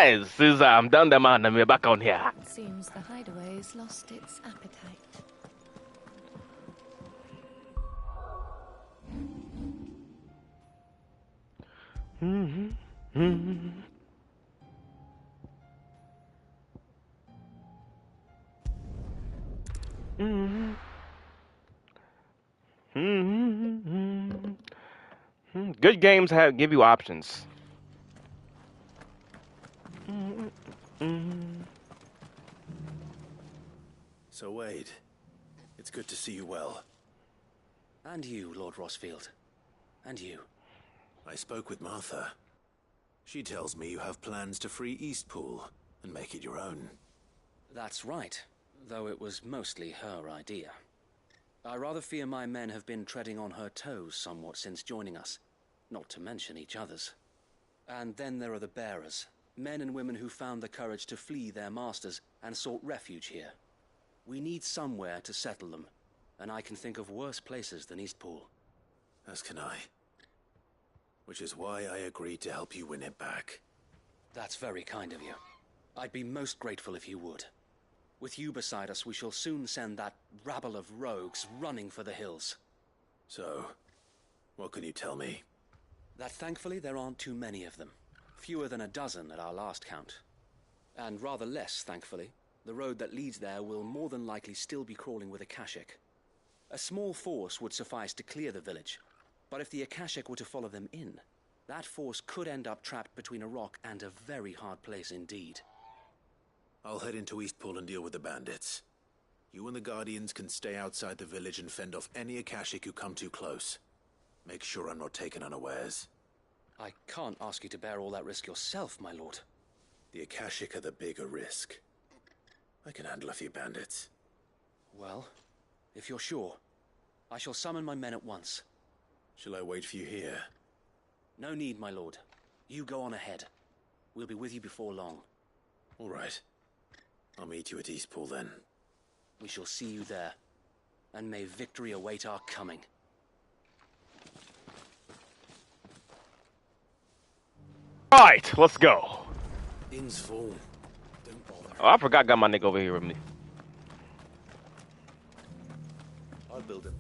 Guys, since I'm done the man, I'm back on here. Seems the hideaway's lost its appetite. Good games give you options. So Wade, it's good to see you well. And you, Lord Rossfield. And you. I spoke with Martha. She tells me you have plans to free Eastpool and make it your own. That's right, though it was mostly her idea. I rather fear my men have been treading on her toes somewhat since joining us, not to mention each other's. And then there are the bearers, men and women who found the courage to flee their masters and sought refuge here. We need somewhere to settle them, and I can think of worse places than Eastpool. As can I. Which is why I agreed to help you win it back. That's very kind of you. I'd be most grateful if you would. With you beside us, we shall soon send that rabble of rogues running for the hills. So, what can you tell me? That thankfully there aren't too many of them. Fewer than a dozen at our last count. And rather less, thankfully. The road that leads there will more than likely still be crawling with Akashic. A small force would suffice to clear the village, but if the Akashic were to follow them in, that force could end up trapped between a rock and a very hard place indeed. I'll head into Eastpool and deal with the bandits. You and the Guardians can stay outside the village and fend off any Akashic who come too close. Make sure I'm not taken unawares. I can't ask you to bear all that risk yourself, my lord. The Akashic are the bigger risk. I can handle a few bandits. Well, if you're sure, I shall summon my men at once. Shall I wait for you here? No need, my lord. You go on ahead. We'll be with you before long. All right. I'll meet you at Eastpool then. We shall see you there. And may victory await our coming. Alright, let's go. Inn's full. Don't bother. Oh, I forgot I got my nigga over here with me. I'll build him.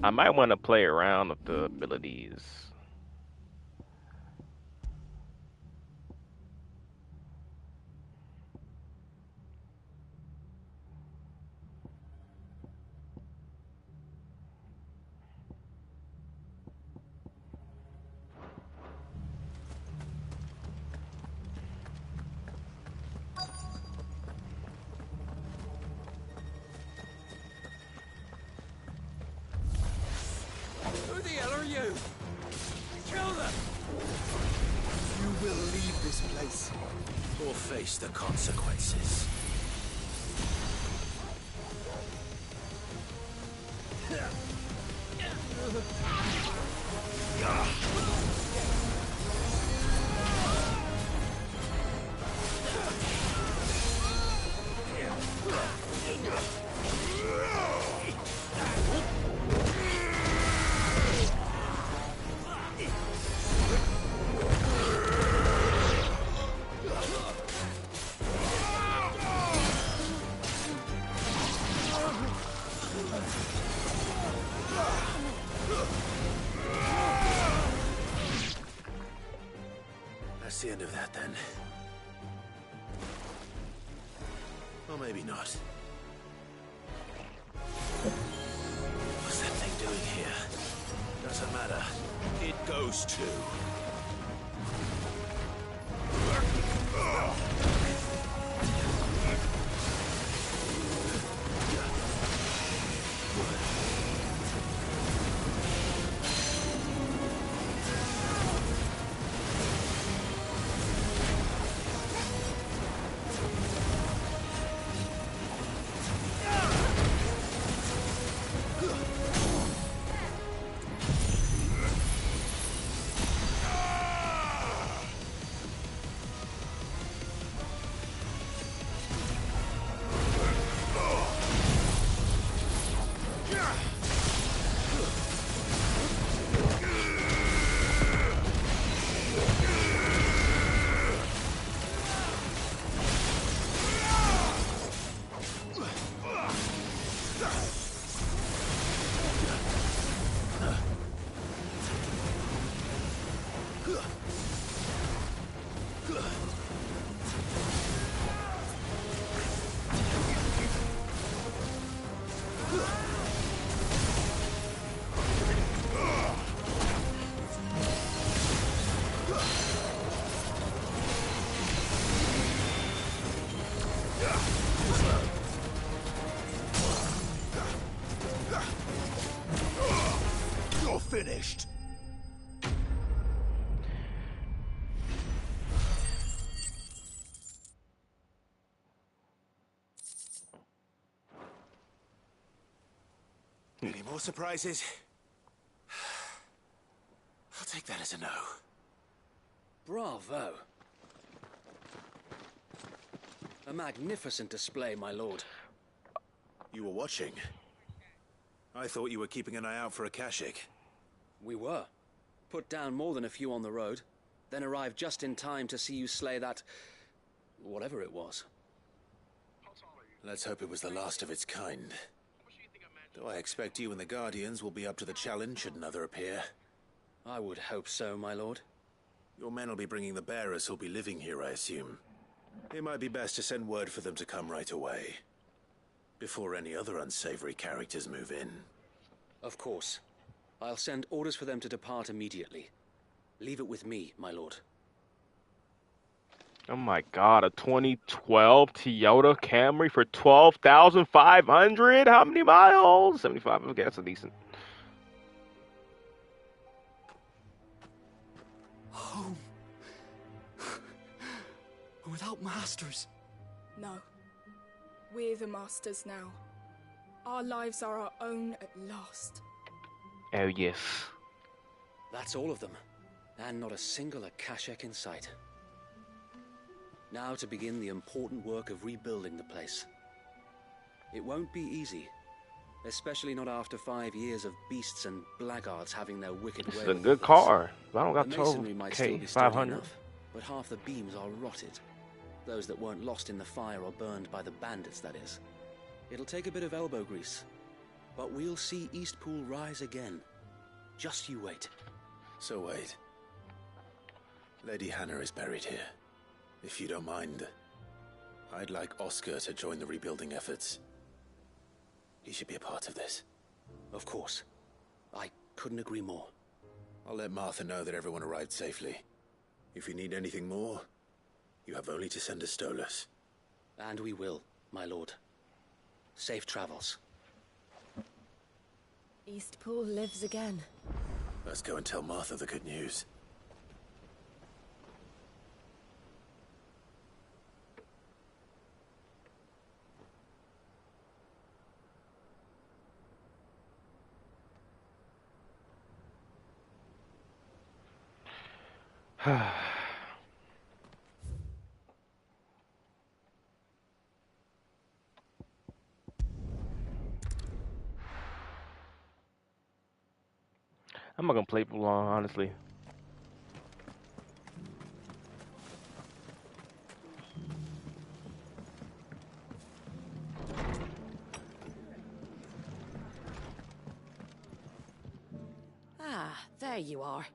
I might want to play around with the abilities. Who the hell are you? Kill them! You will leave this place. Or face the consequences. That's the end of that, then. Or maybe not. What's that thing doing here? Doesn't matter. It goes too. Any more surprises? I'll take that as a no. Bravo. A magnificent display, my lord. You were watching? I thought you were keeping an eye out for a Kashik. We were. Put down more than a few on the road, then arrived just in time to see you slay that... whatever it was. Let's hope it was the last of its kind. Though I expect you and the Guardians will be up to the challenge should another appear. I would hope so, my lord. Your men will be bringing the bearers who'll be living here, I assume. It might be best to send word for them to come right away, before any other unsavory characters move in. Of course. I'll send orders for them to depart immediately. Leave it with me, my lord. Oh my God, a 2012 Toyota Camry for 12,500? How many miles? 75. Okay, that's a decent. Home. Without masters. No. We're the masters now. Our lives are our own at last. Oh yes. That's all of them. And not a single Akashek in sight. Now to begin the important work of rebuilding the place. It won't be easy. Especially not after 5 years of beasts and blackguards having their wicked way. This is a good car. I don't got the masonry might still be 500. enough, but half the beams are rotted. Those that weren't lost in the fire or burned by the bandits, that is. It'll take a bit of elbow grease, but we'll see Eastpool rise again. Just you wait. So wait. Lady Hannah is buried here. If you don't mind, I'd like Oscar to join the rebuilding efforts. He should be a part of this. Of course. I couldn't agree more. I'll let Martha know that everyone arrived safely. If you need anything more, you have only to send a Stolas. And we will, my lord. Safe travels. Eastpool lives again. Let's go and tell Martha the good news. I'm not gonna play for long, honestly. Ah, there you are.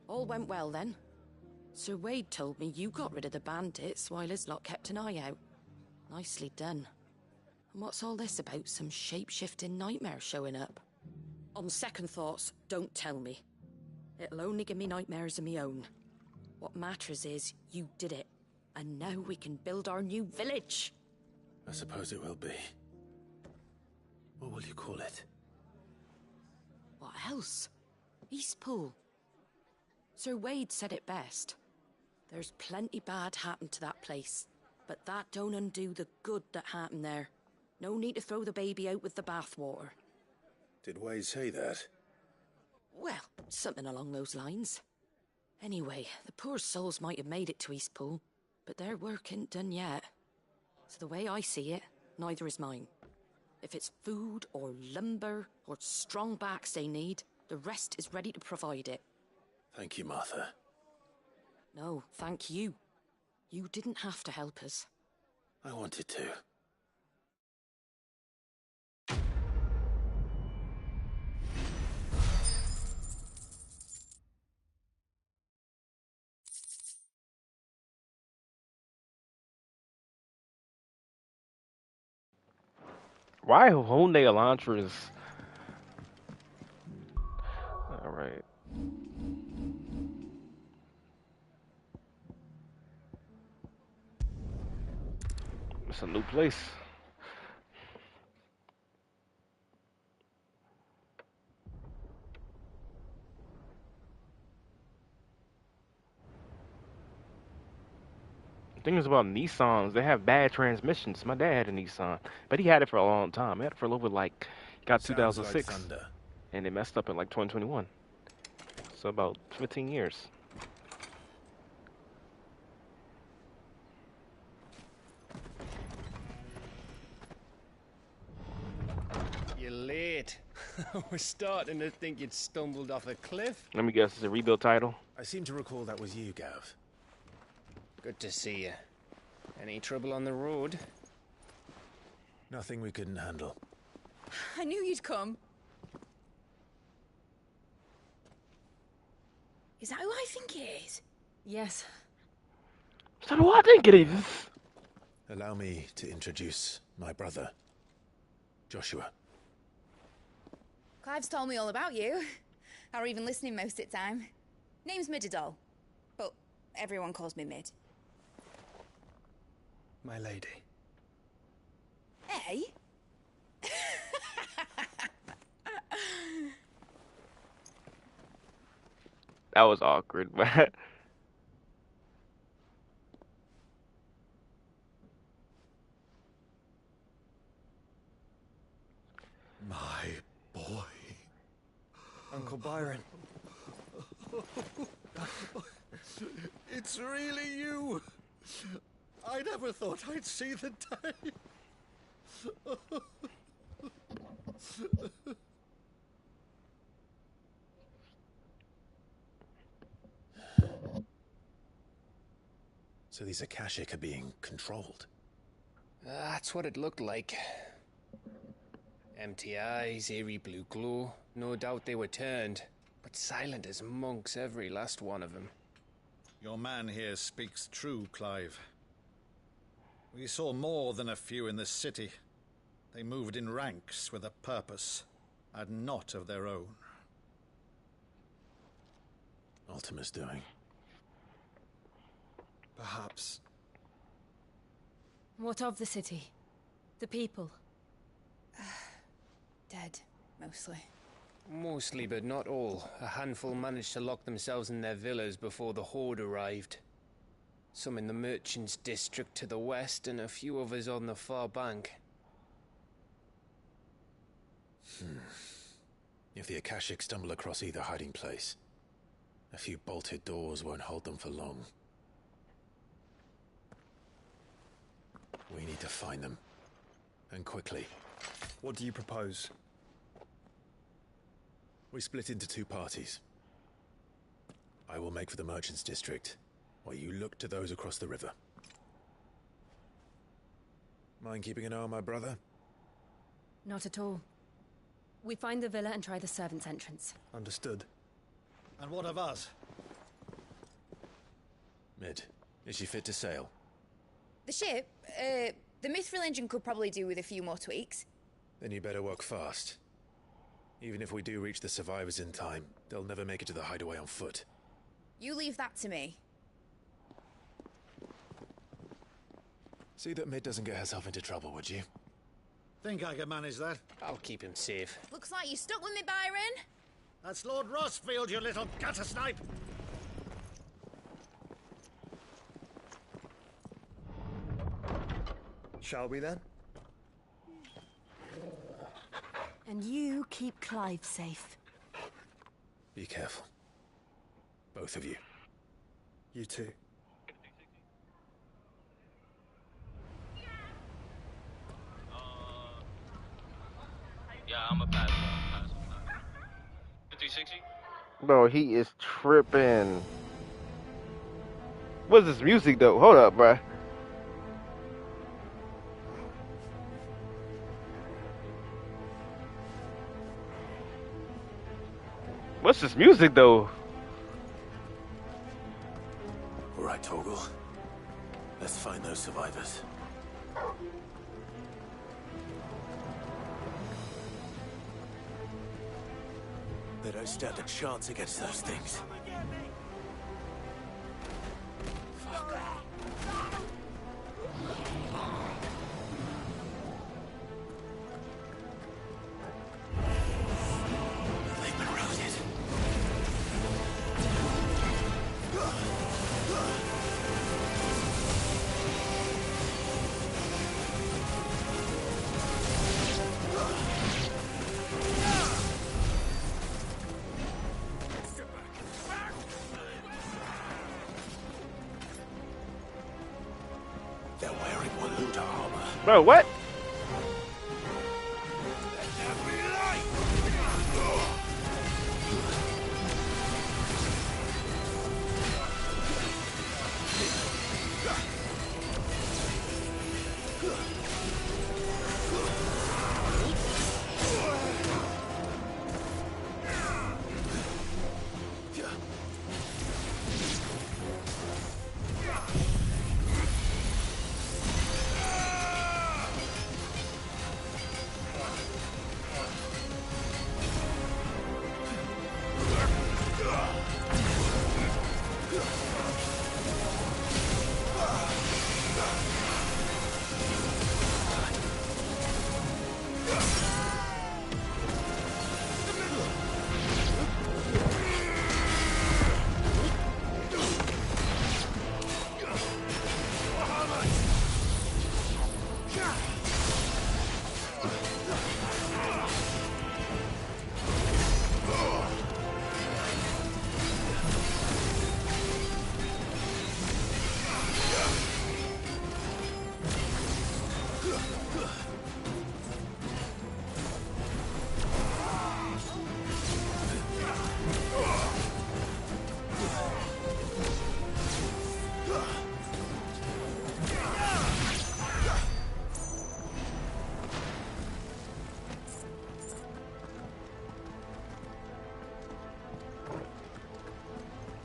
All went well then. Sir Wade told me you got rid of the bandits while his lot kept an eye out. Nicely done. And what's all this about some shape-shifting nightmare showing up? On second thoughts, don't tell me. It'll only give me nightmares of me own. What matters is you did it. And now we can build our new village. I suppose it will be. What will you call it? What else? Eastpool. Sir Wade said it best. There's plenty bad happened to that place, but that don't undo the good that happened there. No need to throw the baby out with the bathwater. Did Wade say that? Well, something along those lines. Anyway, the poor souls might have made it to Eastpool, but their work ain't done yet. So the way I see it, neither is mine. If it's food or lumber or strong backs they need, the rest is ready to provide it. Thank you, Martha. No, thank you. You didn't have to help us. I wanted to. Why Hyundai Elantras? All right. It's a new place. The thing is about Nissans, they have bad transmissions. My dad had a Nissan, but he had it for a long time. He had it for a little bit like got Sounds like 2006, thunder. and it messed up in like 2021. So about 15 years. You're late. We're starting to think you'd stumbled off a cliff. Let me guess, it's a rebuild title. I seem to recall that was you, Gav. Good to see you. Any trouble on the road? Nothing we couldn't handle. I knew you'd come. Is that who I think it is? Yes. So do I think it is. Allow me to introduce my brother, Joshua. Clive's told me all about you. Or even listening most of the time. Name's Midadol, but everyone calls me Mid. My lady. Hey? That was awkward, but My boy. Uncle Byron. It's really you. I never thought I'd see the day. So these Akashic are being controlled. That's what it looked like. Empty eyes, eerie blue glow. No doubt they were turned, but silent as monks, every last one of them. Your man here speaks true, Clive. We saw more than a few in this city. They moved in ranks with a purpose, and not of their own. Ultima's doing. Perhaps. What of the city? The people? Dead, mostly. Mostly, but not all. A handful managed to lock themselves in their villas before the Horde arrived. Some in the Merchants' District to the west, and a few others on the far bank. If the Akashic stumble across either hiding place, a few bolted doors won't hold them for long. We need to find them. And quickly. What do you propose? We split into two parties. I will make for the Merchants' District, while you look to those across the river. Mind keeping an eye on my brother? Not at all. We find the villa and try the servants' entrance. Understood. And what of us? Mid, is she fit to sail? The ship, the Mithril engine could probably do with a few more tweaks. Then you better work fast. Even if we do reach the survivors in time, they'll never make it to the hideaway on foot. You leave that to me. See that Mid doesn't get herself into trouble, would you? Think I can manage that? I'll keep him safe. Looks like you stuck with me, Byron. That's Lord Rossfield, you little gutter snipe! Shall we then? And you keep Clive safe. Be careful. Both of you. You too. Yeah, I'm a pass. 5060? bro, he is tripping. What's this music though? Hold up, bruh. What's this music though? All right, Torgal. Let's find those survivors. They don't stand a chance against those things. They've been routed. They're wearing Waluda armor. Bro, what?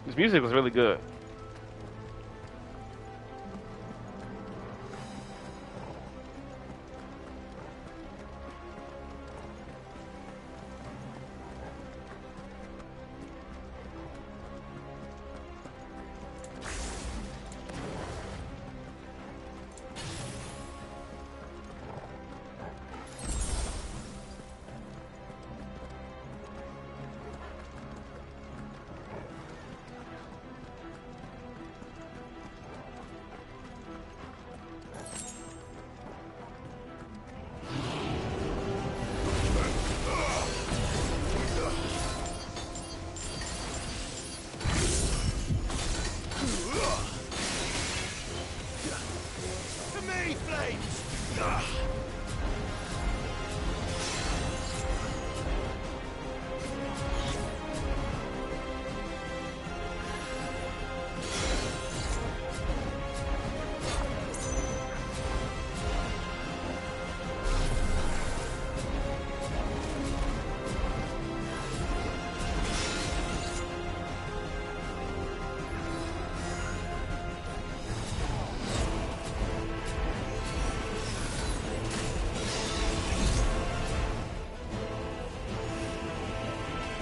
This music was really good.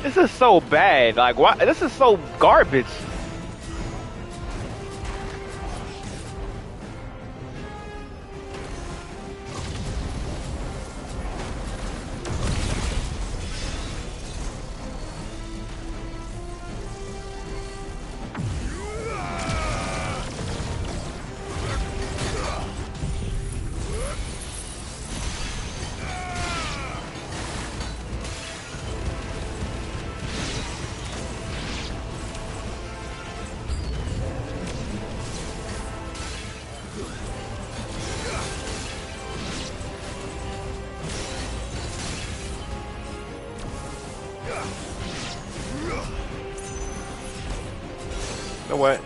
This is so bad. Like, why? This is so garbage. You know what?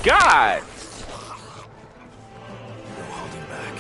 God! No holding back.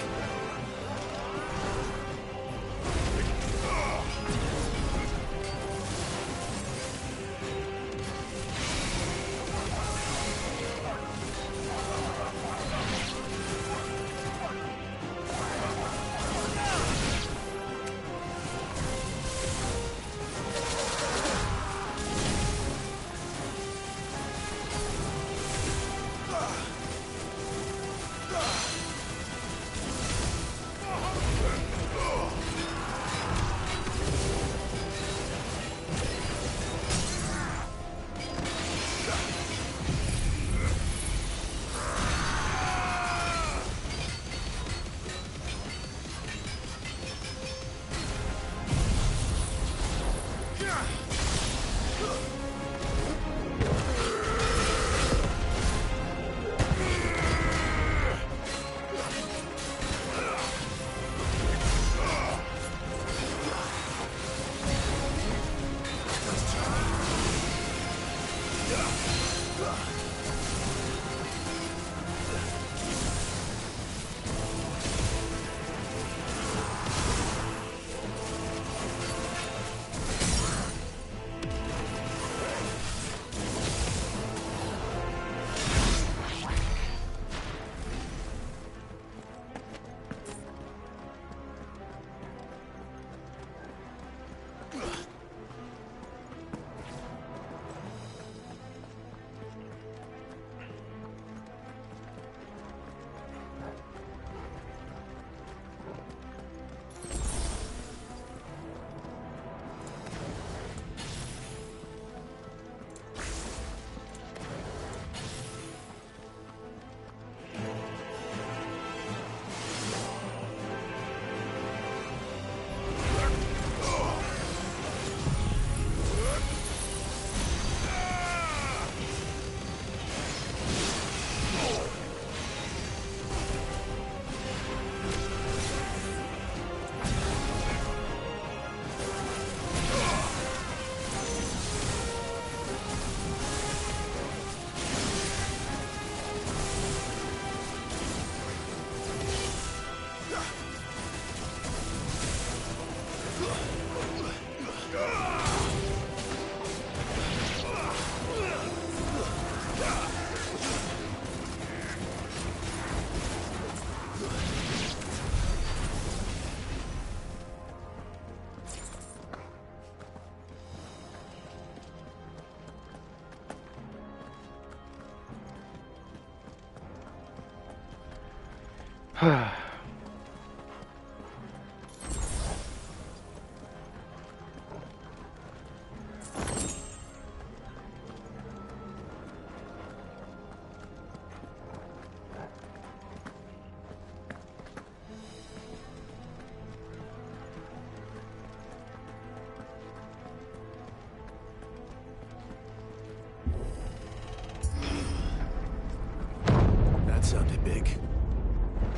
That sounded big.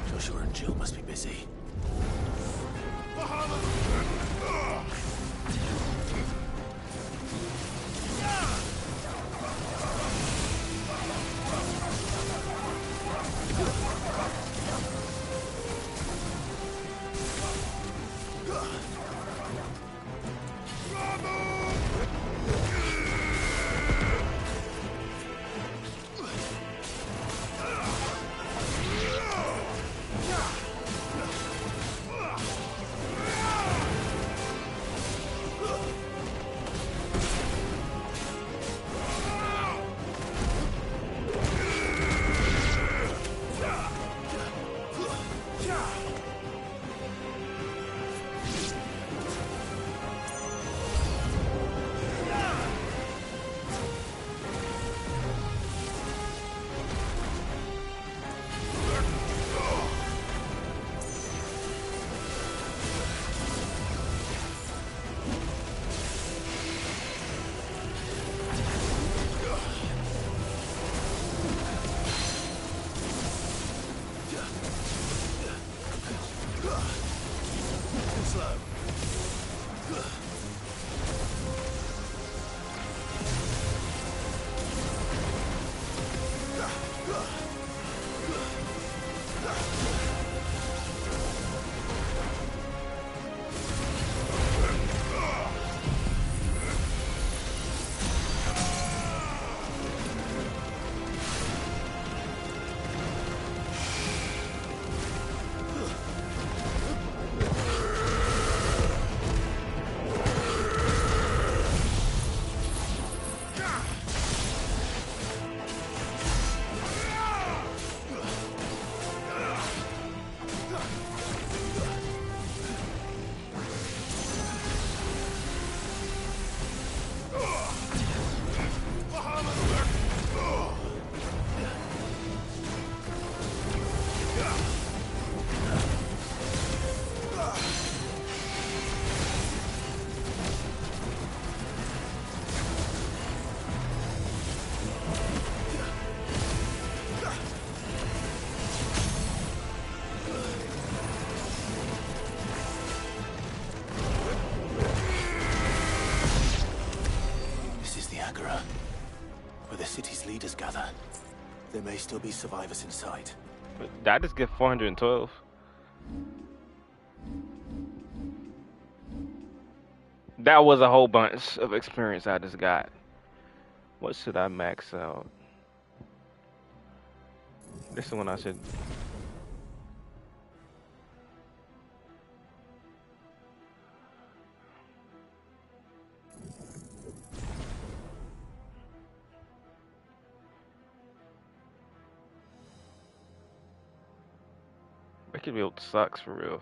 Joshua and Jill must be busy. Agora, where the city's leaders gather. There may still be survivors inside. Did I just get 412? That was a whole bunch of experience I just got. What should I max out? This is the one I should. Wicked Build sucks for real.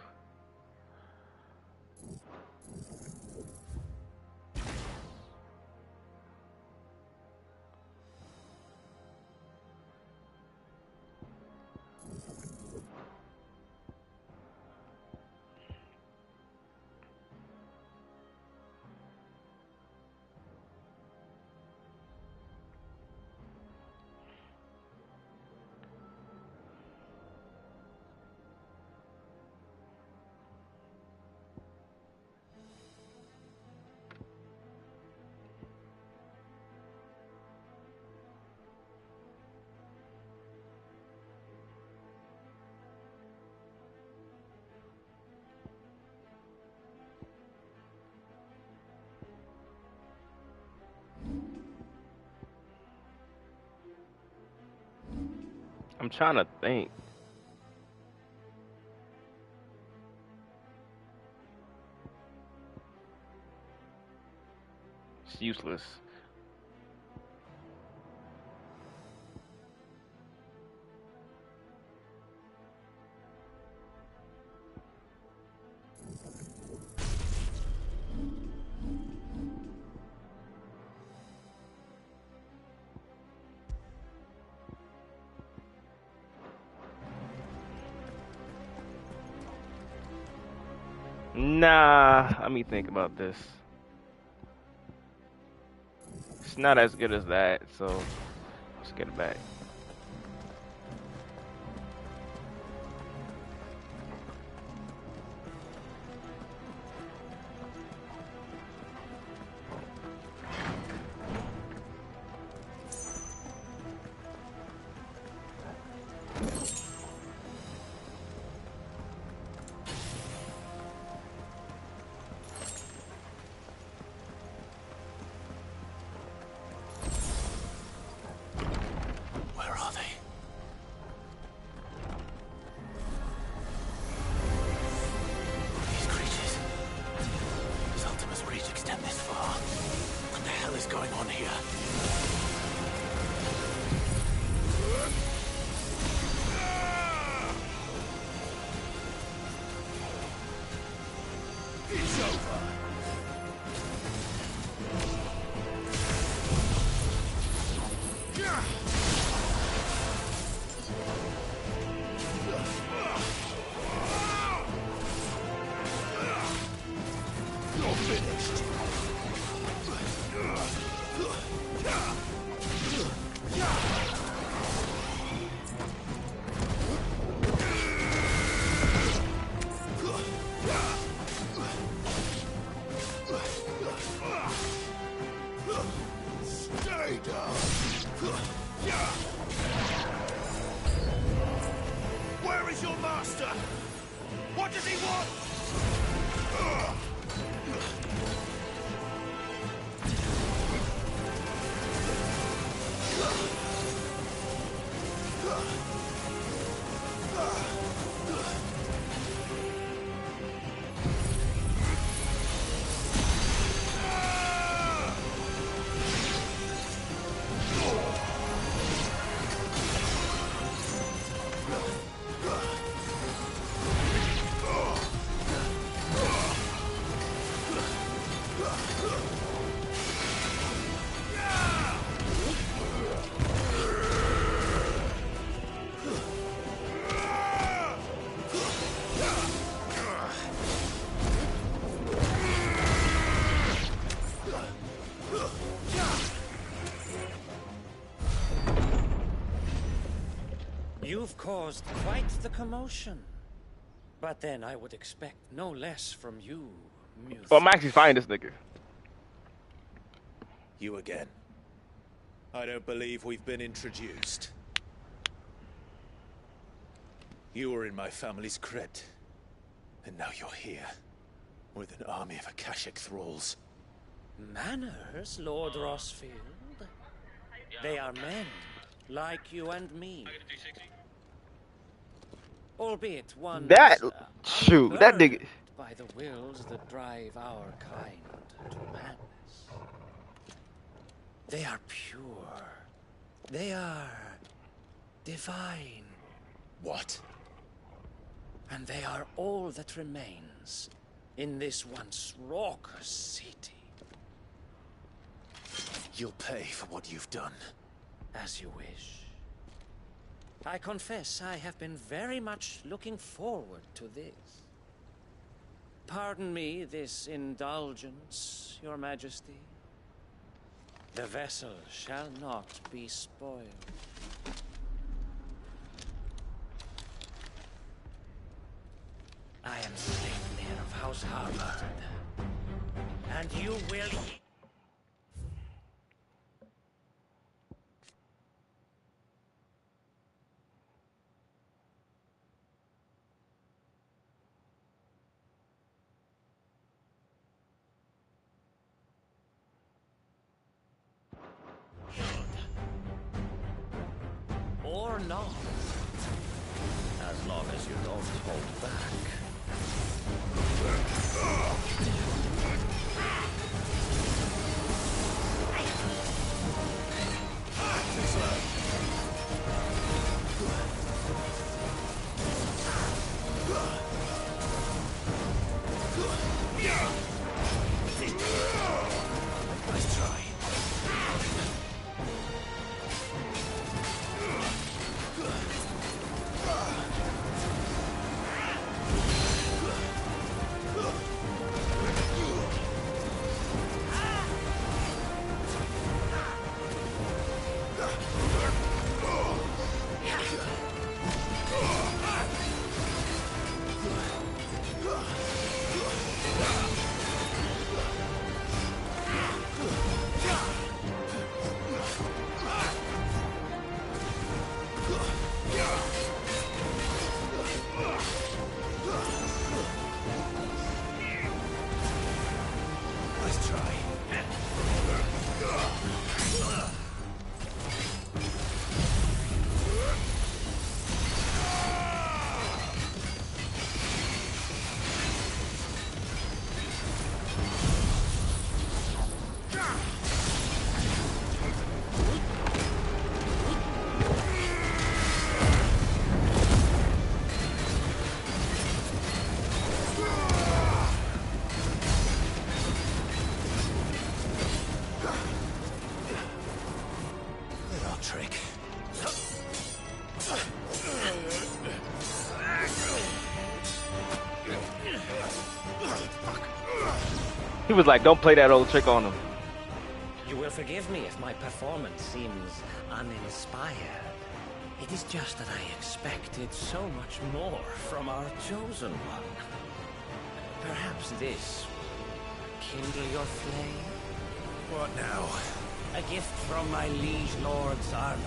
I'm trying to think. It's useless. Nah, let me think about this. It's not as good as that, so let's get it back. Where is your master? What does he want? You've caused quite the commotion. But then I would expect no less from you, Muse. Oh, I'm actually finding this nigga. You again. I don't believe we've been introduced. You were in my family's crypt, and now you're here, with an army of Akashic thralls. Manners, Lord Rossfield? They are men, like you and me. Albeit one That shoot, that nigga. by the wills that drive our kind to madness. They are pure. They are divine. What? And they are all that remains in this once raucous city. You'll pay for what you've done. As you wish. I confess I have been very much looking forward to this. Pardon me this indulgence, Your Majesty. The vessel shall not be spoiled. I am Sleipnir of House Harvard, and you will... Or not. As long as you don't hold back. Nice try. Nice try. Little trick. He was like, don't play that old trick on him. You will forgive me if my performance seems uninspired. It is just that I expected so much more from our chosen one. Perhaps this will kindle your flame? What now? A gift from my liege lord's armory.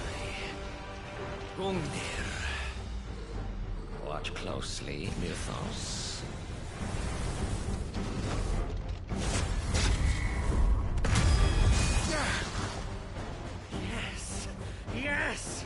Gungnir. Watch closely, Mythos. Yes! Yes!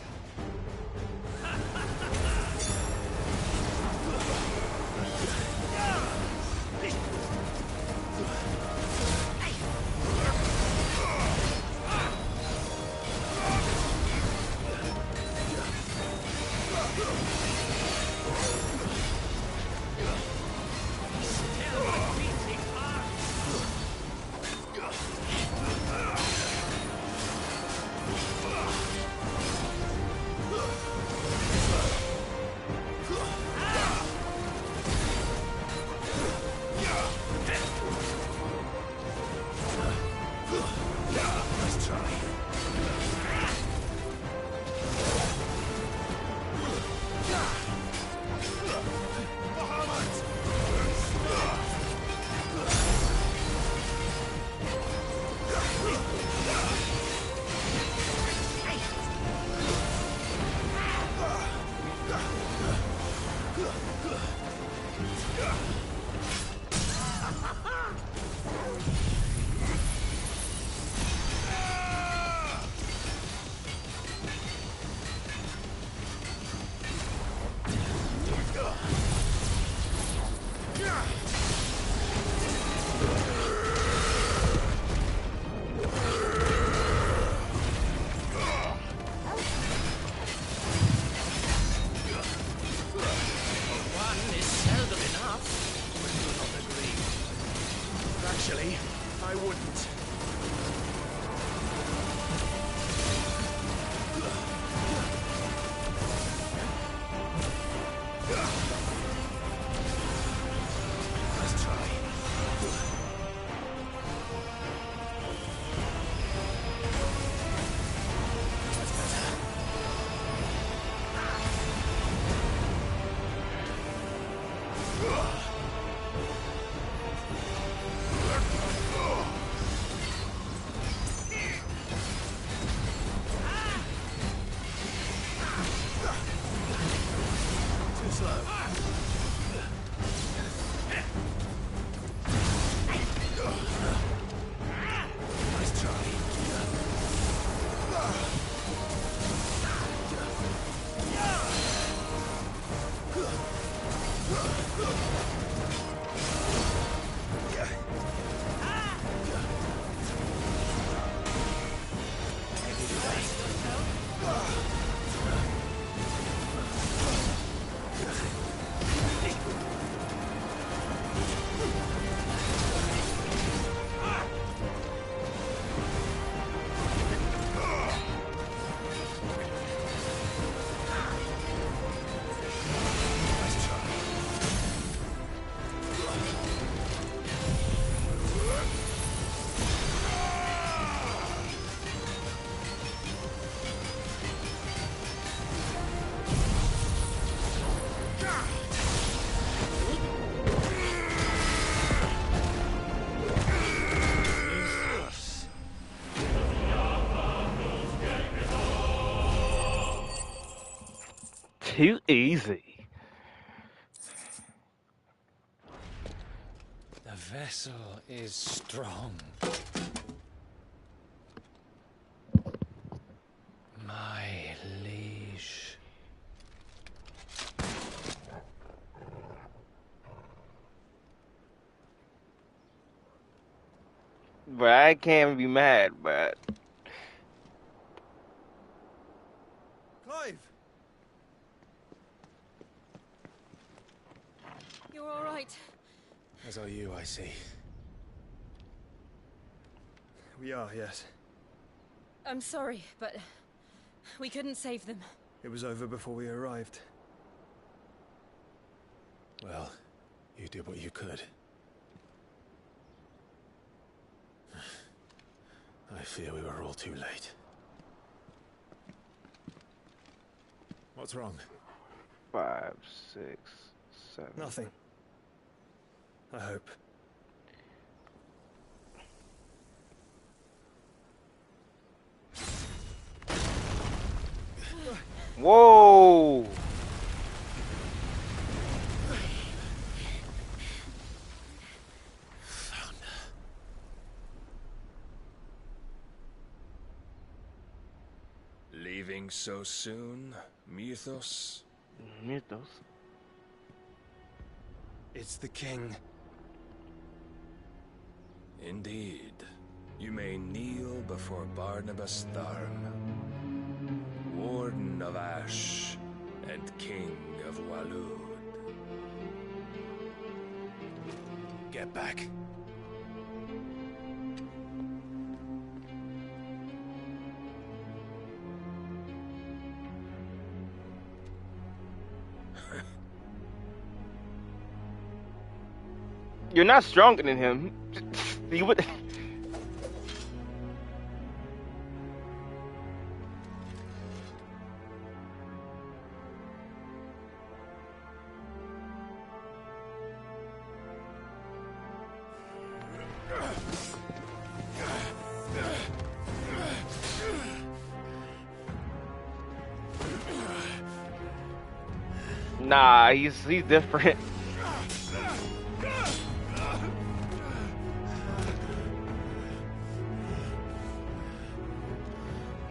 too easy. The vessel is strong. My liege. But I can't be mad, but Clive! You're all right. As are you, I see. We are, yes. I'm sorry, but we couldn't save them. It was over before we arrived. Well, you did what you could. I fear we were all too late. What's wrong? 5, 6, 7. Nothing. I hope. Whoa! Leaving so soon, Mythos? Mythos? It's the king. Indeed. You may kneel before Barnabas Tharm, Warden of Ash and King of Walud. Get back. You're not stronger than him. You would. Nah, he's different.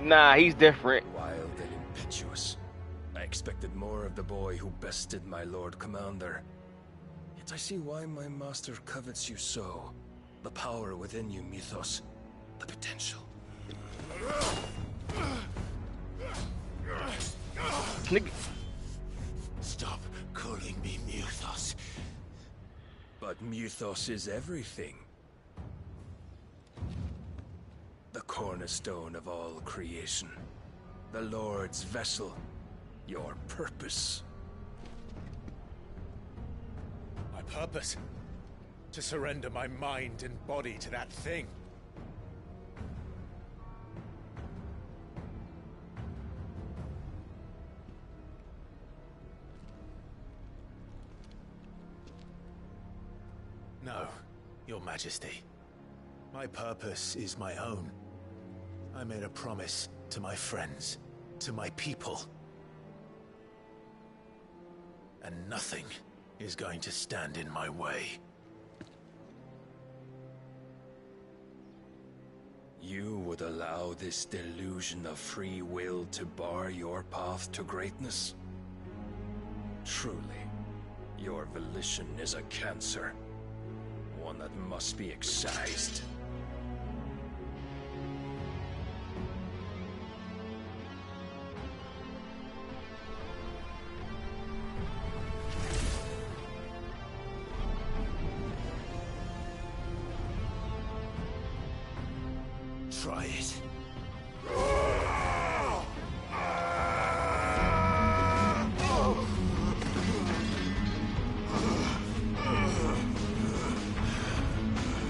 Nah, he's different. Wild and impetuous. I expected more of the boy who bested my Lord Commander. Yet I see why my master covets you so. The power within you, Mythos. The potential. Stop calling me Mythos. But Mythos is everything. The cornerstone of all creation. The Lord's vessel. Your purpose. My purpose? To surrender my mind and body to that thing. No, Your Majesty. My purpose is my own. I made a promise to my friends, to my people. And nothing is going to stand in my way. You would allow this delusion of free will to bar your path to greatness? Truly, your volition is a cancer. One that must be excised. Try it.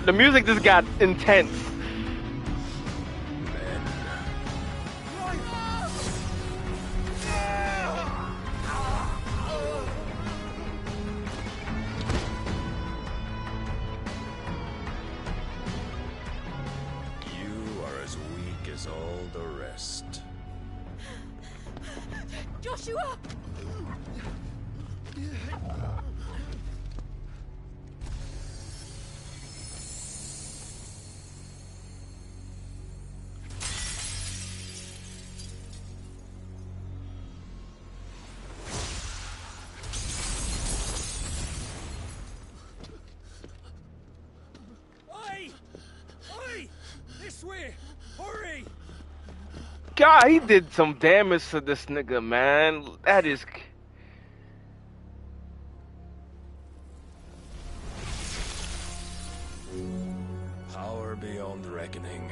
The music just got intense. Joshua! Oi! This way! Hurry! God, he did some damage to this nigga, man. That is. Power beyond reckoning.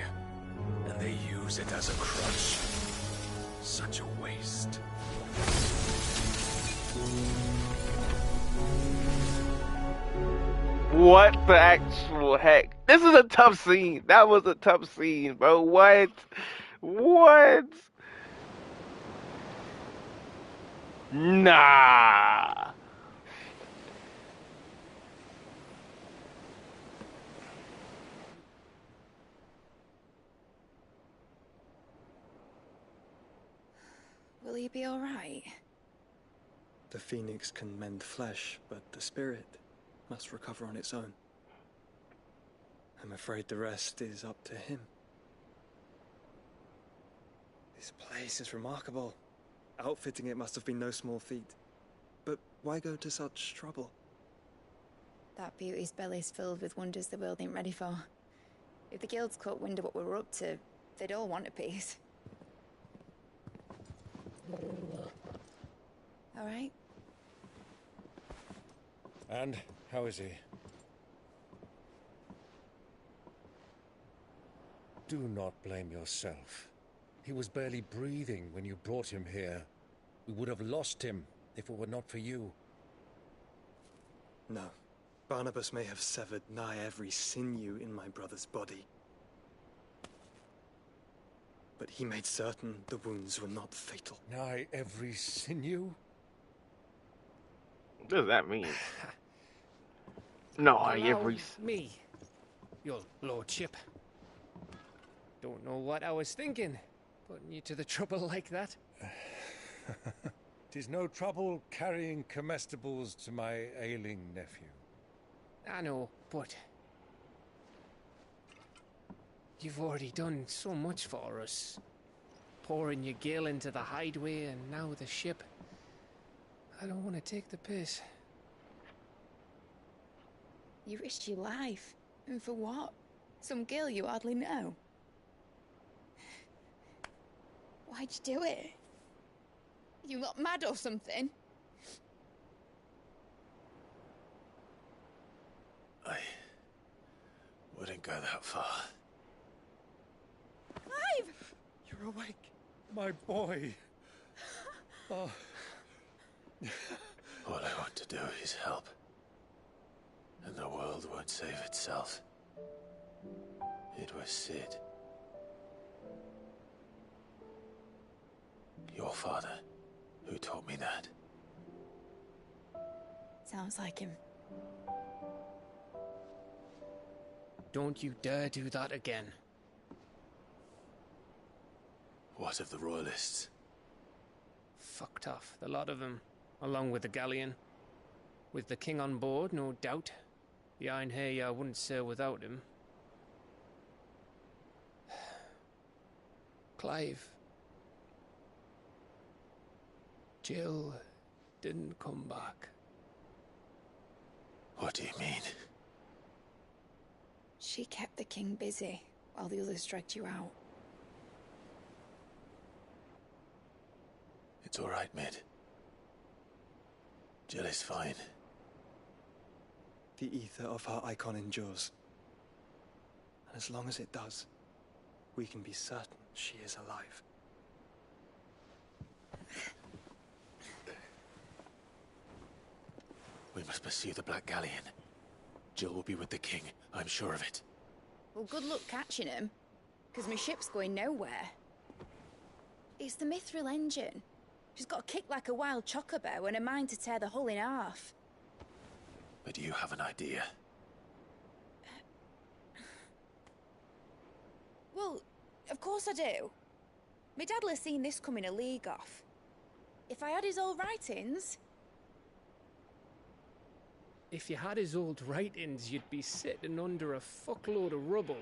And they use it as a crutch. Such a waste. What the actual heck? This is a tough scene. That was a tough scene, bro. What? What? Nah. Will he be alright? The phoenix can mend flesh, but the spirit must recover on its own. I'm afraid the rest is up to him. This place is remarkable. Outfitting it must have been no small feat. But why go to such trouble? That beauty's belly's filled with wonders the world ain't ready for. If the guilds caught wind of what we were up to, they'd all want a piece. All right? And how is he? Do not blame yourself. He was barely breathing when you brought him here. We would have lost him if it were not for you. No. Barnabas may have severed nigh every sinew in my brother's body. But he made certain the wounds were not fatal. Nigh every sinew? What does that mean? No, Allow every. me, your lordship. Don't know what I was thinking, putting you to the trouble like that. 'Tis no trouble carrying comestibles to my ailing nephew. I know, but you've already done so much for us. Pouring your gil into the hideaway and now the ship. I don't want to take the piss. You risked your life. And for what? Some girl you hardly know. Why'd you do it? You not mad or something? I wouldn't go that far. Clive! You're awake, my boy. Oh. All I want to do is help. And the world won't save itself. It was Sid. Your father, who taught me that. Sounds like him. Don't you dare do that again. What of the royalists? Fucked off, the lot of them, along with the galleon. With the king on board, no doubt. The Iron Hair wouldn't sail without him. Clive. Jill didn't come back. What do you mean? She kept the king busy while the others dragged you out. It's all right, Mid. Jill is fine. The ether of her icon endures. And as long as it does, we can be certain she is alive. We must pursue the Black Galleon. Jill will be with the king, I'm sure of it. Well, good luck catching him, because my ship's going nowhere. It's the Mithril engine. She's got a kick like a wild chocobo and a mind to tear the hull in half. But do you have an idea? Well, of course I do. My dad'll have seen this coming a league off. If I had his old writings... If you had his old writings, you'd be sitting under a fuckload of rubble.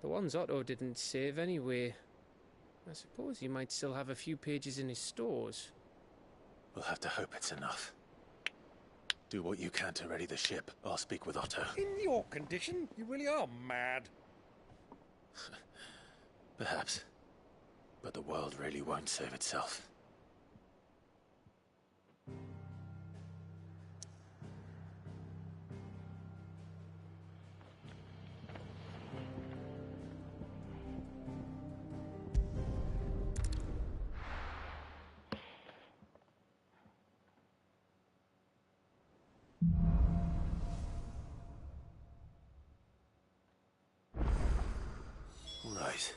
The ones Otto didn't save anyway. I suppose you might still have a few pages in his stores. We'll have to hope it's enough. Do what you can to ready the ship. I'll speak with Otto. In your condition, you really are mad. Perhaps. But the world really won't save itself. Right.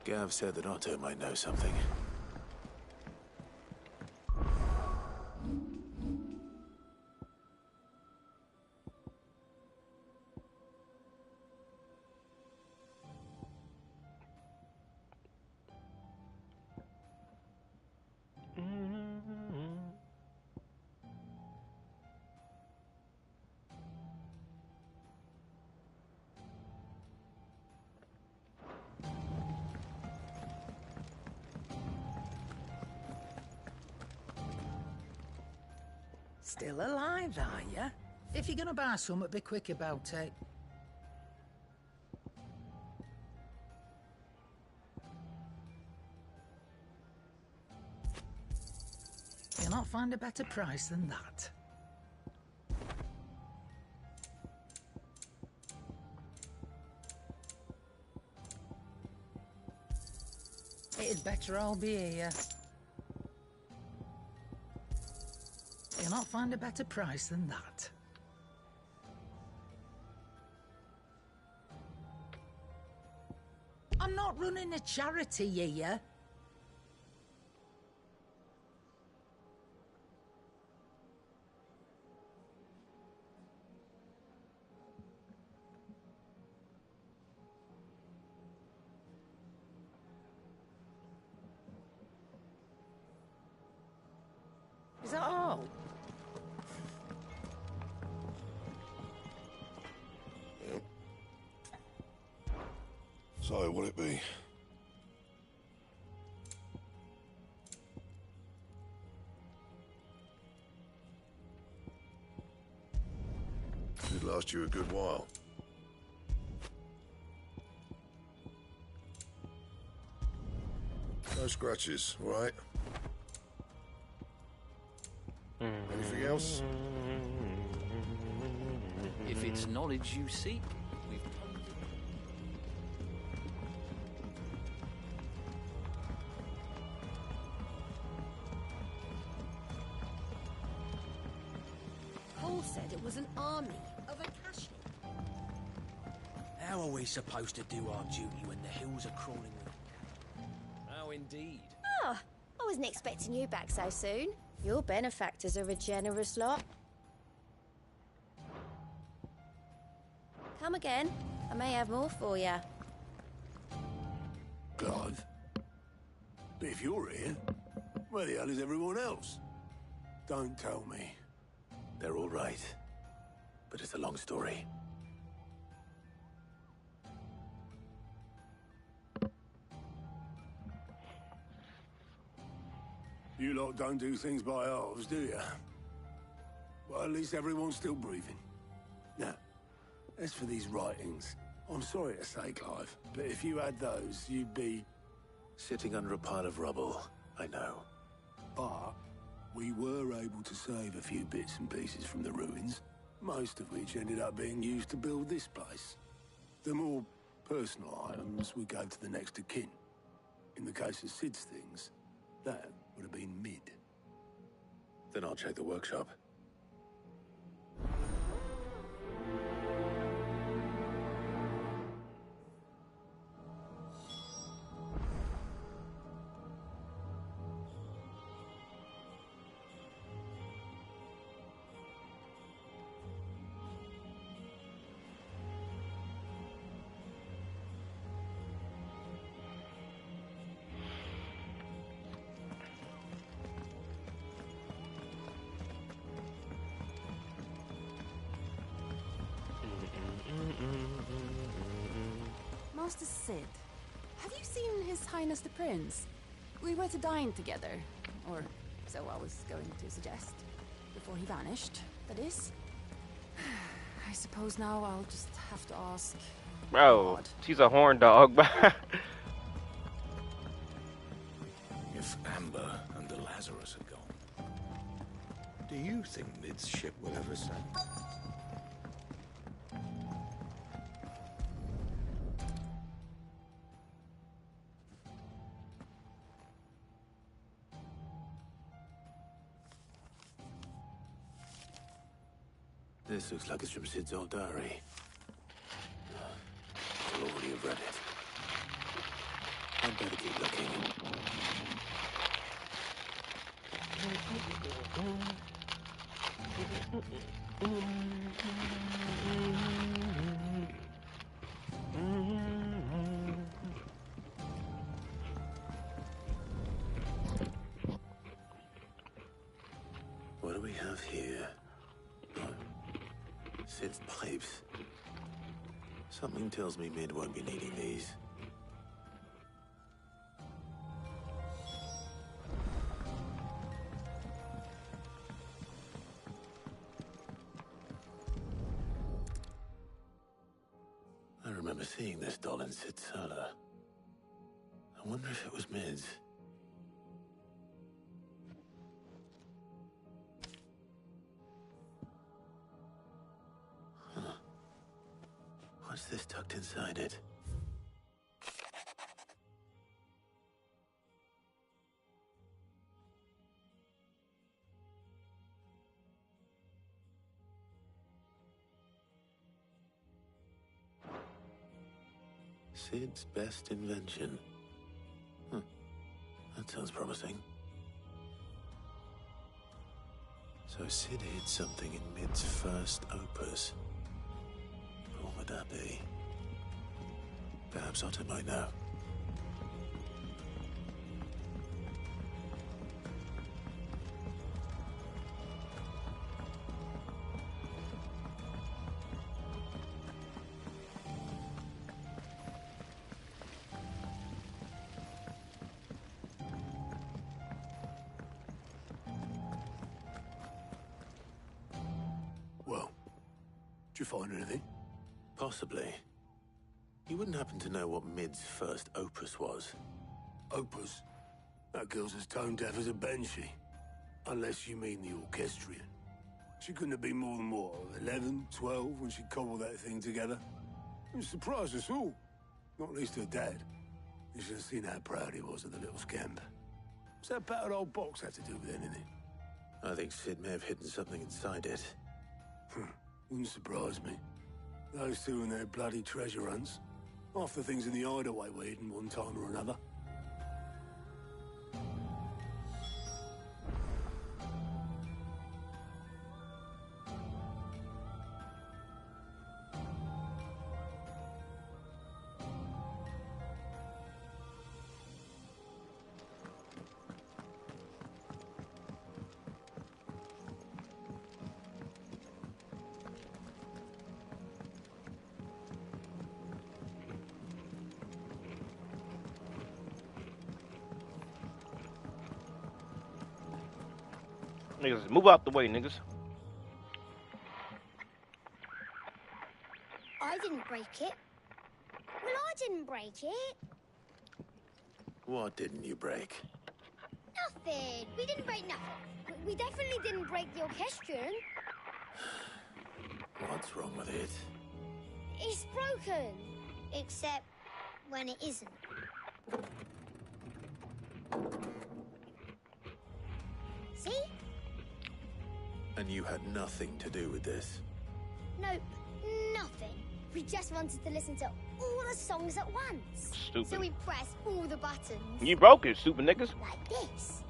Gav said that Otto might know something. Still alive, are ya? If you're gonna buy something, be quick about it. You'll not find a better price than that. It'd better all be here. You'll not find a better price than that. I'm not running a charity here. Is that all? So, what'll it be? Should last you a good while. No scratches, all right? Anything else? If it's knowledge you seek, we've Paul said it was an army of Akashi. How are we supposed to do our duty when the hills are crawling with... How indeed. Oh, I wasn't expecting you back so soon. Your benefactors are a generous lot. Come again. I may have more for you. Clive? But if you're here, where the hell is everyone else? Don't tell me. They're all right. But it's a long story. You lot don't do things by halves, do you? Well, at least everyone's still breathing. Now, as for these writings, I'm sorry to say, Clive, but if you had those, you'd be... Sitting under a pile of rubble, I know. But we were able to save a few bits and pieces from the ruins, most of which ended up being used to build this place. The more personal items would go to the next of kin. In the case of Sid's things, that would have been mid. Then I'll check the workshop. Master Sid, have you seen His Highness the Prince? We were to dine together, or so I was going to suggest. Before he vanished, that is. I suppose now I'll just have to ask. Bro, she's a horn dog. If Amber and the Lazarus are gone, do you think Mid's ship will ever sail? This looks like it's from Sid's old diary. I'll already have read it. I'd better keep looking. What do we have here? Sid's pipes. Something tells me Mid won't be needing these. I remember seeing this doll in Sid's cellar. I wonder if it was Mid's. What's this tucked inside it? Sid's best invention. That sounds promising. So Sid hid something in Mid's first opus. What would that be? Perhaps Otto might know. Well, did you find anything? Possibly. You wouldn't happen to know what Mid's first opus was? Opus? That girl's as tone deaf as a banshee. Unless you mean the orchestrion. She couldn't have been more than, what, 11, 12 when she cobbled that thing together? It surprised us all. Not least her dad. You should have seen how proud he was of the little scamp. What's that battered old box had to do with anything? I think Sid may have hidden something inside it. Wouldn't surprise me. Those two and their bloody treasure hunts. Half the things in the hideaway were hidden one time or another. Niggas, move out the way, niggas. I didn't break it. Well, I didn't break it. What didn't you break? Nothing. We didn't break nothing. We definitely didn't break the orchestrion. What's wrong with it? It's broken. Except when it isn't. See? And you had nothing to do with this? Nope, nothing. We just wanted to listen to all the songs at once. Stupid. So we pressed all the buttons. You broke it, stupid niggas. Like this.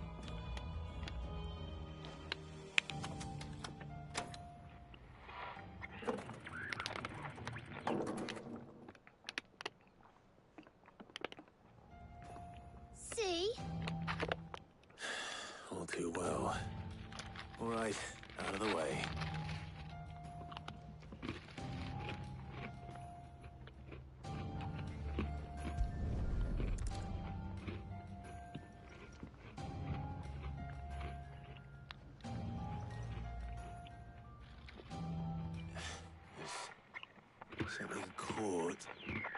See? All too well. All right, out of the way. Something caught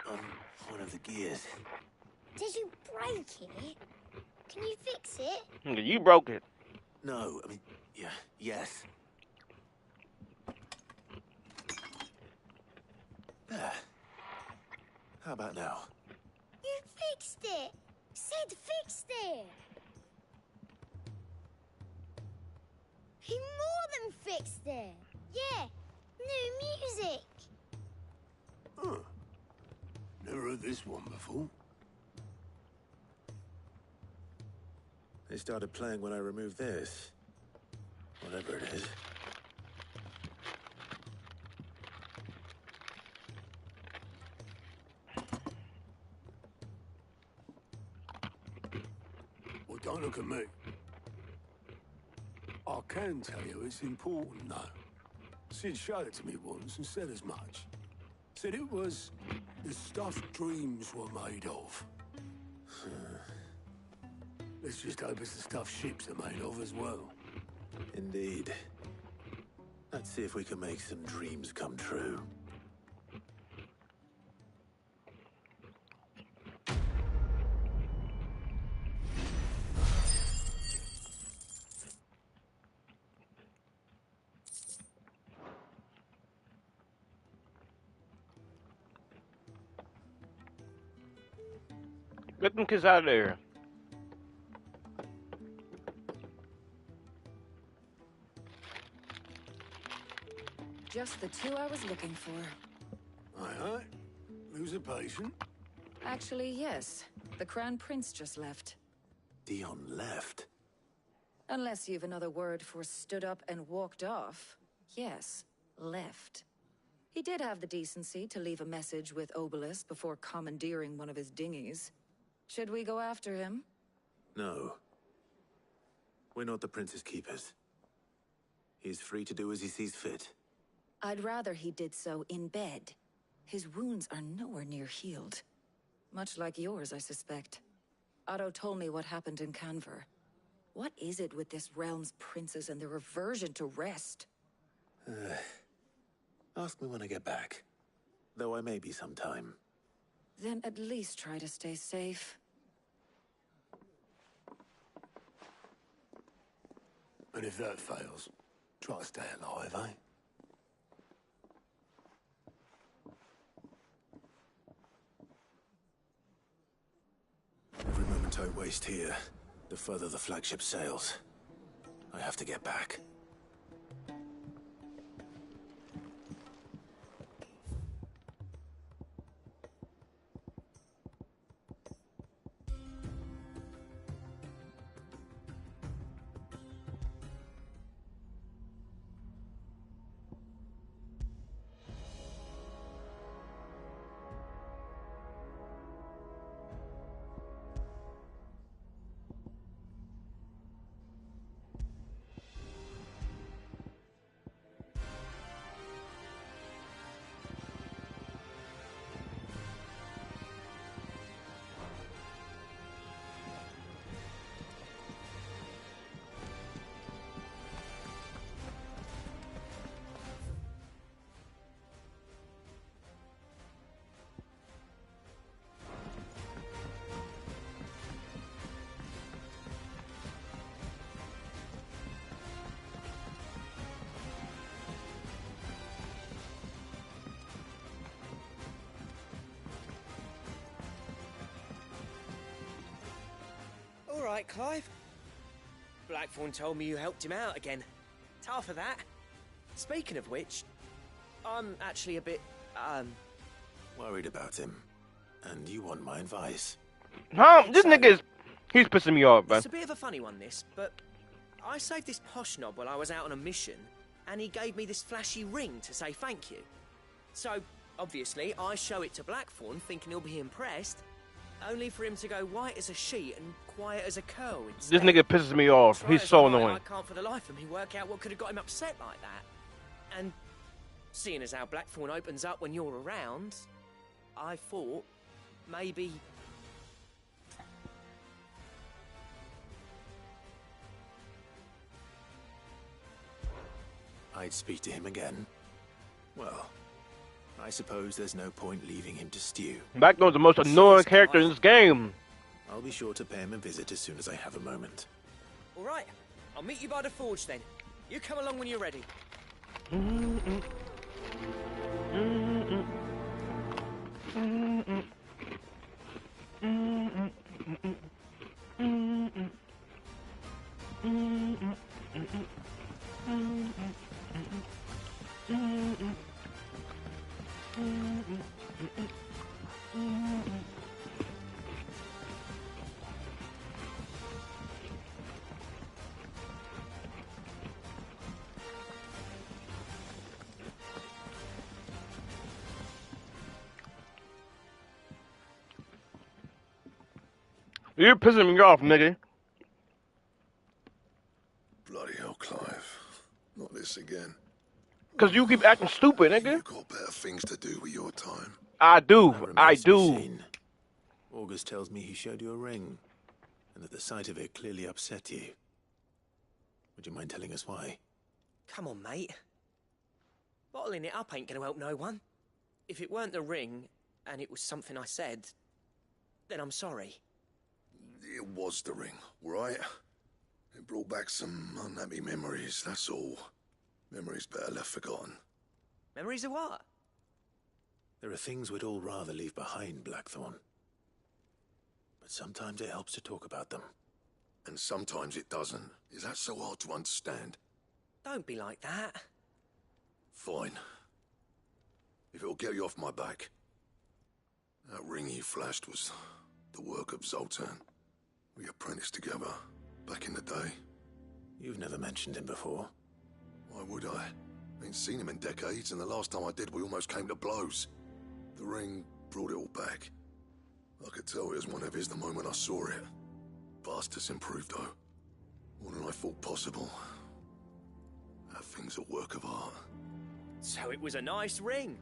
on one of the gears. Did you break it? Can you fix it? You broke it. No, I mean, yeah, yes. There. How about now? You fixed it! Sid fixed it! He more than fixed it! Yeah, new music! Huh. Never heard this one before. They started playing when I removed this. Whatever it is. Well, don't look at me. I can tell you it's important, though. Sid showed it to me once and said as much. Said it was the stuff dreams were made of. Let's just hope it's the stuff ships are made of as well. Indeed. Let's see if we can make some dreams come true. Get them kids out of there. Just the two I was looking for. Aye. Lose a patient? Actually, yes. The Crown Prince just left. Dion left? Unless you've another word for stood up and walked off. Yes, left. He did have the decency to leave a message with Obelisk before commandeering one of his dinghies. Should we go after him? No. We're not the Prince's keepers. He's free to do as he sees fit. I'd rather he did so in bed. His wounds are nowhere near healed. Much like yours, I suspect. Otto told me what happened in Canver. What is it with this realm's princes and their aversion to rest? Ask me when I get back. Though I may be sometime. Then at least try to stay safe. And if that fails, try to stay alive, eh? Every moment I waste here, the further the flagship sails. I have to get back. All right, Clive. Blackthorn told me you helped him out again. Tough for that. Speaking of which, I'm actually a bit, Worried about him. And you want my advice. Huh? This nigga is... He's pissing me off, man. It's a bit of a funny one, this, but I saved this posh knob while I was out on a mission, and he gave me this flashy ring to say thank you. So, obviously, I show it to Blackthorn, thinking he'll be impressed, only for him to go white as a sheet and quiet as a curl instead. This nigga pisses me off. He's so annoying. I can't for the life of me work out what could have got him upset like that. And seeing as how Blackthorn opens up when you're around, I thought maybe... I'd speak to him again. Well, I I suppose there's no point leaving him to stew. Blackthorn's the most annoying character in this game. I'll be sure to pay him a visit as soon as I have a moment. All right, I'll meet you by the forge then. You come along when you're ready. You're pissing me off, nigga. Bloody hell, Clive. Not this again. Cause you keep acting stupid, nigga. You've got better things to do with your time. I do. I do. Machine. August tells me he showed you a ring, and that the sight of it clearly upset you. Would you mind telling us why? Come on, mate. Bottling it up ain't gonna help no one. If it weren't the ring, and it was something I said, then I'm sorry. It was the ring, right? It brought back some unhappy memories, that's all. Memories better left forgotten. Memories of what? There are things we'd all rather leave behind, Blackthorn. But sometimes it helps to talk about them. And sometimes it doesn't. Is that so hard to understand? Don't be like that. Fine. If it'll get you off my back. That ring you flashed was the work of Zoltan. We apprenticed together, back in the day. You've never mentioned him before. Why would I? Ain't seen him in decades, and the last time I did, we almost came to blows. The ring brought it all back. I could tell it was one of his the moment I saw it. Fast has improved, though. More than I thought possible. That thing's a work of art. So it was a nice ring.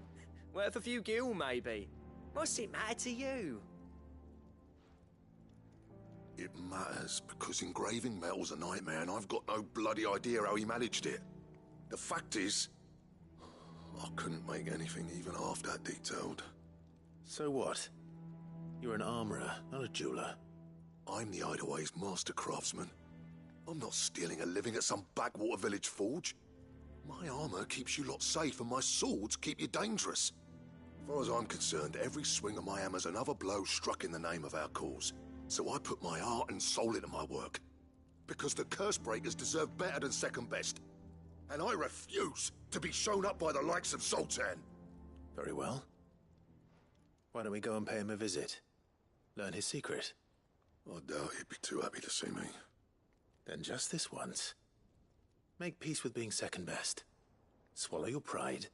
Worth a few gil, maybe. What's it matter to you? It matters because engraving metal's a nightmare, and I've got no bloody idea how he managed it. The fact is, I couldn't make anything even half that detailed. So what? You're an armorer, not a jeweler. I'm the Hideaway's master craftsman. I'm not stealing a living at some backwater village forge. My armor keeps you lot safe, and my swords keep you dangerous. As far as I'm concerned, every swing of my hammer's another blow struck in the name of our cause. So I put my heart and soul into my work. Because the curse breakers deserve better than second best. And I refuse to be shown up by the likes of Zoltan. Very well. Why don't we go and pay him a visit? Learn his secret. I doubt he'd be too happy to see me. Then just this once. Make peace with being second best. Swallow your pride,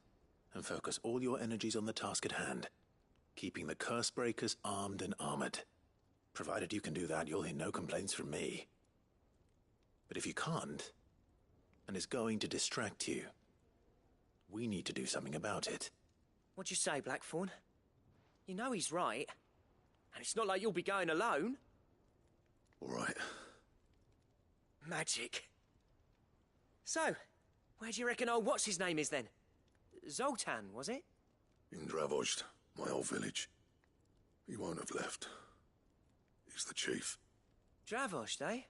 and focus all your energies on the task at hand. Keeping the curse breakers armed and armored. Provided you can do that, you'll hear no complaints from me. But if you can't, and it's going to distract you, we need to do something about it. What'd you say, Blackthorn? You know he's right. And it's not like you'll be going alone. All right. Magic. So, where do you reckon old what's-his-name is then? Zoltan, was it? In Dravozd, my old village. He won't have left. He's the chief. Dravozd, eh?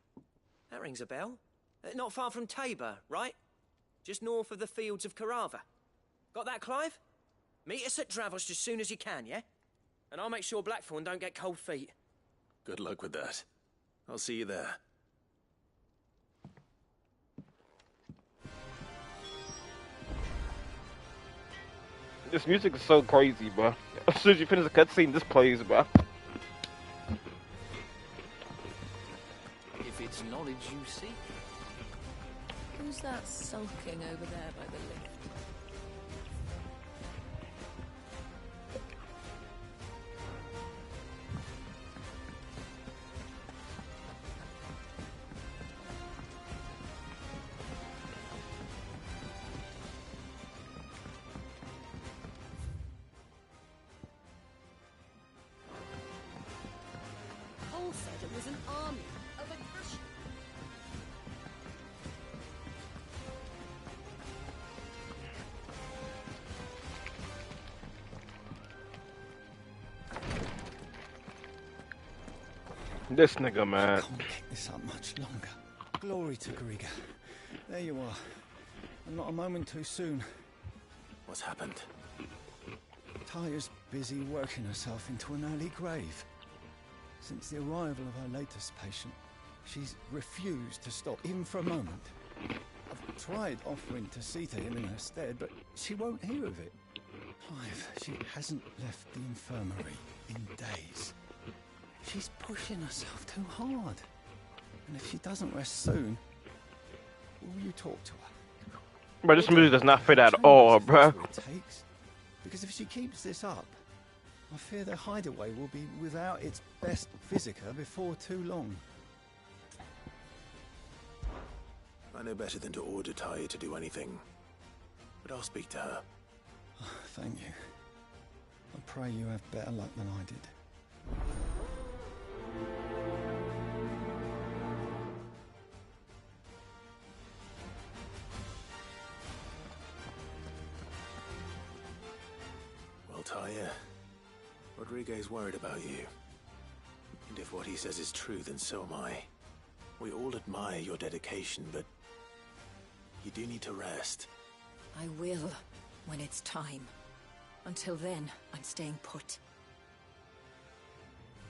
That rings a bell. Not far from Tabor, right? Just north of the fields of Carava. Got that, Clive? Meet us at Dravozd as soon as you can, yeah? And I'll make sure Blackthorn don't get cold feet. Good luck with that. I'll see you there. This music is so crazy, bro. As soon as you finish the cutscene, this plays, bro. If it's knowledge you seek. Who's that sulking over there by the lift? Paul said it was an army of Akashi. This nigga, man. Can't keep this up much longer. Glory to Griga. There you are. And not a moment too soon. What's happened? Taya's busy working herself into an early grave. Since the arrival of her latest patient, she's refused to stop, even for a moment. I've tried offering to see to him in her stead, but she won't hear of it. Clive, she hasn't left the infirmary in days. She's pushing herself too hard. And if she doesn't rest soon, will you talk to her? Bro, this music does not fit at all, bro. Because if she keeps this up, I fear the hideaway will be without its best physica before too long. I know better than to order Taya to do anything, but I'll speak to her. Thank you. I pray you have better luck than I did. Well, Taya, Rodriguez worried about you. And if what he says is true, then so am I. We all admire your dedication, but you do need to rest. I will, when it's time. Until then, I'm staying put.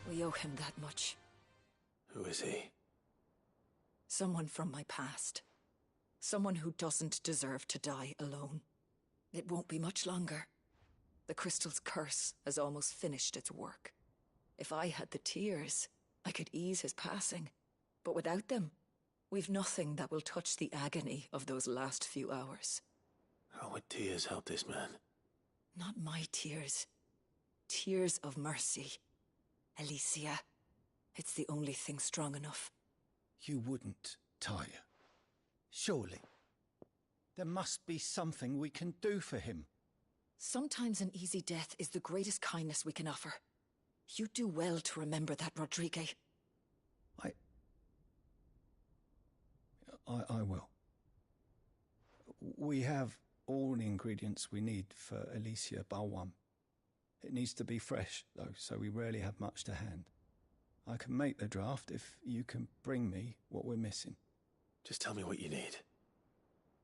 We owe him that much. Who is he? Someone from my past. Someone who doesn't deserve to die alone. It won't be much longer. The crystal's curse has almost finished its work. If I had the tears, I could ease his passing. But without them, we've nothing that will touch the agony of those last few hours. How would tears help this man? Not my tears. Tears of mercy. Alicia, it's the only thing strong enough. You wouldn't, Taya. Surely. There must be something we can do for him. Sometimes an easy death is the greatest kindness we can offer. You do well to remember that, Rodriguez. I will. We have all the ingredients we need for Alicia Balwam. It needs to be fresh, though, so we rarely have much to hand. I can make the draft if you can bring me what we're missing. Just tell me what you need.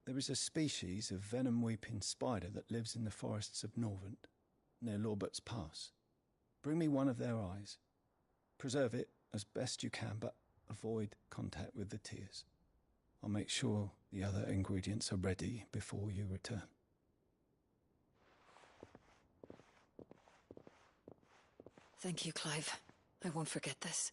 There is a species of venom-weeping spider that lives in the forests of Norvent, near Lorbert's Pass. Bring me one of their eyes. Preserve it as best you can, but avoid contact with the tears. I'll make sure the other ingredients are ready before you return. Thank you, Clive. I won't forget this.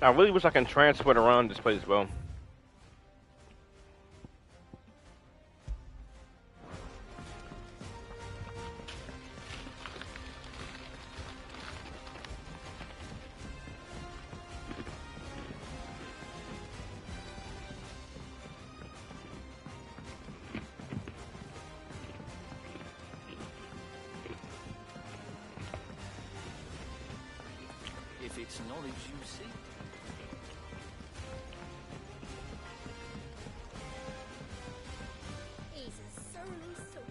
I really wish I can transfer it around this place as well. If it's knowledge you seek. He's a surly soul.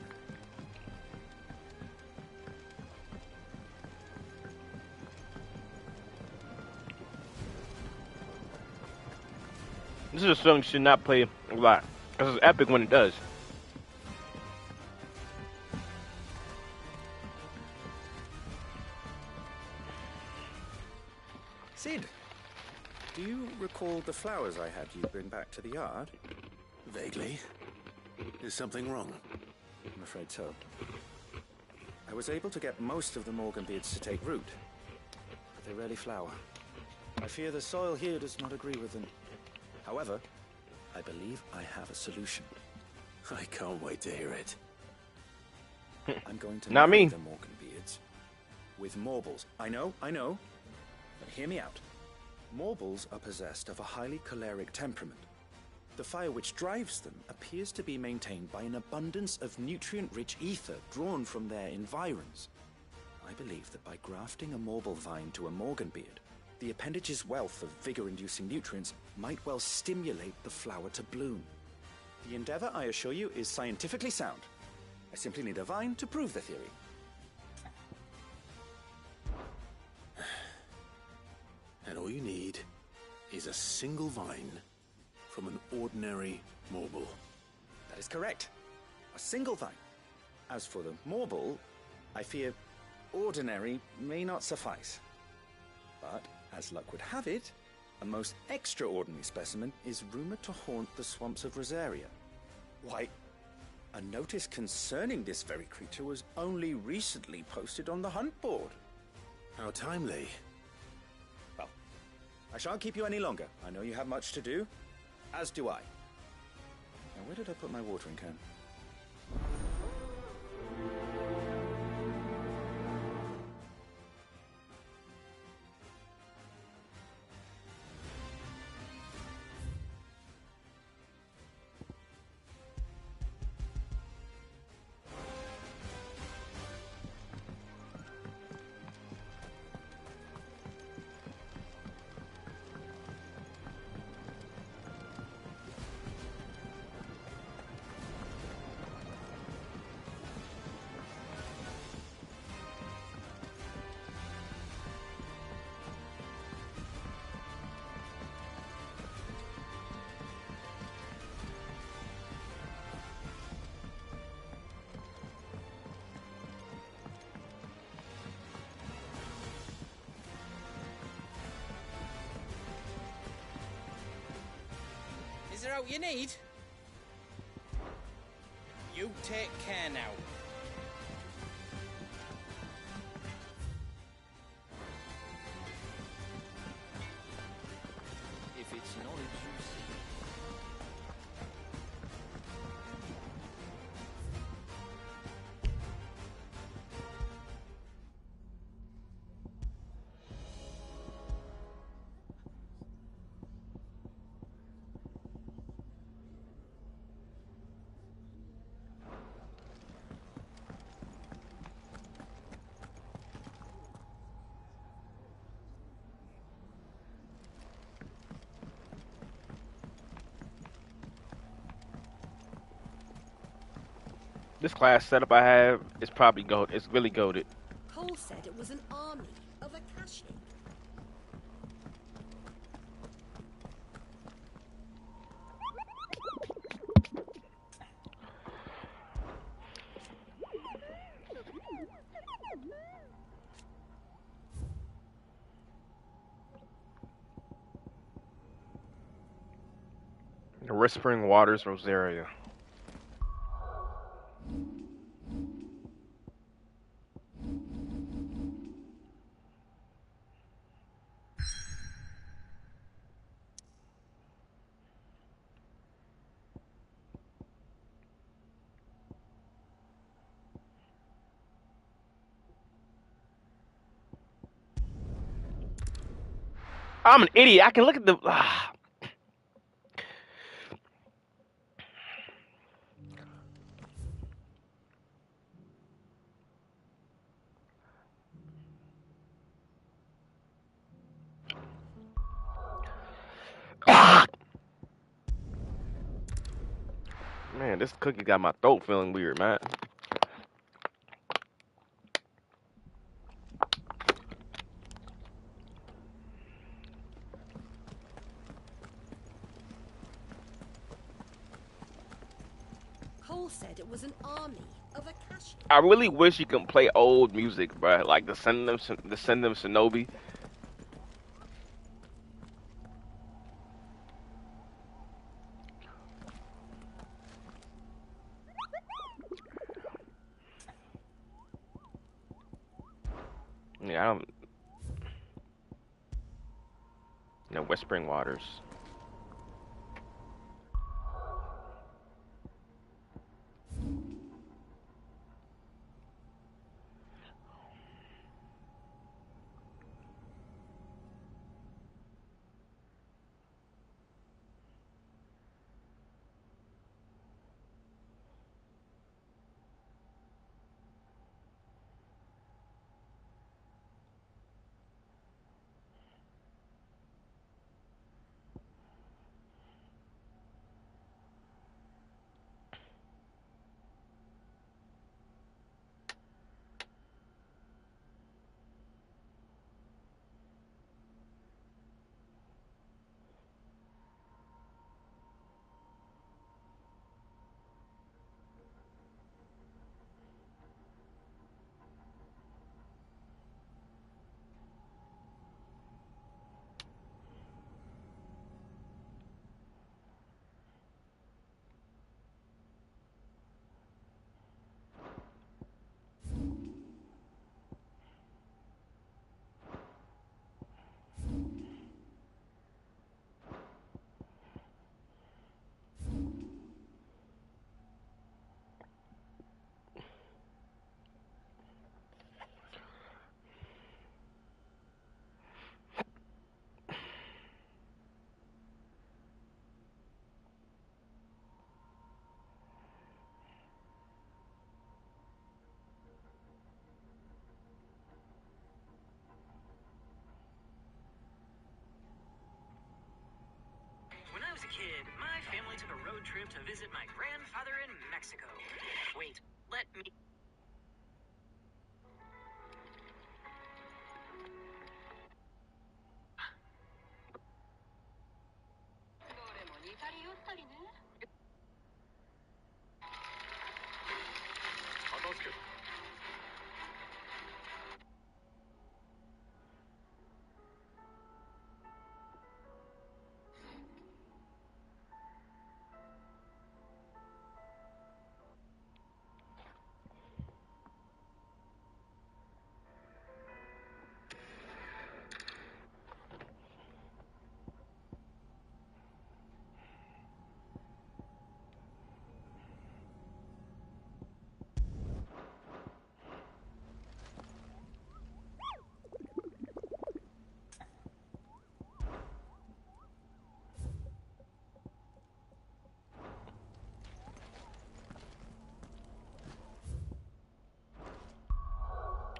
This is a song you should not play a lot. This is epic when it does. Sid, do you recall the flowers I had you bring back to the yard? Vaguely. Is something wrong? I'm afraid so. I was able to get most of the Morganbeards to take root, but they rarely flower. I fear the soil here does not agree with them. However, I believe I have a solution. I can't wait to hear it. I'm going to Not marry me. the Morganbeards with Morbles. I know, but hear me out. Morbles are possessed of a highly choleric temperament. The fire which drives them appears to be maintained by an abundance of nutrient-rich ether drawn from their environs. I believe that by grafting a Morble vine to a Morganbeard, The appendage's wealth of vigor-inducing nutrients might well stimulate the flower to bloom. The endeavor, I assure you, is scientifically sound. I simply need a vine to prove the theory. And all you need is a single vine from an ordinary morble. That is correct. A single vine. As for the morble, I fear ordinary may not suffice. But, as luck would have it, a most extraordinary specimen is rumored to haunt the swamps of Rosaria. Why, a notice concerning this very creature was only recently posted on the hunt board. How timely. Well, I shan't keep you any longer. I know you have much to do, as do I. Now, where did I put my watering can? Is there out you need? You take care now. If it's knowledge you seek. This class setup I have is probably gold. It's really goated. Cole said it was an army of Akashi. The Whispering Waters, Rosaria. I'm an idiot. I can look at the. Man, this cookie got my throat feeling weird, man. Cole said it was an army of Akashi. I really wish you could play old music, bro. Like the Send Them Shinobi. Yeah, I don't. No, Whispering Waters. kid, my family took a road trip to visit my grandfather in Mexico. Wait, let me...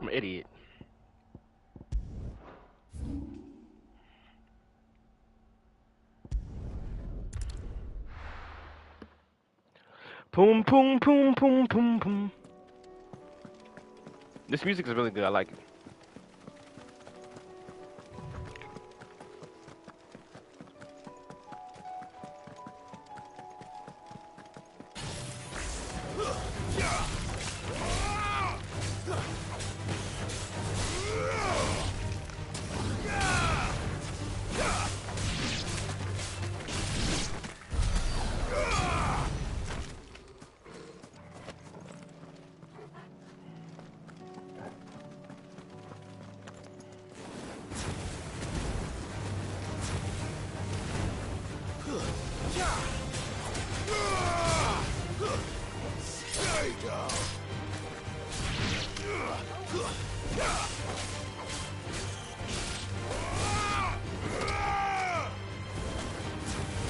I'm an idiot. Boom, boom, boom, boom, boom, boom. This music is really good. I like it.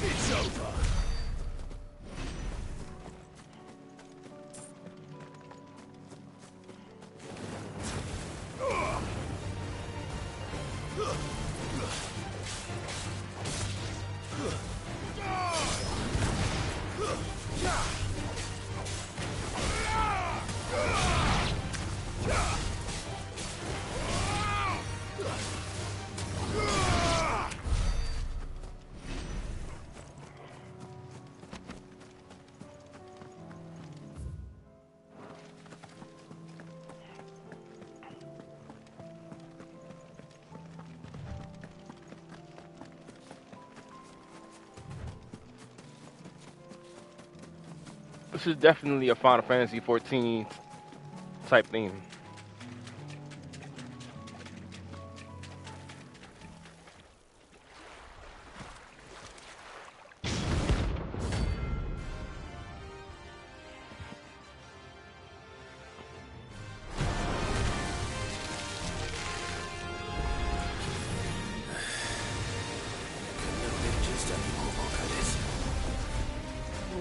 It's over. This is definitely a Final Fantasy 14 type theme.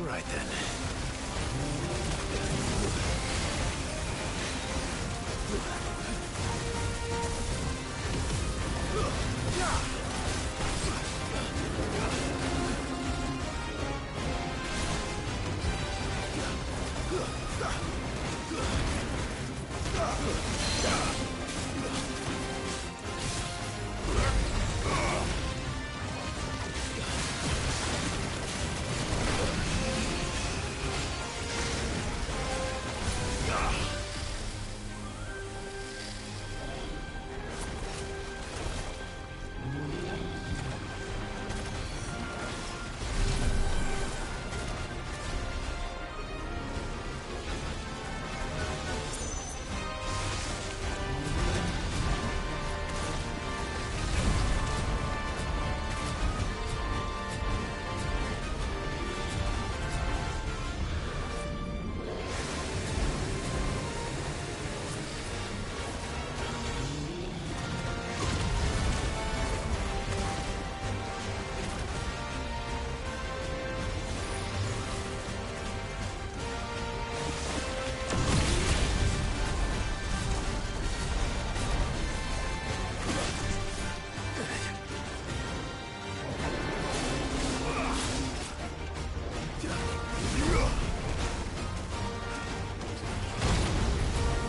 Right then.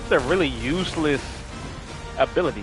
It's a really useless ability.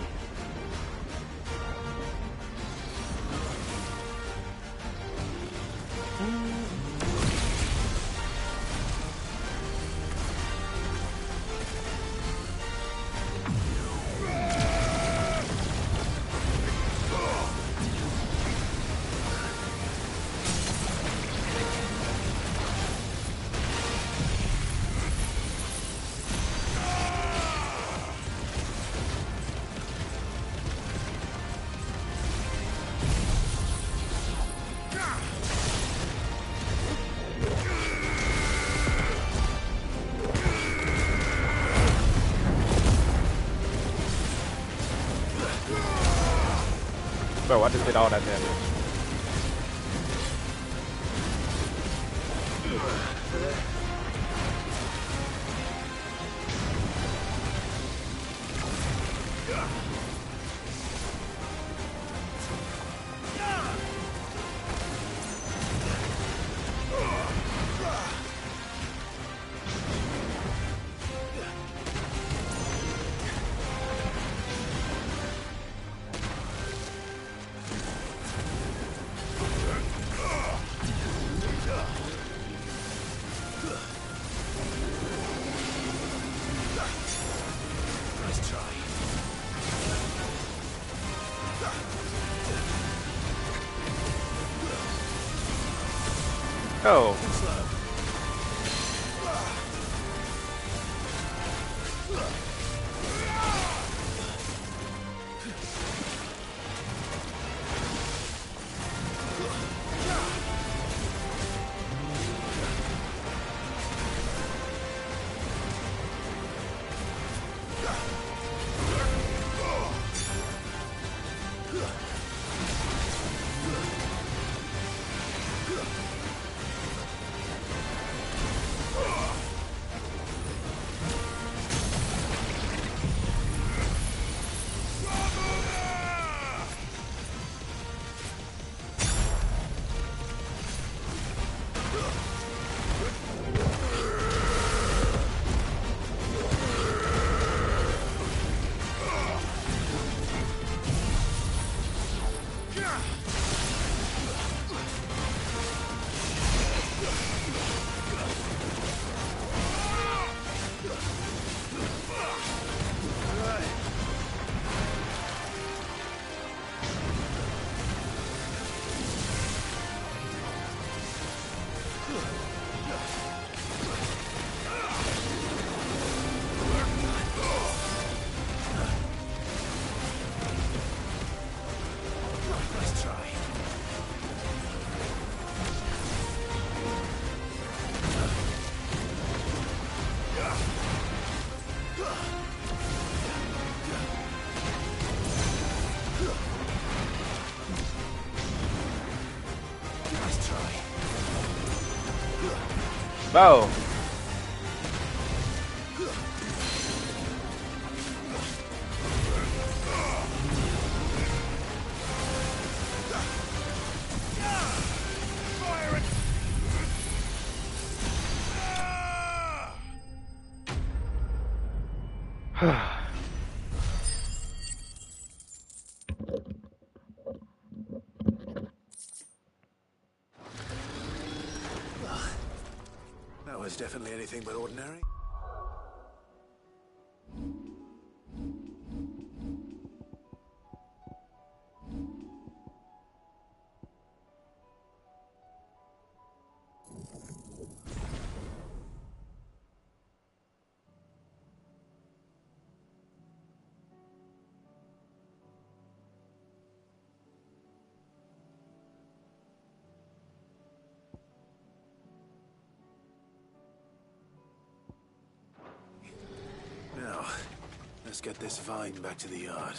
Bro, I just did all that damage. Oh. Oh. That was definitely anything but ordinary. Now, let's get this vine back to the yard.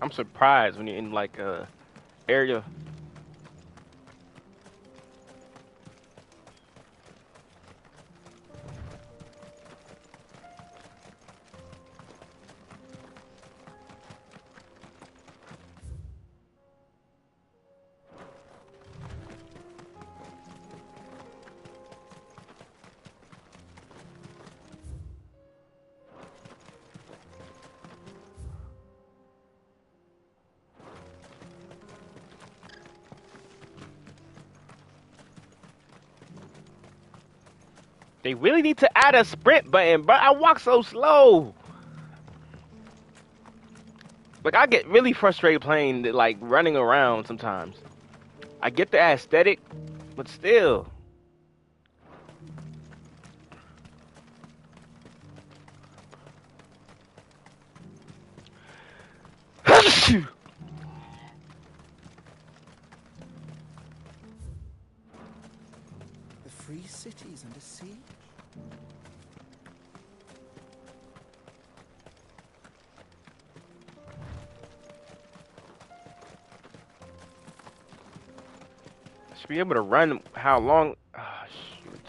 I'm surprised when you're in like a area. They really need to add a sprint button, but I walk so slow. Like I get really frustrated playing, like running around sometimes. I get the aesthetic, but still. The free cities under siege? Should be able to run how long? Ah, shoot.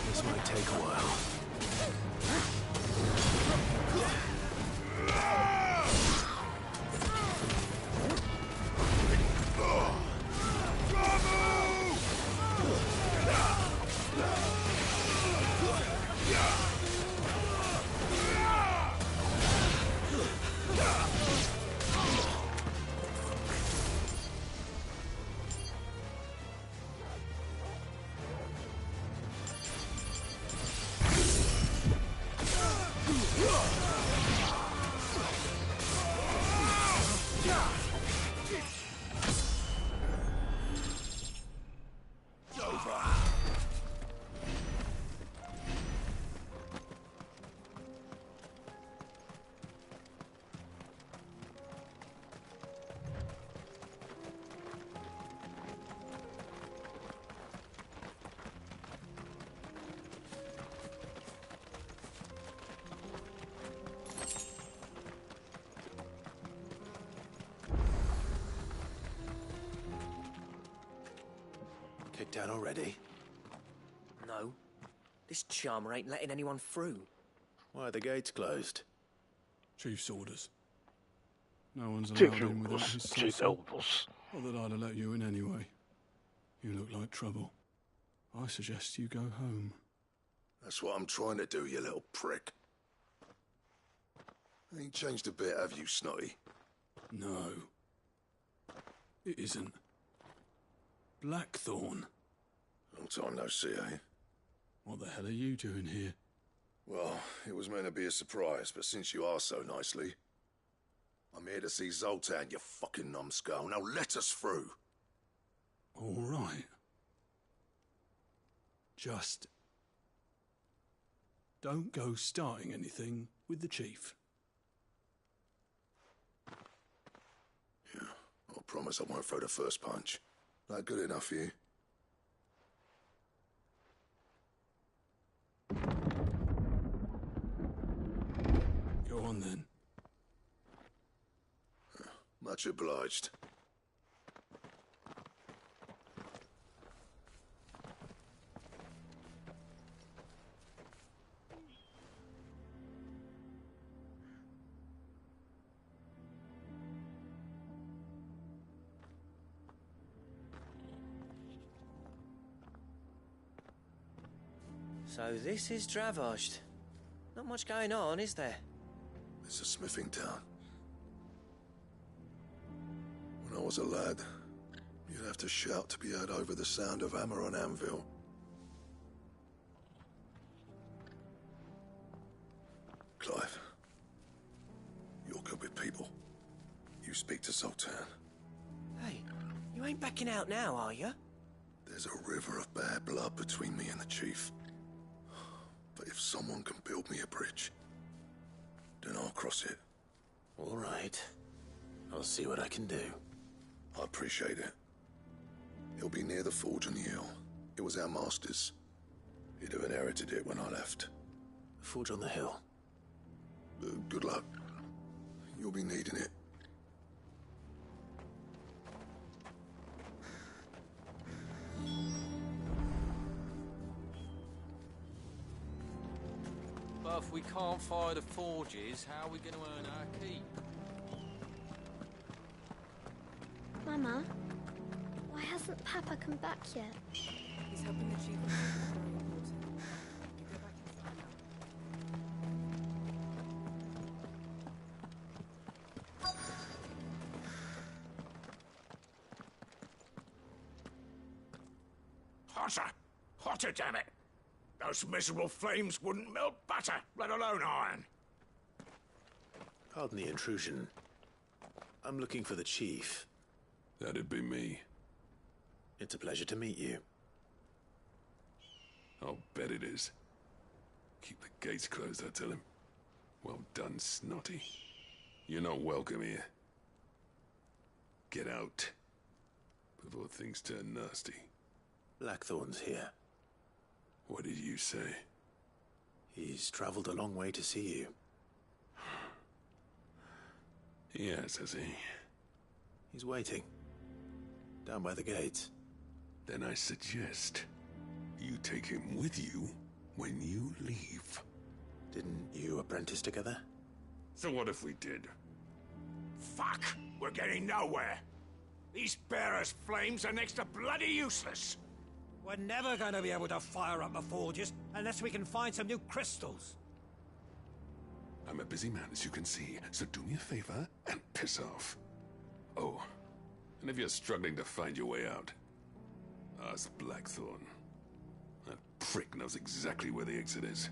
This might take a while. Kicked down already? No. This charmer ain't letting anyone through. Why are the gates closed? Chief's orders. No one's allowed Chief's in without orders. his Chief's say-so. orders. Not that I'd have let you in anyway. You look like trouble. I suggest you go home. That's what I'm trying to do, you little prick. Ain't changed a bit, have you, Snotty? No. It isn't. Blackthorn. Long time no see, eh? What the hell are you doing here? Well, it was meant to be a surprise, but since you are so nicely, I'm here to see Zoltan, you fucking numbskull. Now let us through. All right. Just don't go starting anything with the chief. promise I won't throw the first punch. That good enough for you? Go on then. Much obliged. So this is Dravosht. Not much going on, is there? It's a smithing town. When I was a lad, you'd have to shout to be heard over the sound of hammer on anvil. Clive, you're good with people. You speak to Sultan. Hey, you ain't backing out now, are you? There's a river of bad blood between me and the chief. But if someone can build me a bridge, then I'll cross it. All right. I'll see what I can do. I appreciate it. He'll be near the forge on the hill. It was our master's. He'd have inherited it when I left. The forge on the hill. Good luck. You'll be needing it. But if we can't fire the forges, how are we going to earn our keep? Mama, why hasn't Papa come back yet? He's helping the chief. Very important. You go back inside now. Hotter! Hotter, damn it! Those miserable flames wouldn't melt butter, let alone iron. Pardon the intrusion. I'm looking for the chief. That'd be me. It's a pleasure to meet you. I'll bet it is. Keep the gates closed, I tell him. Well done, Snotty. You're not welcome here. Get out. Before things turn nasty. Blackthorn's here. What did you say? He's traveled a long way to see you. Yes, has he? He's waiting. Down by the gates. Then I suggest you take him with you when you leave. Didn't you apprentice together? So what if we did? Fuck! We're getting nowhere! These bearers' flames are next to bloody useless! We're never going to be able to fire up the forges unless we can find some new crystals. I'm a busy man, as you can see, so do me a favor and piss off. Oh, and if you're struggling to find your way out, ask Blackthorn. That prick knows exactly where the exit is.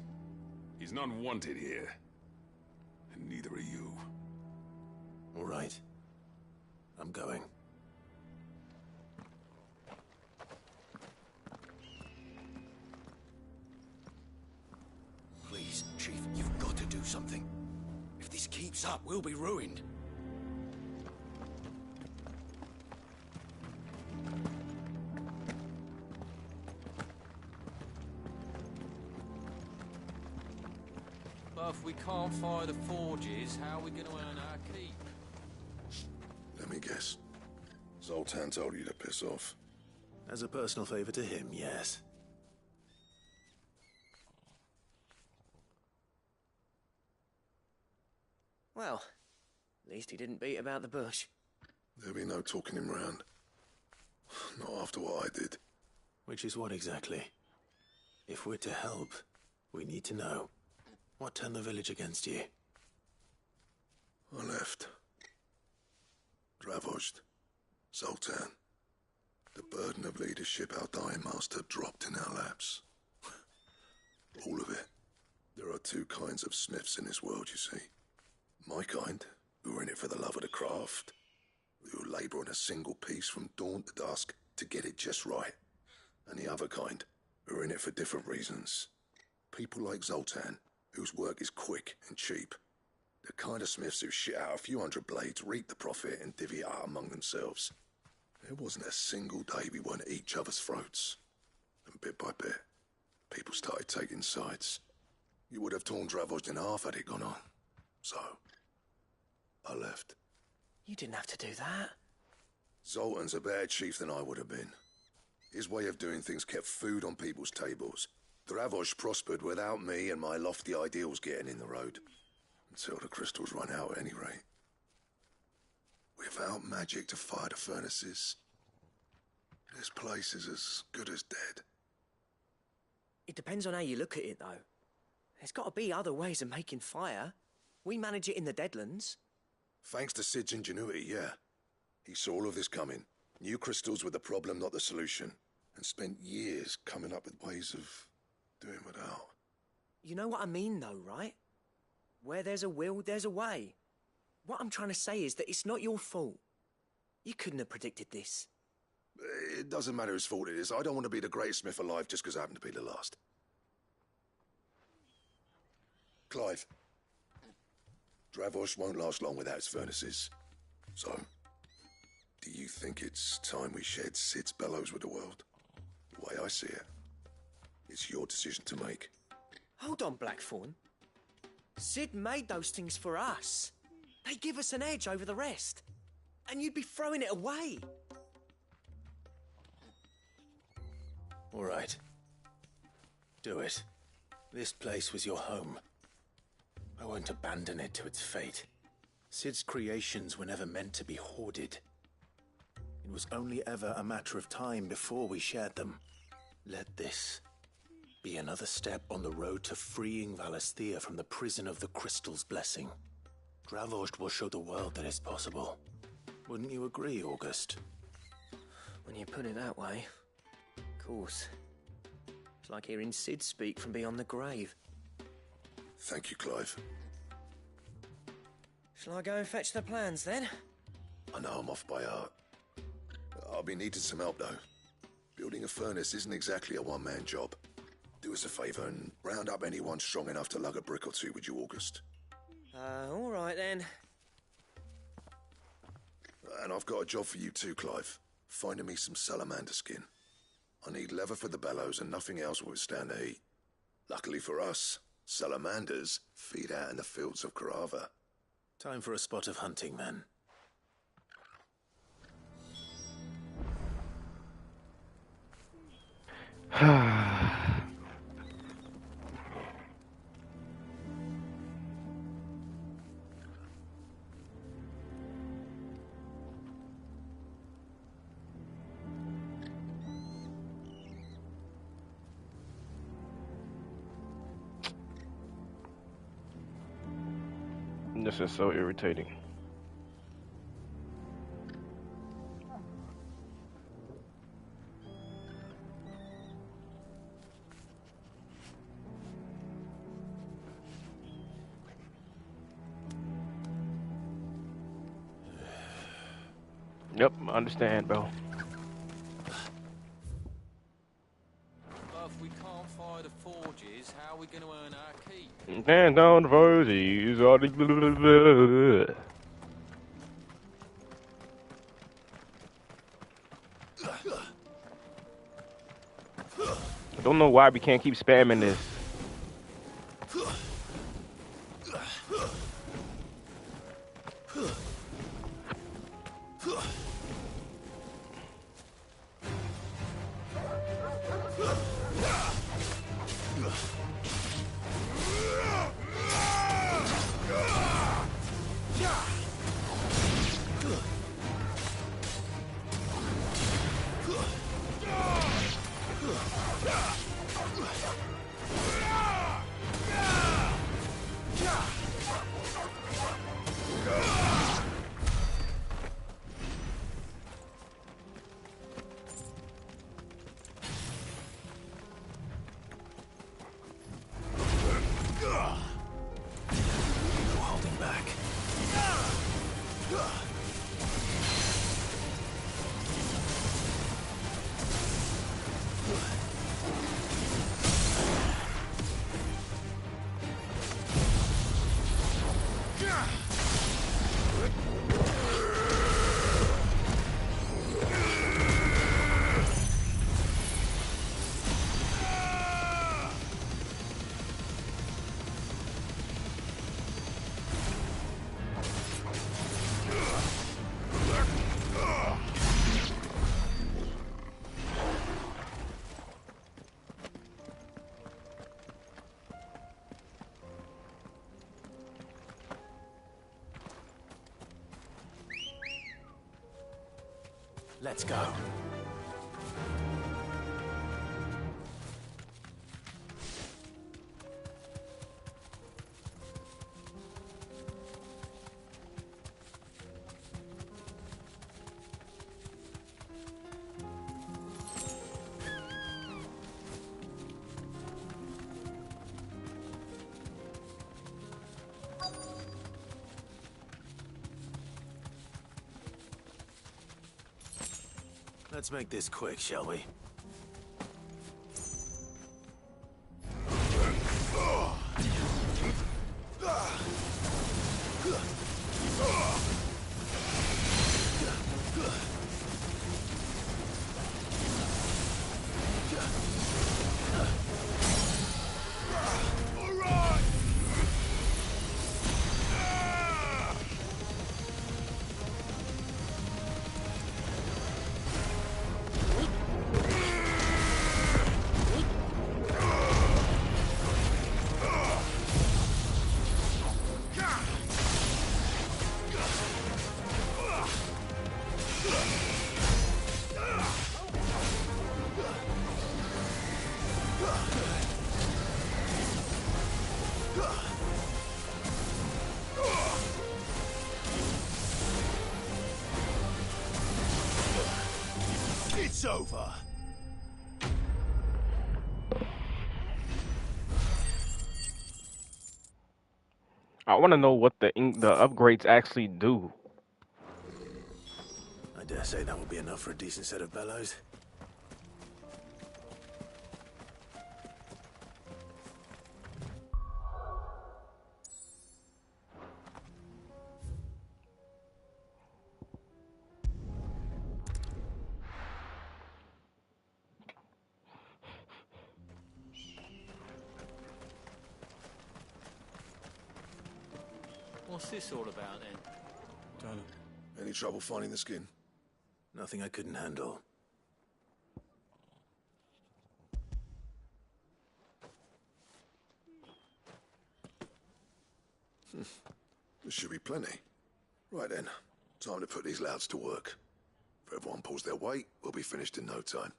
He's not wanted here, and neither are you. All right. I'm going. Please, Chief, you've got to do something. If this keeps up, we'll be ruined. But if we can't fire the forges, how are we going to earn our keep? Let me guess. Zoltan told you to piss off. As a personal favor to him, yes. Well, at least he didn't beat about the bush. There'll be no talking him round. Not after what I did. Which is what exactly? If we're to help, we need to know. What turned the village against you? I left. Dravosht. Zoltan. The burden of leadership our dying master dropped in our laps. All of it. There are two kinds of smiths in this world, you see. My kind, who are in it for the love of the craft, who labour on a single piece from dawn to dusk to get it just right. And the other kind, who are in it for different reasons. People like Zoltan, whose work is quick and cheap. The kind of smiths who shit out a few hundred blades, reap the profit, and divvy it out among themselves. There wasn't a single day we weren't at each other's throats. And bit by bit, people started taking sides. You would have torn Dravos in half had it gone on. So, I left. You didn't have to do that. Zoltan's a better chief than I would have been. His way of doing things kept food on people's tables. Dravos prospered without me and my lofty ideals getting in the road. Until the crystals run out at any rate. Without magic to fire the furnaces, this place is as good as dead. It depends on how you look at it, though. There's got to be other ways of making fire. We manage it in the Deadlands. Thanks to Sid's ingenuity, yeah. He saw all of this coming. Knew crystals were the problem, not the solution. And spent years coming up with ways of doing without. You know what I mean, though, right? Where there's a will, there's a way. What I'm trying to say is that it's not your fault. You couldn't have predicted this. It doesn't matter whose fault it is. I don't want to be the greatest smith alive just because I happen to be the last. Clive. Dravos won't last long without its furnaces. So, do you think it's time we shared Sid's bellows with the world? The way I see it, it's your decision to make. Hold on, Blackthorn. Sid made those things for us. They give us an edge over the rest. And you'd be throwing it away. All right. Do it. This place was your home. I won't abandon it to its fate. Sid's creations were never meant to be hoarded. It was only ever a matter of time before we shared them. Let this be another step on the road to freeing Valisthea from the prison of the Crystal's blessing. Dravos will show the world that it's possible. Wouldn't you agree, August? When you put it that way, of course. It's like hearing Sid speak from beyond the grave. Thank you, Clive. Shall I go and fetch the plans, then? I know I'm off by heart. I'll be needing some help, though. Building a furnace isn't exactly a one-man job. Do us a favour and round up anyone strong enough to lug a brick or two, would you, August? All right, then. And I've got a job for you too, Clive. Finding me some salamander skin. I need leather for the bellows and nothing else will withstand the heat. Luckily for us, salamanders feed out in the fields of Carava. Time for a spot of hunting, then. This is so irritating. Yep, I understand, bro. But if we can't fire the forges, how are we going to earn our keep? Stand on the roses, all the blah. I don't know why we can't keep spamming this. Let's go. Let's make this quick, shall we? It's over. I want to know what the upgrades actually do. I dare say that will be enough for a decent set of bellows. What's this all about then? Don't know. Any trouble finding the skin? Nothing I couldn't handle. There should be plenty. Right then, time to put these louds to work. If everyone pulls their weight, we'll be finished in no time.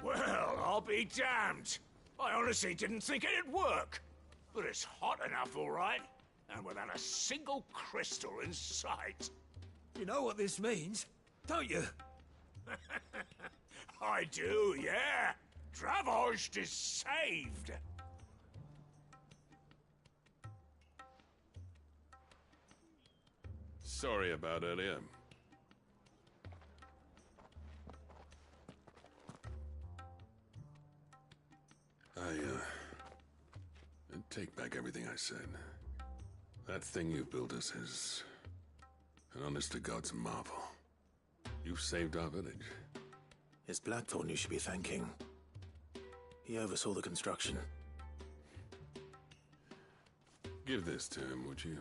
Well, I'll be damned. I honestly didn't think it'd work. But it's hot enough, all right. And without a single crystal in sight. You know what this means, don't you? I do, yeah. Dravost is saved. Sorry about earlier. I take back everything I said. That thing you built us is an honest-to-God's marvel. You've saved our village. It's Blackthorn you should be thanking. He oversaw the construction. Give this to him, would you?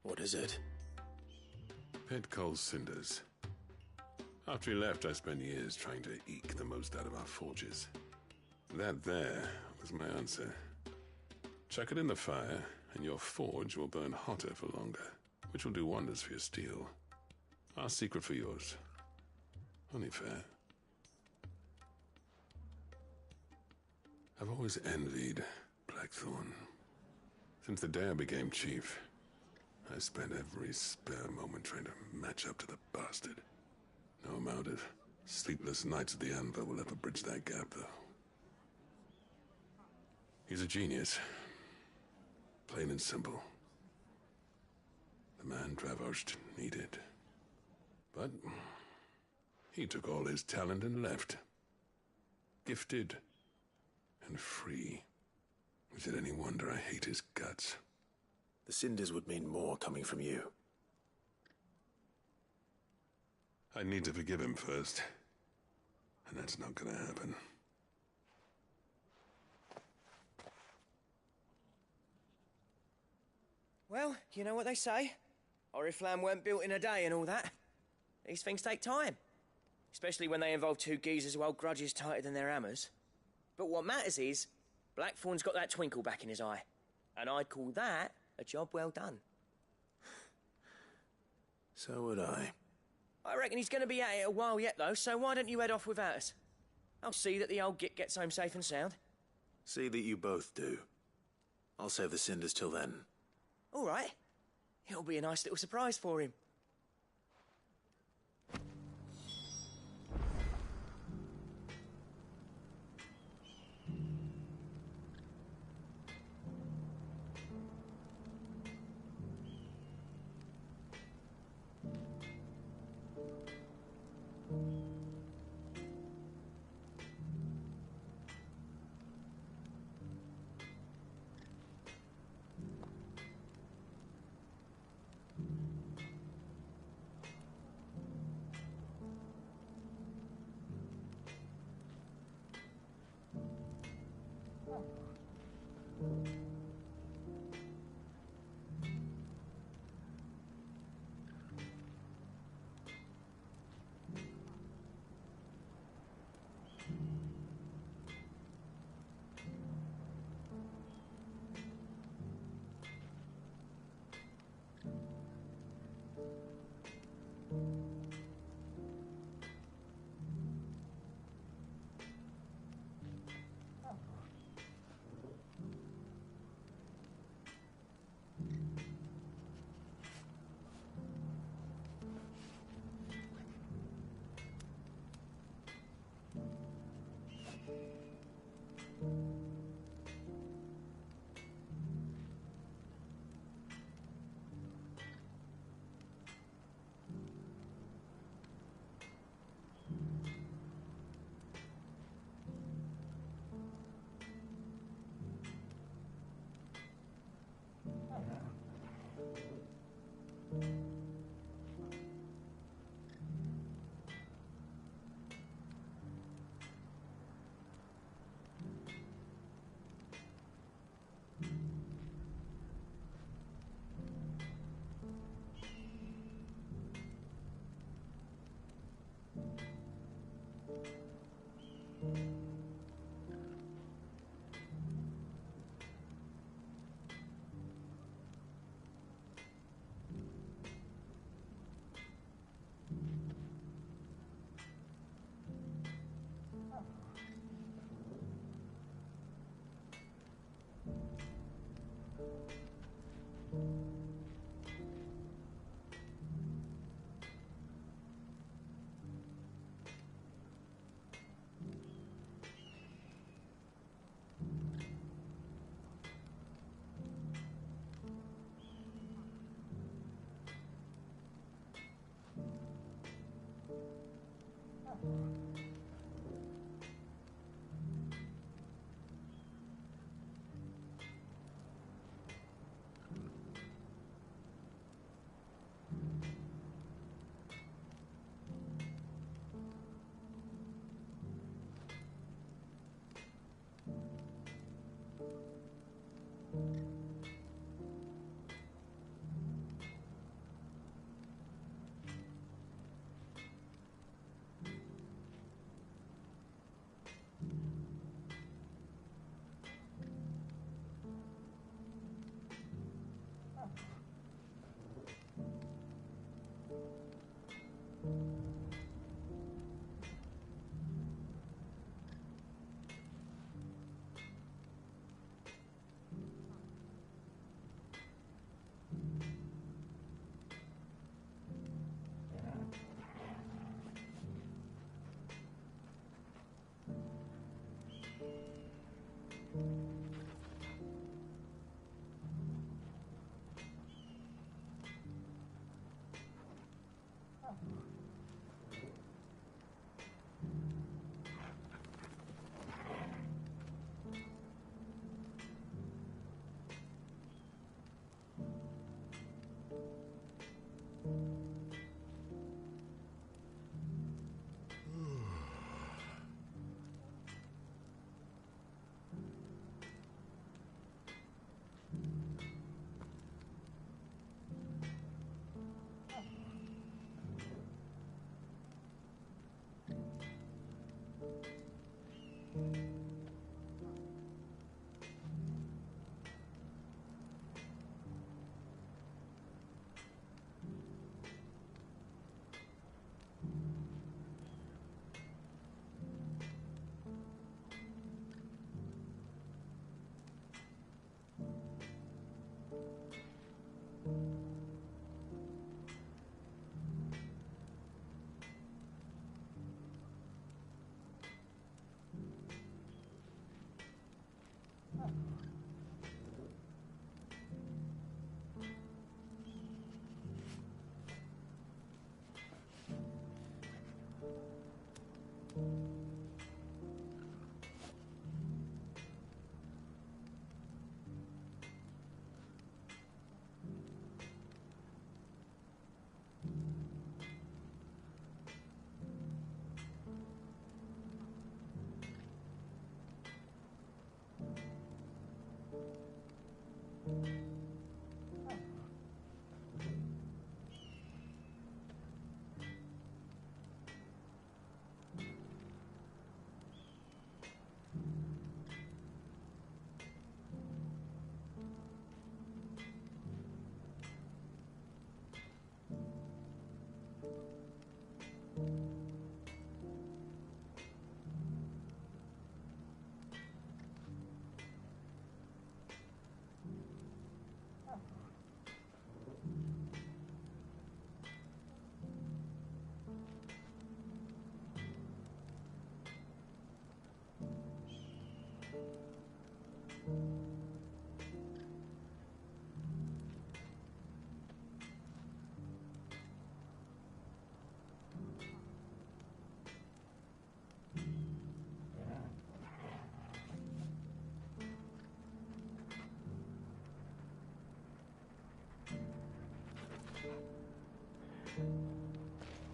What is it? Pit coal cinders. After he left, I spent years trying to eke the most out of our forges. That there was my answer. Chuck it in the fire, and your forge will burn hotter for longer, which will do wonders for your steel. Our secret for yours. Only fair. I've always envied Blackthorn. Since the day I became chief, I spent every spare moment trying to match up to the bastard. No amount of sleepless nights at the Anvil will ever bridge that gap, though. He's a genius. Plain and simple. The man Dravost needed. But he took all his talent and left. Gifted and free. Is it any wonder I hate his guts? The cinders would mean more coming from you. I need to forgive him first. And that's not gonna happen. Well, you know what they say. Oriflamme weren't built in a day and all that. These things take time. Especially when they involve two geezers who hold grudges tighter than their hammers. But what matters is, Blackthorn's got that twinkle back in his eye. And I'd call that a job well done. So would I. I reckon he's going to be at it a while yet, though, so why don't you head off without us? I'll see that the old git gets home safe and sound. See that you both do. I'll save the cinders till then. All right. It'll be a nice little surprise for him.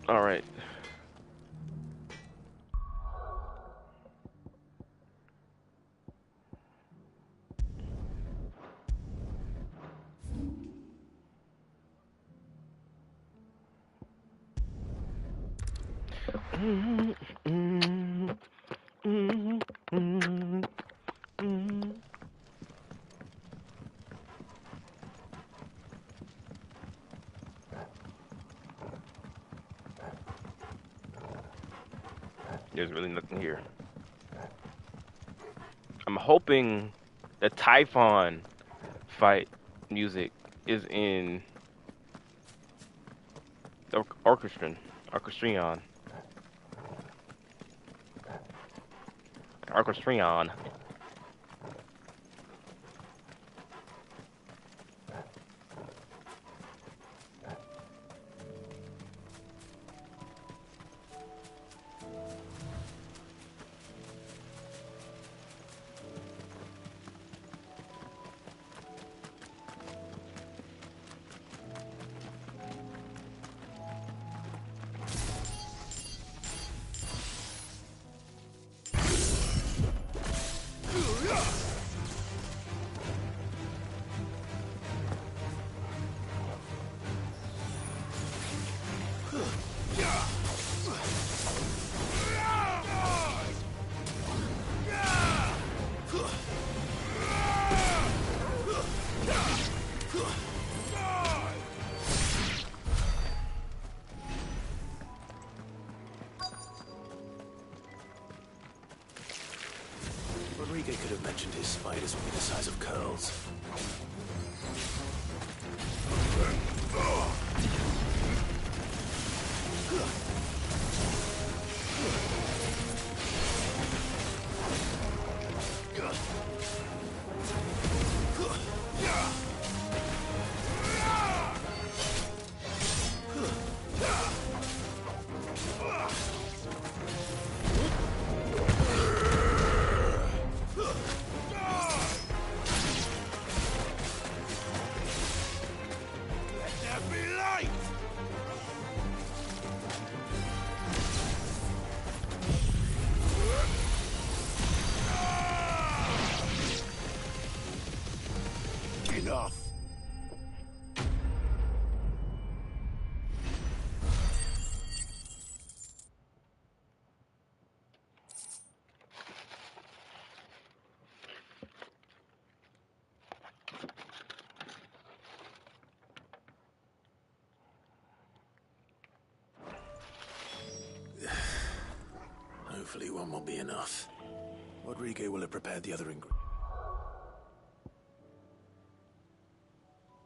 All right. There's really nothing here. I'm hoping the Typhon fight music is in the orchestrion. Orchestrion. Rodriguez could have mentioned his spiders would be the size of curls. Enough. Hopefully one will be enough. Rodriguez will have prepared the other ingredients.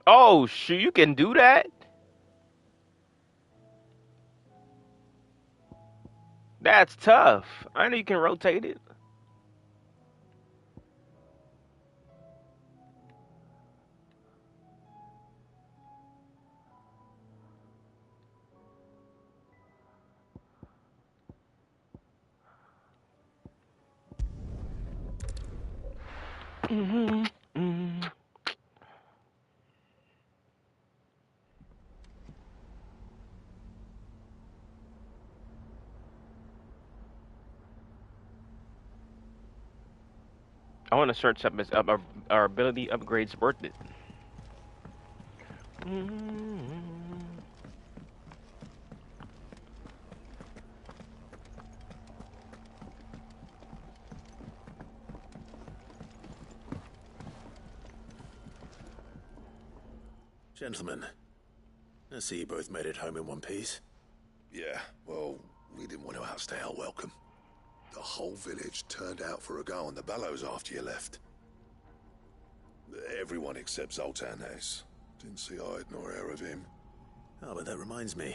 Oh, shoot, you can do that? That's tough. I know you can rotate it. I want to search up our ability upgrades worth it. Gentlemen, I see you both made it home in one piece. Yeah, well, we didn't want to outstay our welcome. The whole village turned out for a go on the bellows after you left. Everyone except Zoltan has. Didn't see hide nor hair of him. Oh, but that reminds me.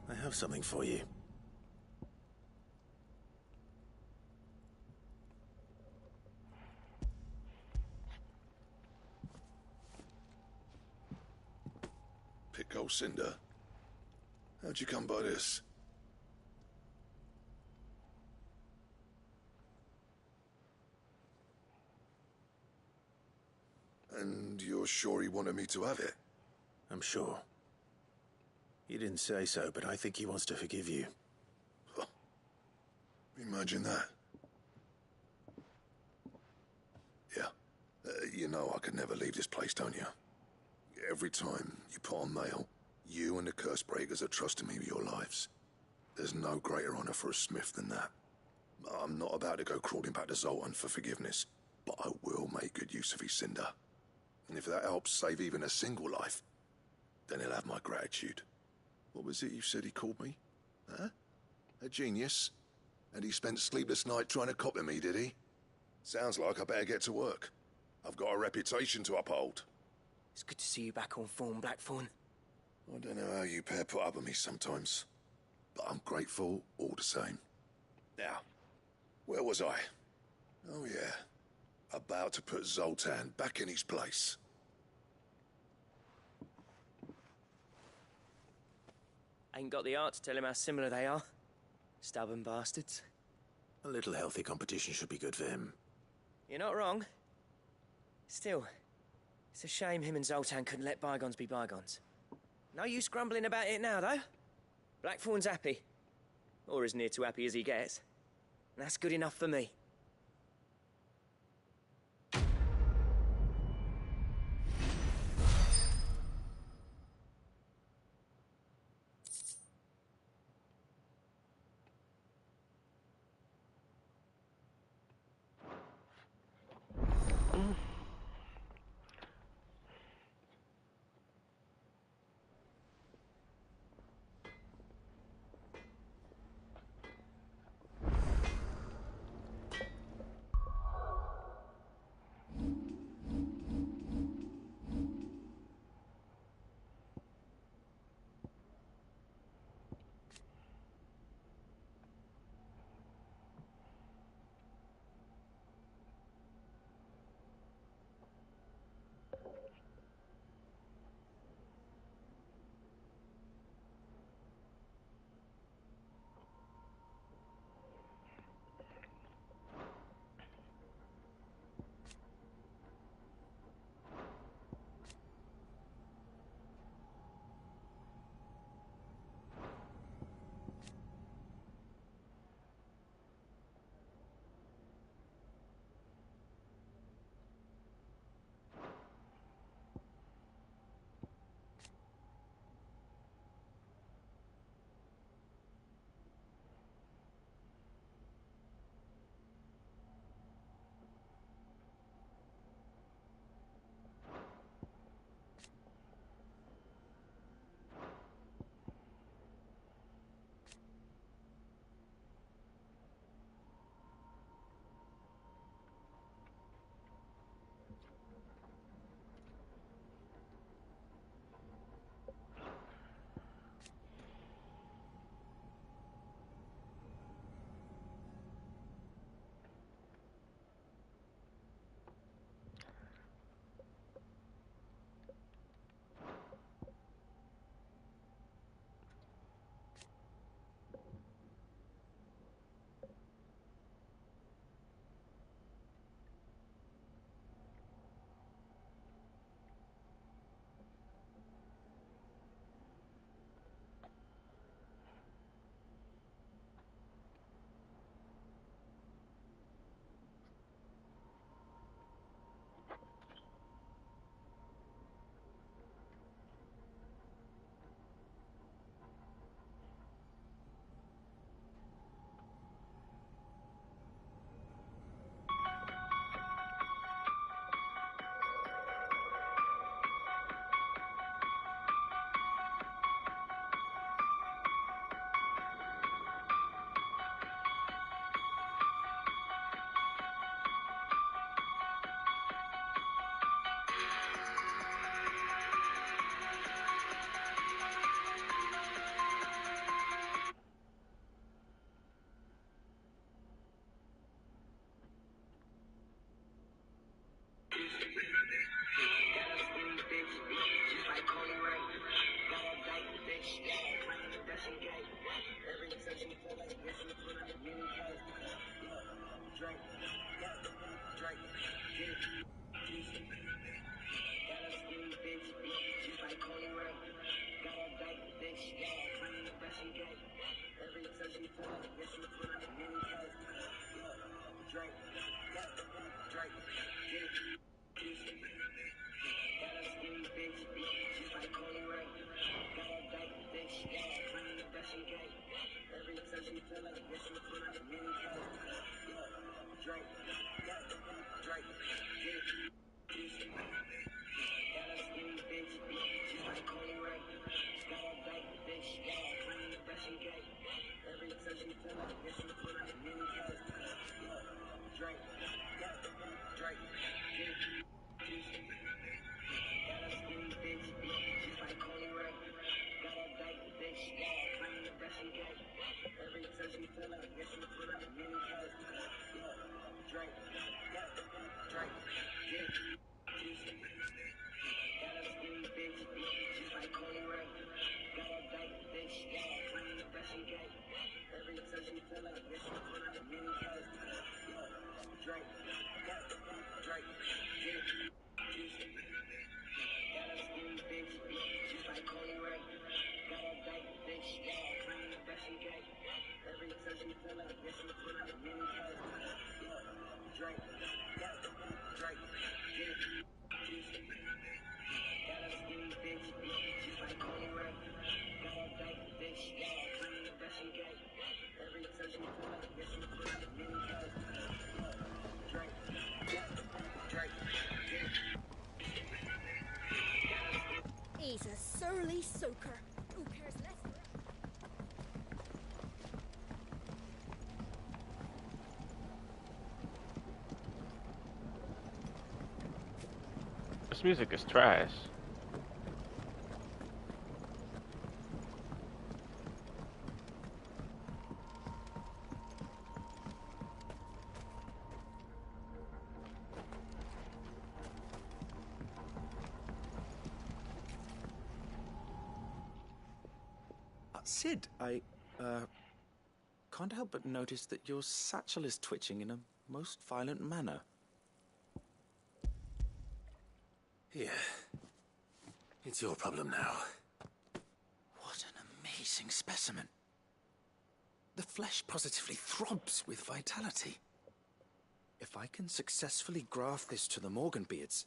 I have something for you. Pick-old cinder. How'd you come by this? And you're sure he wanted me to have it? I'm sure. He didn't say so, but I think he wants to forgive you. Huh. Imagine that. Yeah. You know I could never leave this place, don't you? Every time you put on mail, you and the Cursebreakers are trusting me with your lives. There's no greater honor for a smith than that. I'm not about to go crawling back to Zoltan for forgiveness, but I will make good use of his cinder. And if that helps save even a single life, then he'll have my gratitude. What was it you said he called me? Huh? A genius? And he spent sleepless night trying to copy me, did he? Sounds like I better get to work. I've got a reputation to uphold. It's good to see you back on form, Blackthorn. I don't know how you pair put up with me sometimes, but I'm grateful all the same. Now, where was I? Oh yeah, about to put Zoltan back in his place. Ain't got the art to tell him how similar they are. Stubborn bastards. A little healthy competition should be good for him. You're not wrong. Still, it's a shame him and Zoltan couldn't let bygones be bygones. No use grumbling about it now, though. Blackthorn's happy. Or as near to happy as he gets. And that's good enough for me. He's a surly soaker. Who cares less for it? This music is trash. Sid, I can't help but notice that your satchel is twitching in a most violent manner. Here. It's your problem now. What an amazing specimen. The flesh positively throbs with vitality. If I can successfully graft this to the Morganbeards...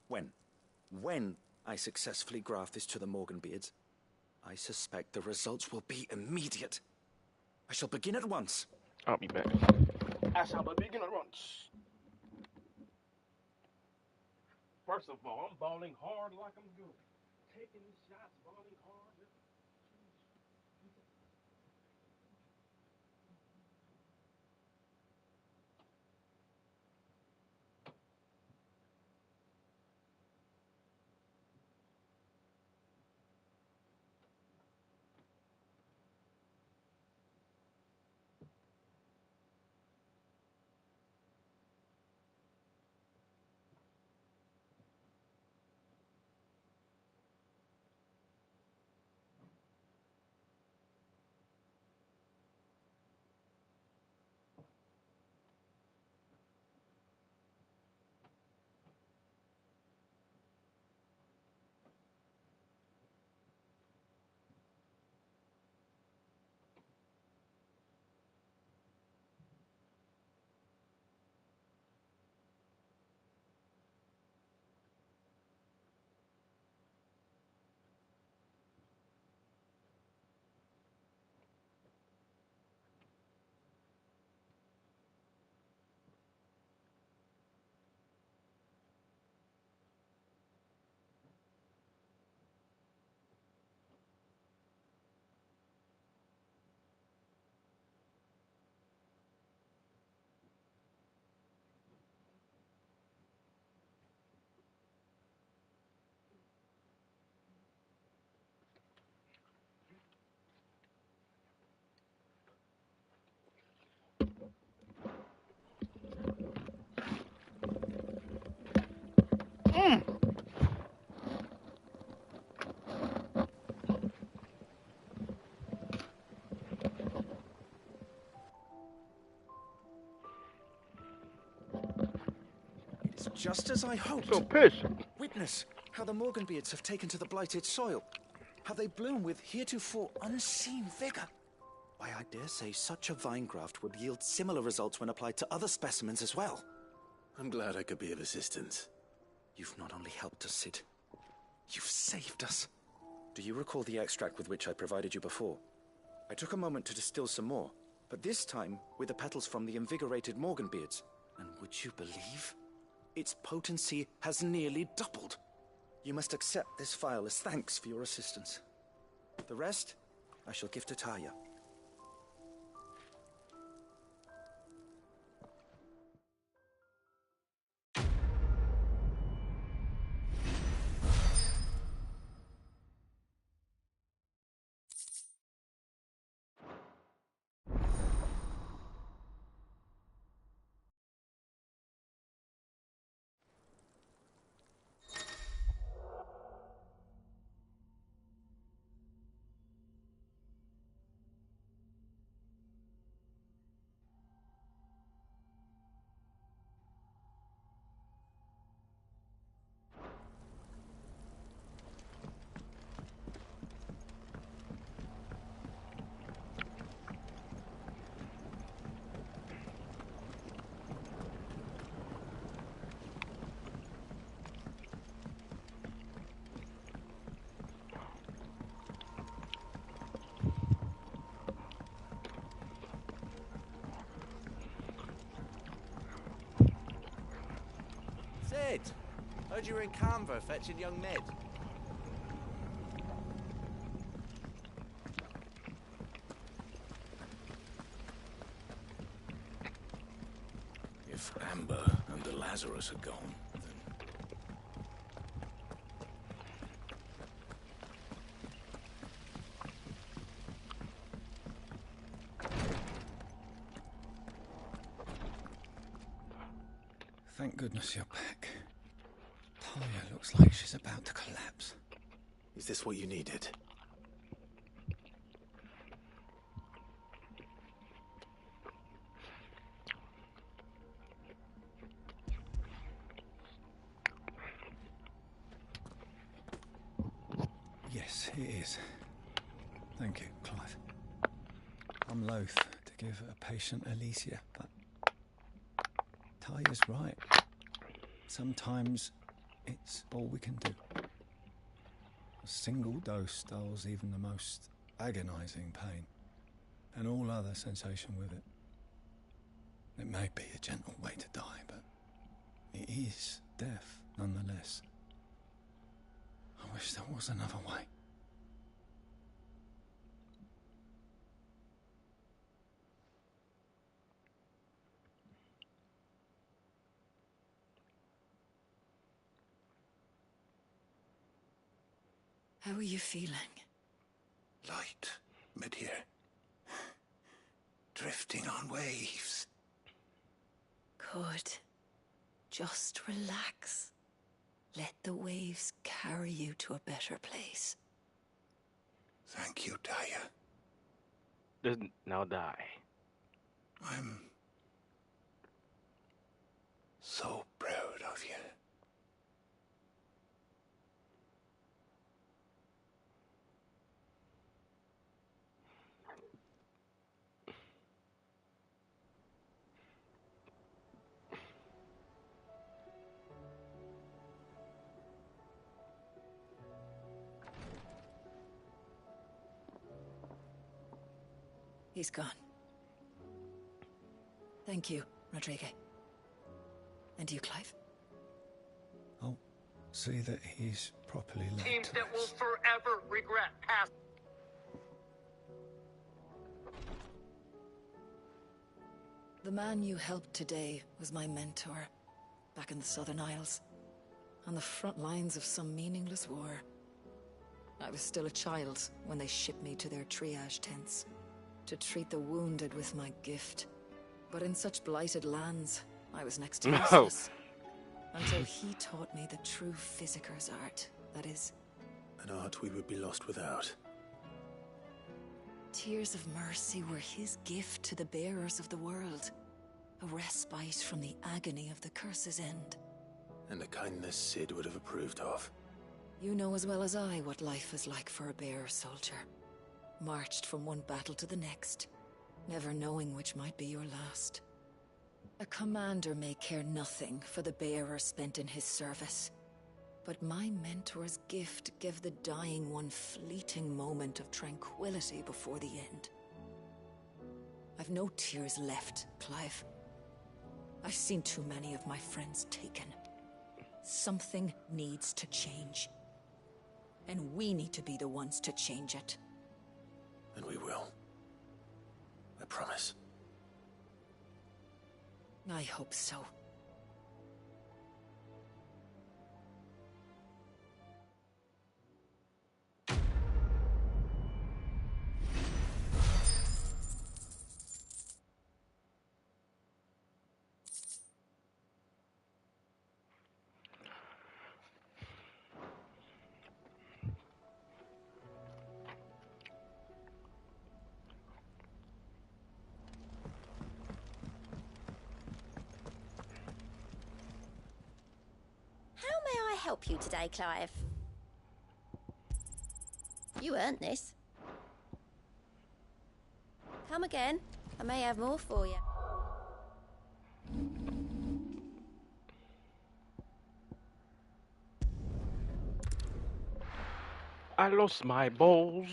When I successfully graft this to the Morganbeards, I suspect the results will be immediate. I shall begin at once. I'll be back. I shall begin at once. First of all, I'm balling hard like I'm good. Taking these shots, balling hard. It's just as I hoped. So pissed. Witness how the Morganbeards have taken to the blighted soil. How they bloom with heretofore unseen vigor. Why, I dare say such a vine graft would yield similar results when applied to other specimens as well. I'm glad I could be of assistance. You've not only helped us, Sid, you've saved us. Do you recall the extract with which I provided you before? I took a moment to distill some more, but this time with the petals from the invigorated Morganbeards. And would you believe? Its potency has nearly doubled. You must accept this phial as thanks for your assistance. The rest, I shall give to Taya. Sid! Heard you were in Canva fetching young Ned. If Amber and the Lazarus are gone, then... Thank goodness you're back. Talia looks like she's about to collapse. Is this what you needed? Yes, it is. Thank you, Clive. I'm loath to give a patient Alicia, but Talia's right. Sometimes it's all we can do. A single dose dulls even the most agonizing pain, and all other sensation with it. It may be a gentle way to die, but it is death nonetheless. I wish there was another way. How are you feeling? Light, mid-here. Drifting on waves. Good. Just relax. Let the waves carry you to a better place. Thank you, Taya. Just now die. I'm so proud of you. He's gone. Thank you, Rodrigo. And you, Clive? I'll see that he's properly led Teams to that will rest. forever regret past. The man you helped today was my mentor, back in the Southern Isles, on the front lines of some meaningless war. I was still a child when they shipped me to their triage tents, to treat the wounded with my gift. But in such blighted lands, I was next to useless. Until he taught me the true physicker's art, that is... An art we would be lost without. Tears of mercy were his gift to the bearers of the world. A respite from the agony of the curse's end. And a kindness Sid would have approved of. You know as well as I what life is like for a bearer soldier. marched from one battle to the next, never knowing which might be your last. A commander may care nothing for the bearer spent in his service, but my mentor's gift gave the dying one fleeting moment of tranquility before the end. I've no tears left, Clive. I've seen too many of my friends taken. Something needs to change. And we need to be the ones to change it. And we will. I promise. I hope so. Help you today, Clive? You earned this. Come again. I may have more for you. I lost my balls.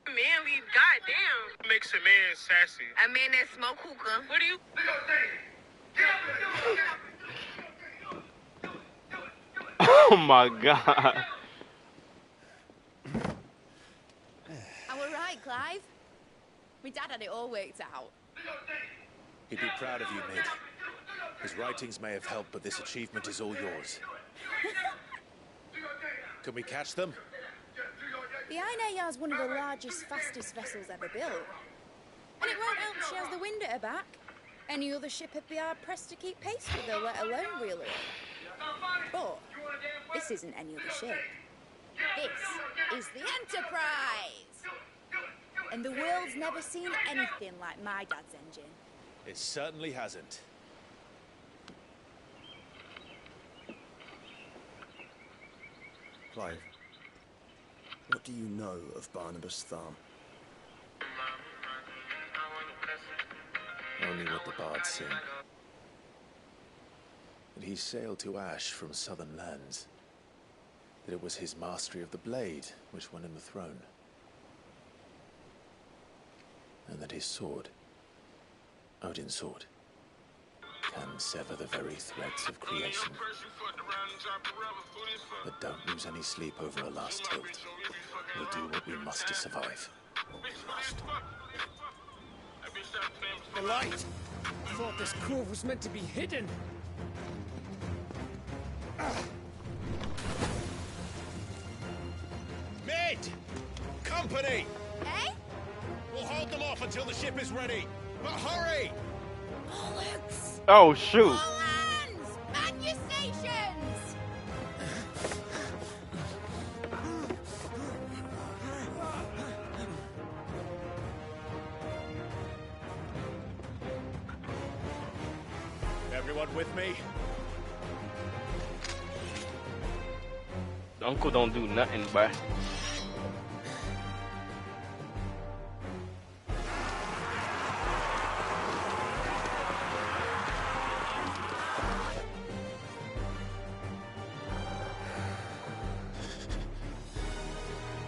Man, we goddamn makes a man sassy. A man that smoke hookah. What do you? Oh my god. I'm alright, Clive. My dad had it all worked out. He'd be proud of you, Mid. His writings may have helped, but this achievement is all yours. Can we catch them? The Aine is one of the largest, fastest vessels ever built. And it won't help she has the wind at her back. Any other ship would be hard-pressed to keep pace with her, let alone reel her in. But this isn't any other ship. This is the Enterprise! And the world's never seen anything like my dad's engine. It certainly hasn't. Clive, what do you know of Barnabas Thumb? Only what the bards sing. That he sailed to Ash from southern lands. That it was his mastery of the blade which won him the throne. And that his sword, Odin's sword, can sever the very threads of creation. But don't lose any sleep over a last tilt. We'll do what we must to survive. What we must. The light! I thought this cove was meant to be hidden. Mid! Company! Eh? We'll hold them off until the ship is ready. But hurry! Bollocks! Oh shoot! All hands! Man your stations! Everyone with me? Uncle don't do nothing, bruh.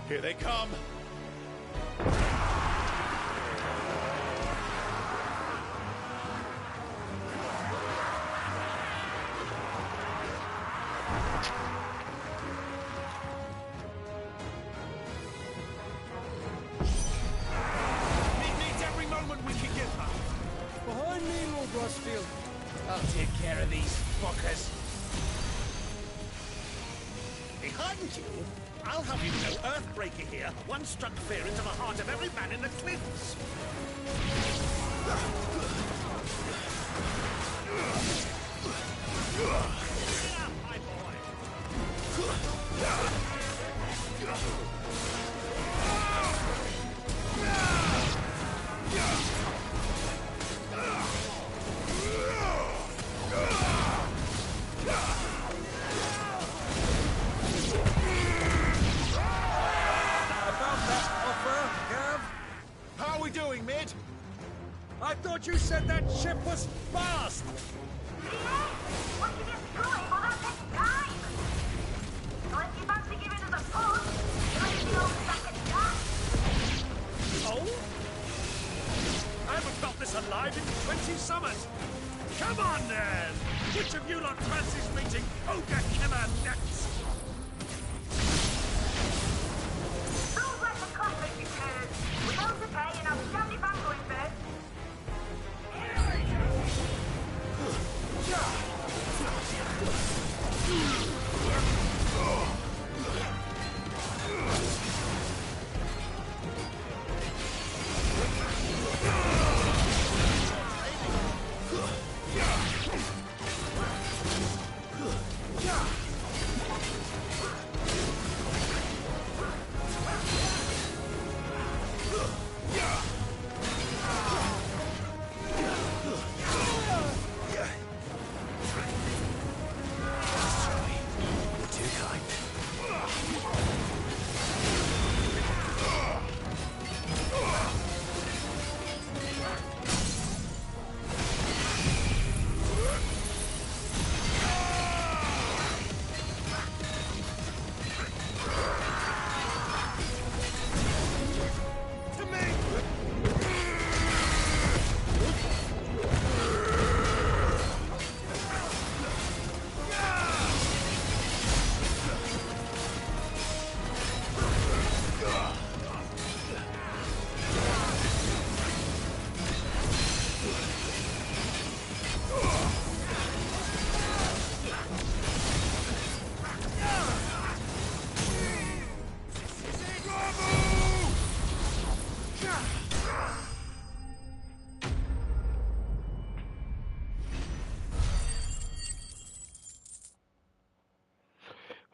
Here they come. It needs every moment we can give her. Behind me, Lord Rosfield. I'll take care of these fuckers. Behind you? I'll have you know, Earthbreaker here once struck fear into the heart of every man in the cliffs. How are we doing, mid? I thought you said that ship was fast! What you get going for that next time? Unless you fancy giving us a push, you're the old second gas. Oh? I haven't felt this alive in 20 summers! Come on, then! Which of you lot fancies meeting Ogre Killer next? Don't let the classic be heard. We know to pay and I'll stand if I'm going first.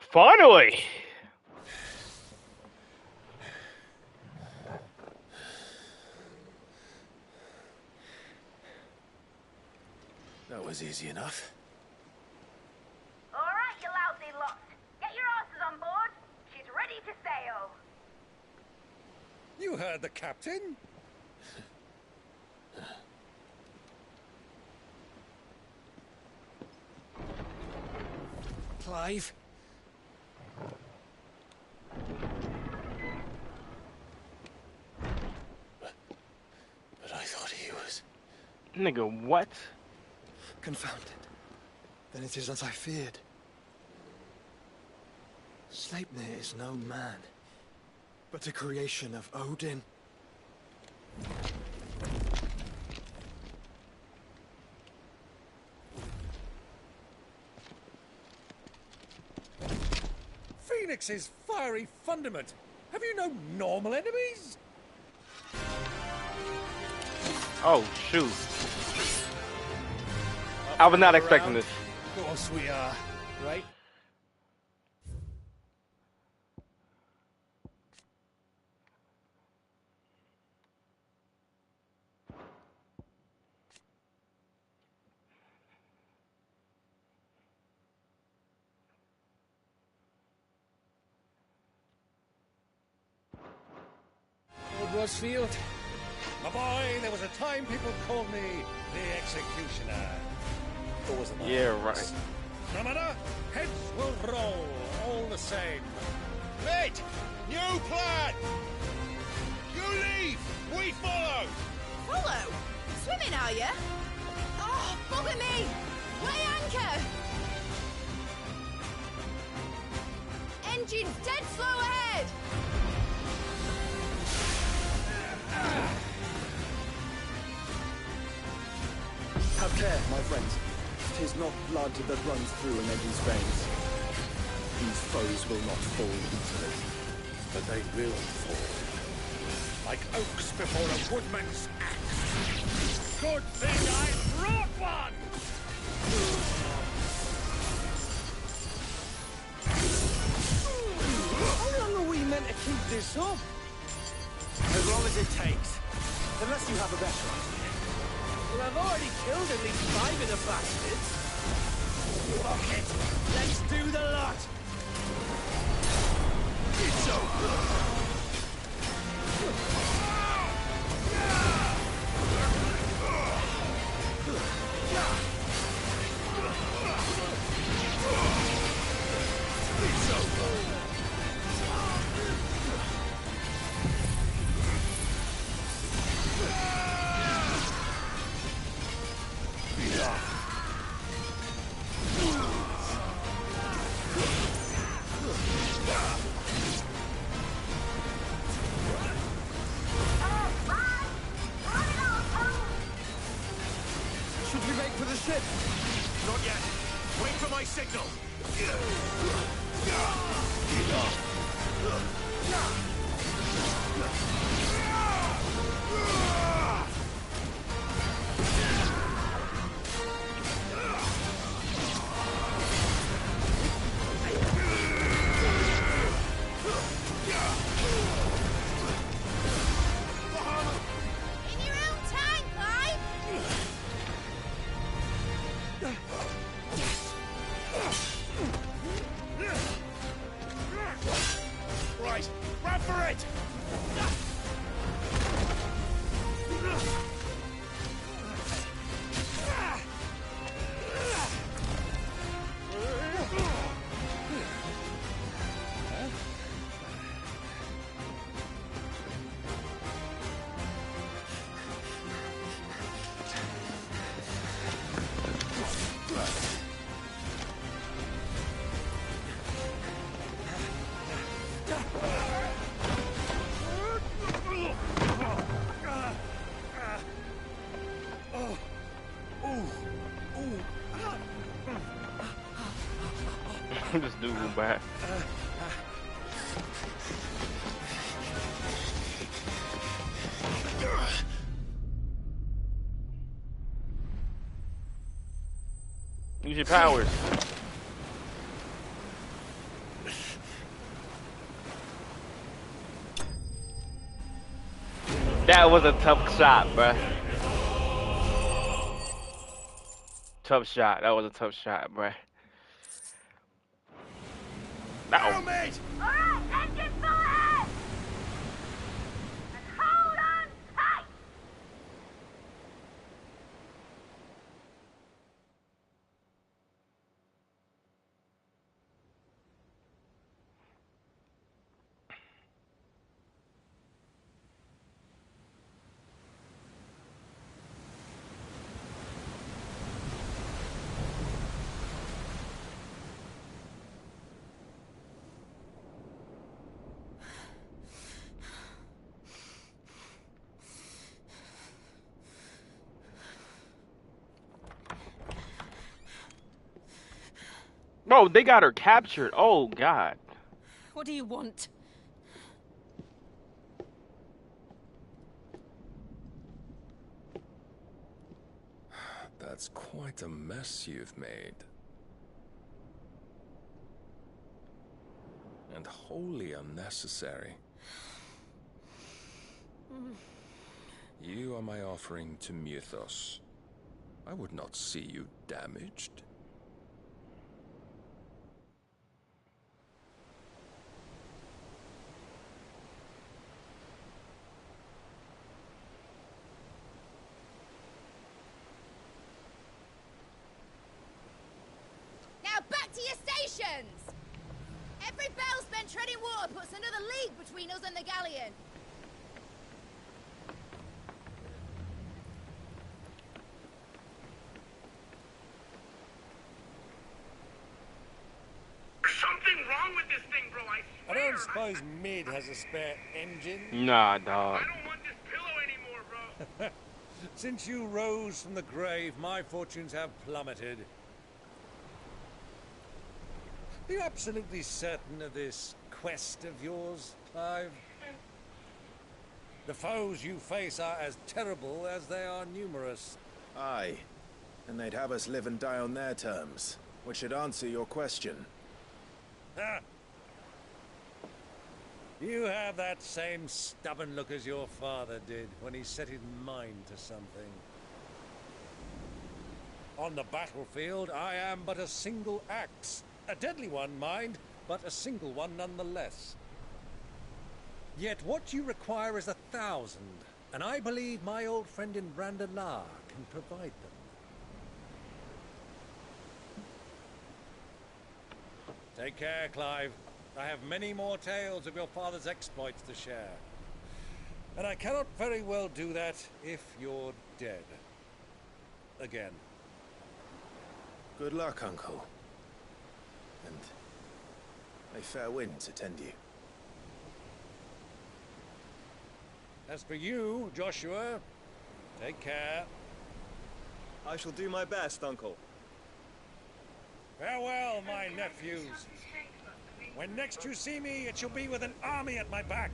Finally! That was easy enough. All right, you lousy lot. Get your asses on board. She's ready to sail. You heard the captain. Clive. But I thought he was... Nigga, what? Confounded. Then it is as I feared. Sleipnir is no man, but a creation of Odin. Phoenix's fiery fundament. Have you no normal enemies? Oh, shoot. I was not expecting this. Of course we are, right? Old Rosfield. My boy, there was a time people called me the Executioner. Or was it that? Yeah, right. No matter, heads will roll all the same. Mate, new plan! You leave, we follow! Follow? Swimming, are you? Oh, bugger me! Weigh anchor! Engine's dead slow ahead! Have care, my friends. 'Tis not blood that runs through an engine's veins. These foes will not fall easily. But they will fall. Like oaks before a woodman's axe. Good thing I brought one! How long are we meant to keep this up? As long as it takes. Unless you have a better idea. Well, I've already killed at least 5 of the bastards. Fuck it. Let's do the lot. It's over. Should we make for the ship? Not yet. Wait for my signal. In your own time, Clive! Right, run for it! This dude went back. Use your powers. That was a tough shot, bruh. Tough shot. That was a tough shot, bruh. Now, mate! Alright, engine full ahead! And hold on tight! Bro, they got her captured. Oh, God. What do you want? That's quite a mess you've made. And wholly unnecessary. You are my offering to Mythos. I would not see you damaged. Now back to your stations! Every bell spent treading water puts another league between us and the galleon. Something wrong with this thing, bro, I I swear. don't suppose Mid has a spare engine. Nah, dog. I don't want this pillow anymore, bro. Since you rose from the grave, my fortunes have plummeted. Are you absolutely certain of this quest of yours, Clive? The foes you face are as terrible as they are numerous. Aye. And they'd have us live and die on their terms, which should answer your question. Ha! You have that same stubborn look as your father did when he set his mind to something. On the battlefield, I am but a single axe. A deadly one, mind, but a single one nonetheless. Yet what you require is 1,000, and I believe my old friend in Brandalar can provide them. Take care, Clive. I have many more tales of your father's exploits to share. And I cannot very well do that if you're dead. Again. Good luck, Uncle. And may fair winds attend you. As for you, Joshua, take care. I shall do my best, Uncle. Farewell, my nephews. When next you see me, it shall be with an army at my back.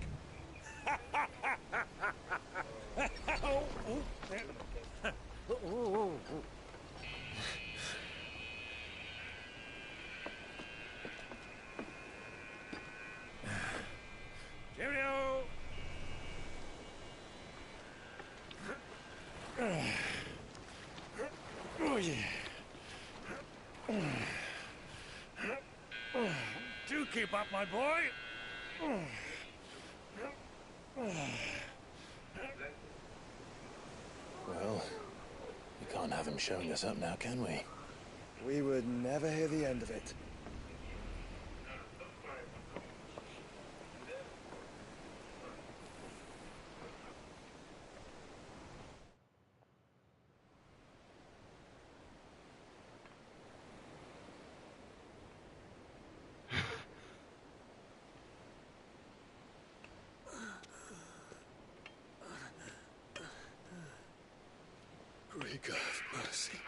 Cheerio! Oh, yeah. Do keep up, my boy. Well, we can't have him showing us up now, can we? We would never hear the end of it. Great God of mercy.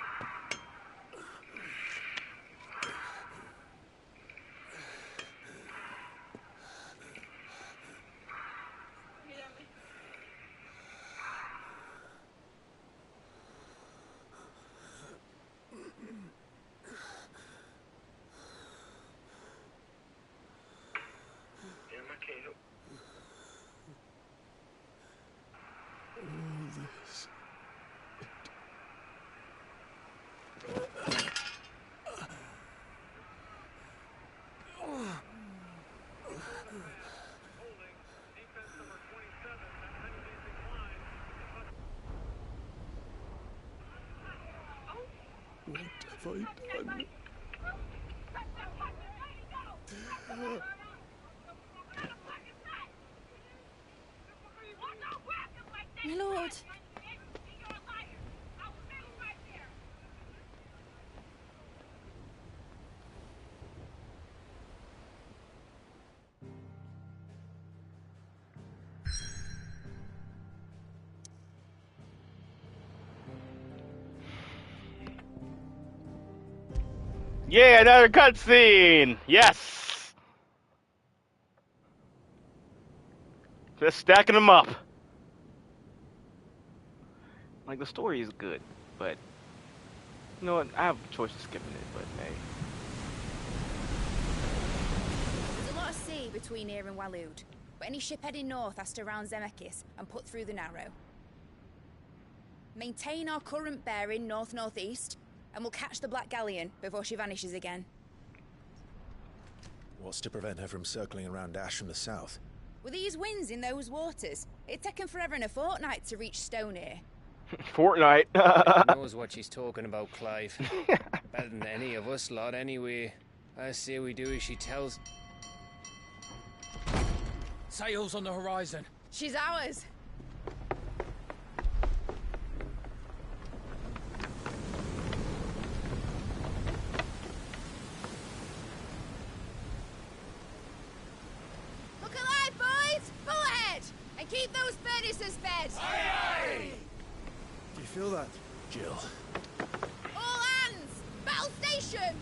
All this. What have I done? My lord. Yeah, another cutscene. Yes. Just stacking them up. Like, the story is good, but you know what? I have a choice of skipping it, but hey. There's a lot of sea between here and Waloed, but any ship heading north has to round Zemeckis and put through the Narrow. Maintain our current bearing north-northeast, and we'll catch the Black Galleon before she vanishes again. What's to prevent her from circling around Ash from the south? With these winds in those waters, it'd taken forever and a fortnight to reach Stonehere. Fortnite. Knows what she's talking about, Clive. Better than any of us lot, anyway. I say we do as she tells. Sails on the horizon. She's ours. Look alive, boys! Pull ahead! And keep those furnaces fed! Aye! Do you feel that, Jill? All hands! Battle stations!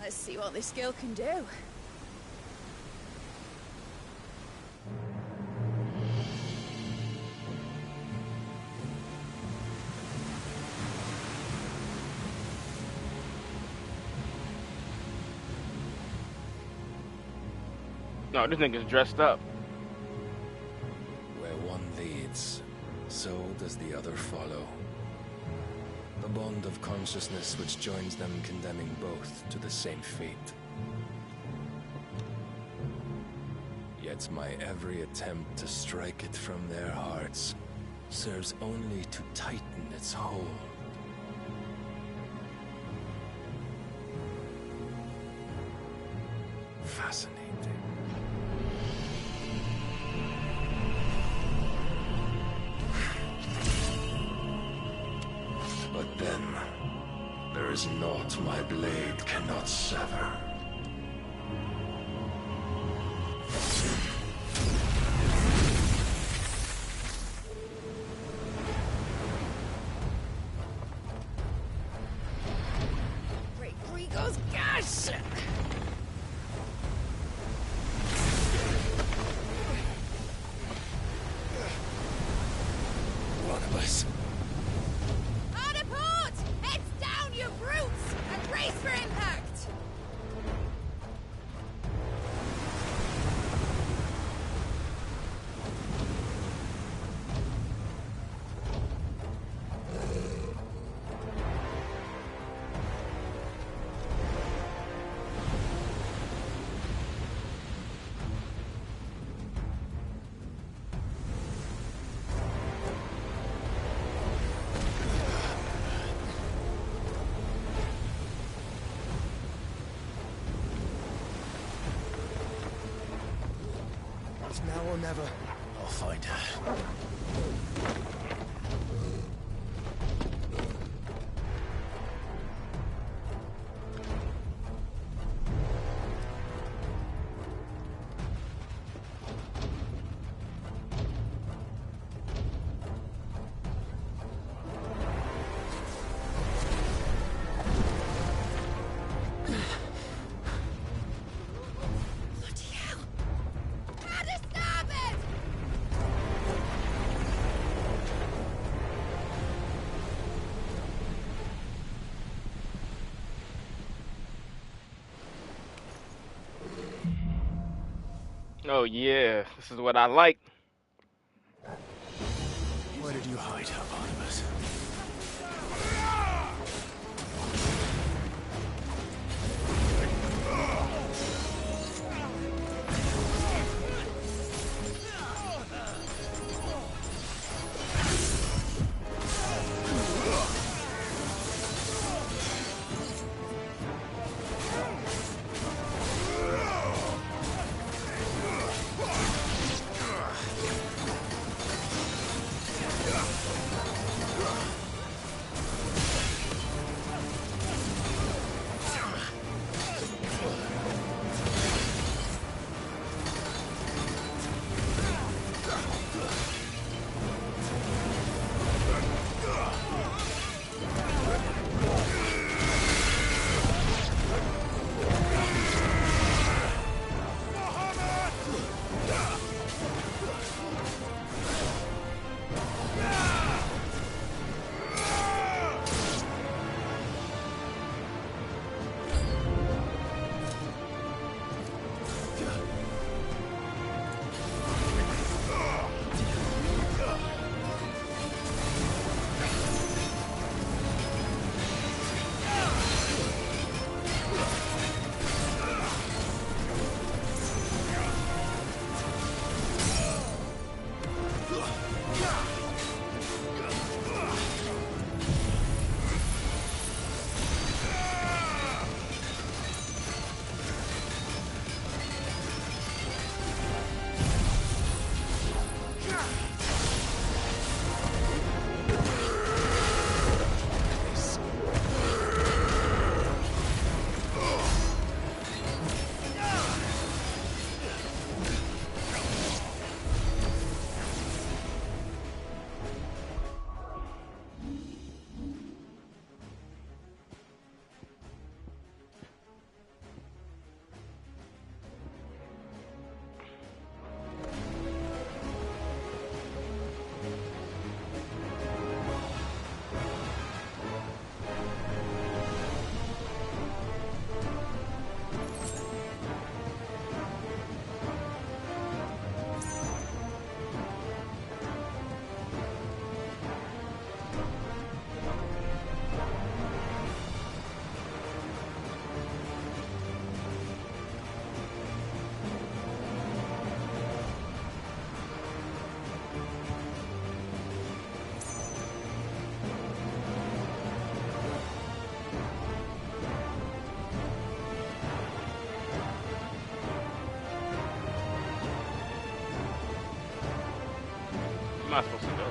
Let's see what this girl can do. No, this nigga's dressed up. Where one leads, so does the other follow. A bond of consciousness which joins them, condemning both to the same fate. Yet my every attempt to strike it from their hearts serves only to tighten its hold. Fascinating. But then, there is naught my blade cannot sever. Great Gregor's gosh! One of us. Hard a port! Heads down, you brutes! And brace for impact! It's now or never. I'll find her. Bloody hell! How to stop it! Oh yeah, this is what I like. Where did you hide her, Barnabas? not supposed to go.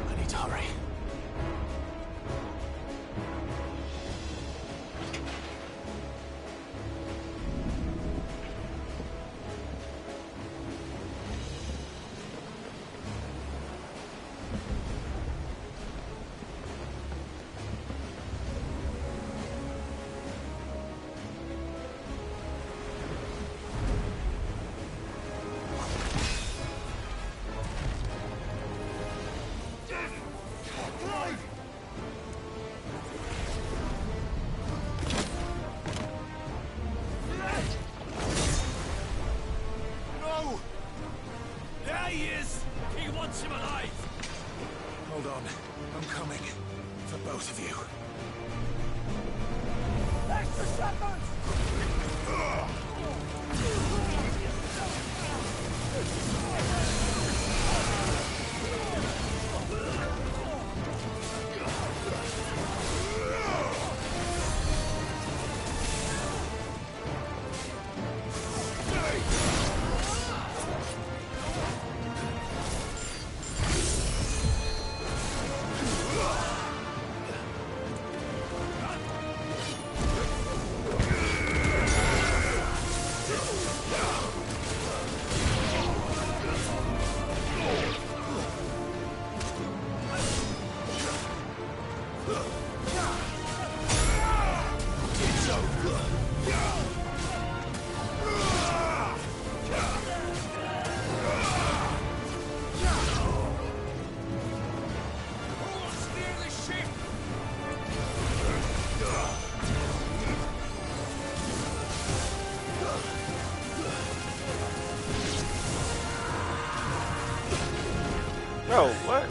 I need to hurry. No! There he is! He wants him alive! Hold on. I'm coming. For both of you. Extra shepherds! Bro, what?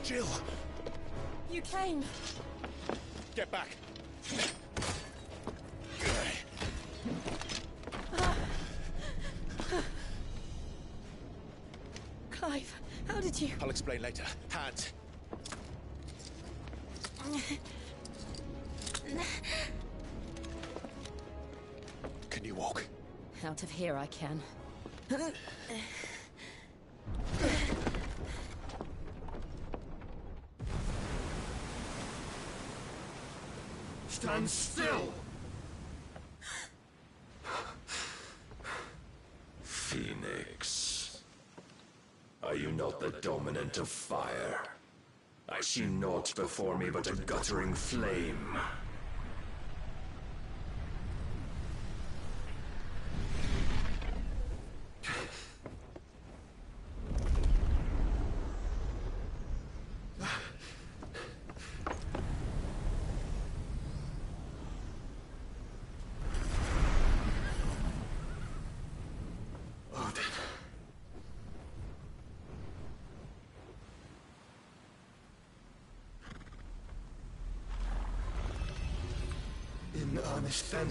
Jill! You came. Get back! Clive, how did you... I'll explain later. Hands. Can you walk? Out of here I can. Stand still! Phoenix. Are you not the dominant of fire? I see naught before me but a guttering flame. In earnest, then.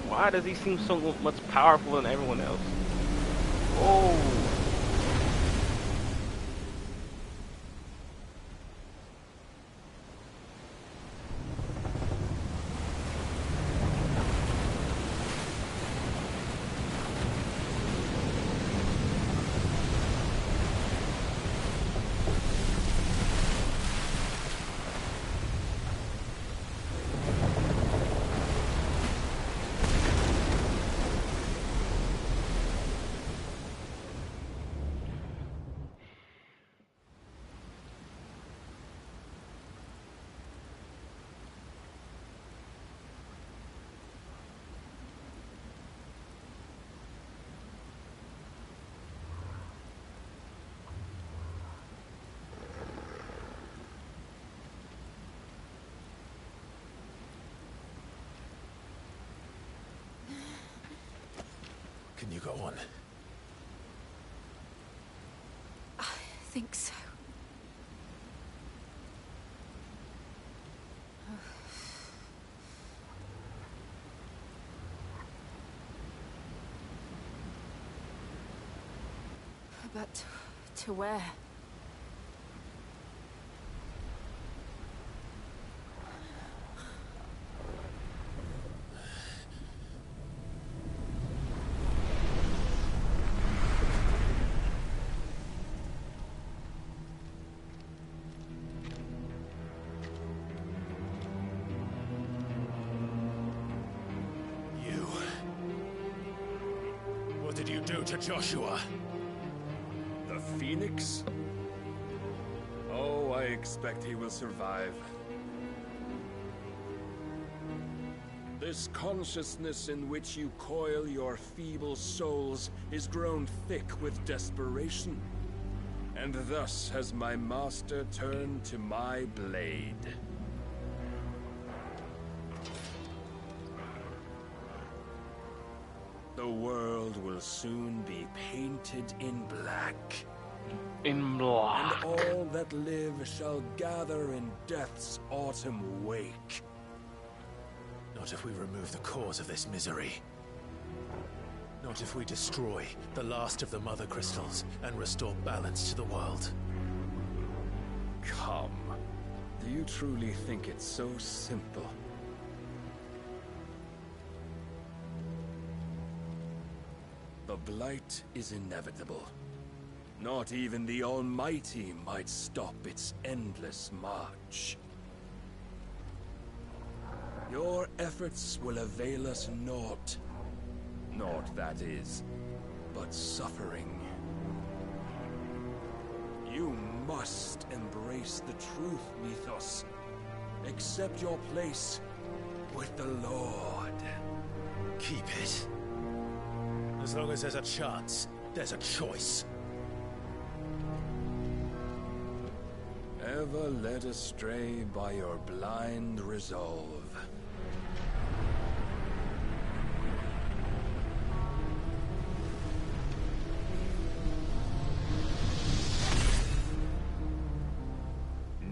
Why does he seem so much powerful than everyone else? Oh. Can you go on? I think so. But to where? What did you do to Joshua? The Phoenix? Oh, I expect he will survive. This consciousness in which you coil your feeble souls is grown thick with desperation. And thus has my master turned to my blade. The world will soon be painted in black. In black. And all that live shall gather in death's autumn wake. Not if we remove the cause of this misery. Not if we destroy the last of the Mother Crystals and restore balance to the world. Come. Do you truly think it's so simple? The Blight is inevitable. Not even the Almighty might stop its endless march. Your efforts will avail us naught. Naught, that is, but suffering. You must embrace the truth, Mythos. Accept your place with the Lord. Keep it. As long as there's a chance, there's a choice. Ever led astray by your blind resolve.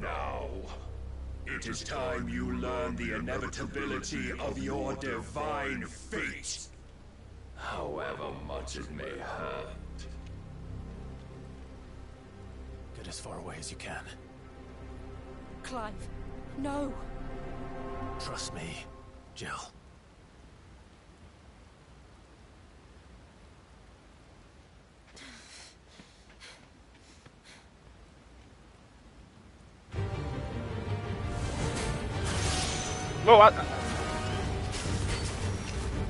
Now, it is time you learn the inevitability of your divine fate. However much it may hurt. Get as far away as you can. Clive, no. Trust me, Jill. No,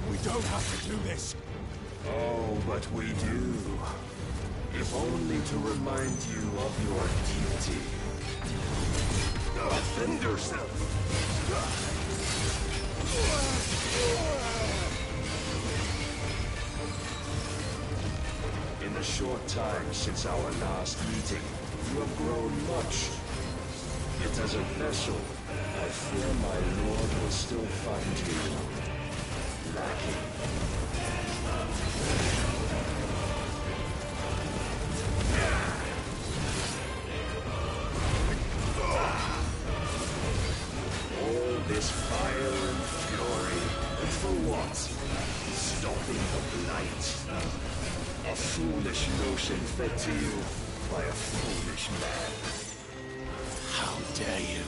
We don't have to do this. Oh, but we do. If only to remind you of your duty. Defend yourself! In the short time since our last meeting, you have grown much. Yet as a vessel, I fear my lord will still find you lacking. All this fire and fury, and for what? Stopping the blight. A foolish notion fed to you by a foolish man. How dare you?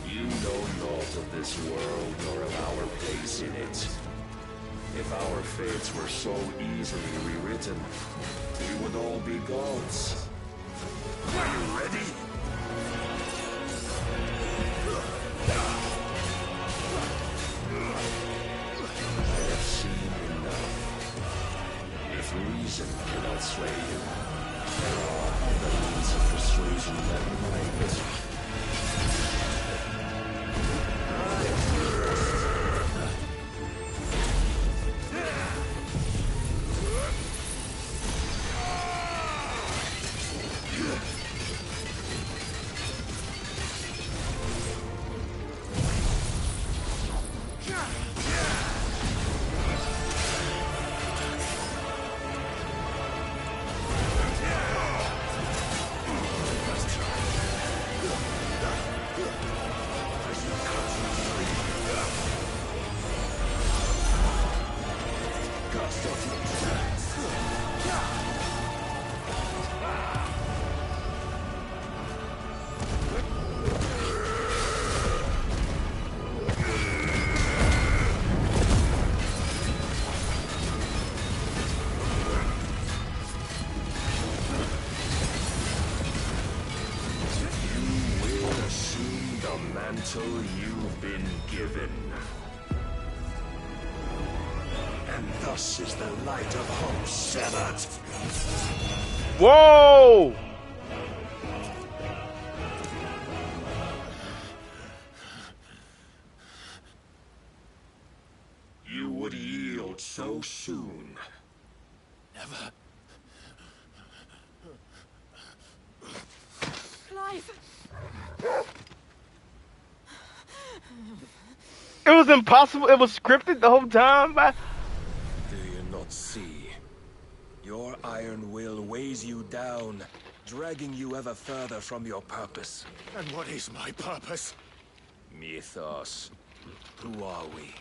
You know naught of this world nor of our place in it. If our fates were so easily rewritten, we would all be gods. Are you ready? I have seen enough. If reason cannot sway you, there are other means of persuasion that might. Mantle you've been given. And thus is the light of hope severed. Whoa! You would yield so soon. Never. Clive! It was impossible. It was scripted the whole time. Do you not see? Your iron will weighs you down, dragging you ever further from your purpose. And what is my purpose? Mythos. Who are we?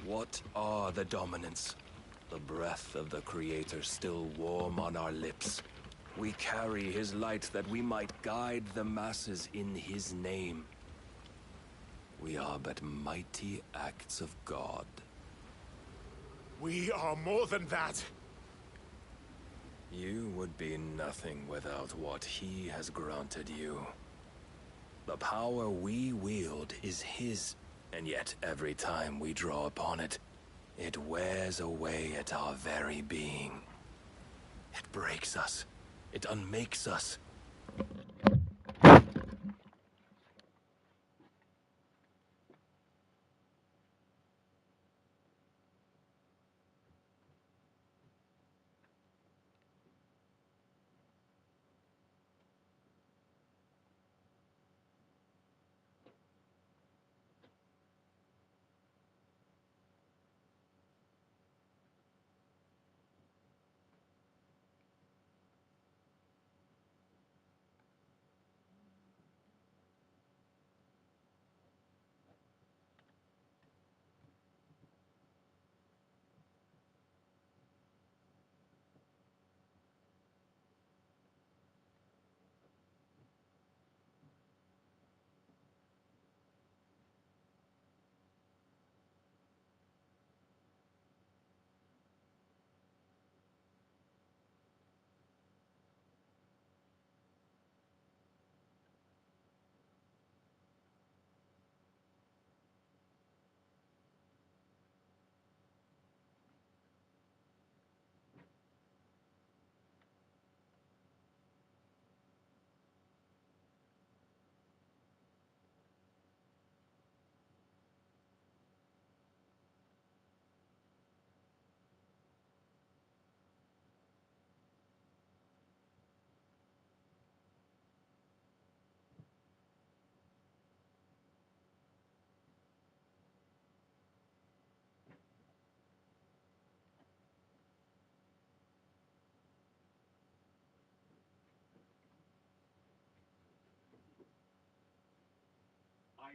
What are the dominants? The breath of the Creator still warm on our lips. We carry his light that we might guide the masses in his name. We are but mighty acts of God. We are more than that. You would be nothing without what he has granted you. The power we wield is his, and yet every time we draw upon it, it wears away at our very being. It breaks us. It unmakes us.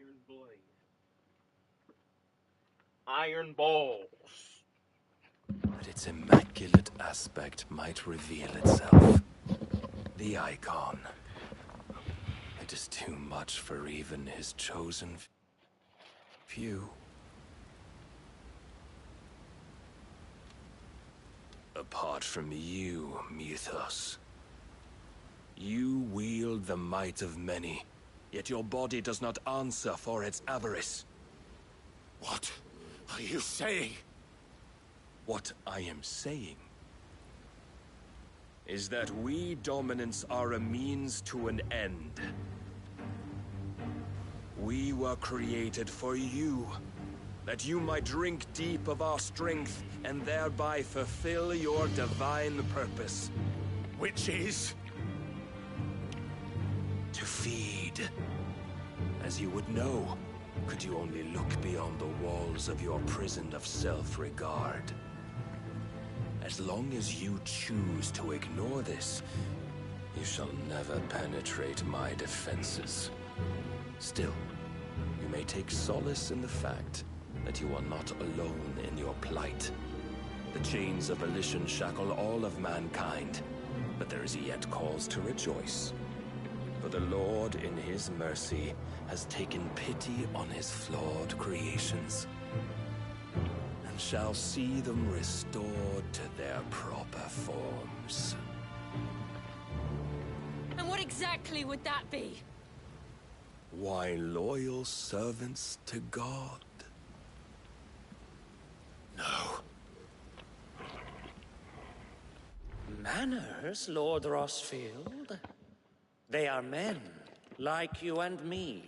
Iron blade. Iron balls. But its immaculate aspect might reveal itself. The icon. It is too much for even his chosen few. Apart from you, Mythos. You wield the might of many, yet your body does not answer for its avarice. What are you saying? What I am saying is that we dominants are a means to an end. We were created for you, that you might drink deep of our strength and thereby fulfill your divine purpose. Which is? To feed. As you would know, could you only look beyond the walls of your prison of self-regard. As long as you choose to ignore this, you shall never penetrate my defenses. Still, you may take solace in the fact that you are not alone in your plight. The chains of volition shackle all of mankind, but there is yet cause to rejoice. For the Lord, in his mercy, has taken pity on his flawed creations, and shall see them restored to their proper forms. And what exactly would that be? Why, loyal servants to God. No. Manners, Lord Rossfield? They are men, like you and me.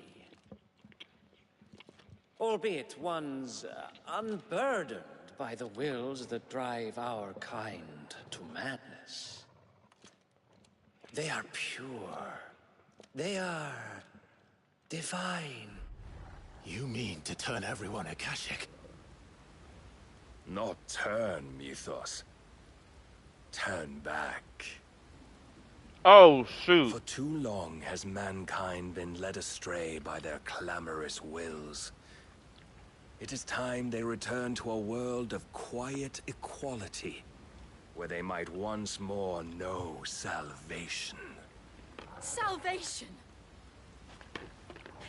Albeit ones unburdened by the wills that drive our kind to madness. They are pure. They are divine. You mean to turn everyone Akashic? Not turn, Mythos. Turn back. Oh, shoot. For too long has mankind been led astray by their clamorous wills. It is time they return to a world of quiet equality, where they might once more know salvation. Salvation?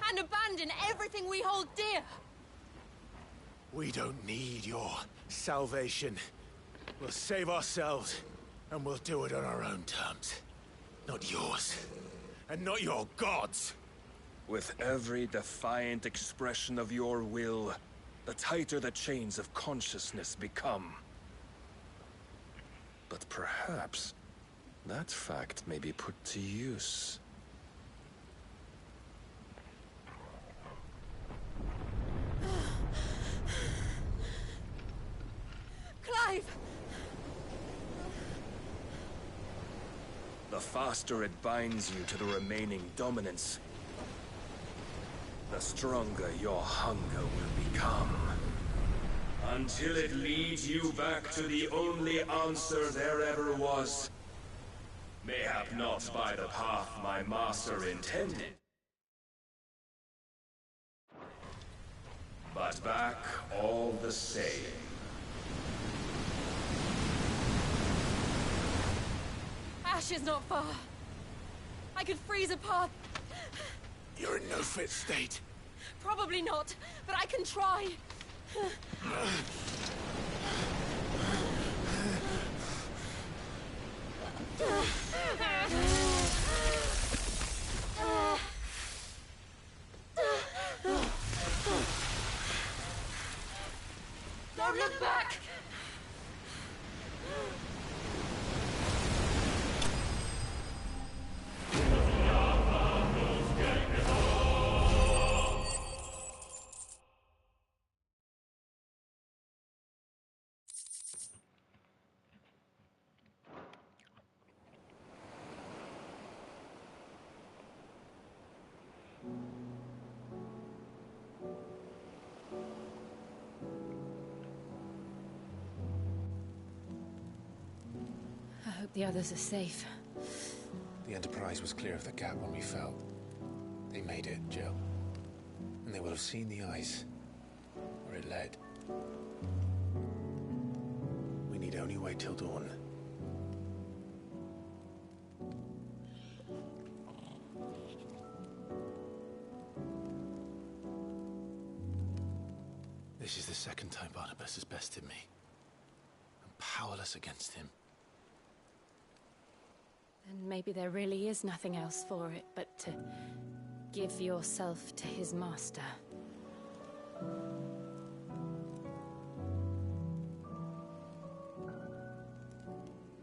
And abandon everything we hold dear? We don't need your salvation. We'll save ourselves, and we'll do it on our own terms. Not yours. And not your gods. With every defiant expression of your will, the tighter the chains of consciousness become. But perhaps that fact may be put to use. Clive! The faster it binds you to the remaining dominance, the stronger your hunger will become. Until it leads you back to the only answer there ever was. Mayhap not by the path my master intended, but back all the same. Ash is not far. I could freeze a path. You're in no fit state. Probably not, but I can try. Don't look back! I hope the others are safe. The Enterprise was clear of the gap when we fell. They made it, Jill. and they will have seen the eyes where it led. We need only wait till dawn. This is the second time Barnabas has bested me. I'm powerless against him. Then maybe there really is nothing else for it but to give yourself to his master.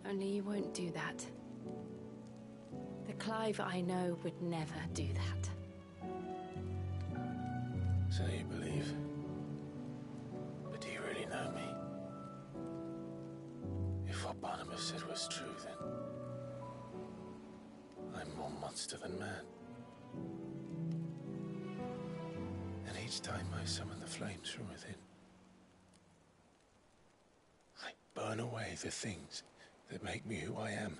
Only you won't do that. The Clive I know would never do that. So you believe? But do you really know me? If what Barnabas said was true, then I'm more monster than man. And each time I summon the flames from within, I burn away the things that make me who I am.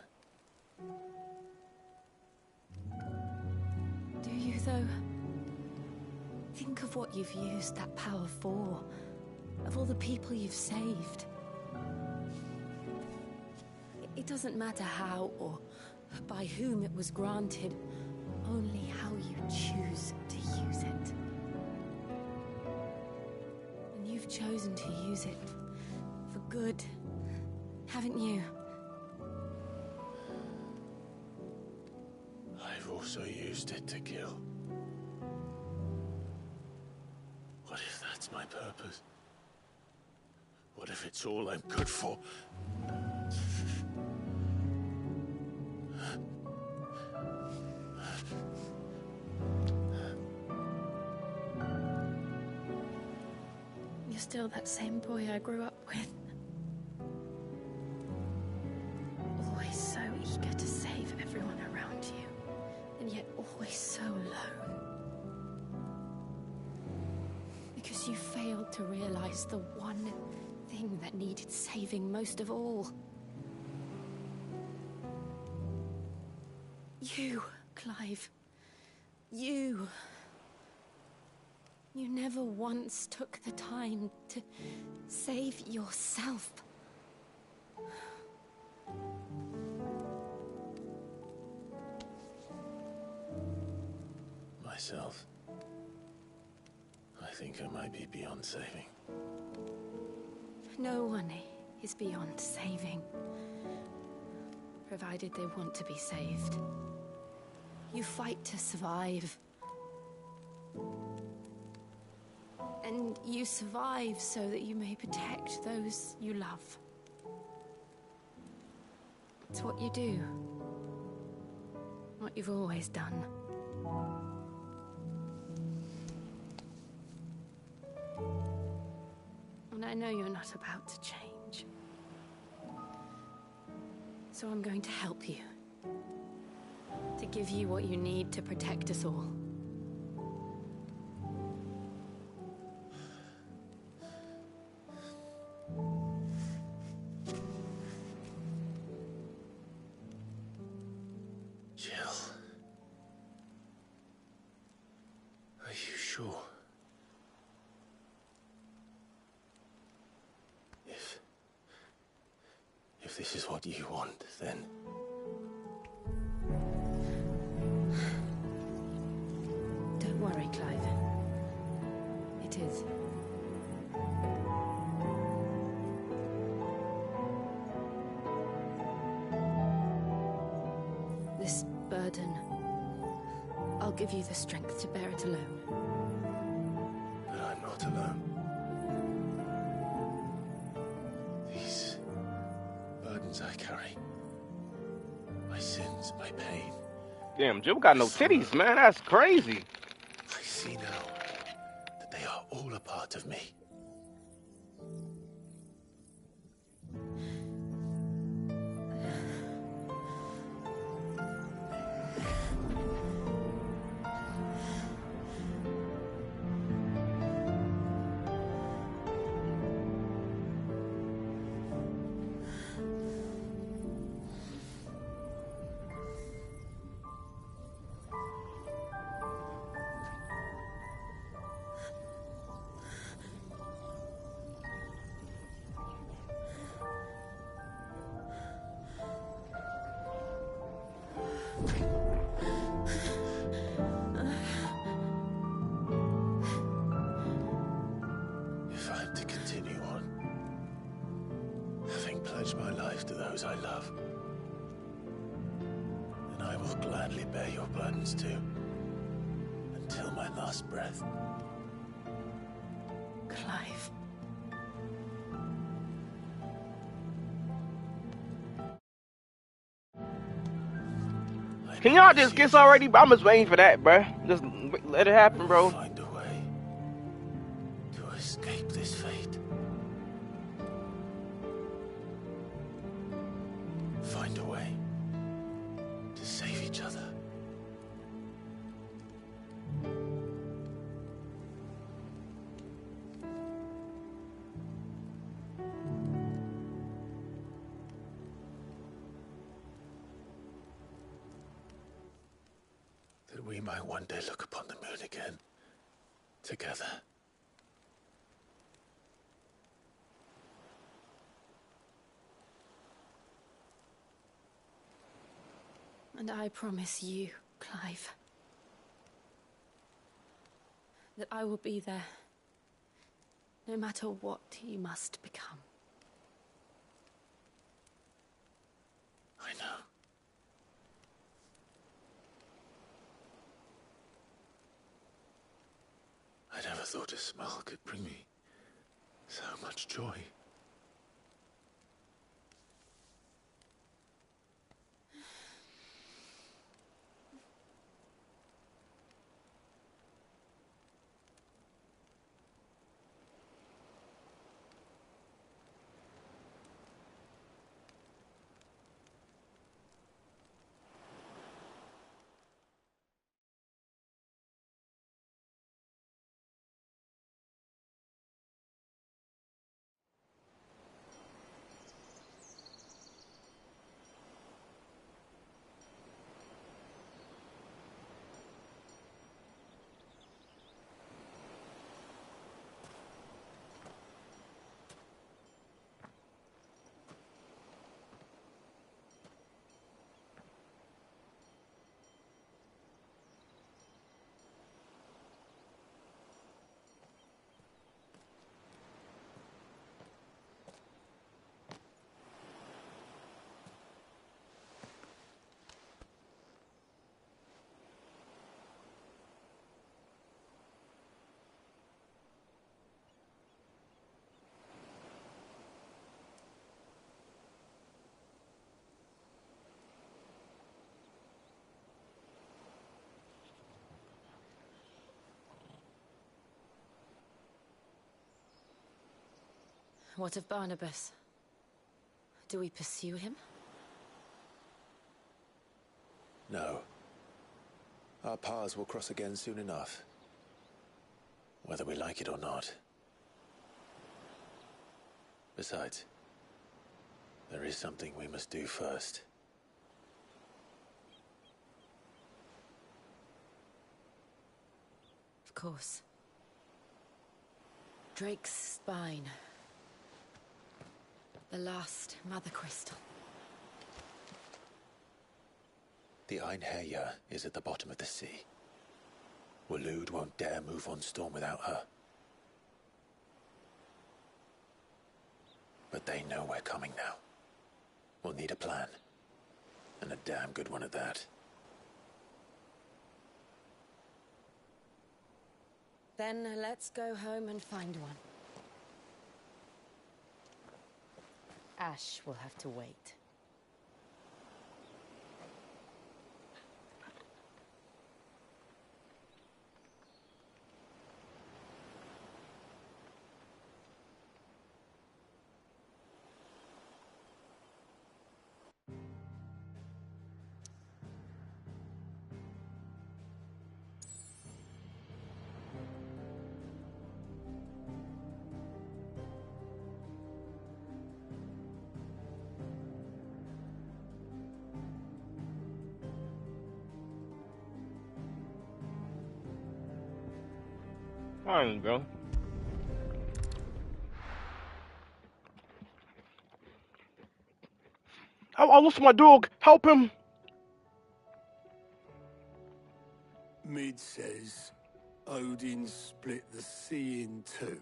Do you, though? Think of what you've used that power for, of all the people you've saved. It doesn't matter how or by whom it was granted, only how you choose to use it. And you've chosen to use it for good, haven't you? I've also used it to kill. What if that's my purpose? What if it's all I'm good for? You're still that same boy I grew up with. Always so eager to save everyone around you, and yet always so alone. Because you failed to realize the one thing that needed saving most of all. You, Clive. You. You never once took the time to save yourself. Myself. I think I might be beyond saving. No one is beyond saving, provided they want to be saved. You fight to survive. And you survive so that you may protect those you love. It's what you do. What you've always done. And I know you're not about to change. So I'm going to help you. To give you what you need to protect us all. If this is what you want, then... Don't worry, Clive. It is. This burden, I'll give you the strength to bear it alone. But I'm not alone. These burdens I carry, my sins, my pain. Damn, Jim got no titties, man. That's crazy. I see now that they are all a part of me. pledge my life to those I love. And I will gladly bear your burdens too, until my last breath. Clive. Can y'all just kiss already? I'm just waiting for that, bruh. Just let it happen, bro. Find a way to escape this fate. Find a way to save each other. That we might one day look upon the moon again, together. And I promise you, Clive, that I will be there, no matter what you must become. I know. I never thought a smile could bring me so much joy. What of Barnabas? Do we pursue him? No. Our paths will cross again soon enough. Whether we like it or not. Besides, there is something we must do first. Of course. Drake's spine. The last mother crystal. The Einherjar is at the bottom of the sea. Waloed won't dare move on Storm without her. But they know we're coming now. We'll need a plan. And a damn good one at that. Then let's go home and find one. Ash will have to wait. Fine, bro. I lost my dog. Help him. Mid says Odin split the sea in two.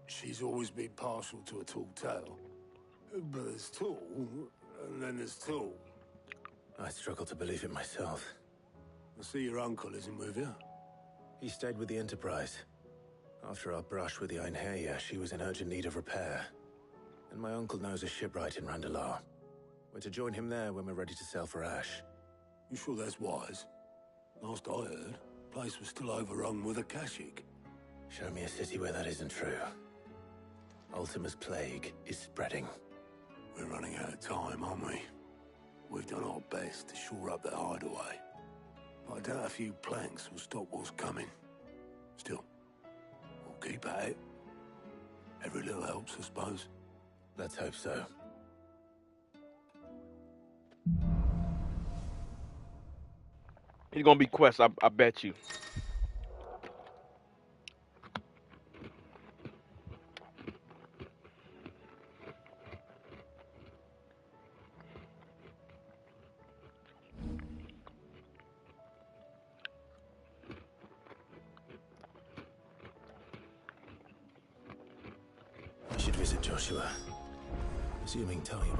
She's always been partial to a tall tale. But there's tall, and then there's tall. I struggle to believe it myself. I see your uncle isn't with you. He stayed with the Enterprise. After our brush with the Einherja, she was in urgent need of repair. And my uncle knows a shipwright in Randalar. We're to join him there when we're ready to sail for Ash. You sure that's wise? Last I heard, the place was still overrun with Akashic. Show me a city where that isn't true. Ultima's plague is spreading. We're running out of time, aren't we? We've done our best to shore up that hideaway. But I doubt a few planks will stop what's coming. Still, we'll keep at it. Every little helps, I suppose. Let's hope so. He's gonna be Quest, I bet you. We should visit Joshua. Assuming time.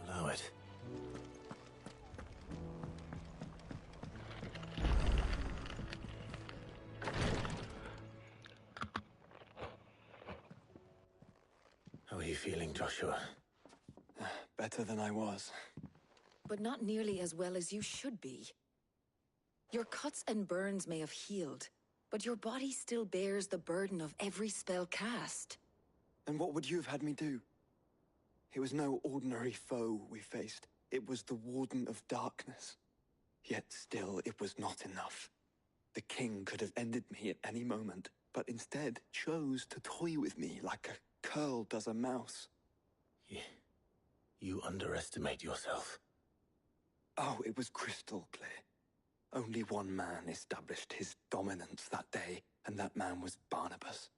Allow it. How are you feeling, Joshua? Better than I was. But not nearly as well as you should be. Your cuts and burns may have healed, but your body still bears the burden of every spell cast. And what would you have had me do? It was no ordinary foe we faced. It was the Warden of Darkness. Yet still, it was not enough. The king could have ended me at any moment, but instead chose to toy with me like a curl does a mouse. You underestimate yourself. Oh, it was crystal clear. Only one man established his dominance that day, and that man was Barnabas.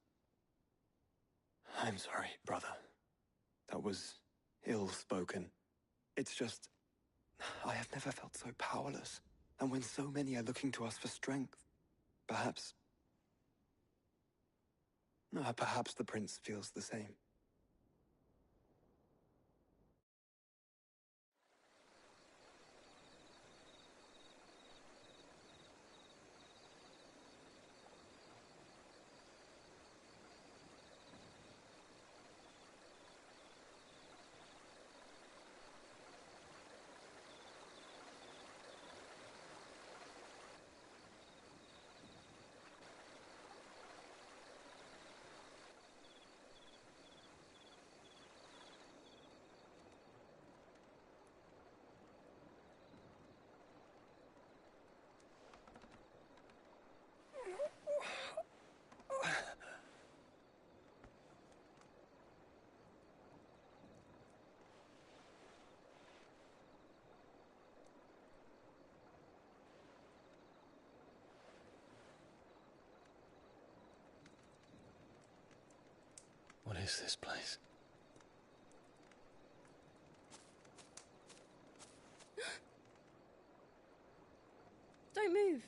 I'm sorry, brother. That was ill-spoken. It's just, I have never felt so powerless. And when so many are looking to us for strength, perhaps the prince feels the same. What is this place? Don't move.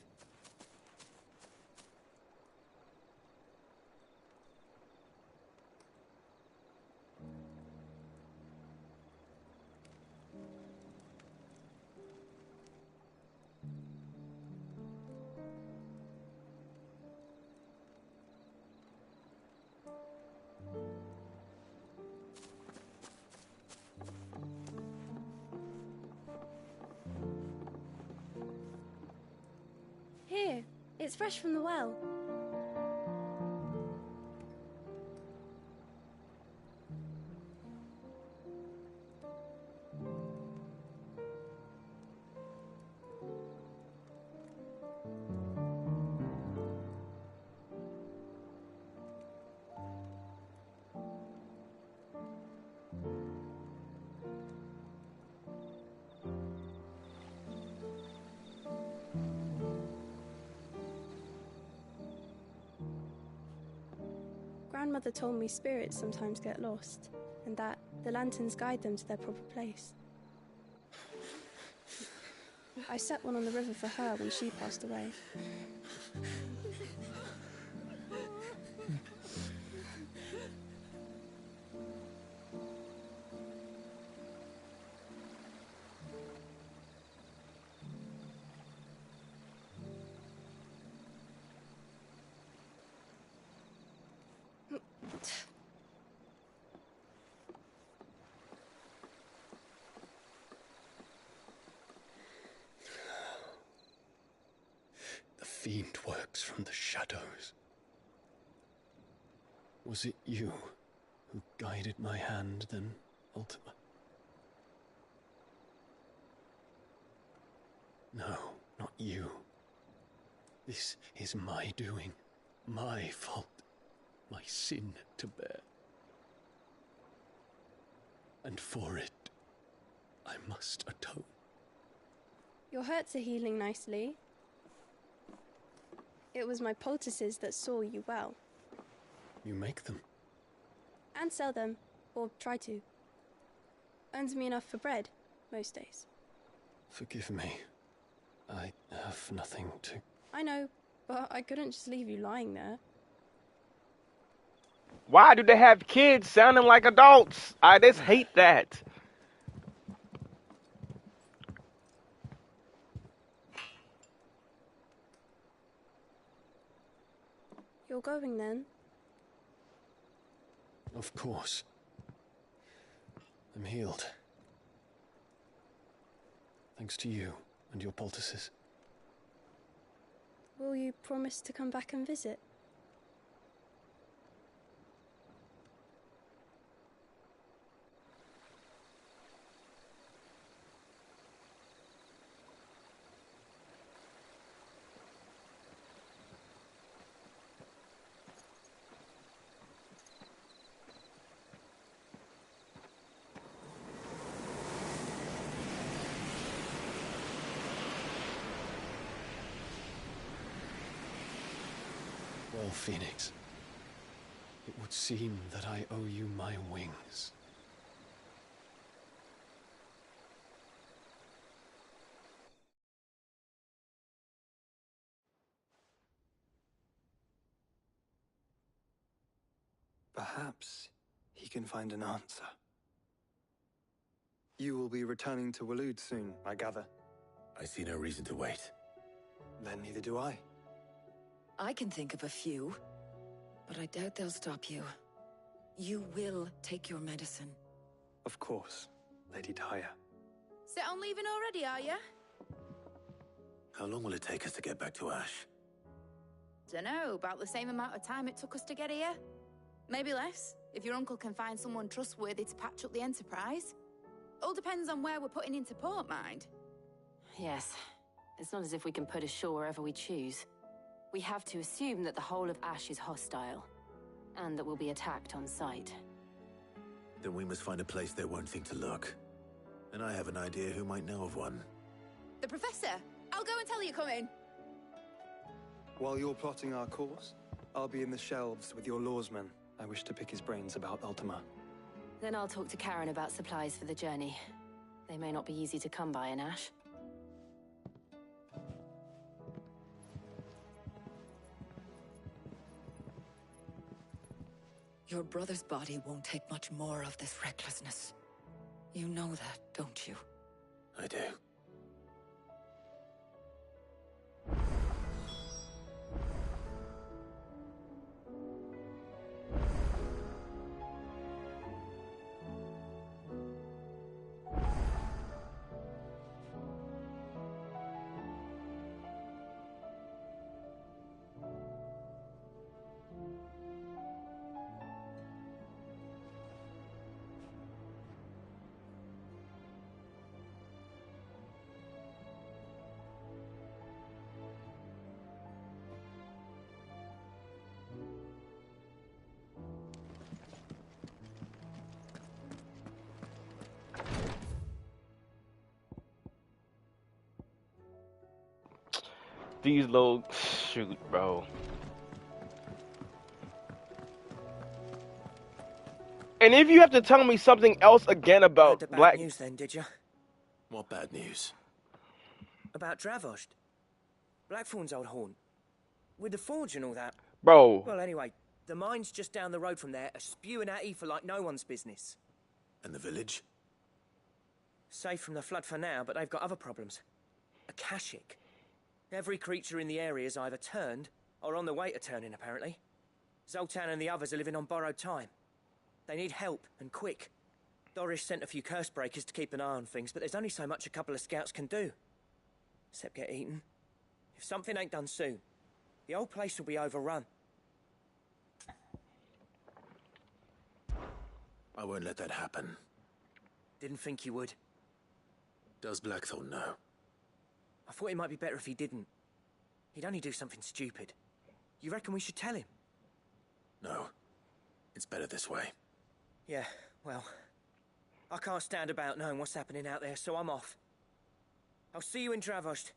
Here, it's fresh from the well. Grandmother told me spirits sometimes get lost, and that the lanterns guide them to their proper place. I set one on the river for her when she passed away. The fiend works from the shadows. Was it you who guided my hand, then, Ultima? No, not you. This is my doing, my fault, my sin to bear. And for it, I must atone. Your hurts are healing nicely. It was my poultices that saw you well. You make them? And sell them, or try to. Earns me enough for bread, most days. Forgive me. I have nothing to... I know, but I couldn't just leave you lying there. Why do they have kids sounding like adults? I just hate that. You're going then? Of course. I'm healed. Thanks to you and your poultices. Will you promise to come back and visit? Well, Phoenix, it would seem that I owe you my wings. Perhaps he can find an answer. You will be returning to Waloed soon, I gather. I see no reason to wait. Then neither do I. I can think of a few, but I doubt they'll stop you. You will take your medicine. Of course, Lady Daya. Set on leaving already, are ya? How long will it take us to get back to Ash? Dunno, about the same amount of time it took us to get here. Maybe less, if your uncle can find someone trustworthy to patch up the Enterprise. All depends on where we're putting into port, mind. Yes. It's not as if we can put ashore wherever we choose. We have to assume that the whole of Ash is hostile, and that we'll be attacked on sight. Then we must find a place they won't think to look. And I have an idea who might know of one. The Professor! I'll go and tell you coming. While you're plotting our course, I'll be in the shelves with your lawsmen. I wish to pick his brains about Ultima. Then I'll talk to Karen about supplies for the journey. They may not be easy to come by in Ash. Your brother's body won't take much more of this recklessness. You know that, don't you? I do. These little shoot, bro. And if you have to tell me something else again about The bad Black... news then, did you? What bad news? About Dravost. Blackthorn's old haunt. With the forge and all that. Bro. Well, anyway, the mine's just down the road from there are spewing out ether like no one's business. And the village? Safe from the flood for now, but they've got other problems. Akashic. Every creature in the area is either turned or on the way to turning, apparently. Zoltan and the others are living on borrowed time. They need help, and quick. Doris sent a few curse breakers to keep an eye on things, but there's only so much a couple of scouts can do. Except get eaten. If something ain't done soon, the old place will be overrun. I won't let that happen. Didn't think you would. Does Blackthorn know? I thought it might be better if he didn't. He'd only do something stupid. You reckon we should tell him? No. It's better this way. Yeah, well, I can't stand about knowing what's happening out there, so I'm off. I'll see you in Dravost.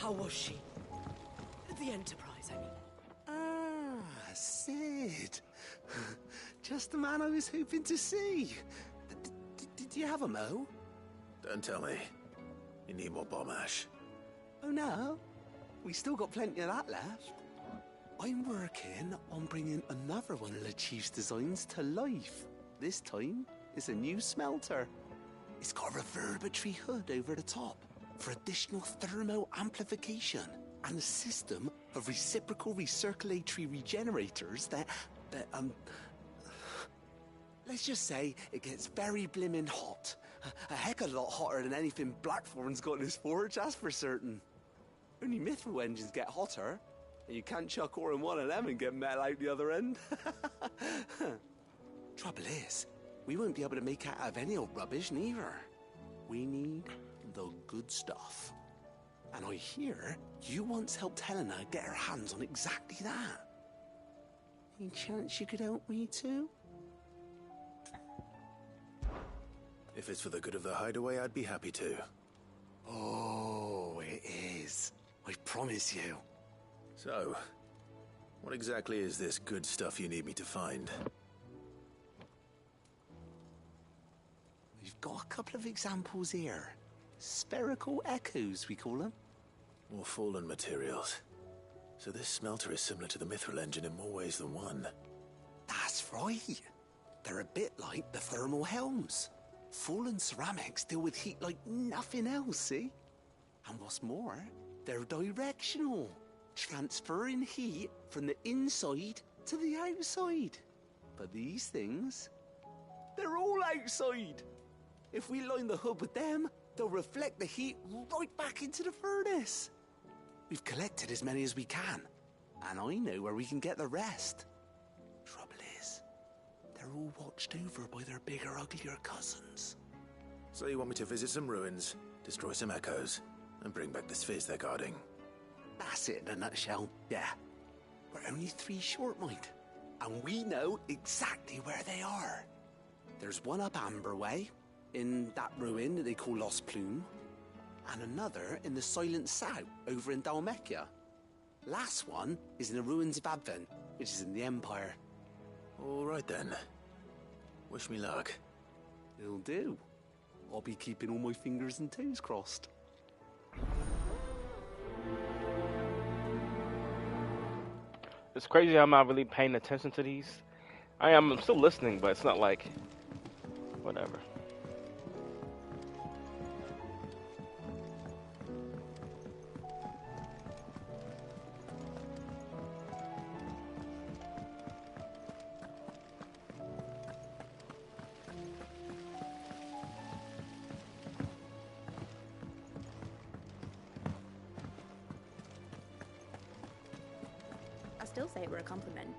How was she? The Enterprise, I mean. Ah, Sid. Just the man I was hoping to see. Did you have a mo? Don't tell me. You need more bomb ash. Oh no, we still got plenty of that left. I'm working on bringing another one of the Chief's designs to life. This time, it's a new smelter. It's got a reverberatory hood over the top for additional thermo amplification and a system of reciprocal recirculatory regenerators that let's just say it gets very blimmin' hot. A heck of a lot hotter than anything Blackthorn's got in his forge, that's for certain. Only mithril engines get hotter, and you can't chuck ore in one of them and get metal out the other end. Trouble is, we won't be able to make out of any old rubbish neither. We need the good stuff. And I hear you once helped Helena get her hands on exactly that. Any chance you could help me too? If it's for the good of the hideaway, I'd be happy to. Oh, it is. I promise you. So, what exactly is this good stuff you need me to find? We've got a couple of examples here. Spherical echoes, we call them. More fallen materials. So this smelter is similar to the mithril engine in more ways than one. That's right. They're a bit like the thermal helms. Fallen ceramics deal with heat like nothing else, see? And what's more, they're directional, transferring heat from the inside to the outside. But these things, they're all outside. If we line the hub with them, they'll reflect the heat right back into the furnace. We've collected as many as we can, and I know where we can get the rest. Trouble is, they're all watched over by their bigger, uglier cousins. So you want me to visit some ruins, destroy some echoes, and bring back the spheres they're guarding? That's it in a nutshell, yeah. We're only 3 short, mind, and we know exactly where they are. There's one up Amber Way, in that ruin that they call Lost Plume, and another in the Silent South, over in Dalmekia. Last one is in the ruins of Advent, which is in the Empire. All right then. Wish me luck. It'll do. I'll be keeping all my fingers and toes crossed. It's crazy how I'm not really paying attention to these. I'm still listening, but it's not like whatever. I still say it were a compliment.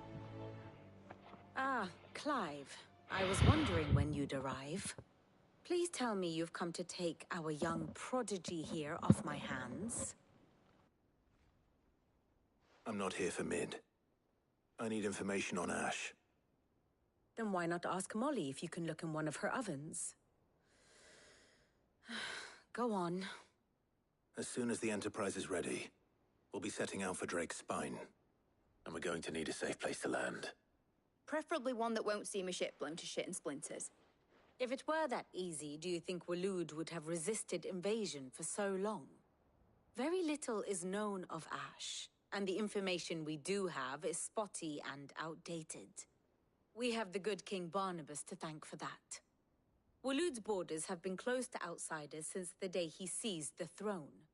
Ah, Clive. I was wondering when you'd arrive. Please tell me you've come to take our young prodigy here off my hands. I'm not here for Mid. I need information on Ash. Then why not ask Molly if you can look in one of her ovens? Go on. As soon as the Enterprise is ready, we'll be setting out for Drake's Spine. And we're going to need a safe place to land. Preferably one that won't see my ship blown to shit and splinters. If it were that easy, do you think Waloed would have resisted invasion for so long? Very little is known of Ash, and the information we do have is spotty and outdated. We have the good King Barnabas to thank for that. Waloed's borders have been closed to outsiders since the day he seized the throne.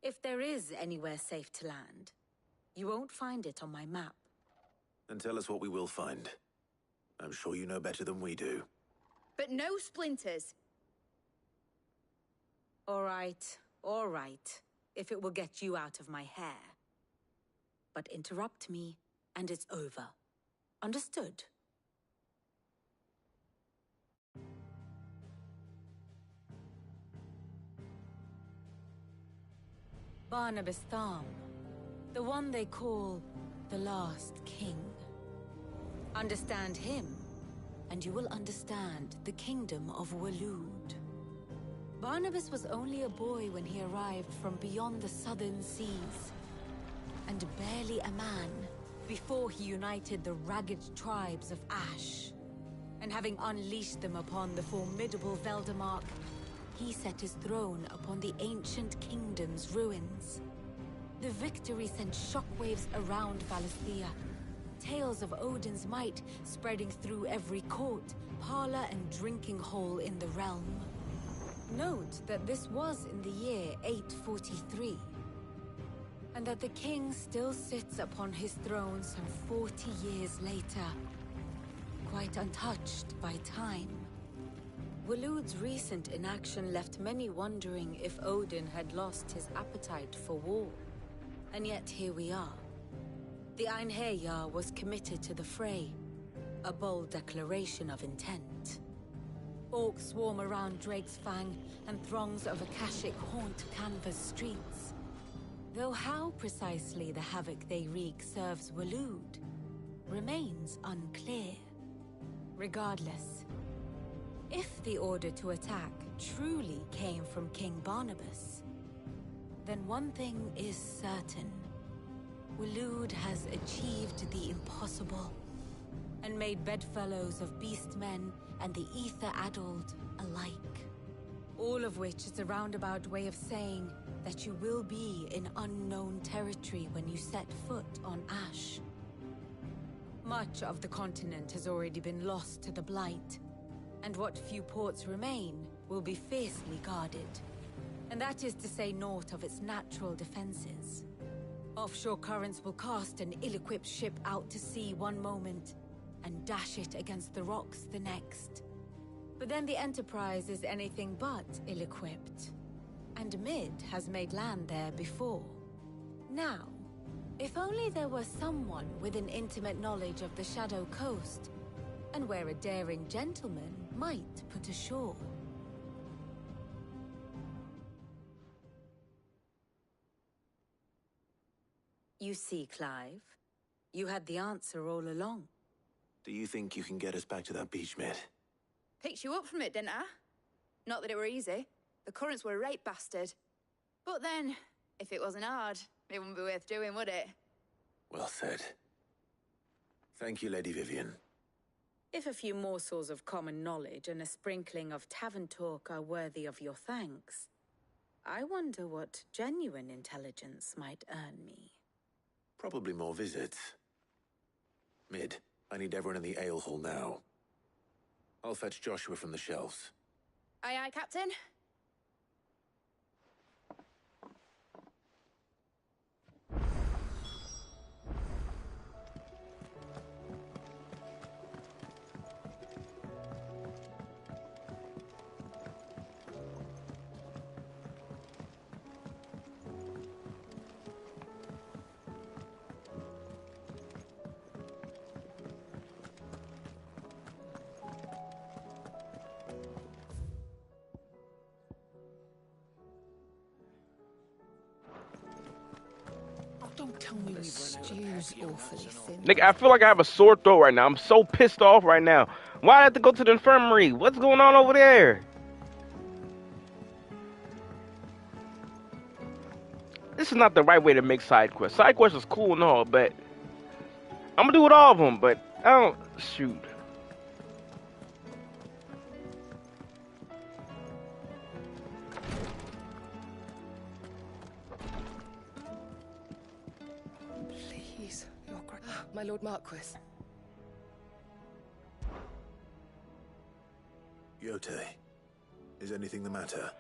If there is anywhere safe to land, you won't find it on my map. Then tell us what we will find. I'm sure you know better than we do. But no splinters. All right, if it will get you out of my hair. But interrupt me, and it's over. Understood? Barnabas Tham, the one they call the Last King. Understand him, and you will understand the kingdom of Waloed. Barnabas was only a boy when he arrived from beyond the southern seas, and barely a man before he united the ragged tribes of Ash. And having unleashed them upon the formidable Veldamark, he set his throne upon the ancient kingdom's ruins. The victory sent shockwaves around Valisthea, tales of Odin's might spreading through every court, parlor, and drinking hole in the realm. Note that this was in the year 843, and that the king still sits upon his throne some 40 years later, quite untouched by time. Waloed's recent inaction left many wondering if Odin had lost his appetite for war. And yet here we are. The Einherjar was committed to the fray, a bold declaration of intent. Orcs swarm around Drake's Fang, and throngs of Akashic haunt Canva's streets. Though how precisely the havoc they wreak serves Waloed remains unclear. Regardless, if the order to attack truly came from King Barnabas, then one thing is certain. Waloed has achieved the impossible, and made bedfellows of beastmen and the ether-addled alike. All of which is a roundabout way of saying that you will be in unknown territory when you set foot on Ash. Much of the continent has already been lost to the Blight, and what few ports remain will be fiercely guarded. And that is to say naught of its natural defenses. Offshore currents will cast an ill-equipped ship out to sea one moment, and dash it against the rocks the next. But then the Enterprise is anything but ill-equipped. And Mid has made land there before. Now, if only there were someone with an intimate knowledge of the Shadow Coast, and where a daring gentleman might put ashore. You see, Clive, you had the answer all along. Do you think you can get us back to that beach, Mid? Picked you up from it, didn't I? Not that it were easy. The currents were a right bastard. But then, if it wasn't hard, it wouldn't be worth doing, would it? Well said. Thank you, Lady Vivian. If a few morsels of common knowledge and a sprinkling of tavern talk are worthy of your thanks, I wonder what genuine intelligence might earn me. Probably more visits. Mid, I need everyone in the ale hall now. I'll fetch Joshua from the shelves. Aye, aye, Captain. Don't tell me we've stew's awfully thin. Nick, I feel like I have a sore throat right now. I'm so pissed off right now. Why I have to go to the infirmary? What's going on over there? This is not the right way to make side quests. Side quests is cool and all, but I'm gonna do with all of them, but I don't shoot. Please, your my Lord Marquis. Yote, is anything the matter?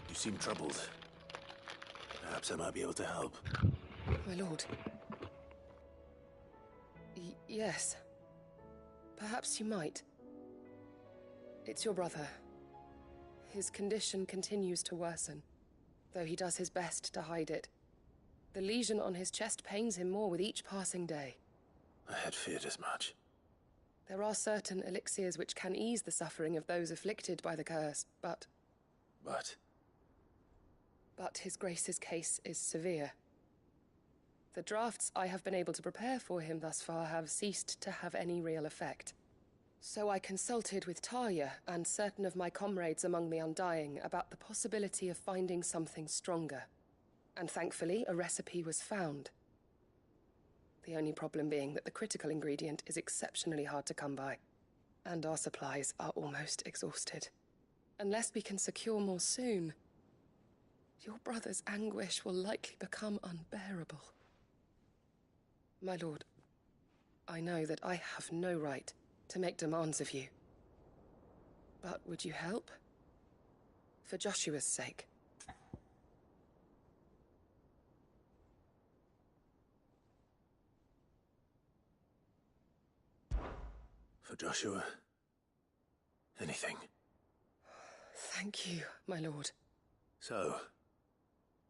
You seem troubled. Perhaps I might be able to help. My lord. Yes. Perhaps you might. It's your brother. His condition continues to worsen, though he does his best to hide it. The lesion on his chest pains him more with each passing day. I had feared as much. There are certain elixirs which can ease the suffering of those afflicted by the curse, but... But His Grace's case is severe. The drafts I have been able to prepare for him thus far have ceased to have any real effect. So I consulted with Talia and certain of my comrades among the Undying about the possibility of finding something stronger. And thankfully, a recipe was found. The only problem being that the critical ingredient is exceptionally hard to come by, and our supplies are almost exhausted. Unless we can secure more soon, your brother's anguish will likely become unbearable. My lord, I know that I have no right to make demands of you. But would you help? For Joshua's sake. For Joshua? Anything. Thank you, my lord. So,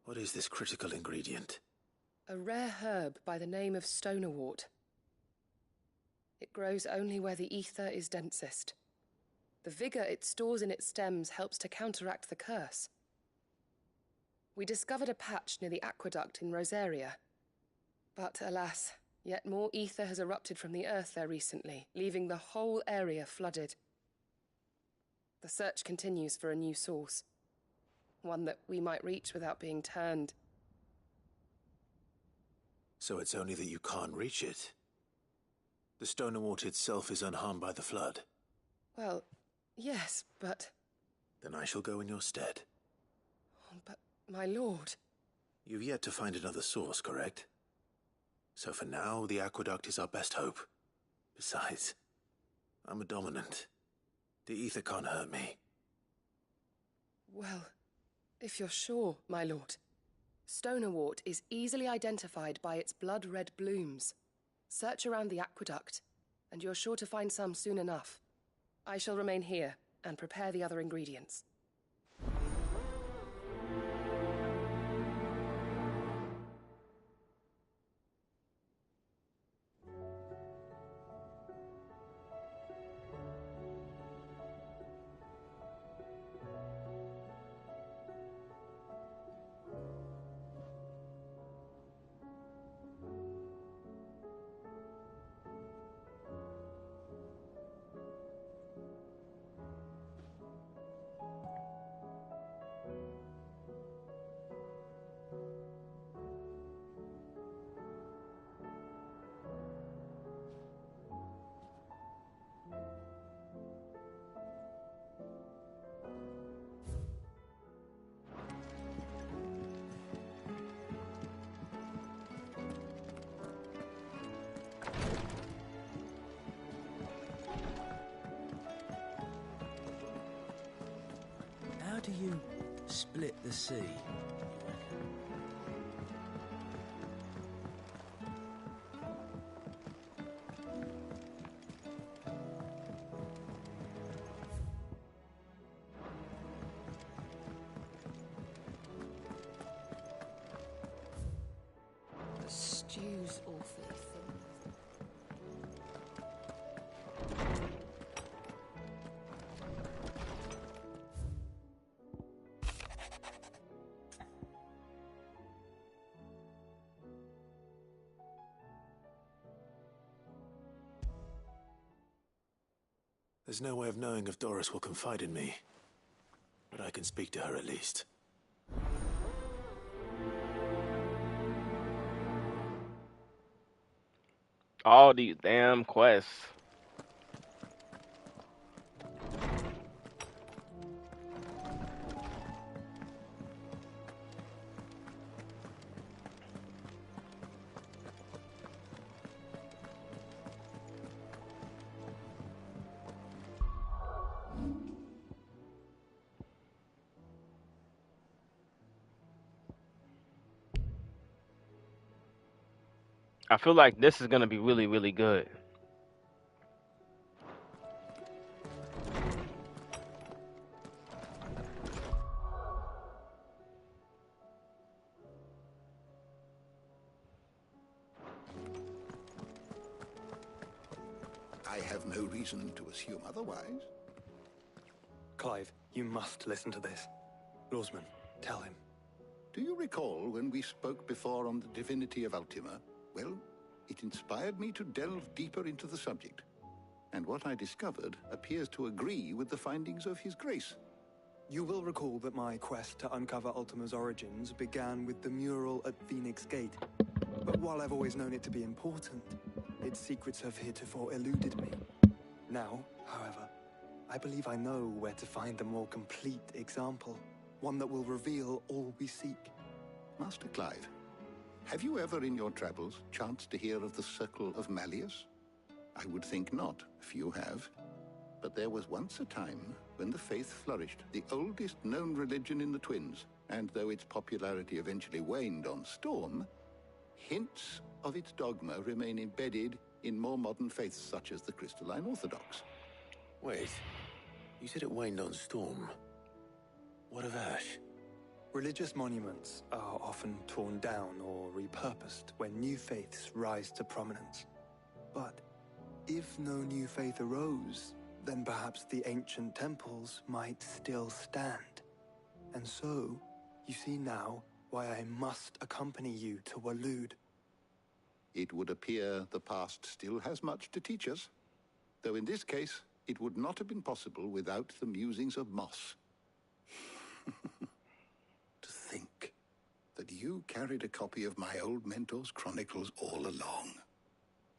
what is this critical ingredient? A rare herb by the name of stonerwort. It grows only where the ether is densest. The vigor it stores in its stems helps to counteract the curse. We discovered a patch near the aqueduct in Rosaria. But alas, yet more ether has erupted from the earth there recently, leaving the whole area flooded. The search continues for a new source. One that we might reach without being turned. So it's only that you can't reach it? The Stonerwort itself is unharmed by the flood? Well, yes, but... Then I shall go in your stead. But, my lord... You've yet to find another source, correct? So for now, the aqueduct is our best hope. Besides, I'm a dominant. The ether can't hurt me. Well, if you're sure, my lord. Stonerwort is easily identified by its blood-red blooms. Search around the aqueduct, and you're sure to find some soon enough. I shall remain here and prepare the other ingredients. How do you split the sea? The stew's awfully thin. There's no way of knowing if Doris will confide in me, but I can speak to her at least. All these damn quests. I feel like this is gonna be really, really good. I have no reason to assume otherwise. Clive, you must listen to this. Lawsman, tell him. Do you recall when we spoke before on the divinity of Ultima? Well, it inspired me to delve deeper into the subject. And what I discovered appears to agree with the findings of His Grace. You will recall that my quest to uncover Ultima's origins began with the mural at Phoenix Gate. But while I've always known it to be important, its secrets have heretofore eluded me. Now, however, I believe I know where to find the more complete example. One that will reveal all we seek. Master Clive, have you ever in your travels chanced to hear of the Circle of Malleus? I would think not, few have. But there was once a time when the faith flourished, the oldest known religion in the Twins, and though its popularity eventually waned on Storm, hints of its dogma remain embedded in more modern faiths such as the Crystalline Orthodox. Wait, you said it waned on Storm. What of Ash? Religious monuments are often torn down or repurposed when new faiths rise to prominence. But if no new faith arose, then perhaps the ancient temples might still stand. And so, you see now why I must accompany you to Waloed. It would appear the past still has much to teach us, though in this case, it would not have been possible without the musings of Moss. To think that you carried a copy of my old mentor's chronicles all along.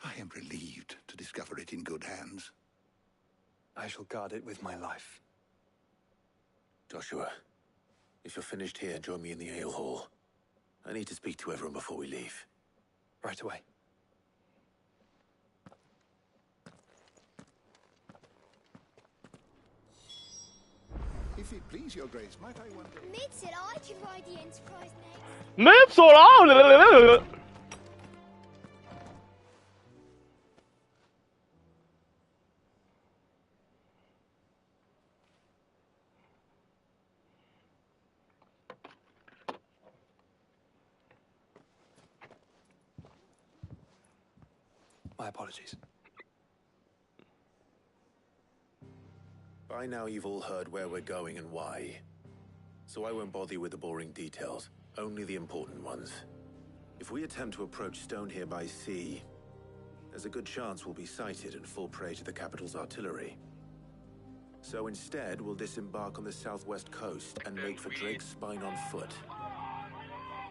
I am relieved to discover it in good hands. I shall guard it with my life. Joshua, if you're finished here, join me in the ale hall. I need to speak to everyone before we leave. Right away. If it please your grace, might I wonder... Mid said I could ride the Enterprise next. Mips all on. My apologies. By now you've all heard where we're going and why. So I won't bother you with the boring details, only the important ones. If we attempt to approach Stone here by sea, there's a good chance we'll be sighted and fall prey to the capital's artillery. So instead, we'll disembark on the southwest coast and make for Drake's Spine on foot.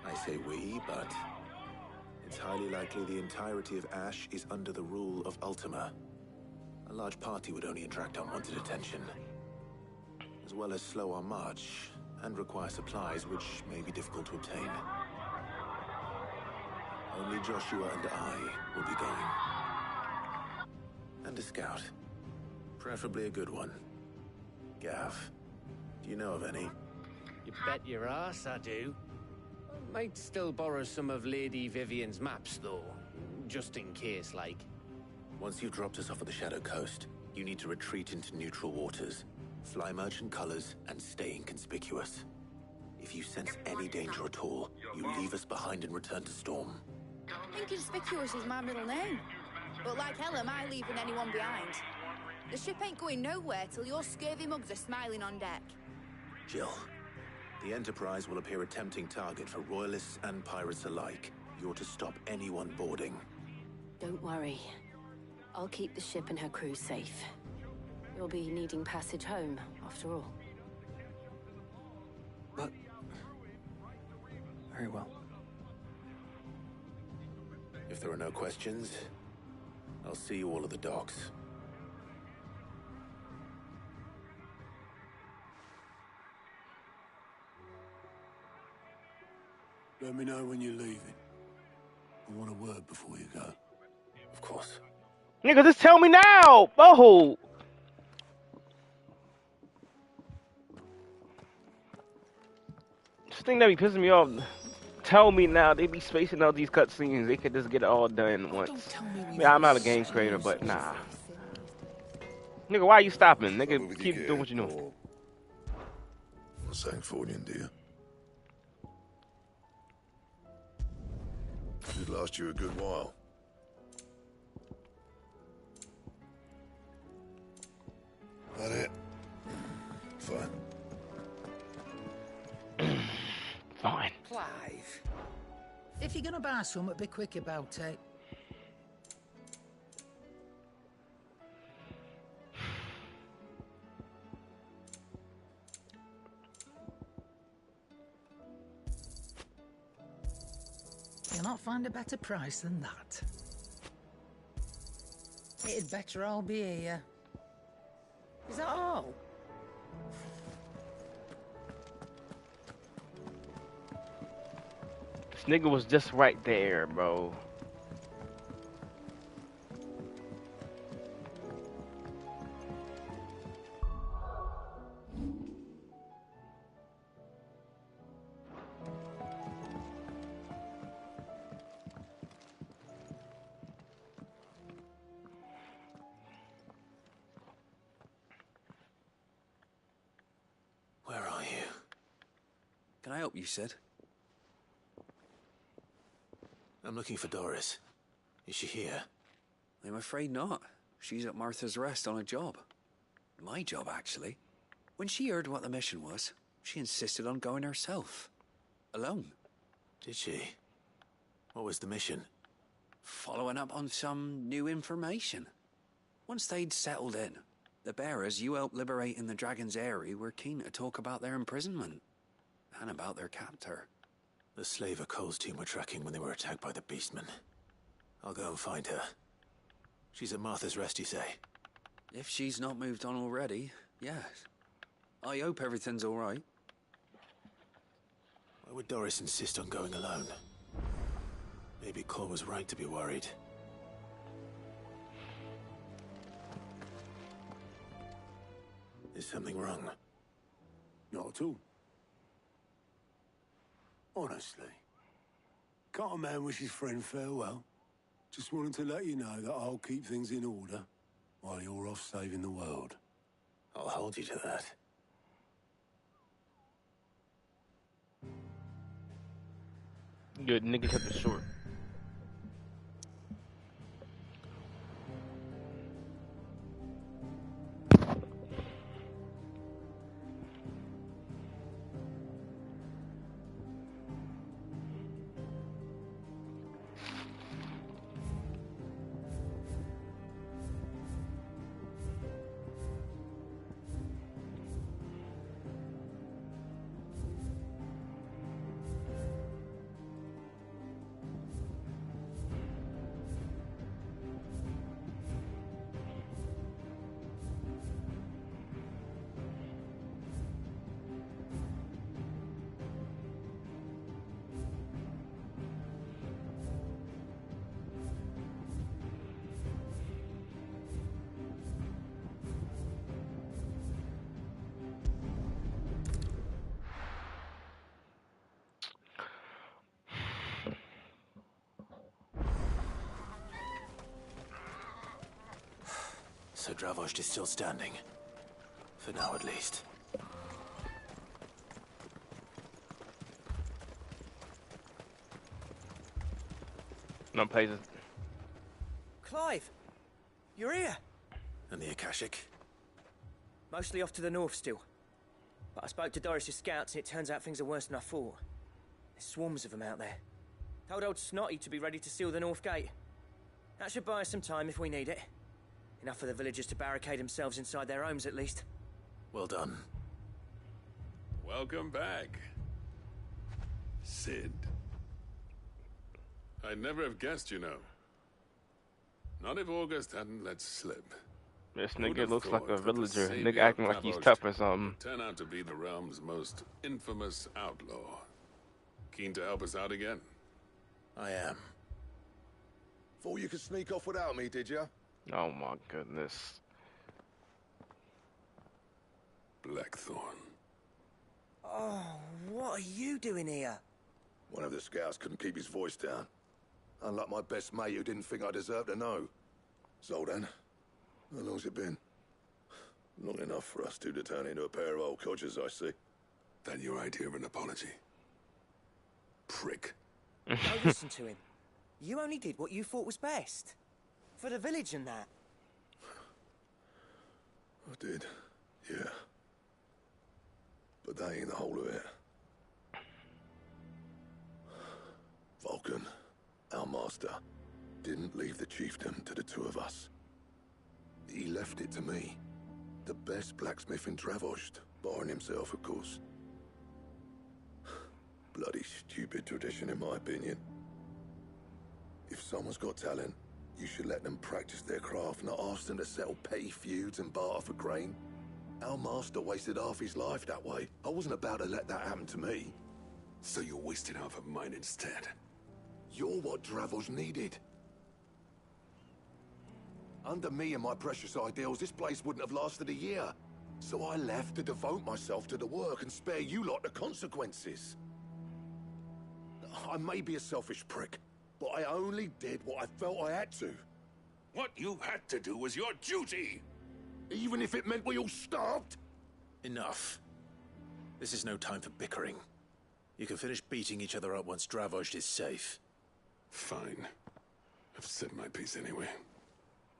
I say we, but it's highly likely the entirety of Ash is under the rule of Ultima. A large party would only attract unwanted attention, as well as slow our march and require supplies which may be difficult to obtain. Only Joshua and I will be going. And a scout. Preferably a good one. Gav, do you know of any? You bet your ass I do. Might still borrow some of Lady Vivian's maps, though. Just in case, like. Once you've dropped us off at the Shadow Coast, you need to retreat into neutral waters, fly merchant colors, and stay inconspicuous. If you sense any danger at all, you leave us behind and return to Storm. Inconspicuous is my middle name. But like hell am I leaving anyone behind. The ship ain't going nowhere till your scurvy mugs are smiling on deck. Jill, the Enterprise will appear a tempting target for royalists and pirates alike. You're to stop anyone boarding. Don't worry. I'll keep the ship and her crew safe. You'll be needing passage home, after all. But... very well. If there are no questions, I'll see you all at the docks. Let me know when you're leaving. I want a word before you go. Of course. Nigga, just tell me now! Oh! This thing that be pissing me off. Tell me now. They be spacing out these cutscenes. They could just get it all done once. Yeah, I'm not a game creator, but nah. Nigga, why are you stopping? Nigga, keep doing what you doing. What's saying Fordian, do you? Should last you a good while. That it? Fine. Fine. Clive, if you're gonna buy something, be quick about it. You'll not find a better price than that. It'd better all be here. Is that all? This nigga was just right there, bro. Where are you? Can I help you, Sid? I'm looking for Doris. Is she here? I'm afraid not. She's at Martha's Rest on a job. My job, actually. When she heard what the mission was, she insisted on going herself. Alone. Did she? What was the mission? Following up on some new information. Once they'd settled in, the bearers you helped liberate in the Dragon's Eyrie were keen to talk about their imprisonment. And about their captor. The slaver Cole's team were tracking when they were attacked by the Beastmen. I'll go and find her. She's at Martha's Rest, you say? If she's not moved on already, yes. I hope everything's all right. Why would Doris insist on going alone? Maybe Cole was right to be worried. Is something wrong? Not at all. Honestly. Can't a man wish his friend farewell? Just wanted to let you know that I'll keep things in order while you're off saving the world. I'll hold you to that. Good nigga cut the short. Dravozd is still standing. For now, at least. No places. Clive! You're here! And the Akashic? Mostly off to the north still. But I spoke to Doris's scouts and it turns out things are worse than I thought. There's swarms of them out there. Told old Snotty to be ready to seal the north gate. That should buy us some time if we need it. Enough for the villagers to barricade themselves inside their homes, at least. Well done. Welcome back, Sid. I'd never have guessed, you know. Not if August hadn't let slip. This nigga looks like a villager. Nigga acting like he's tough or something. Turn out to be the realm's most infamous outlaw. Keen to help us out again? I am. Thought you could sneak off without me, did you? Oh my goodness. Blackthorn. Oh, what are you doing here? One of the scouts couldn't keep his voice down. Unlike my best mate who didn't think I deserved to know. So then, how long's it been? Long enough for us two to turn into a pair of old codgers, I see. That your idea of an apology? Prick. Don't listen to him. You only did what you thought was best. For the village and that. I did, yeah. But that ain't the whole of it. Vulcan, our master, didn't leave the chiefdom to the two of us. He left it to me. The best blacksmith in Dravozd, barring himself, of course. Bloody stupid tradition, in my opinion. If someone's got talent, you should let them practice their craft, not ask them to settle petty feuds and barter for grain. Our master wasted half his life that way. I wasn't about to let that happen to me. So you wasted half of mine instead. You're what Dravozd needed. Under me and my precious ideals, this place wouldn't have lasted a year. So I left to devote myself to the work and spare you lot the consequences. I may be a selfish prick, but I only did what I felt I had to. What you had to do was your duty! Even if it meant we all starved? Enough. This is no time for bickering. You can finish beating each other up once Dravozd is safe. Fine. I've said my piece anyway.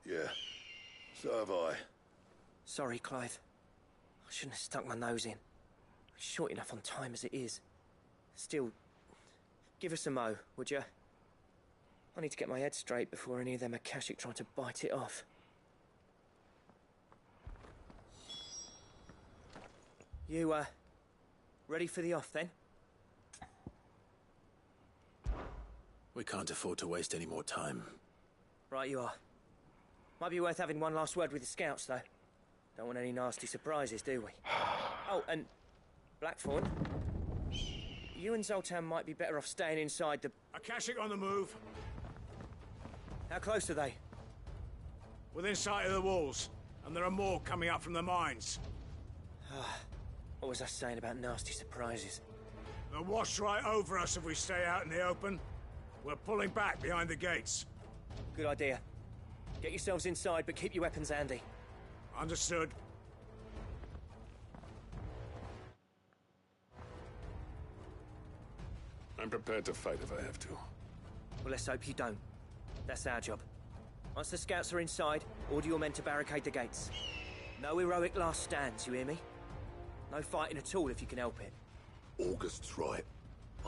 Yeah, so have I. Sorry, Clive. I shouldn't have stuck my nose in. It's short enough on time as it is. Still, give us a mo, would you? I need to get my head straight before any of them Akashic try to bite it off. You, ready for the off, then? We can't afford to waste any more time. Right you are. Might be worth having one last word with the scouts, though. Don't want any nasty surprises, do we? Oh, and Blackthorn, you and Zoltan might be better off staying inside the... Akashic on the move. How close are they? Within sight of the walls, and there are more coming up from the mines. What was I saying about nasty surprises? They'll wash right over us if we stay out in the open. We're pulling back behind the gates. Good idea. Get yourselves inside, but keep your weapons handy. Understood. I'm prepared to fight if I have to. Well, let's hope you don't. That's our job. Once the scouts are inside, order your men to barricade the gates. No heroic last stands, you hear me? No fighting at all if you can help it. August's right.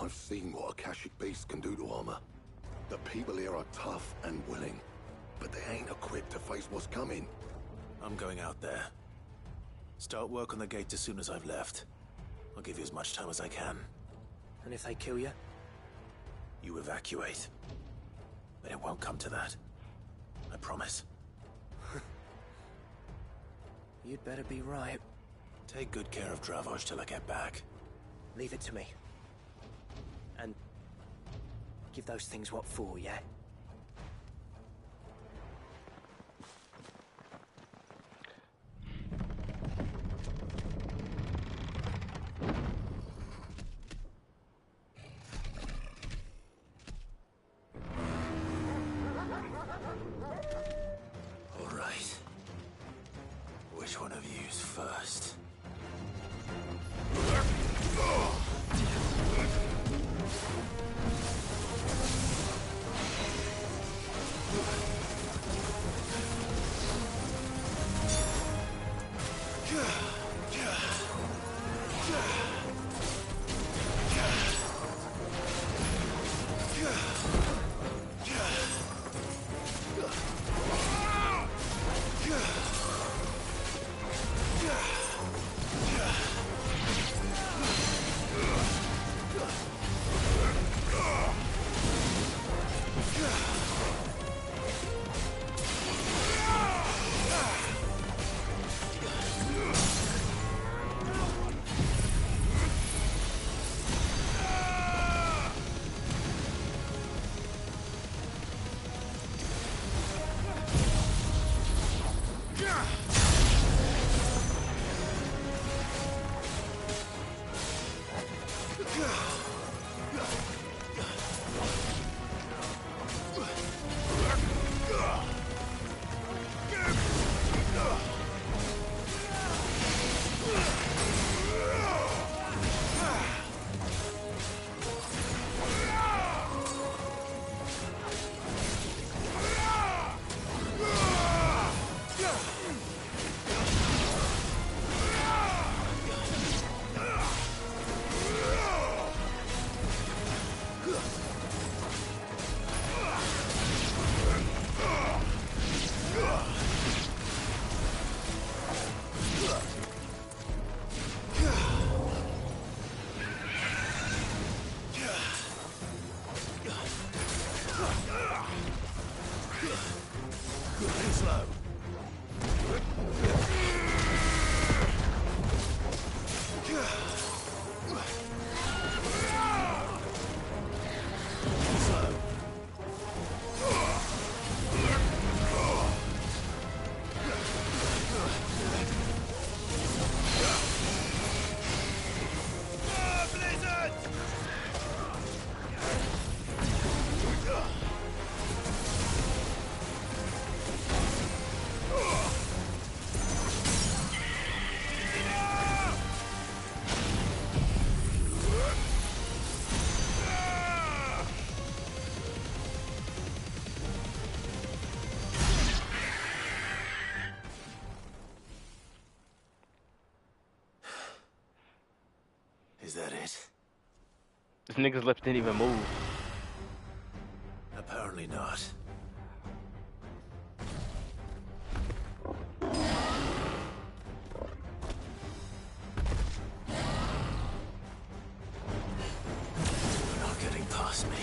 I've seen what Akashic beasts can do to armor. The people here are tough and willing, but they ain't equipped to face what's coming. I'm going out there. Start work on the gate as soon as I've left. I'll give you as much time as I can. And if they kill you? You evacuate. But it won't come to that. I promise. You'd better be right. Take good care of Dravozd till I get back. Leave it to me. And give those things what for, yeah? All right. Is that it? This nigga's lips didn't even move. Apparently not. You're not getting past me.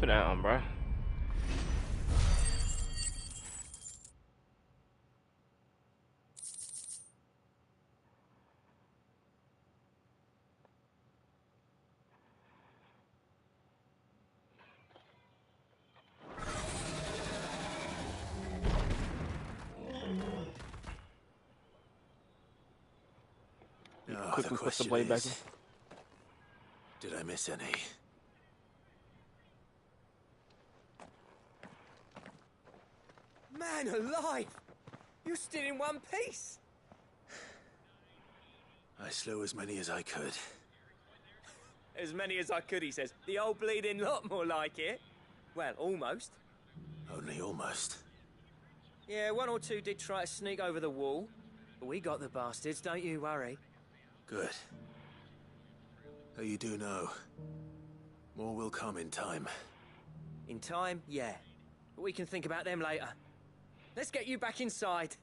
Sit down, bro. Now, Quickly the put the question blade back in. is, did I miss any? Man alive! You're still in one piece! I slew as many as I could. As many as I could, he says. The old bleeding lot, more like it. Well, almost. Only almost. Yeah, one or two did try to sneak over the wall. But we got the bastards, don't you worry. Good. Though you do know, more will come in time. In time, yeah. But we can think about them later. Let's get you back inside.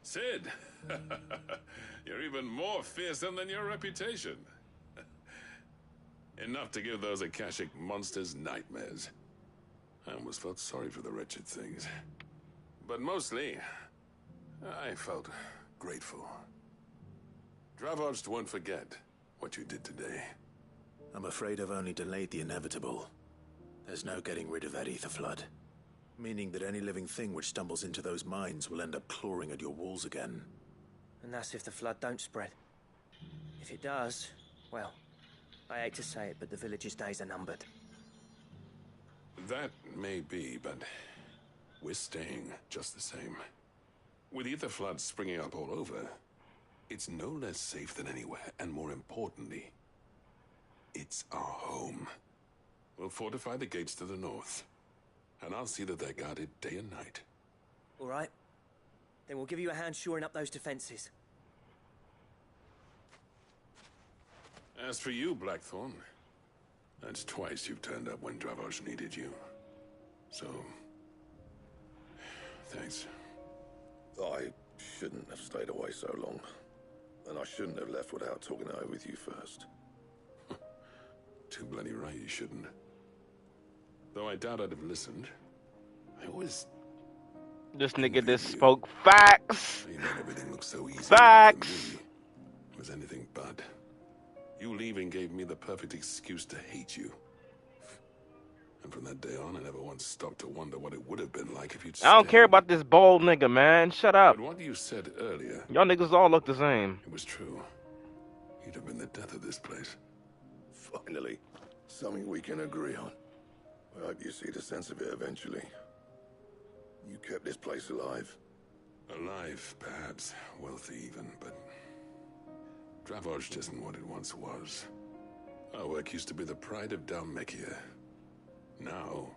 Sid! You're even more fearsome than your reputation. Enough to give those Akashic monsters nightmares. I almost felt sorry for the wretched things. But mostly, I felt grateful. Dravost won't forget what you did today. I'm afraid I've only delayed the inevitable. There's no getting rid of that ether flood. Meaning that any living thing which stumbles into those mines will end up clawing at your walls again. And that's if the flood don't spread. If it does, well, I hate to say it, but the village's days are numbered. That may be, but we're staying just the same. With ether floods springing up all over, it's no less safe than anywhere, and more importantly, it's our home. We'll fortify the gates to the north, and I'll see that they're guarded day and night. All right. Then we'll give you a hand shoring up those defenses. As for you, Blackthorn, that's twice you've turned up when Dravos needed you. So, thanks. I shouldn't have stayed away so long. And I shouldn't have left without talking it over with you first. Too bloody right you shouldn't. Though I doubt I'd have listened. I always... This nigga just spoke facts. You made everything look so easy. Facts. For me. It was anything but. You leaving gave me the perfect excuse to hate you. And from that day on, I never once stopped to wonder what it would have been like if you'd I don't stayed. care about this bald nigga, man. Shut up. But what you said earlier... Y'all niggas all look the same. It was true. You'd have been the death of this place. Finally, something we can agree on. I hope you see the sense of it eventually. You kept this place alive. Alive, perhaps. Wealthy even, but... Dravos isn't what it once was. Our work used to be the pride of Dalmekia. Now,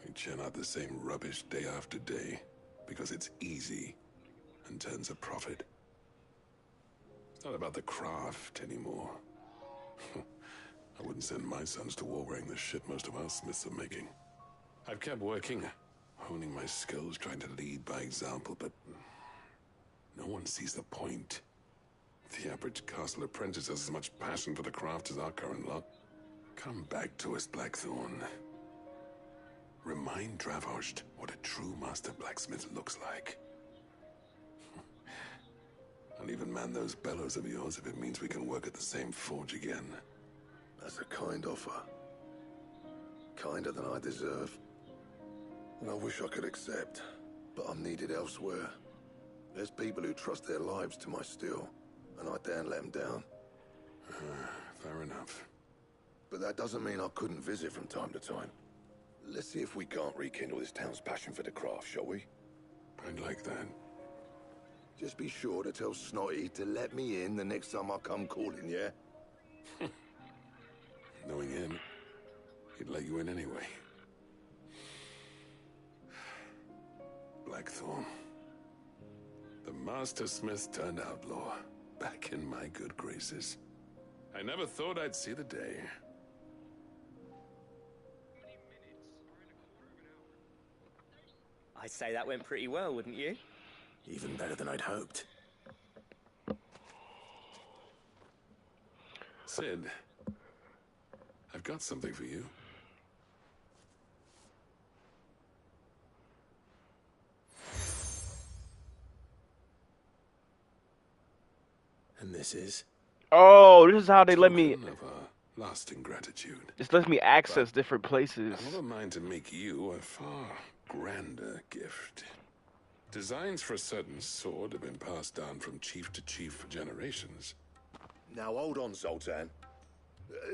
we churn out the same rubbish day after day because it's easy and turns a profit. It's not about the craft anymore. I wouldn't send my sons to war wearing the shit most of our smiths are making. I've kept working, honing my skills, trying to lead by example, but no one sees the point. The average castle apprentice has as much passion for the craft as our current lot. Come back to us, Blackthorn. Remind Dravos what a true master blacksmith looks like. I'll even man those bellows of yours if it means we can work at the same forge again. That's a kind offer. Kinder than I deserve. And I wish I could accept, but I'm needed elsewhere. There's people who trust their lives to my steel, and I daren't let them down. Fair enough. But that doesn't mean I couldn't visit from time to time. Let's see if we can't rekindle this town's passion for the craft, shall we? I'd like that. Just be sure to tell Snotty to let me in the next time I come calling, yeah? Knowing him, he'd let you in anyway. Blackthorn. The Master Smith turned outlaw, back in my good graces. I never thought I'd see the day. I'd say that went pretty well, wouldn't you? Even better than I'd hoped. Sid, I've got something for you. And this is? Oh, this is how they let me... Lasting gratitude. This lets me access different places. I have a mind to make you a far grander gift. Designs for a certain sword have been passed down from chief to chief for generations. Now hold on, Zoltan.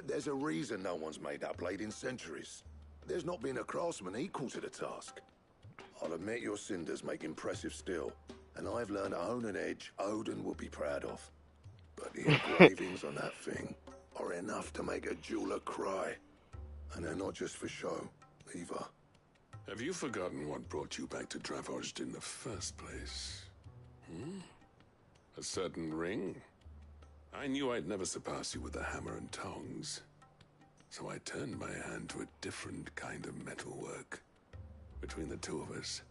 There's a reason no one's made that blade in centuries. There's not been a craftsman equal to the task. I'll admit your cinders make impressive steel, and I've learned to own an edge Odin will be proud of. But the engravings on that thing are enough to make a jeweler cry. And they're not just for show, either. Have you forgotten what brought you back to Dravos in the first place? A certain ring? I knew I'd never surpass you with the hammer and tongs. So I turned my hand to a different kind of metalwork. Between the two of us,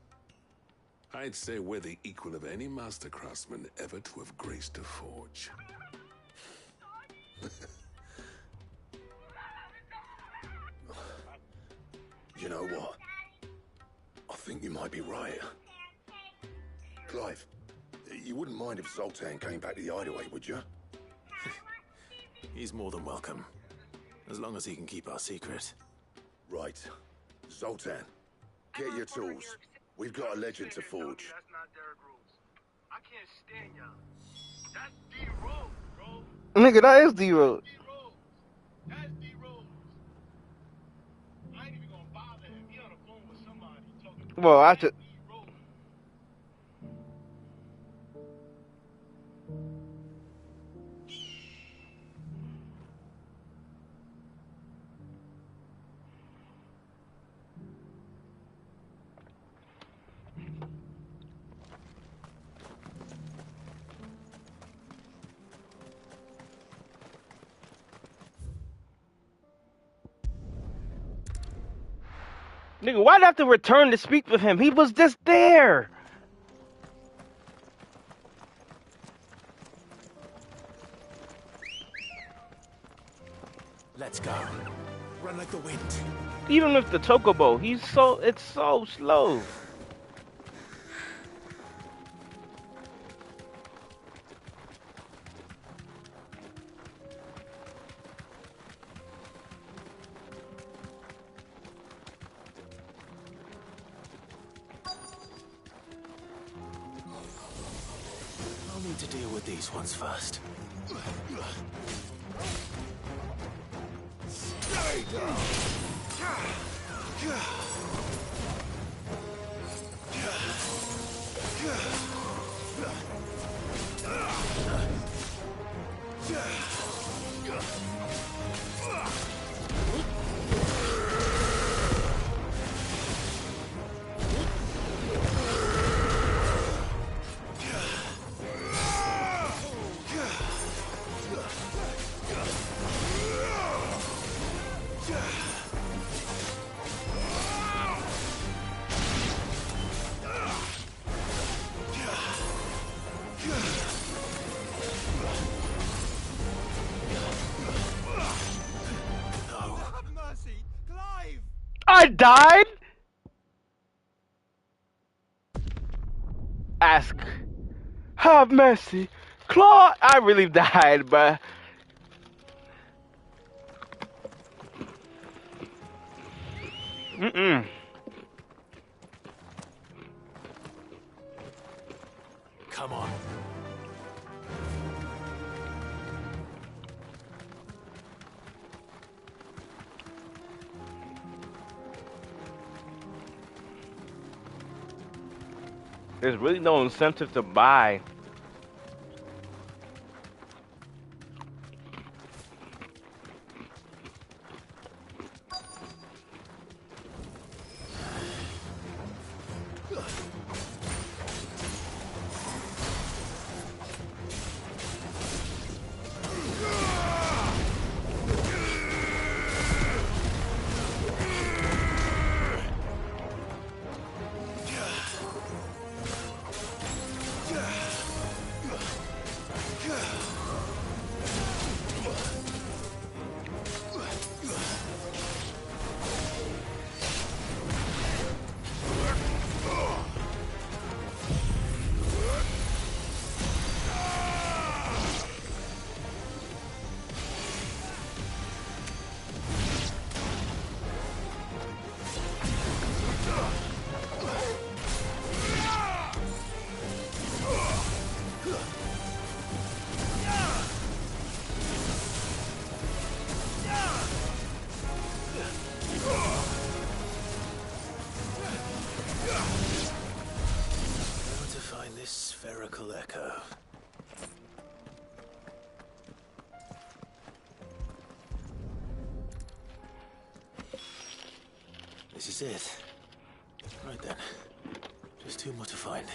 I'd say we're the equal of any master craftsman ever to have graced a forge. You know what? I think you might be right. Clive, you wouldn't mind if Zoltan came back to the Hideaway, would you? He's more than welcome. As long as he can keep our secret. Right. Zoltan, get your tools. We've got a legend to forge. That's not Derek Rose. I can't stand y'all. That's D Rose, bro. Nigga, that is D-Rose. That's D Rose. I ain't even gonna bother him. He on the phone with somebody talking. Well, I should. Nigga, why'd I have to return to speak with him? He was just there. Let's go. Run like the wind. Even with the Chocobo, it's so slow. I'll need to deal with these ones first. Stay down. I died? Ask. Have mercy. Claude, I really died, bruh. Mm-mm. Come on. There's really no incentive to buy. Spherical echo. This is it. Right then. Just two more to find.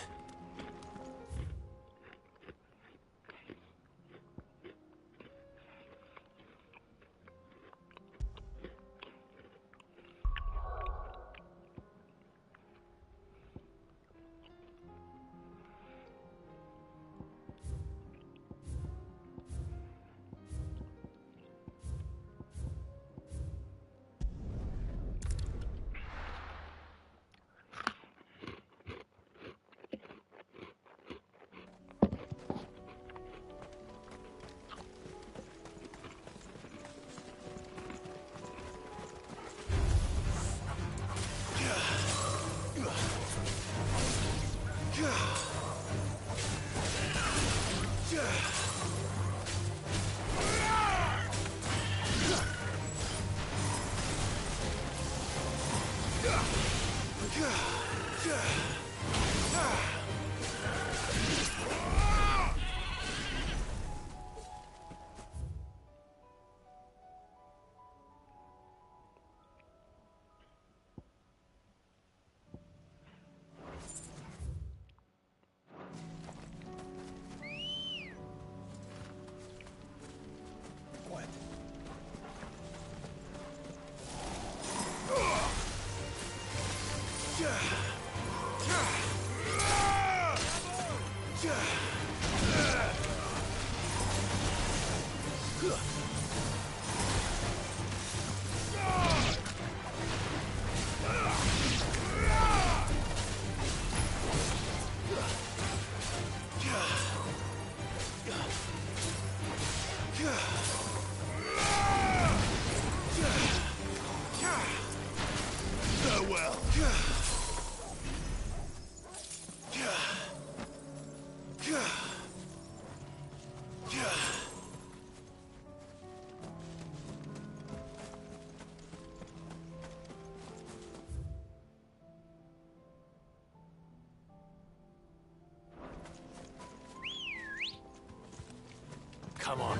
Come on.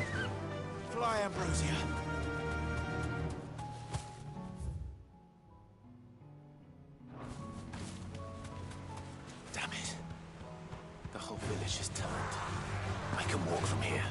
Fly, Ambrosia. Damn it. The whole village is turned. I can walk from here.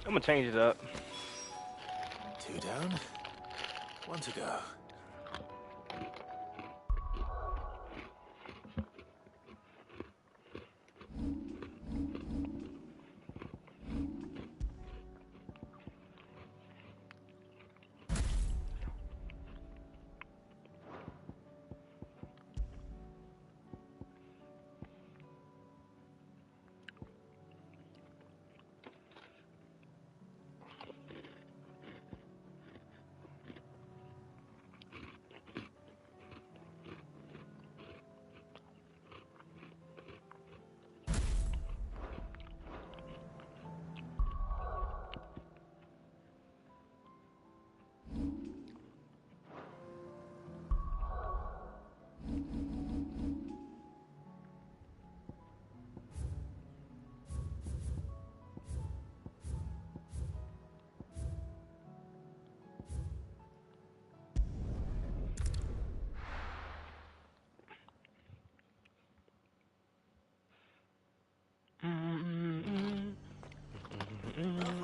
I'm gonna change it up. 2 down, 1 to go.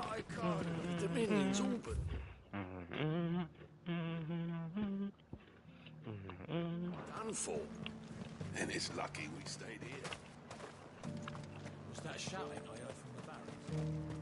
High card of the Dominions open. Done for. And it's lucky we stayed here. Was that shouting I heard from the barracks?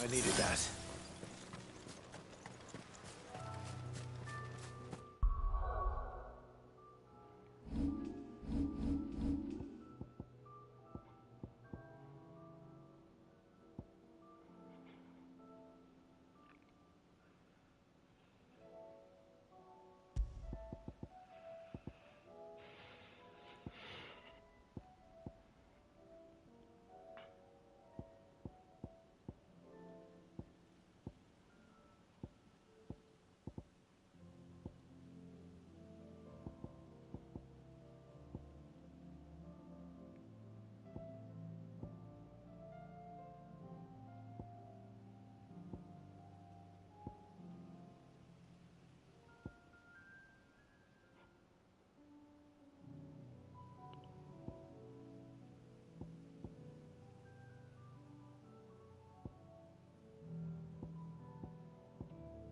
I needed that.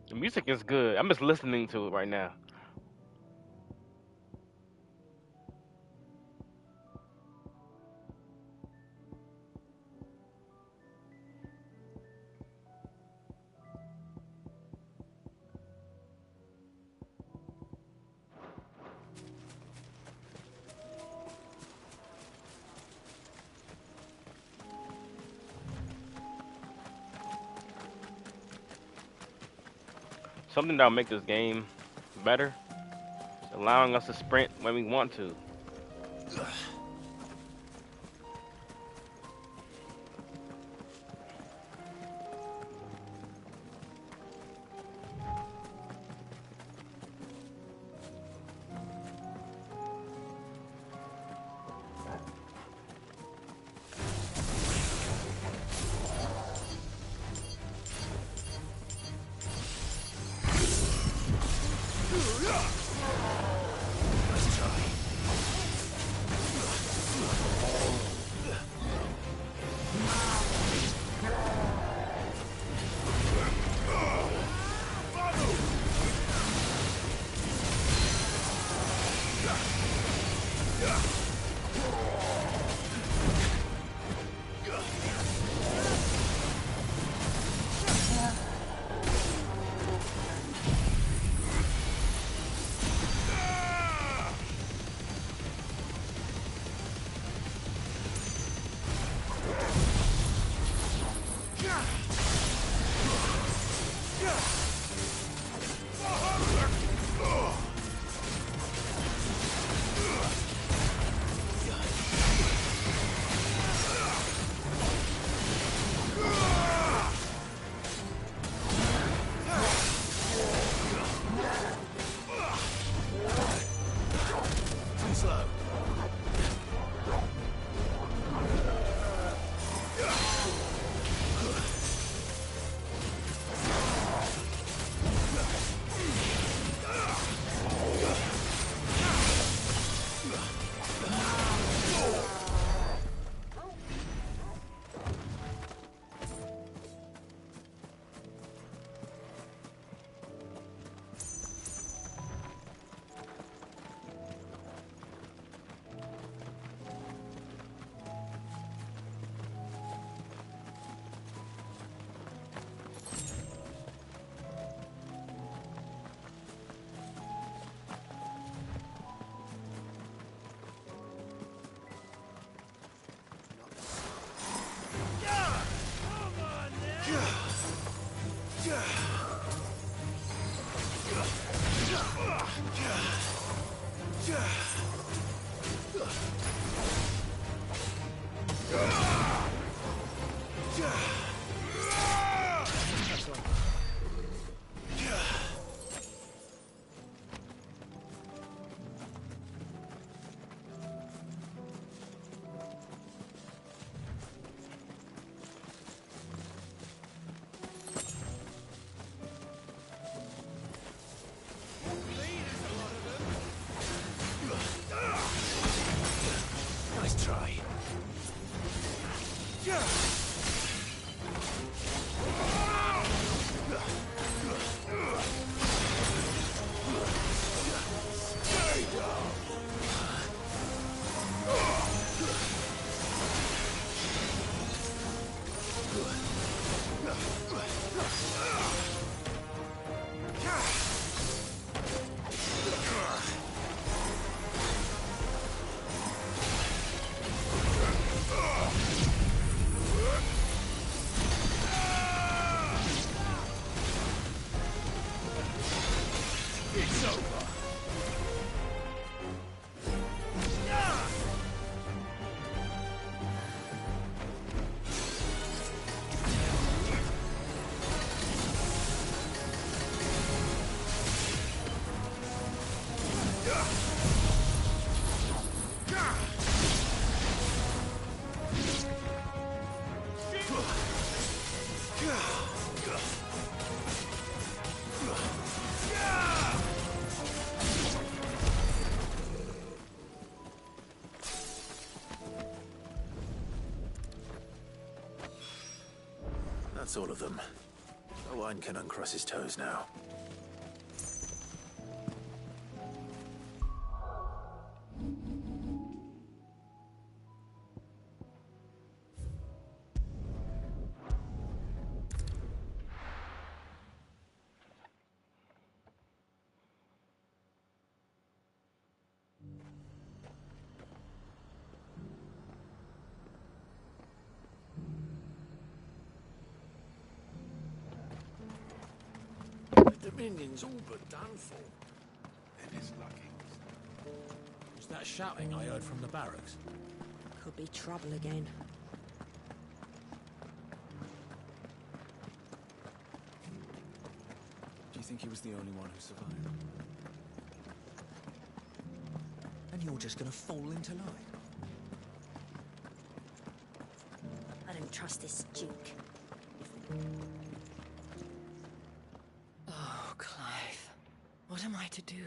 The music is good. I'm just listening to it right now. Something that'll make this game better, allowing us to sprint when we want to. Nice try. It's over. That's all of them. Owain can uncross his toes now. The Dominion's all but done for. It is lucky. Was that shouting I heard from the barracks? Could be trouble again. Do you think he was the only one who survived? And you're just gonna fall into line? I don't trust this Duke. Oh, Clive. What am I to do?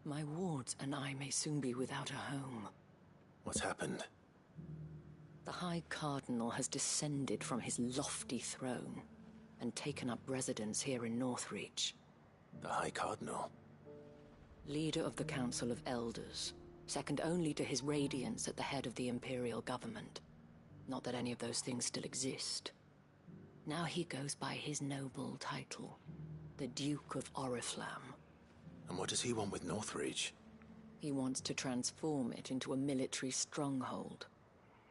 My wards and I may soon be without a home. What's happened? The High Cardinal has descended from his lofty throne and taken up residence here in Northreach. The High Cardinal? Leader of the Council of Elders, second only to his Radiance at the head of the Imperial government. Not that any of those things still exist. Now he goes by his noble title, the Duke of Oriflamme. And what does he want with Northreach? He wants to transform it into a military stronghold.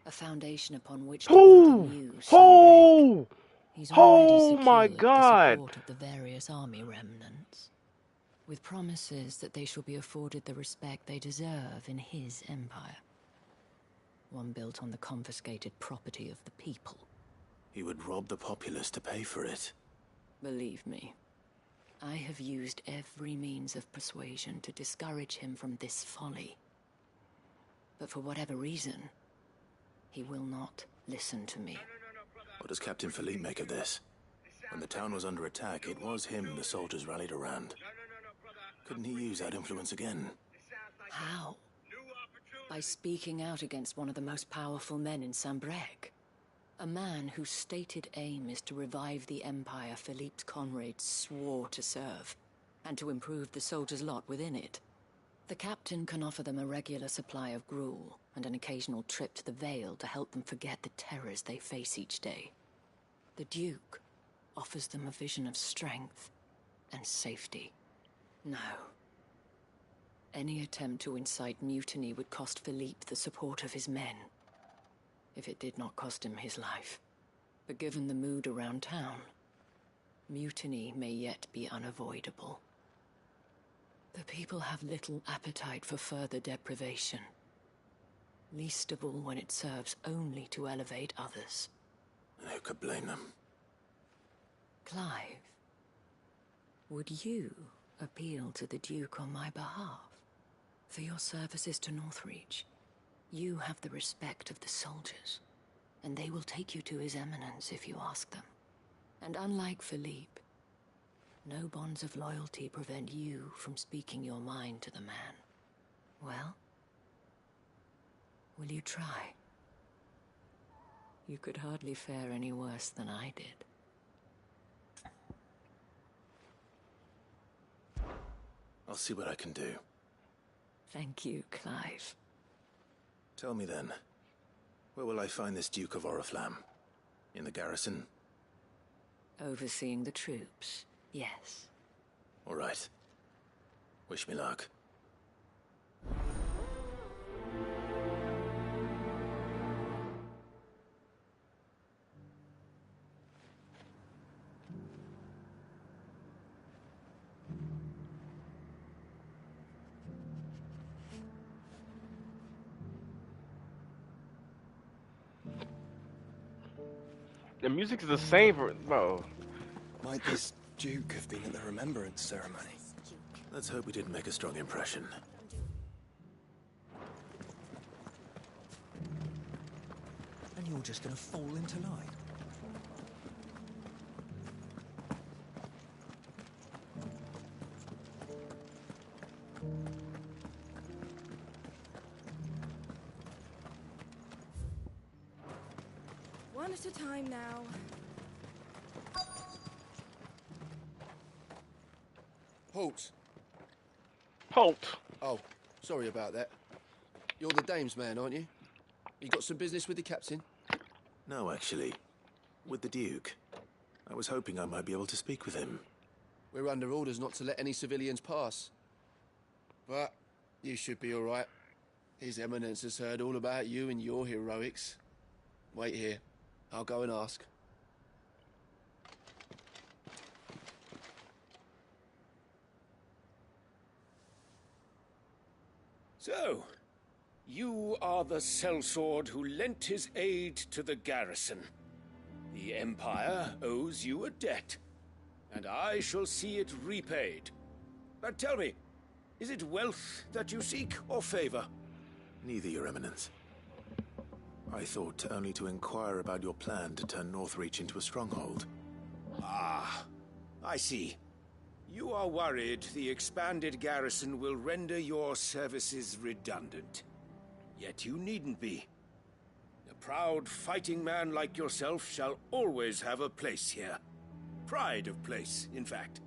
A foundation upon which to build a new Oh! He's already Oh my secured God! the support of the various army remnants, with promises that they shall be afforded the respect they deserve in his empire. One built on the confiscated property of the people. He would rob the populace to pay for it. Believe me, I have used every means of persuasion to discourage him from this folly. But for whatever reason, he will not listen to me. What does Captain Philippe make of this? When the town was under attack, it was him the soldiers rallied around. Couldn't he use that influence again? How? By speaking out against one of the most powerful men in Sambrec. A man whose stated aim is to revive the empire Philippe's comrades swore to serve, and to improve the soldiers' lot within it. The captain can offer them a regular supply of gruel, and an occasional trip to the Vale to help them forget the terrors they face each day. The Duke offers them a vision of strength and safety. No. Any attempt to incite mutiny would cost Philippe the support of his men. If it did not cost him his life. But given the mood around town, mutiny may yet be unavoidable. The people have little appetite for further deprivation. Least of all when it serves only to elevate others. And who could blame them? Clive, would you appeal to the Duke on my behalf? For your services to Northreach, you have the respect of the soldiers, and they will take you to His Eminence if you ask them. And unlike Philippe, no bonds of loyalty prevent you from speaking your mind to the man. Well, will you try? You could hardly fare any worse than I did. I'll see what I can do. Thank you, Clive. Tell me then, where will I find this Duke of Oriflamme? In the garrison? Overseeing the troops, yes. All right. Wish me luck. The music is the same for bro. Might this Duke have been at the remembrance ceremony? Let's hope we didn't make a strong impression. And you're just gonna fall into line? One at a time now. Halt. Halt. Oh, sorry about that. You're the dame's man, aren't you? You got some business with the captain? No, actually. With the Duke. I was hoping I might be able to speak with him. We're under orders not to let any civilians pass. But you should be all right. His Eminence has heard all about you and your heroics. Wait here. I'll go and ask. So, you are the sellsword who lent his aid to the garrison. The Empire owes you a debt, and I shall see it repaid. But tell me, is it wealth that you seek, or favor? Neither, Your Eminence. I thought only to inquire about your plan to turn Northreach into a stronghold. Ah, I see. You are worried the expanded garrison will render your services redundant. Yet you needn't be. A proud fighting man like yourself shall always have a place here. Pride of place, in fact.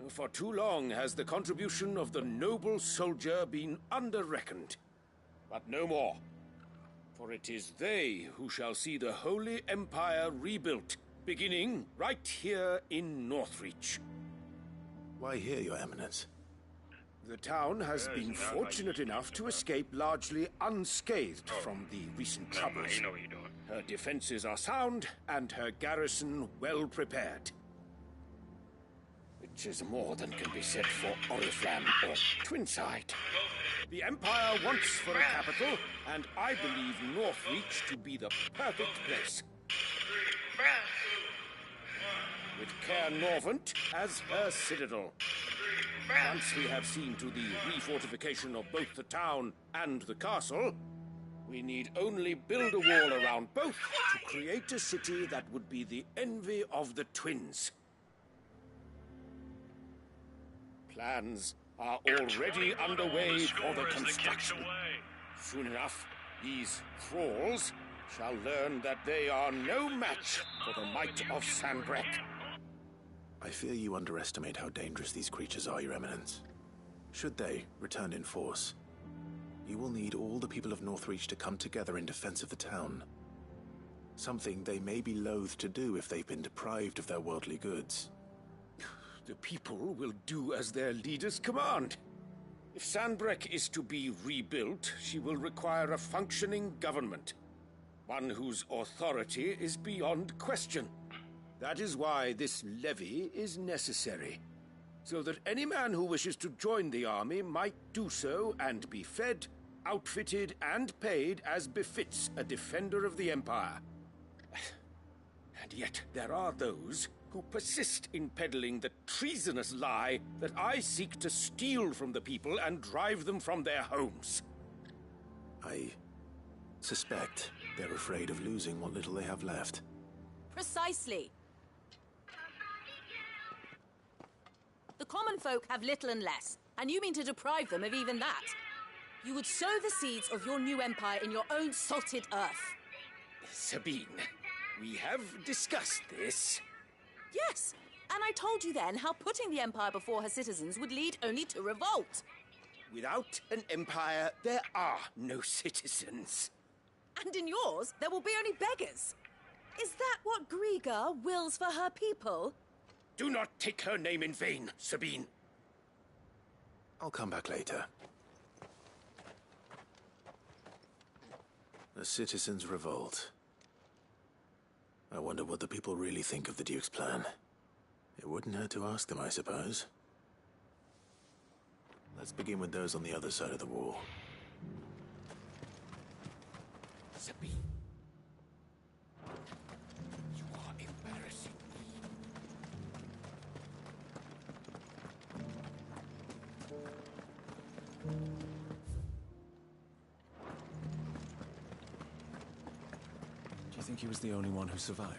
For too long has the contribution of the noble soldier been under-reckoned. But no more. For it is they who shall see the Holy Empire rebuilt, beginning right here in Northreach. Why here, Your Eminence? The town has been fortunate enough to escape largely unscathed from the recent troubles. Her defenses are sound, and her garrison well prepared. Which is more than can be said for Oriflamme or Twinside. The Empire wants for a capital, and I believe Northreach to be the perfect place. With Caer Norvent as her citadel. Once we have seen to the refortification of both the town and the castle, we need only build a wall around both to create a city that would be the envy of the twins. Plans are already underway for the construction. Soon enough, these thralls shall learn that they are no match for the might of Sanbreque. I fear you underestimate how dangerous these creatures are, Your Eminence. Should they return in force, you will need all the people of Northreach to come together in defense of the town. Something they may be loath to do if they've been deprived of their worldly goods. The people will do as their leaders command. If Sanbreque is to be rebuilt, she will require a functioning government. One whose authority is beyond question. That is why this levy is necessary. So that any man who wishes to join the army might do so and be fed, outfitted, and paid as befits a defender of the Empire. And yet there are those who persist in peddling the treasonous lie that I seek to steal from the people and drive them from their homes. I suspect they're afraid of losing what little they have left. Precisely. The common folk have little and less, and you mean to deprive them of even that. You would sow the seeds of your new empire in your own salted earth. Sabine, we have discussed this. Yes, and I told you then how putting the empire before her citizens would lead only to revolt. Without an empire, there are no citizens. And in yours, there will be only beggars. Is that what Griga wills for her people? Do not take her name in vain, Sabine. I'll come back later. The citizens revolt. I wonder what the people really think of the Duke's plan. It wouldn't hurt to ask them, I suppose. Let's begin with those on the other side of the wall. Sabine. You are embarrassing Do you think he was the only one who survived?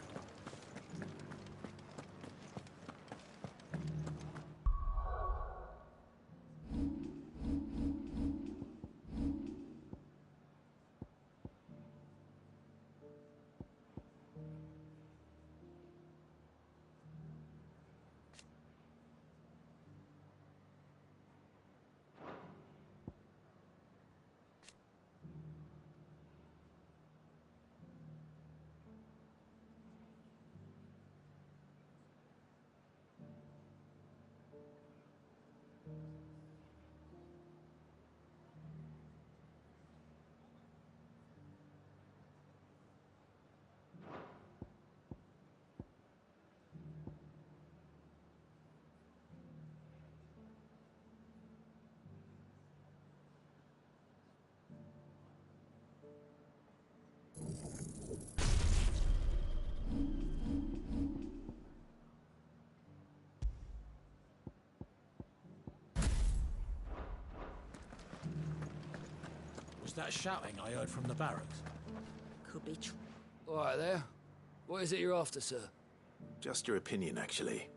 Was that shouting I heard from the barracks? Could be true. All right there. What is it you're after, sir? Just your opinion, actually.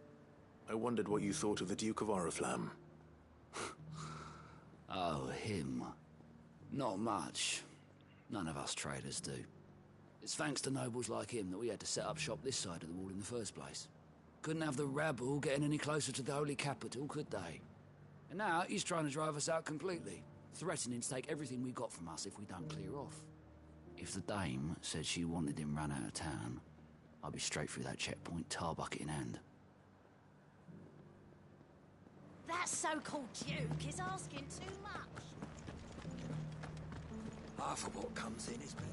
I wondered what you thought of the Duke of Oriflamme. Oh, him. Not much. None of us traders do. It's thanks to nobles like him that we had to set up shop this side of the wall in the first place. Couldn't have the rabble getting any closer to the holy capital, could they? And now he's trying to drive us out completely, threatening to take everything we got from us if we don't clear off. If the dame said she wanted him run out of town, I'd be straight through that checkpoint, tar bucket in hand. That so-called Duke is asking too much. Half of what comes in is barely.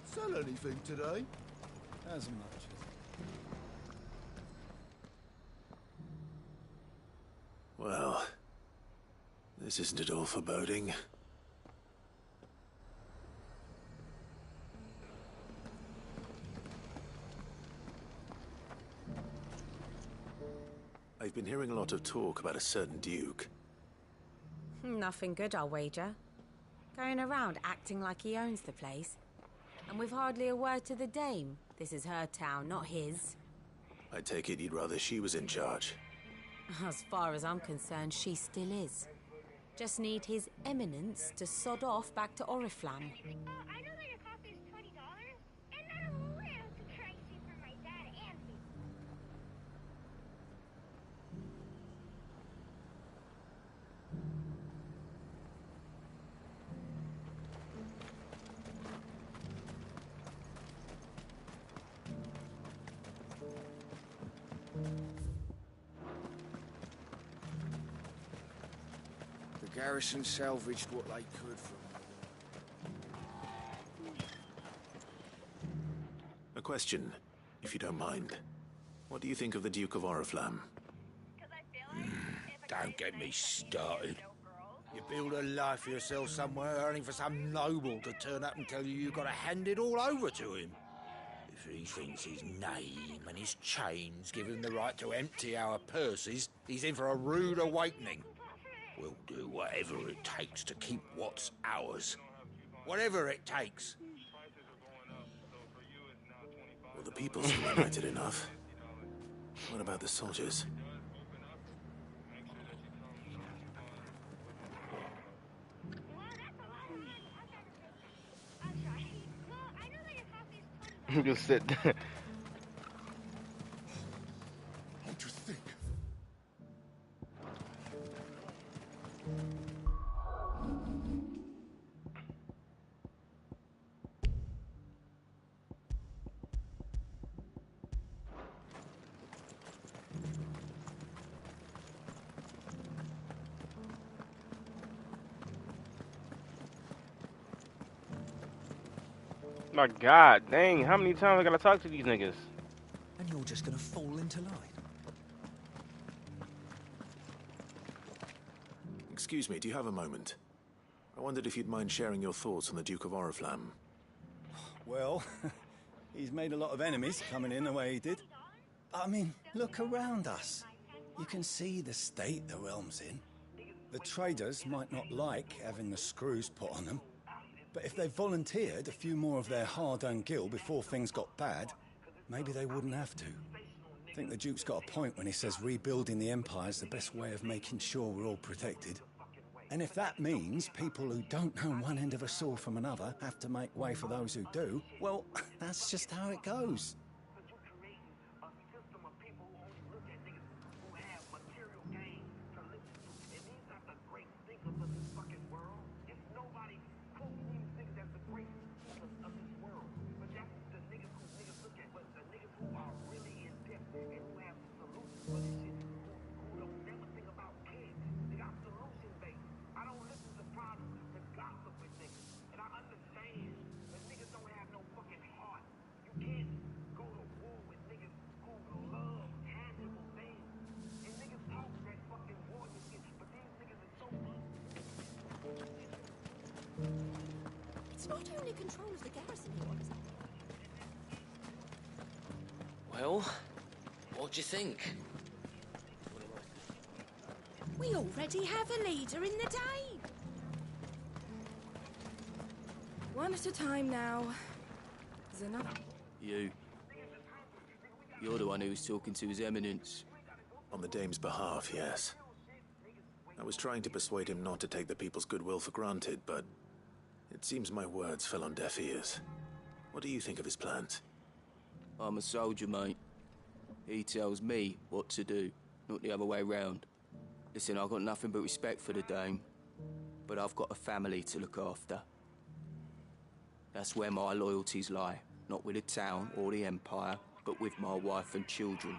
Sell anything today? As much as... Well, this isn't at all foreboding. I've been hearing a lot of talk about a certain Duke. Nothing good, I'll wager. Going around acting like he owns the place. And with hardly a word to the dame. This is her town, not his. I take it you'd rather she was in charge. As far as I'm concerned, she still is. Just need his eminence to sod off back to Oriflamme. I know that your coffee is $20, and that a little too crazy for my dad and me. The garrison salvaged what they could from... A question, if you don't mind. What do you think of the Duke of Oriflamme? Don't get me started. You build a life for yourself somewhere, only for some noble to turn up and tell you you've got to hand it all over to him. If he thinks his name and his chains give him the right to empty our purses, he's in for a rude awakening. We'll do whatever it takes to keep what's ours. Whatever it takes. Well, the people seem united enough. What about the soldiers? Just sit there. What do you think? My God, dang! How many times I gotta talk to these niggas? And you're just gonna fall into line. Excuse me, do you have a moment? I wondered if you'd mind sharing your thoughts on the Duke of Oriflamme. Well, he's made a lot of enemies coming in the way he did. I mean, look around us. You can see the state the realm's in. The traders might not like having the screws put on them, but if they volunteered a few more of their hard-earned gil before things got bad, maybe they wouldn't have to. I think the Duke's got a point when he says rebuilding the Empire's the best way of making sure we're all protected. And if that means people who don't know one end of a sword from another have to make way for those who do, well, that's just how it goes. It's not only control of the garrison he wants. Well, what do you think? We already have a leader in the Dane. One at a time now. There's enough. You. You're the one who was talking to His Eminence. On the Dame's behalf, yes. I was trying to persuade him not to take the people's goodwill for granted, but it seems my words fell on deaf ears. What do you think of his plans? I'm a soldier, mate. He tells me what to do, not the other way round. Listen, I've got nothing but respect for the Dame, but I've got a family to look after. That's where my loyalties lie, not with the town or the Empire, but with my wife and children.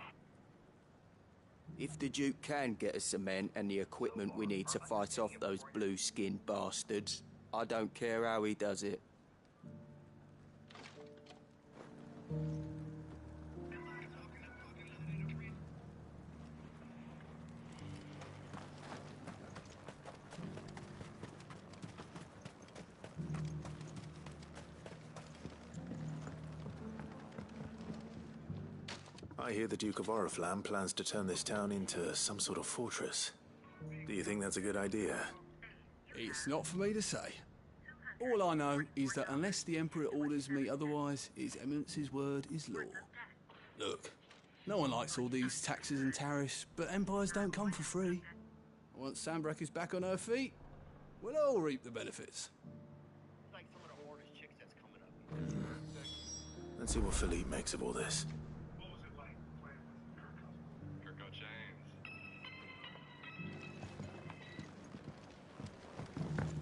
If the Duke can get us the men and the equipment we need to fight off those blue-skinned bastards, I don't care how he does it. I hear the Duke of Oriflamme plans to turn this town into some sort of fortress. Do you think that's a good idea? It's not for me to say. All I know is that unless the Emperor orders me otherwise, His Eminence's word is law. Look, no one likes all these taxes and tariffs, but empires don't come for free. Once Sanbreque is back on her feet, we'll all reap the benefits. Let's see what Philippe makes of all this.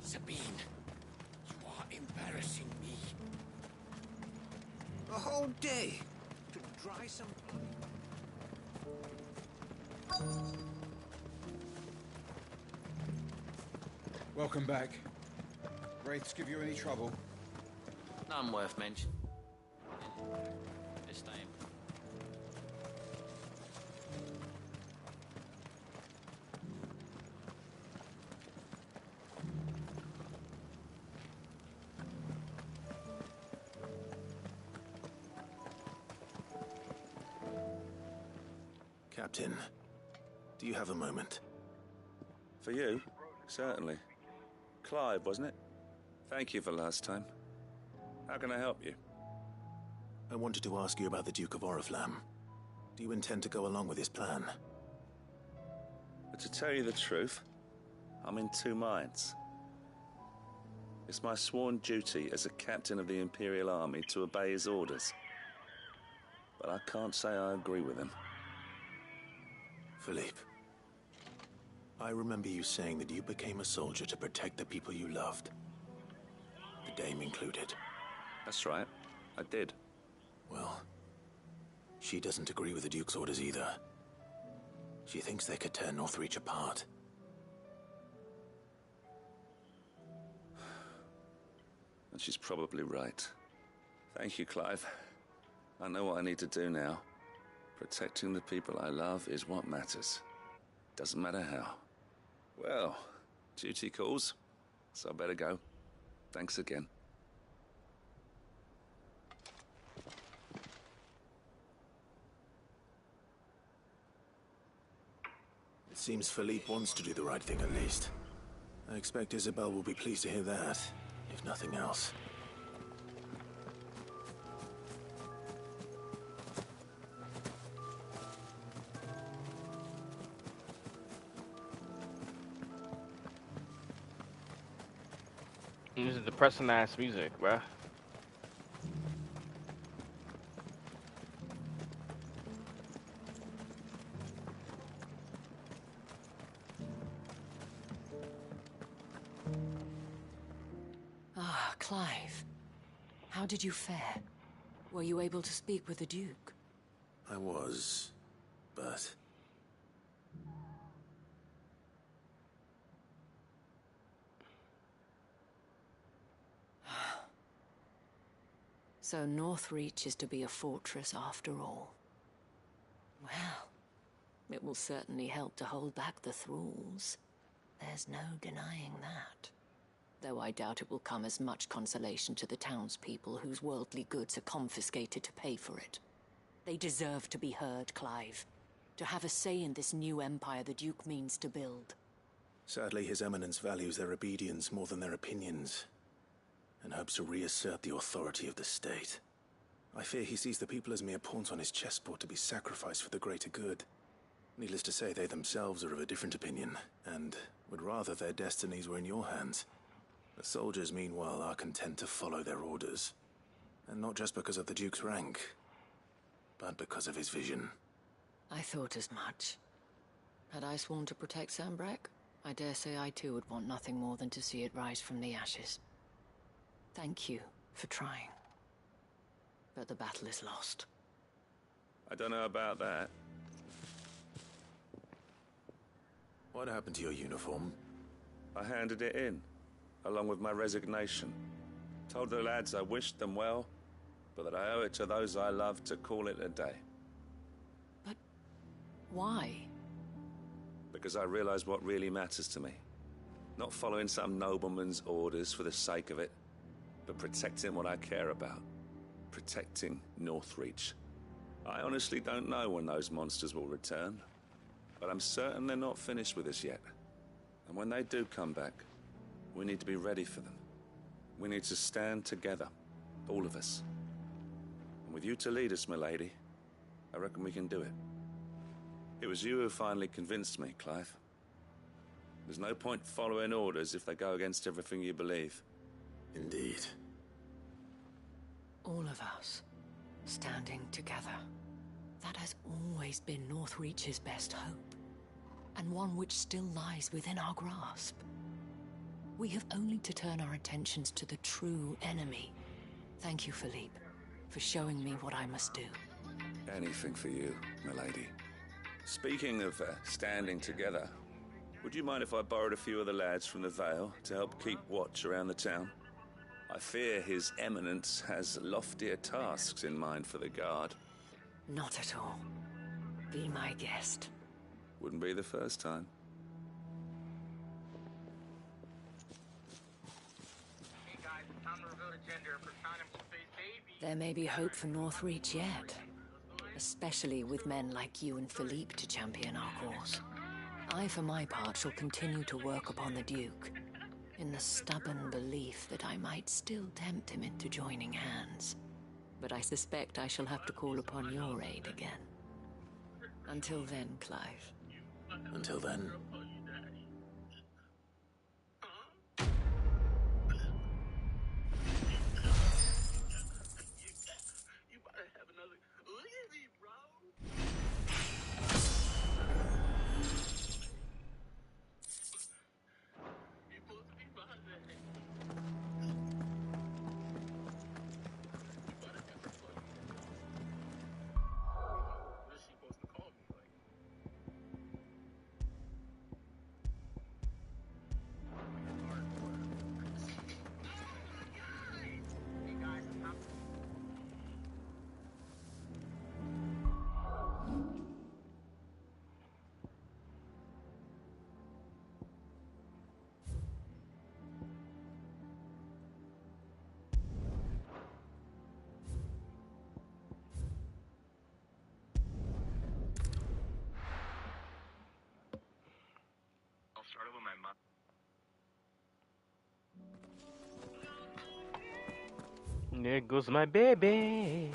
Sabine, you are embarrassing me. A whole day to dry some blood. Welcome back. Wraiths give you any trouble? None worth mention. This time. Captain, do you have a moment? For you? Certainly. Clive, wasn't it? Thank you for last time. How can I help you? I wanted to ask you about the Duke of Oriflamme. Do you intend to go along with his plan? But to tell you the truth, I'm in two minds. It's my sworn duty as a captain of the Imperial Army to obey his orders. But I can't say I agree with him. Philippe, I remember you saying that you became a soldier to protect the people you loved. The Dame included. That's right, I did. Well, she doesn't agree with the Duke's orders either. She thinks they could tear Northreach apart. And she's probably right. Thank you, Clive. I know what I need to do now. Protecting the people I love is what matters. Doesn't matter how. Well, duty calls, so I better go. Thanks again. It seems Philippe wants to do the right thing at least. I expect Isabel will be pleased to hear that, if nothing else. This is depressing ass music, bruh. Ah, Clive. How did you fare? Were you able to speak with the Duke? I was, but... So Northreach is to be a fortress after all. Well, it will certainly help to hold back the thralls. There's no denying that. Though I doubt it will come as much consolation to the townspeople whose worldly goods are confiscated to pay for it. They deserve to be heard, Clive. To have a say in this new empire the Duke means to build. Sadly, His Eminence values their obedience more than their opinions, and hopes to reassert the authority of the state. I fear he sees the people as mere pawns on his chessboard to be sacrificed for the greater good. Needless to say, they themselves are of a different opinion, and would rather their destinies were in your hands. The soldiers, meanwhile, are content to follow their orders. And not just because of the Duke's rank, but because of his vision. I thought as much. Had I sworn to protect Sanbreque, I dare say I too would want nothing more than to see it rise from the ashes. Thank you for trying. But the battle is lost. I don't know about that. What happened to your uniform? I handed it in, along with my resignation. Told the lads I wished them well, but that I owe it to those I love to call it a day. But why? Because I realize what really matters to me. Not following some nobleman's orders for the sake of it, but protecting what I care about. Protecting Northreach. I honestly don't know when those monsters will return, but I'm certain they're not finished with us yet. And when they do come back, we need to be ready for them. We need to stand together, all of us. And with you to lead us, milady, I reckon we can do it. It was you who finally convinced me, Clive. There's no point following orders if they go against everything you believe. Indeed. All of us, standing together. That has always been Northreach's best hope, and one which still lies within our grasp. We have only to turn our attentions to the true enemy. Thank you, Philippe, for showing me what I must do. Anything for you, milady. Speaking of standing together, would you mind if I borrowed a few of the lads from the Vale to help keep watch around the town? I fear His Eminence has loftier tasks in mind for the guard. Not at all. Be my guest. Wouldn't be the first time. Hey guys, it's time to reveal the gender of Persona Space Baby. There may be hope for Northreach yet. Especially with men like you and Philippe to champion our cause. I, for my part, shall continue to work upon the Duke, in the stubborn belief that I might still tempt him into joining hands. But I suspect I shall have to call upon your aid again. Until then, Clive. Until then. Started with my mom. There goes my baby.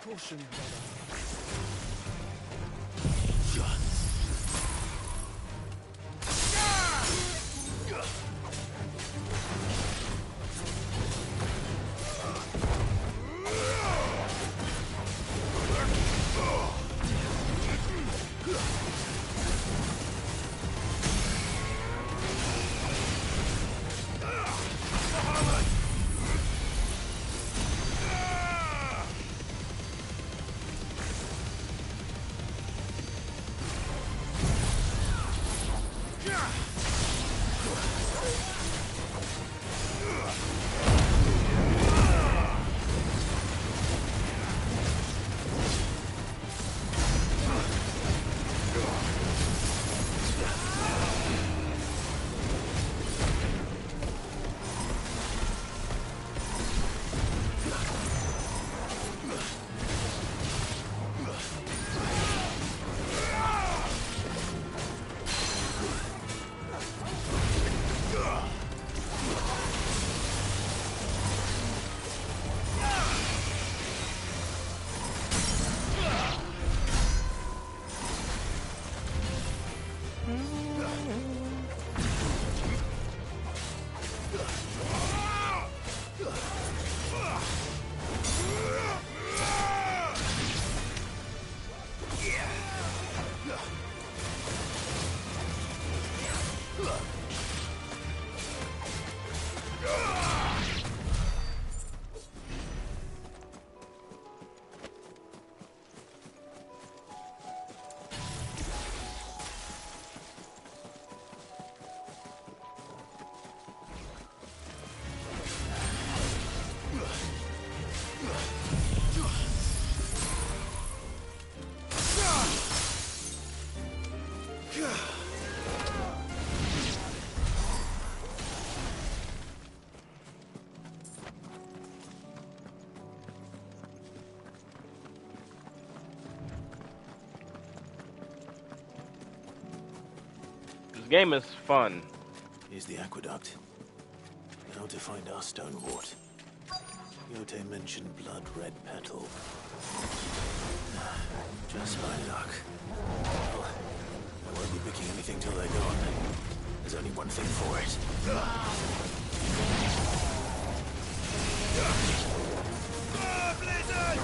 Caution, brother. This game is fun. Here's the aqueduct. Now to find our stonewort. Yote mentioned blood-red petal. Just my luck. Well, I won't be picking anything till they're gone. There's only one thing for it. Blizzard!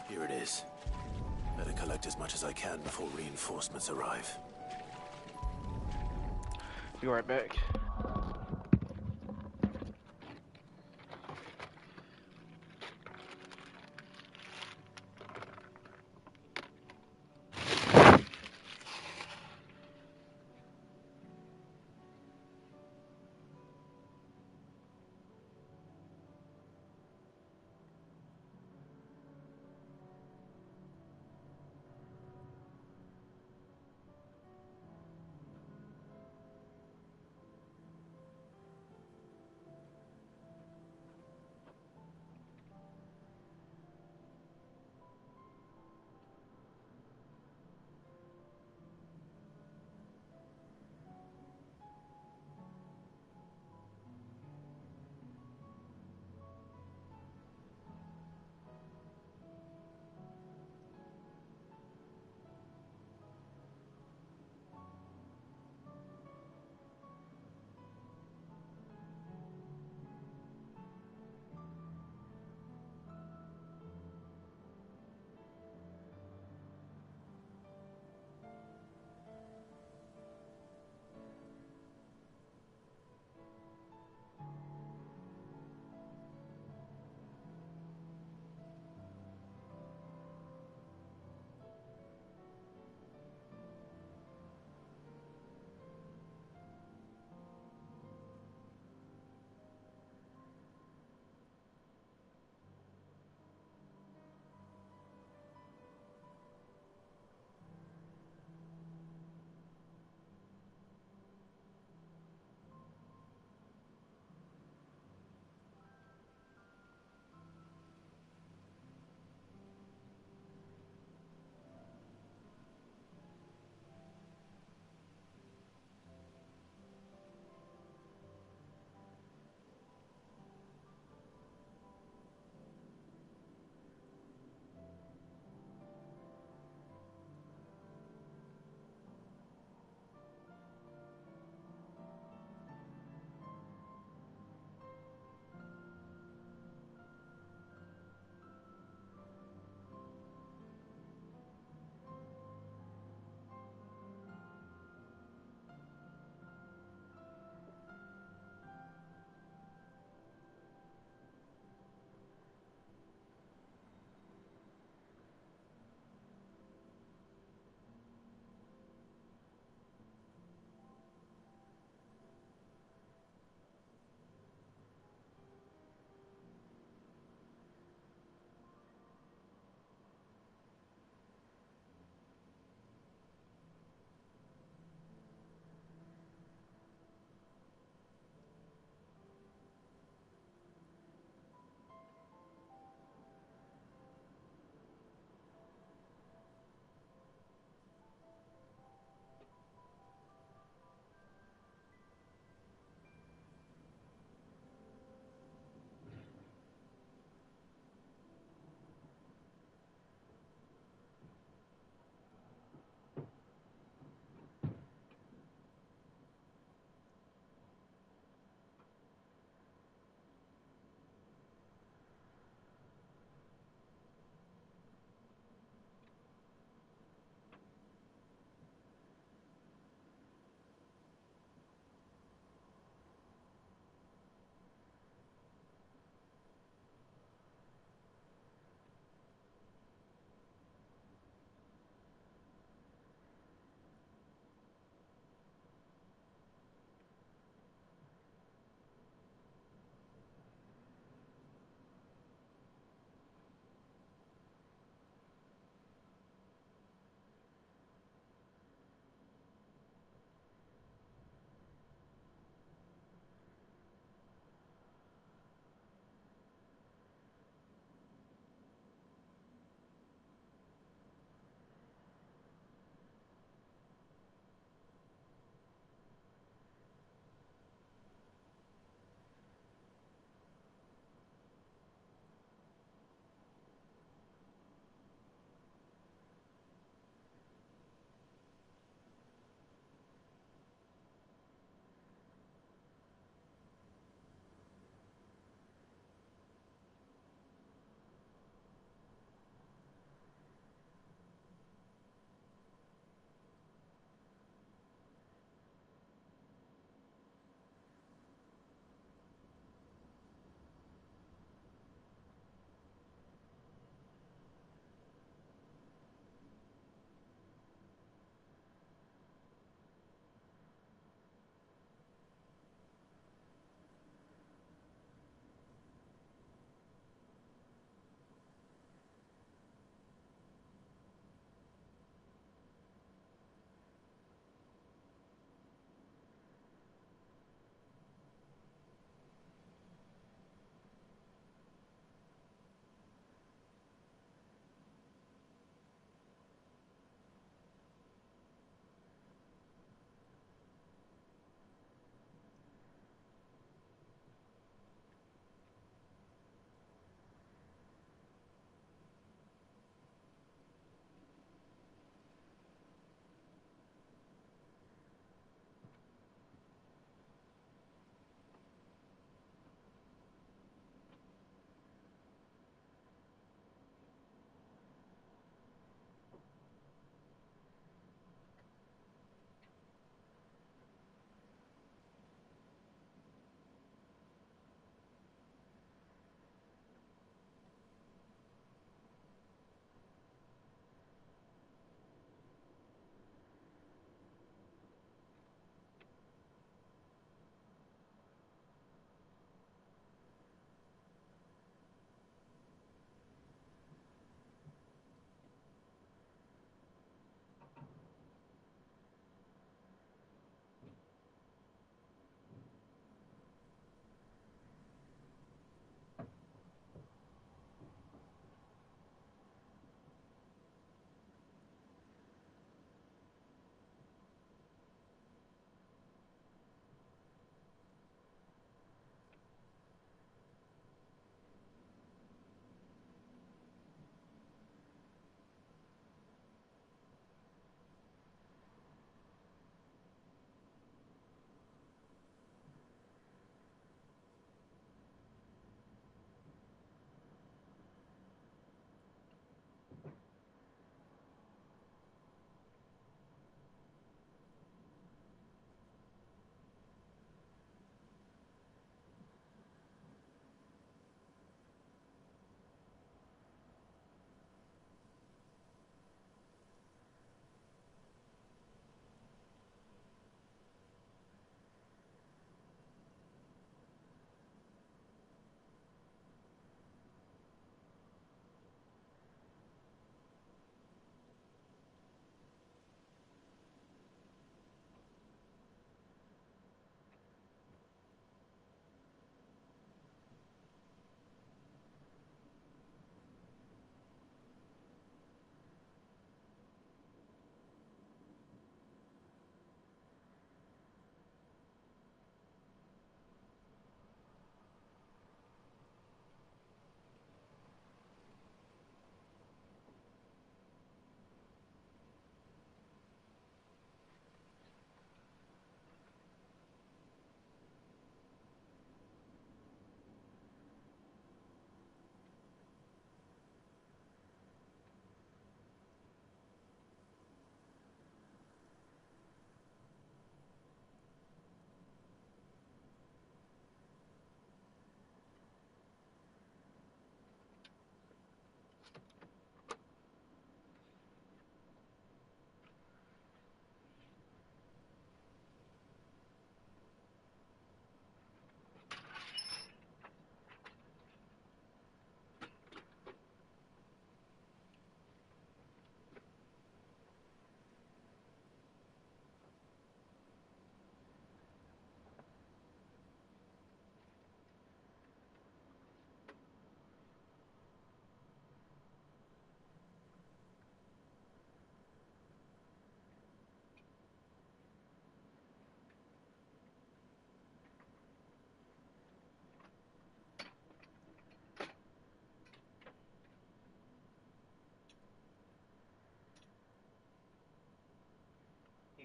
Here it is. Better collect as much as I can before reinforcements arrive. Be right back.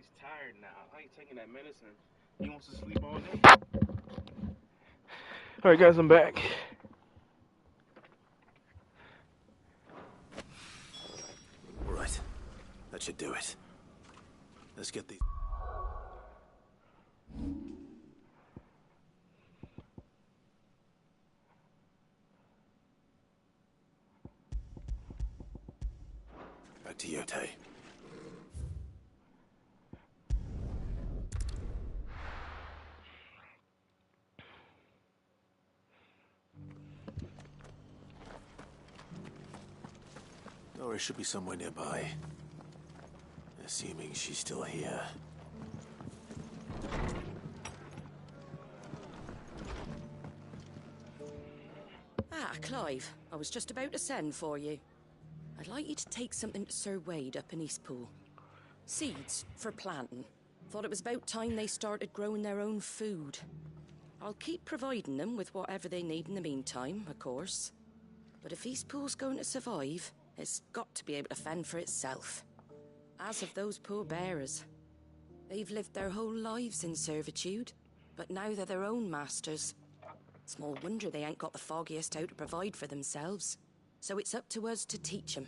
He's tired now. I ain't taking that medicine. He wants to sleep all day. Alright guys, I'm back. Right. That should do it. Let's get these... Back to Yote. Nora should be somewhere nearby. Assuming she's still here. Ah, Clive. I was just about to send for you. I'd like you to take something to Sir Wade up in Eastpool. Seeds for planting. Thought it was about time they started growing their own food. I'll keep providing them with whatever they need in the meantime, of course. But if Eastpool's going to survive, it's got to be able to fend for itself. As of those poor bearers. They've lived their whole lives in servitude, but now they're their own masters. Small wonder they ain't got the foggiest how to provide for themselves. So it's up to us to teach them.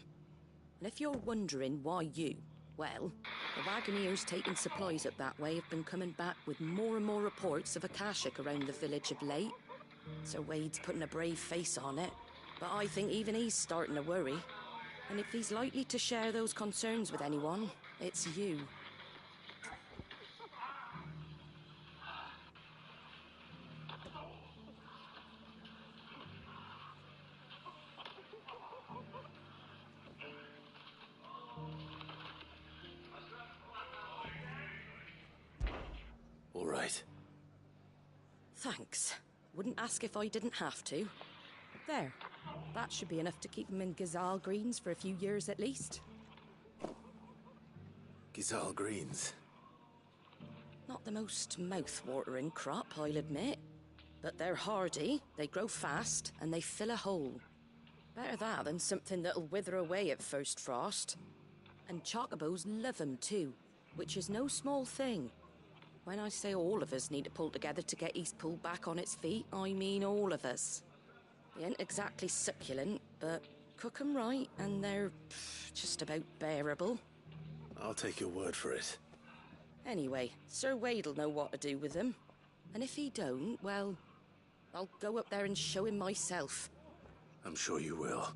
And if you're wondering why you, well, the wagoneers taking supplies up that way have been coming back with more and more reports of Akashic around the village of late. Sir Wade's putting a brave face on it, but I think even he's starting to worry. And if he's likely to share those concerns with anyone, it's you. All right. Thanks. Wouldn't ask if I didn't have to. There. That should be enough to keep them in Gazal Greens for a few years at least. Gazal Greens. Not the most mouth-watering crop, I'll admit. But they're hardy, they grow fast, and they fill a hole. Better that than something that'll wither away at first frost. And chocobos love 'em too, which is no small thing. When I say all of us need to pull together to get Eastpool back on its feet, I mean all of us. They ain't exactly succulent, but cook 'em right, and they're just about bearable. I'll take your word for it. Anyway, Sir Wade'll know what to do with them. And if he don't, well, I'll go up there and show him myself. I'm sure you will.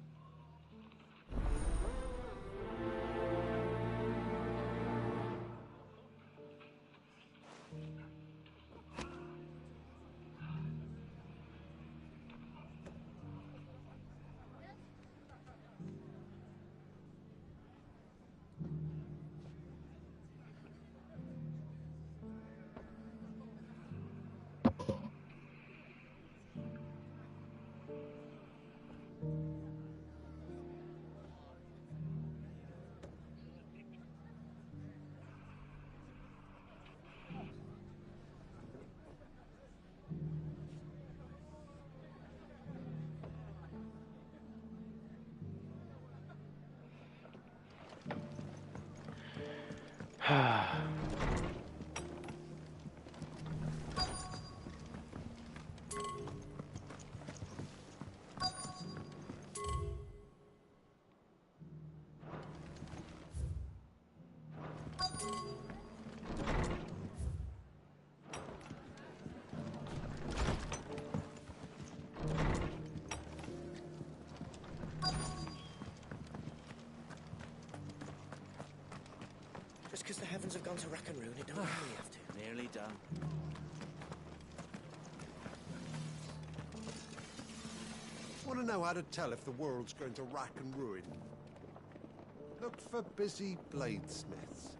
Just because the heavens have gone to rack and ruin, it don't really have to. Nearly done. Want to know how to tell if the world's going to rack and ruin? Look for busy bladesmiths.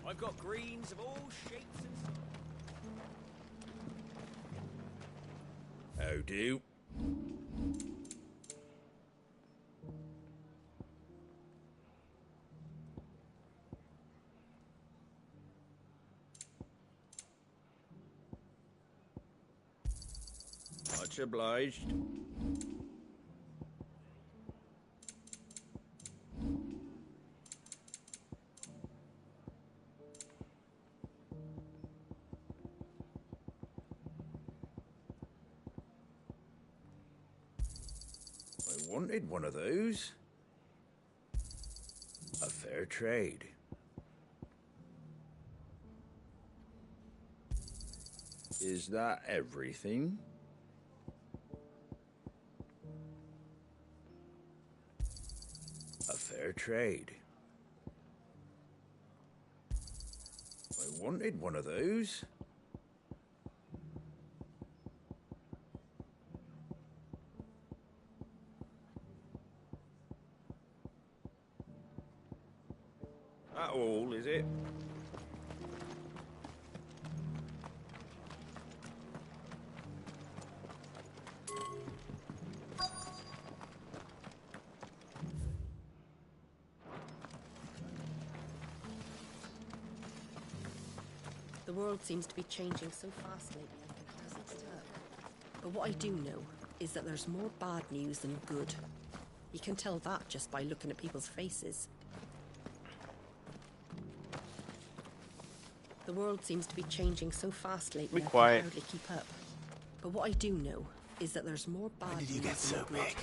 I've got greens of all shapes and sizes. How do? Much obliged. I wanted one of those. A fair trade. Is that everything? A fair trade. I wanted one of those. That all, is it? The world seems to be changing so fast lately, I can hardly keep up. But what I do know is that there's more bad news than good. You can tell that just by looking at people's faces. The world seems to be changing so fast lately, Be I quiet. can hardly keep up. But what I do know is that there's more bad news than good.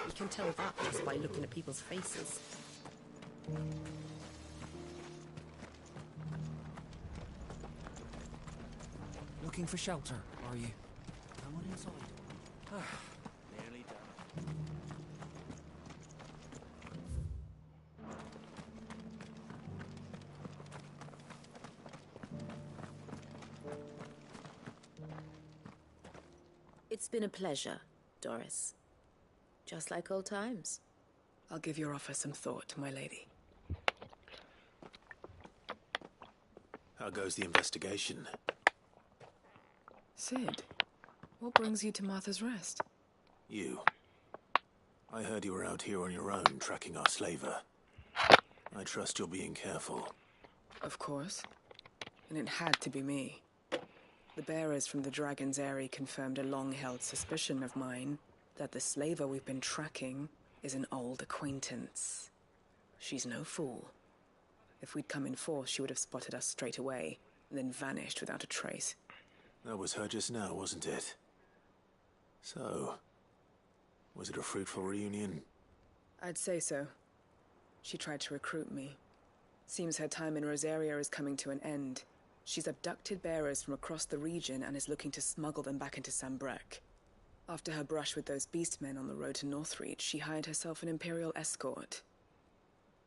You can tell that just by looking at people's faces. Looking for shelter, are you? Come on inside. Nearly done. It's been a pleasure, Doris. Just like old times. I'll give your offer some thought, my lady. How goes the investigation? Sid, what brings you to Martha's Rest? You. I heard you were out here on your own, tracking our slaver. I trust you're being careful. Of course. And it had to be me. The bearers from the Dragon's Eyrie confirmed a long-held suspicion of mine that the slaver we've been tracking is an old acquaintance. She's no fool. If we'd come in force, she would have spotted us straight away, and then vanished without a trace. That was her just now, wasn't it? So, was it a fruitful reunion? I'd say so. She tried to recruit me. Seems her time in Rosaria is coming to an end. She's abducted bearers from across the region and is looking to smuggle them back into Sambrec. After her brush with those beastmen on the road to Northreach, she hired herself an Imperial escort,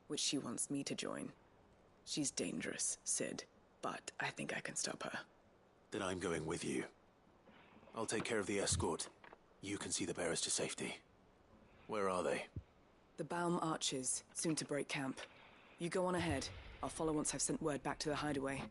which she wants me to join. She's dangerous, Sid, but I think I can stop her. Then I'm going with you. I'll take care of the escort. You can see the bearers to safety. Where are they? The Baum Archers, soon to break camp. You go on ahead. I'll follow once I've sent word back to the hideaway.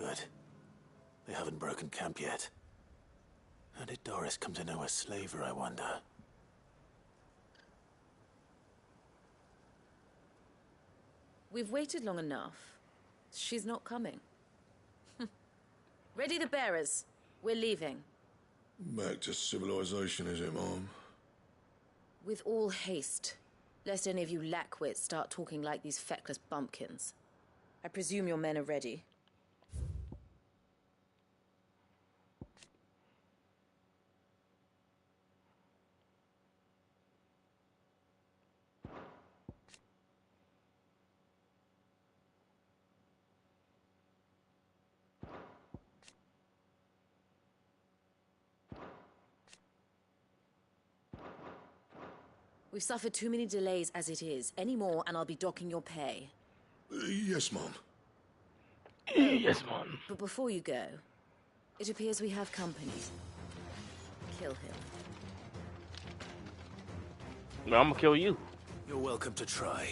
Good. They haven't broken camp yet. How did Doris come to know a slaver, I wonder? We've waited long enough. She's not coming. Ready the bearers. We're leaving. Back to civilization, is it, Mom? With all haste, lest any of you lackwits start talking like these feckless bumpkins. I presume your men are ready. We've suffered too many delays as it is. Any more, and I'll be docking your pay. Yes, Mom. Yes, Mom. But before you go, it appears we have company. Kill him. No, I'm gonna kill you. You're welcome to try.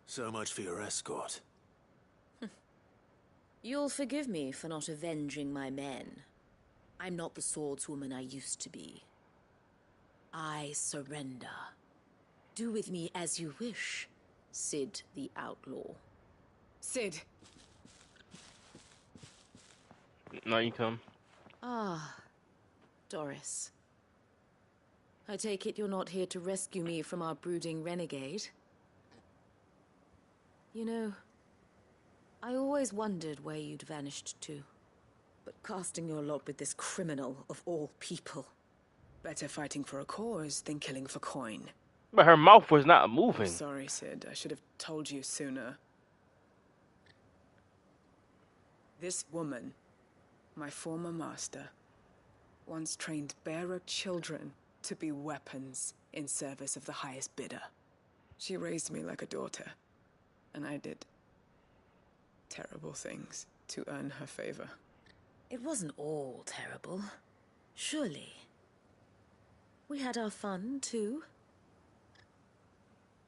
So much for your escort. You'll forgive me for not avenging my men. I'm not the swordswoman I used to be. I surrender. Do with me as you wish, Sid the Outlaw. Sid! Now you come. Ah, Doris. I take it you're not here to rescue me from our brooding renegade? You know, I always wondered where you'd vanished to. But casting your lot with this criminal of all people. Better fighting for a cause than killing for coin. But her mouth was not moving. Sorry, Sid. I should have told you sooner. This woman, my former master, once trained bearer children to be weapons in service of the highest bidder. She raised me like a daughter. And I did terrible things to earn her favor. It wasn't all terrible, surely. We had our fun, too.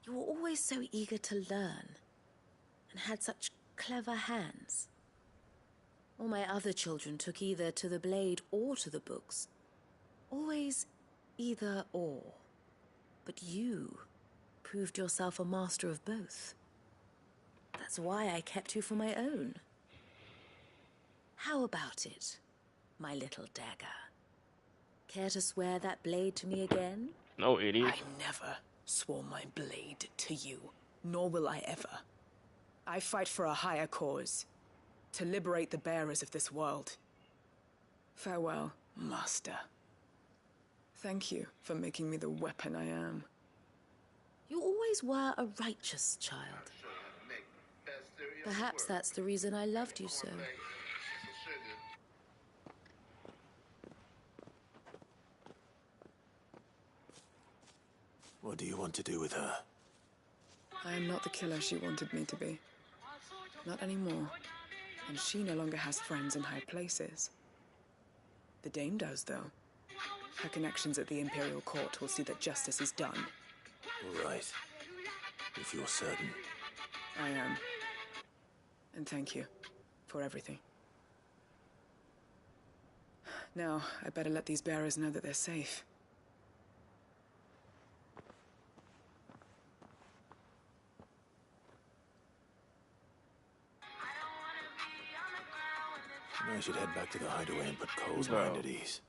You were always so eager to learn, and had such clever hands. All my other children took either to the blade or to the books. Always either or. But you proved yourself a master of both. That's why I kept you for my own. How about it, my little dagger? Care to swear that blade to me again? No, idiot. I never swore my blade to you, nor will I ever. I fight for a higher cause, to liberate the bearers of this world. Farewell, Master. Thank you for making me the weapon I am. You always were a righteous child. Perhaps that's the reason I loved you so. What do you want to do with her? I am not the killer she wanted me to be. Not anymore. and she no longer has friends in high places. The Dame does, though. Her connections at the Imperial Court will see that justice is done. All right. If you're certain. I am. And thank you for everything. Now, I better let these bearers know that they're safe. I should head back to the hideaway and put Cole's mind at ease.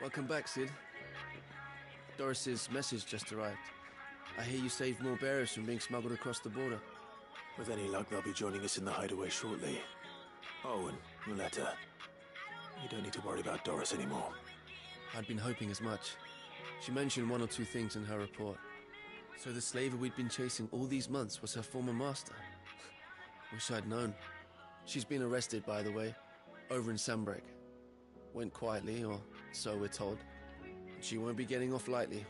Welcome back, Sid. Doris's message just arrived. I hear you saved more bearers from being smuggled across the border. With any luck, they'll be joining us in the hideaway shortly. Oh, and Muleta. You don't need to worry about Doris anymore. I'd been hoping as much. She mentioned one or two things in her report. So the slaver we'd been chasing all these months was her former master. Wish I'd known. She's been arrested, by the way, over in Sanbreque. Went quietly, or so we're told. And she won't be getting off lightly.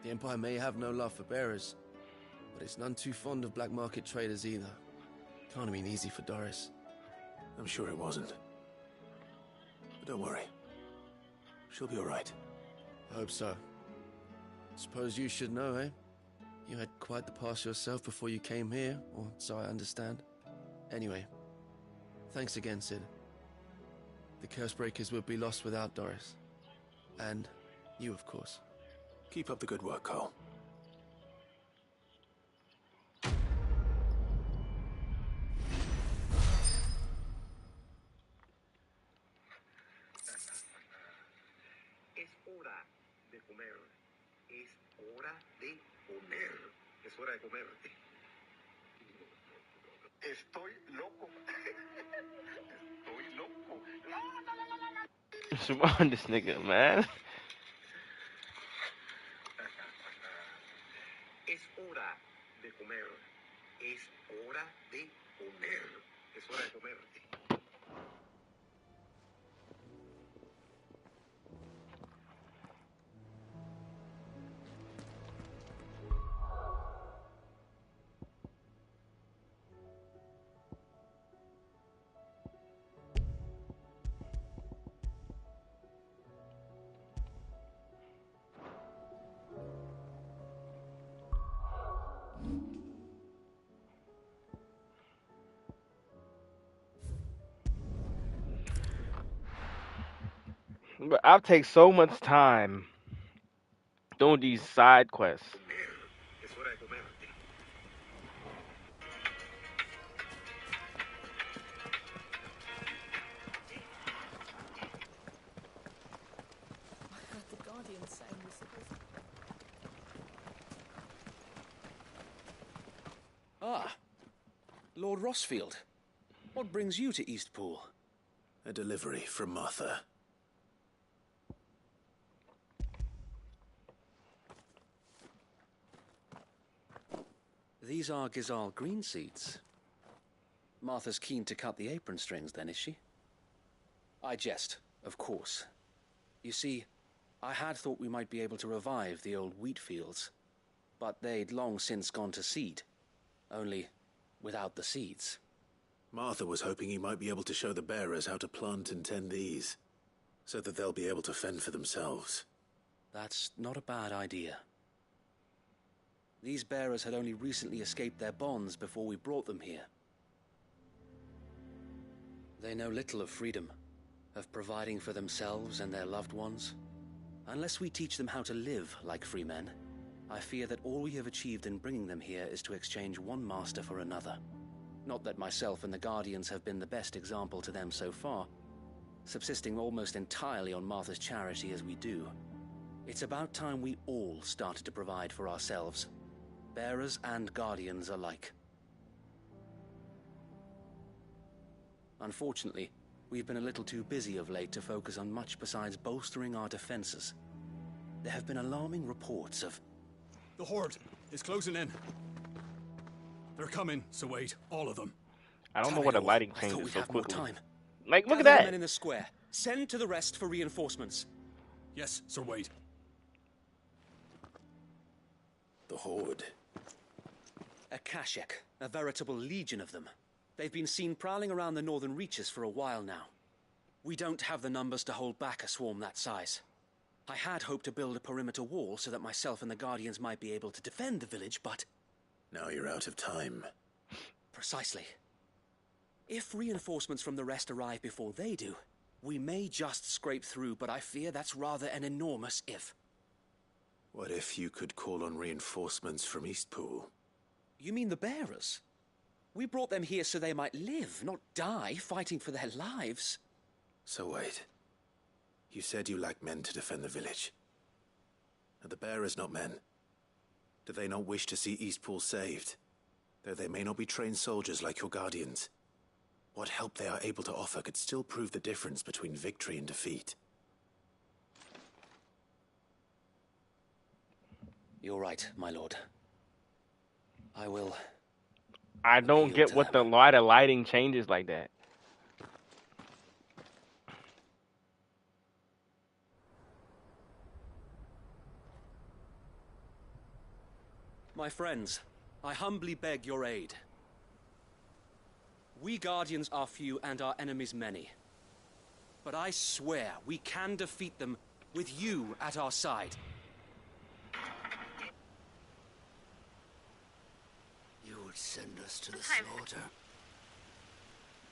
The Empire may have no love for bearers, but it's none too fond of black market traders either. Can't have been easy for Doris. I'm sure it wasn't. But don't worry. She'll be all right. I hope so. Suppose you should know, eh? You had quite the past yourself before you came here, or so I understand. Anyway, thanks again, Sid. The Cursebreakers would be lost without Doris. And you, of course. Keep up the good work, Cole. Es hora de comer. Es hora de comer. Es hora de comer. Estoy loco. Estoy loco. What's wrong with this nigga, man? Es hora de comer. Es hora de comer. Es hora de comer. But I'll take so much time doing these side quests. Es hora de comer. I heard the Guardian saying we're supposed to... Ah, Lord Rossfield. What brings you to Eastpool? A delivery from Martha. These are Gizal green seeds. Martha's keen to cut the apron strings, then, is she? I jest, of course. You see, I had thought we might be able to revive the old wheat fields, but they'd long since gone to seed, only without the seeds. Martha was hoping you might be able to show the bearers how to plant and tend these, so that they'll be able to fend for themselves. That's not a bad idea. These bearers had only recently escaped their bonds before we brought them here. They know little of freedom, of providing for themselves and their loved ones. Unless we teach them how to live like free men, I fear that all we have achieved in bringing them here is to exchange one master for another. Not that myself and the Guardians have been the best example to them so far, subsisting almost entirely on Martha's charity as we do. It's about time we all started to provide for ourselves, bearers and Guardians alike. Unfortunately, we've been a little too busy of late to focus on much besides bolstering our defenses. There have been alarming reports of... The Horde! It's closing in. They're coming, so wait, all of them. I don't know what the lighting changes so have more quickly. time. Like, look at Gather the that. men in the square. Send to the rest for reinforcements. Yes, Sir Wade. The Horde. A Kashek, a veritable legion of them. They've been seen prowling around the northern reaches for a while now. We don't have the numbers to hold back a swarm that size. I had hoped to build a perimeter wall so that myself and the Guardians might be able to defend the village, but... Now you're out of time. Precisely. If reinforcements from the rest arrive before they do, we may just scrape through, but I fear that's rather an enormous if. What if you could call on reinforcements from Eastpool? You mean the bearers? We brought them here so they might live, not die fighting for their lives. So wait. You said you lack men to defend the village. Are the bearers not men? Do they not wish to see Eastpool saved? Though they may not be trained soldiers like your guardians. What help they are able to offer could still prove the difference between victory and defeat. You're right, my lord. I will... I don't get what the lighting changes like that. My friends, I humbly beg your aid. We Guardians are few and our enemies many. But I swear we can defeat them with you at our side. You would send us to the slaughter.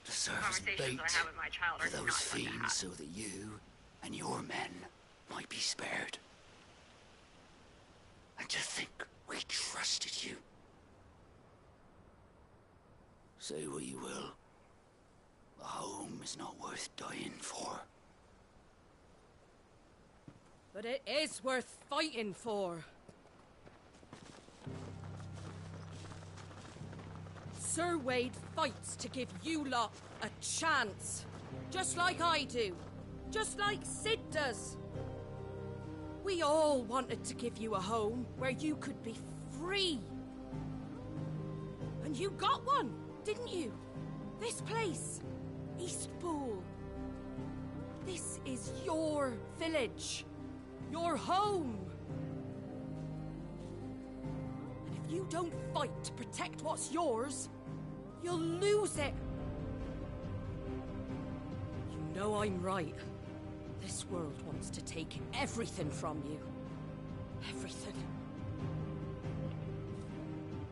To serve as bait for those fiends so that you and your men might be spared. And to think we trusted you. Say what you will. The home is not worth dying for. But it is worth fighting for. Sir Wade fights to give you lot a chance. Just like I do. Just like Sid does. We all wanted to give you a home where you could be free. And you got one, didn't you? This place, Eastpool. This is your village. Your home. And if you don't fight to protect what's yours, you'll lose it. You know I'm right. This world wants to take everything from you. Everything.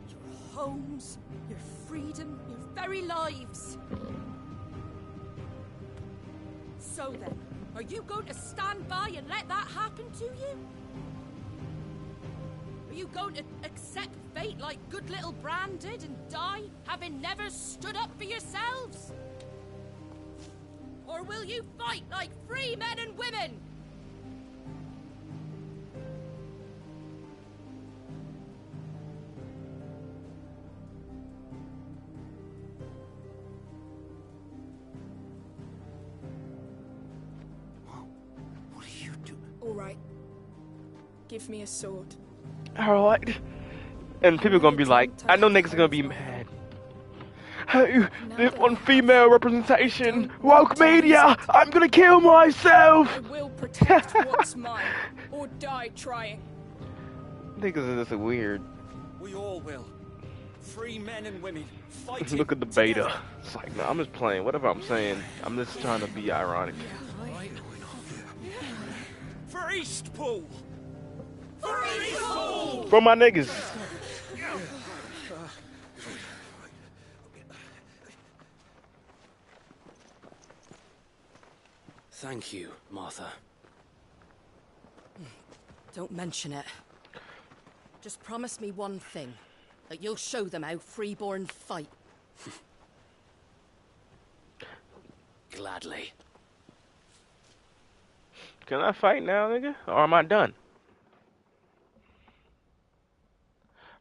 Your homes, your freedom, your very lives. So then, are you going to stand by and let that happen to you? Are you going to accept fate like good little Bran did and die, having never stood up for yourselves? Or will you fight like free men and women? What are you doing? All right. Give me a sword. Alright. And people gonna be like, I know niggas gonna be mad. Hey, they want female representation. Woke media! I'm gonna kill myself! I will protect what's mine, or die trying. Niggas are just weird. We all will. Free men and women fighting. Look at the beta. It's like, no, I'm just playing. Whatever I'm saying, I'm just trying to be ironic. For Eastpool! For Eastpool! For my niggas. Thank you, Martha. Don't mention it. Just promise me one thing. That you'll show them how freeborn fight. Gladly. Can I fight now, nigga? Or am I done?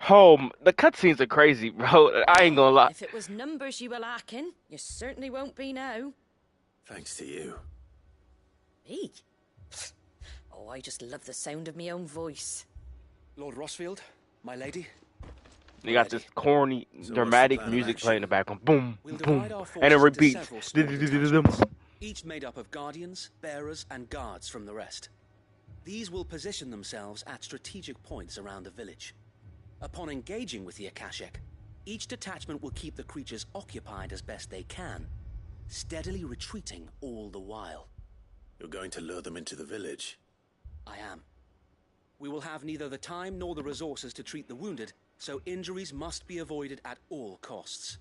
Oh, the cutscenes are crazy, bro. I ain't gonna lie. If it was numbers you were lacking, you certainly won't be now. Thanks to you. Me? Oh, I just love the sound of my own voice. Lord Rossfield, My lady? They got this corny, dramatic music playing in the background. Boom, We'll boom, divide our and it forces into repeats. several small detachments, each made up of guardians, bearers, and guards from the rest. These will position themselves at strategic points around the village. Upon engaging with the Akashic, each detachment will keep the creatures occupied as best they can, steadily retreating all the while. You're going to lure them into the village? I am. We will have neither the time nor the resources to treat the wounded, so injuries must be avoided at all costs.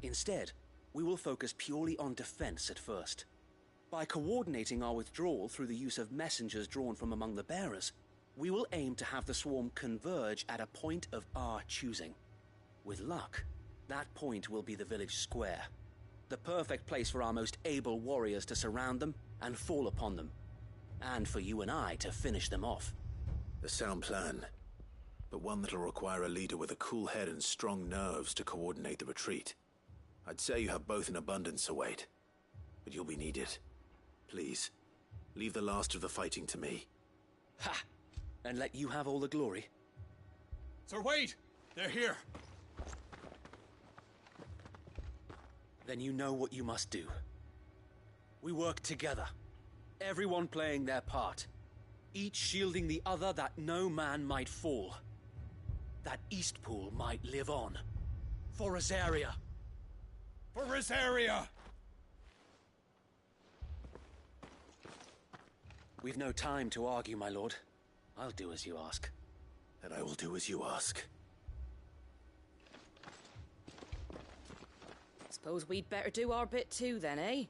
Instead, we will focus purely on defense at first. By coordinating our withdrawal through the use of messengers drawn from among the bearers, we will aim to have the swarm converge at a point of our choosing. With luck, that point will be the village square, the perfect place for our most able warriors to surround them and fall upon them, and for you and I to finish them off. A sound plan, but one that'll require a leader with a cool head and strong nerves to coordinate the retreat. I'd say you have both in abundance, Sir Wade, but you'll be needed. Please, leave the last of the fighting to me. Ha! And let you have all the glory. Sir Wade! They're here! Then you know what you must do. We work together, everyone playing their part, each shielding the other that no man might fall, that Eastpool might live on. For Rosaria! For Rosaria! We've no time to argue, my lord. I'll do as you ask. And I will do as you ask. Suppose we'd better do our bit too, then, eh?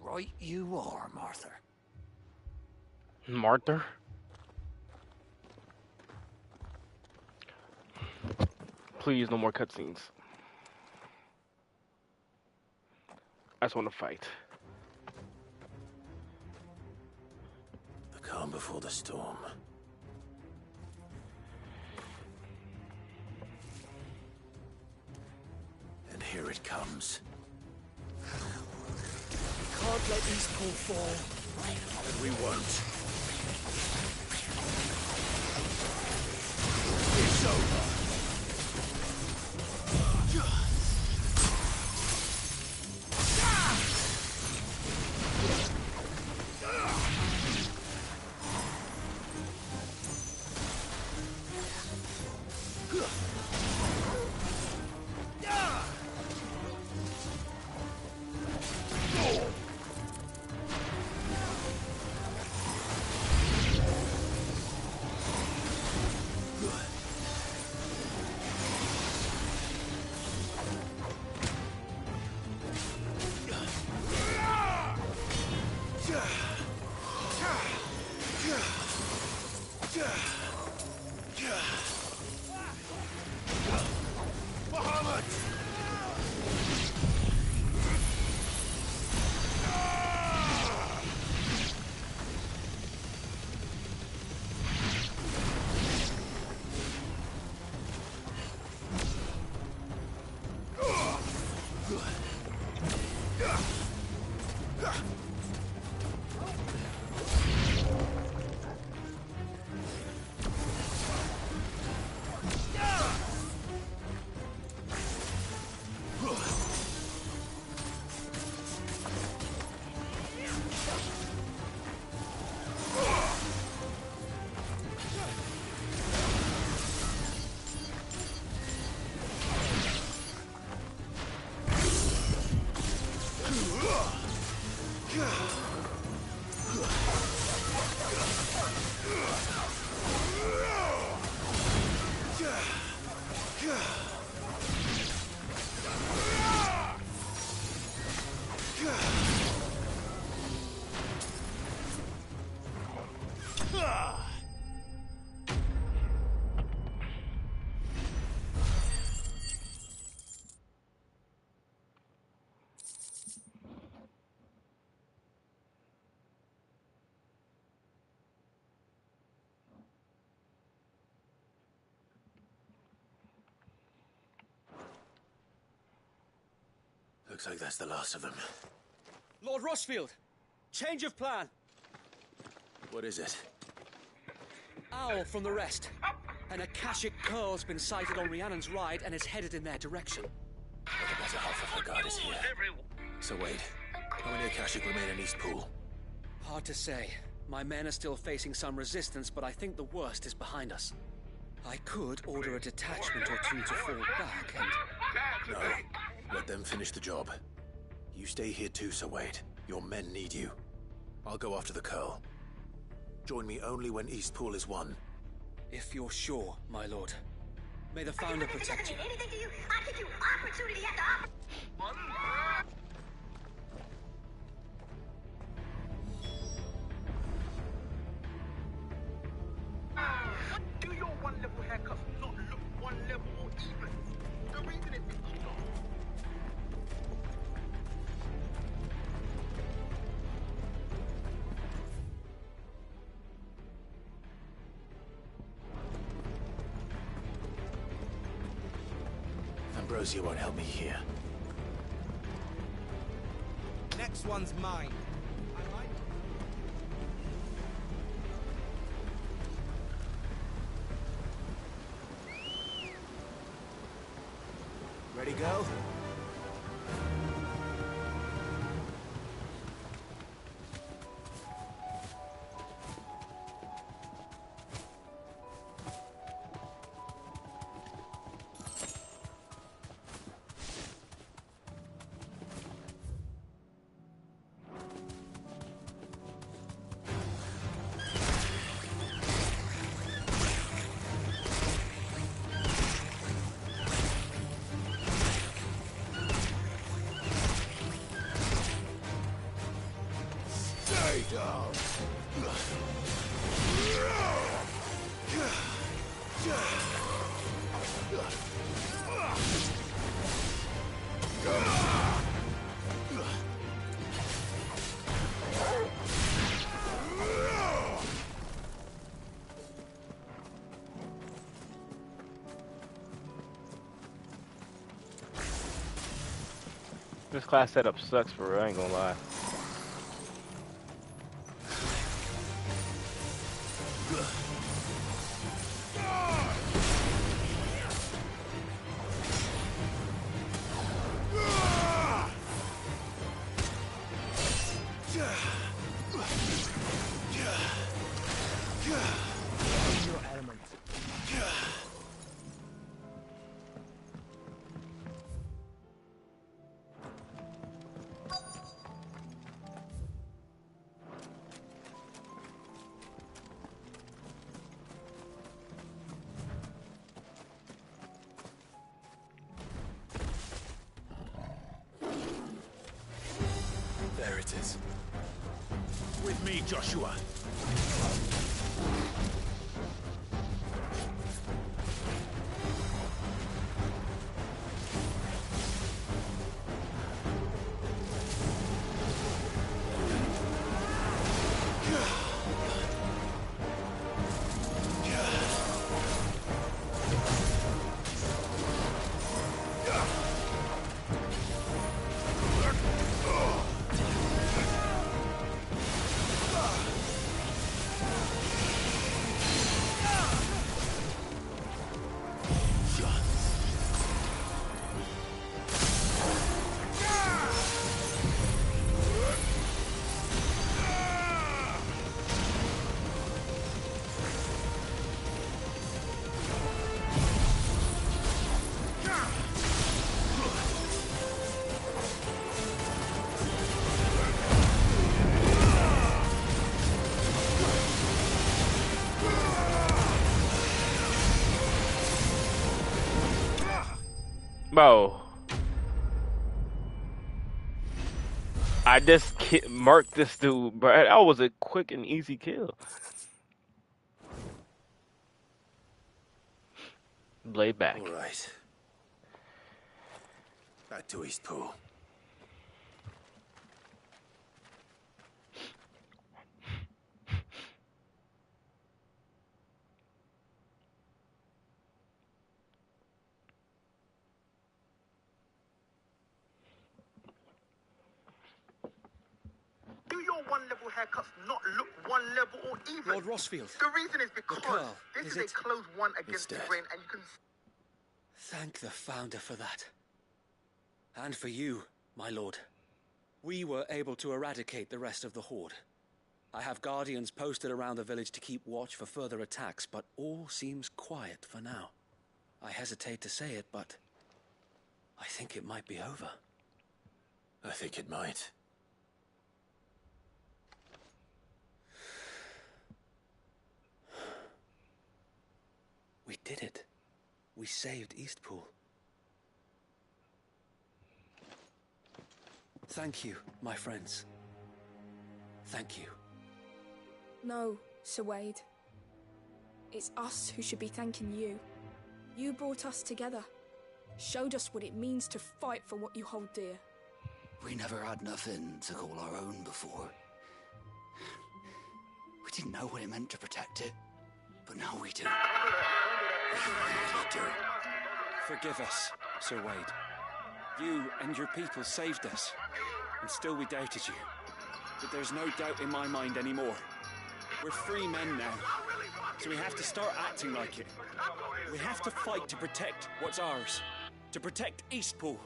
Right you are, Martha. Martha? Please, no more cutscenes. I just want to fight. The calm before the storm. And here it comes. We can't let Eastpool fall. And we won't. It's over. Looks like that's the last of them. Lord Rossfield! Change of plan! What is it? Owl from the rest An Akashic Pearl's been sighted on Rhiannon's ride and is headed in their direction. But the better half of her guard is here. So wait, how many Akashic remain in Eastpool? Hard to say. My men are still facing some resistance, but I think the worst is behind us. I could order a detachment or two to fall back and... No, let them finish the job. You stay here too, Sir Wade. Your men need you. I'll go after the Curl. Join me only when Eastpool is won. If you're sure, my lord. May the Founder protect you. Anything to you, I give you opportunity after opportunity. Do your one-level haircuts not look one level or even? The reason is Ambrosia won't help me here. Next one's mine. Ready, go? This class setup sucks for real, I ain't gonna lie. There it is. With me, Joshua. Bro, I just murked this dude, bro. That was a quick and easy kill. Blade back. All right. Back to Eastpool. do your one-level haircuts not look one level or easily. Lord Rossfield. The reason is because Curl, this is is a it? close one against the grain, and you can... Thank the Founder for that. And for you, my lord. We were able to eradicate the rest of the Horde. I have guardians posted around the village to keep watch for further attacks, but all seems quiet for now. I hesitate to say it, but I think it might be over. I think it might. We did it. We saved Eastpool. Thank you, my friends. Thank you. No, Sir Wade. It's us who should be thanking you. You brought us together. Showed us what it means to fight for what you hold dear. We never had nothing to call our own before. We didn't know what it meant to protect it, but now we do. We really do. Forgive us, Sir Wade. You and your people saved us, and still we doubted you. But there's no doubt in my mind anymore. We're free men now, so we have to start acting like it. We have to fight to protect what's ours, to protect Eastpool.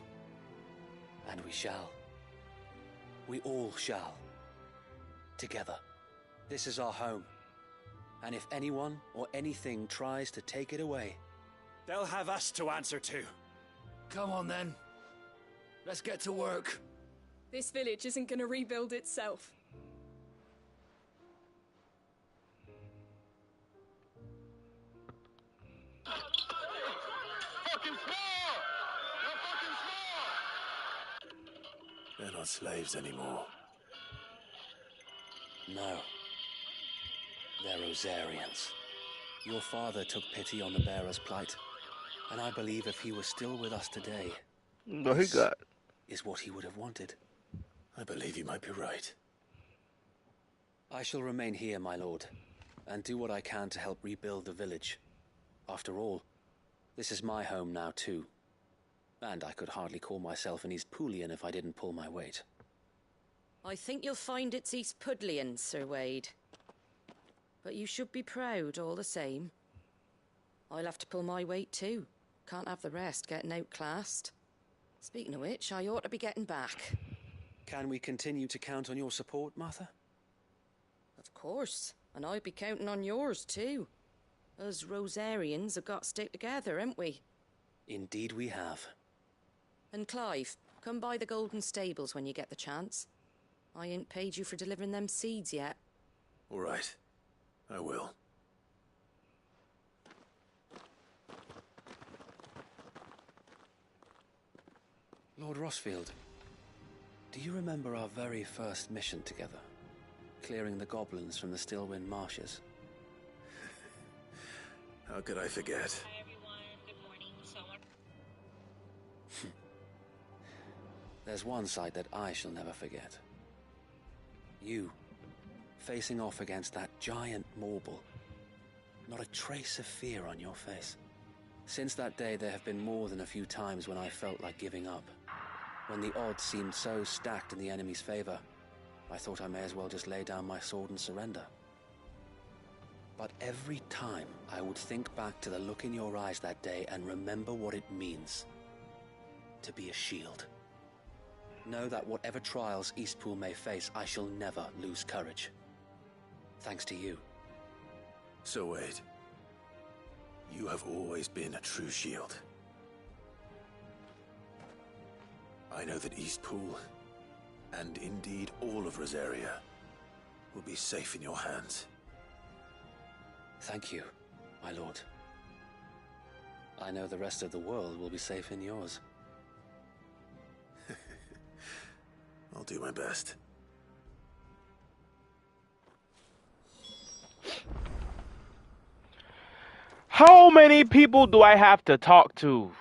And we shall. We all shall. Together. This is our home. And if anyone or anything tries to take it away, they'll have us to answer to. Come on then. Let's get to work. This village isn't going to rebuild itself. They're not slaves anymore. No. They're Rosarians. Your father took pity on the bearer's plight, and I believe if he was still with us today, no, he got is what he would have wanted. I believe you might be right. I shall remain here, my lord, and do what I can to help rebuild the village. After all, this is my home now too. And I could hardly call myself an Eastpoolian if I didn't pull my weight. I think you'll find it's Eastpudlian, Sir Wade. But you should be proud all the same. I'll have to pull my weight too. Can't have the rest getting outclassed. Speaking of which, I ought to be getting back. Can we continue to count on your support, Martha? Of course, and I'd be counting on yours too. Us Rosarians have got to stick together, haven't we? Indeed we have. And Clive, come by the Golden Stables when you get the chance. I ain't paid you for delivering them seeds yet. All right. I will. Lord Rossfield, do you remember our very first mission together? Clearing the goblins from the Stillwind marshes? How could I forget? Hi everyone, good morning. There's one sight that I shall never forget. You, facing off against that giant Morble. Not a trace of fear on your face. Since that day, there have been more than a few times when I felt like giving up. When the odds seemed so stacked in the enemy's favor, I thought I may as well just lay down my sword and surrender. But every time, I would think back to the look in your eyes that day and remember what it means to be a shield. Know that whatever trials Eastpool may face, I shall never lose courage. Thanks to you. So Wade, you have always been a true shield. I know that Eastpool, and indeed all of Rosaria, will be safe in your hands. Thank you, my lord. I know the rest of the world will be safe in yours. I'll do my best. How many people do I have to talk to?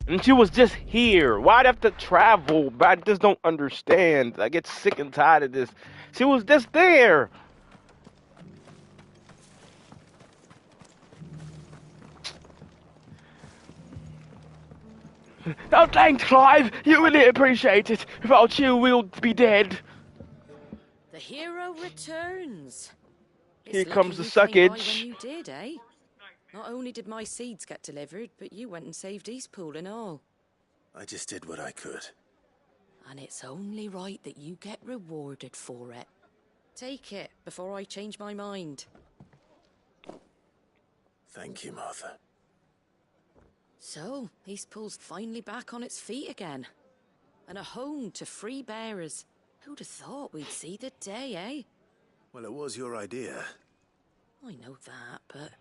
And she was just here. Why'd I have to travel? But I just don't understand. I get sick and tired of this. She was just there. Oh, thanks, Clive. You really appreciate it. Without you, we'll be dead. The hero returns. Here It's comes lucky the you came by when suckage. you did, eh? Not only did my seeds get delivered, but you went and saved Eastpool and all. I just did what I could. And it's only right that you get rewarded for it. Take it before I change my mind. Thank you, Martha. So, Eastpool's finally back on its feet again. And a home to free bearers. Who'd have thought we'd see the day, eh? Well, it was your idea. I know that, but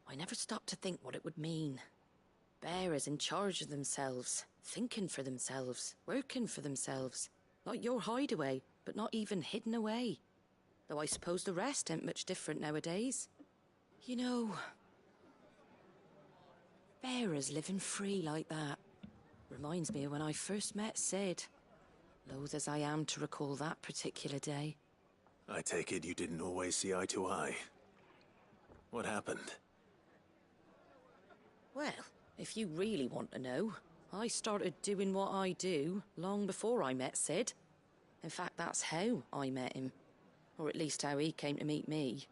I never stopped to think what it would mean. Bearers in charge of themselves, thinking for themselves, working for themselves. Like your hideaway, but not even hidden away. Though I suppose the rest ain't much different nowadays. You know, bearers living free like that reminds me of when I first met Sid. Loath as I am to recall that particular day. I take it you didn't always see eye to eye. What happened? Well, if you really want to know, I started doing what I do long before I met Sid. In fact, that's how I met him. Or at least how he came to meet me.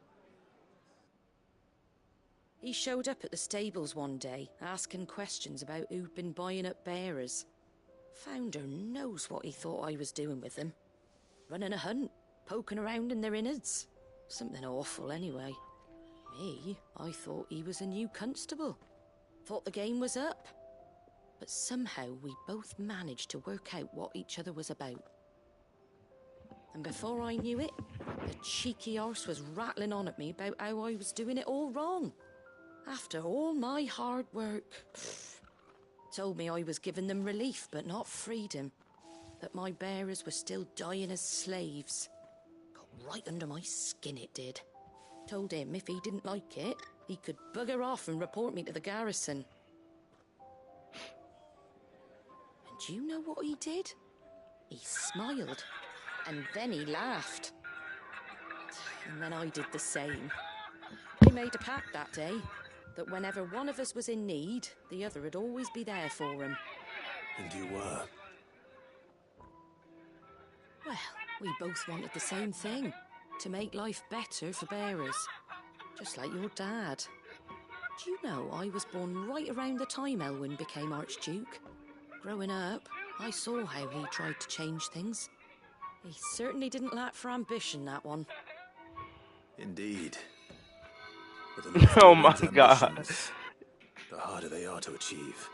He showed up at the stables one day, asking questions about who'd been buying up bearers. Founder knows what he thought I was doing with them. Running a hunt, poking around in their innards. Something awful, anyway. Me, I thought he was a new constable. Thought the game was up. But somehow we both managed to work out what each other was about. And before I knew it, the cheeky arse was rattling on at me about how I was doing it all wrong. After all my hard work. Told me I was giving them relief, but not freedom. That my bearers were still dying as slaves. Got right under my skin, it did. Told him if he didn't like it, he could bugger off and report me to the garrison. And do you know what he did? He smiled. And then he laughed. And then I did the same. We made a pact that day, that whenever one of us was in need, the other would always be there for him. And you were? Well, we both wanted the same thing. To make life better for bearers. Just like your dad. Do you know I was born right around the time Elwyn became Archduke? Growing up, I saw how he tried to change things. He certainly didn't lack for ambition, that one. Indeed. But Oh my God. ambitions, the harder they are to achieve.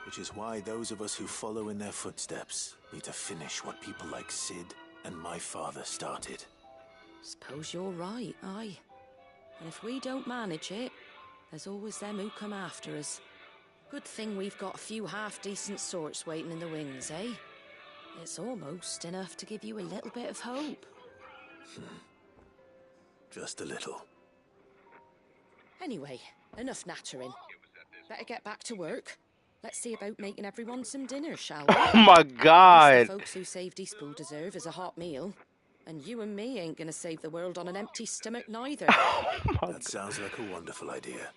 Which is why those of us who follow in their footsteps need to finish what people like Sid and my father started. Suppose you're right, aye. And if we don't manage it, there's always them who come after us. Good thing we've got a few half-decent sorts waiting in the wings, eh? It's almost enough to give you a little bit of hope. Just a little. Anyway, enough nattering. Better get back to work. Let's see about making everyone some dinner, shall we? Oh my God. The folks who saved Eastpool deserve is a hot meal. And you and me ain't gonna save the world on an empty stomach neither. That sounds like a wonderful idea.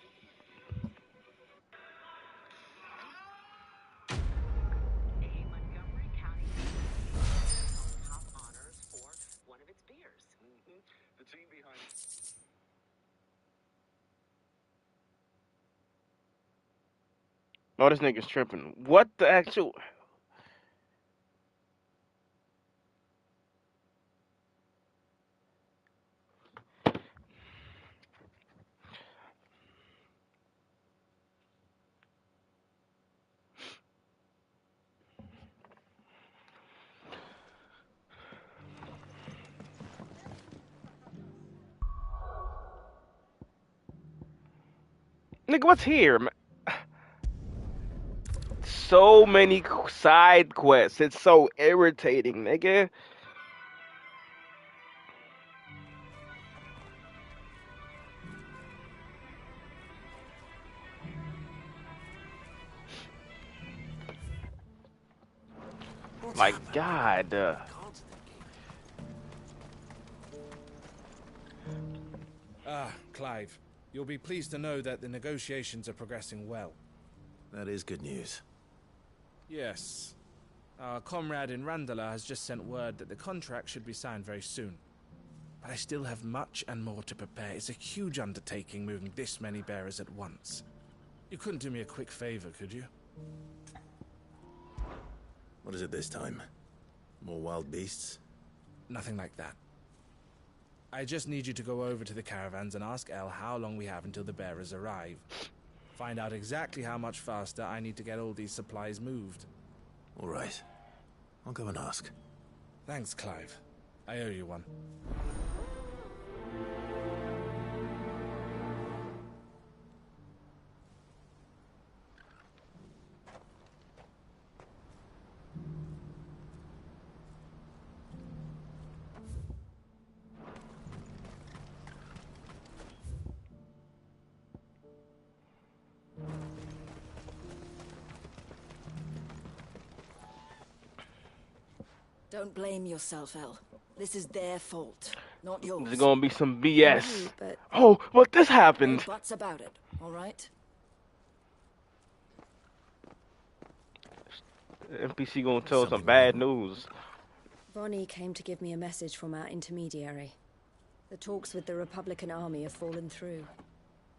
Oh, this nigga's tripping. What the actual... Nigga, what's here? So many side quests. It's so irritating, nigga. My God. Clive. You'll be pleased to know that the negotiations are progressing well. That is good news. Yes. Our comrade in Randala has just sent word that the contract should be signed very soon. But I still have much and more to prepare. It's a huge undertaking moving this many bearers at once. You couldn't do me a quick favor, could you? What is it this time? More wild beasts? Nothing like that. I just need you to go over to the caravans and ask El how long we have until the bearers arrive. Find out exactly how much faster I need to get all these supplies moved. All right. I'll go and ask. Thanks, Clive. I owe you one. Don't blame yourself, El. This is their fault, not yours. There's gonna be some BS. But oh, what this happened? no buts about it, all right? NPC gonna tell some bad news. Vonnie came to give me a message from our intermediary. The talks with the Republican army have fallen through.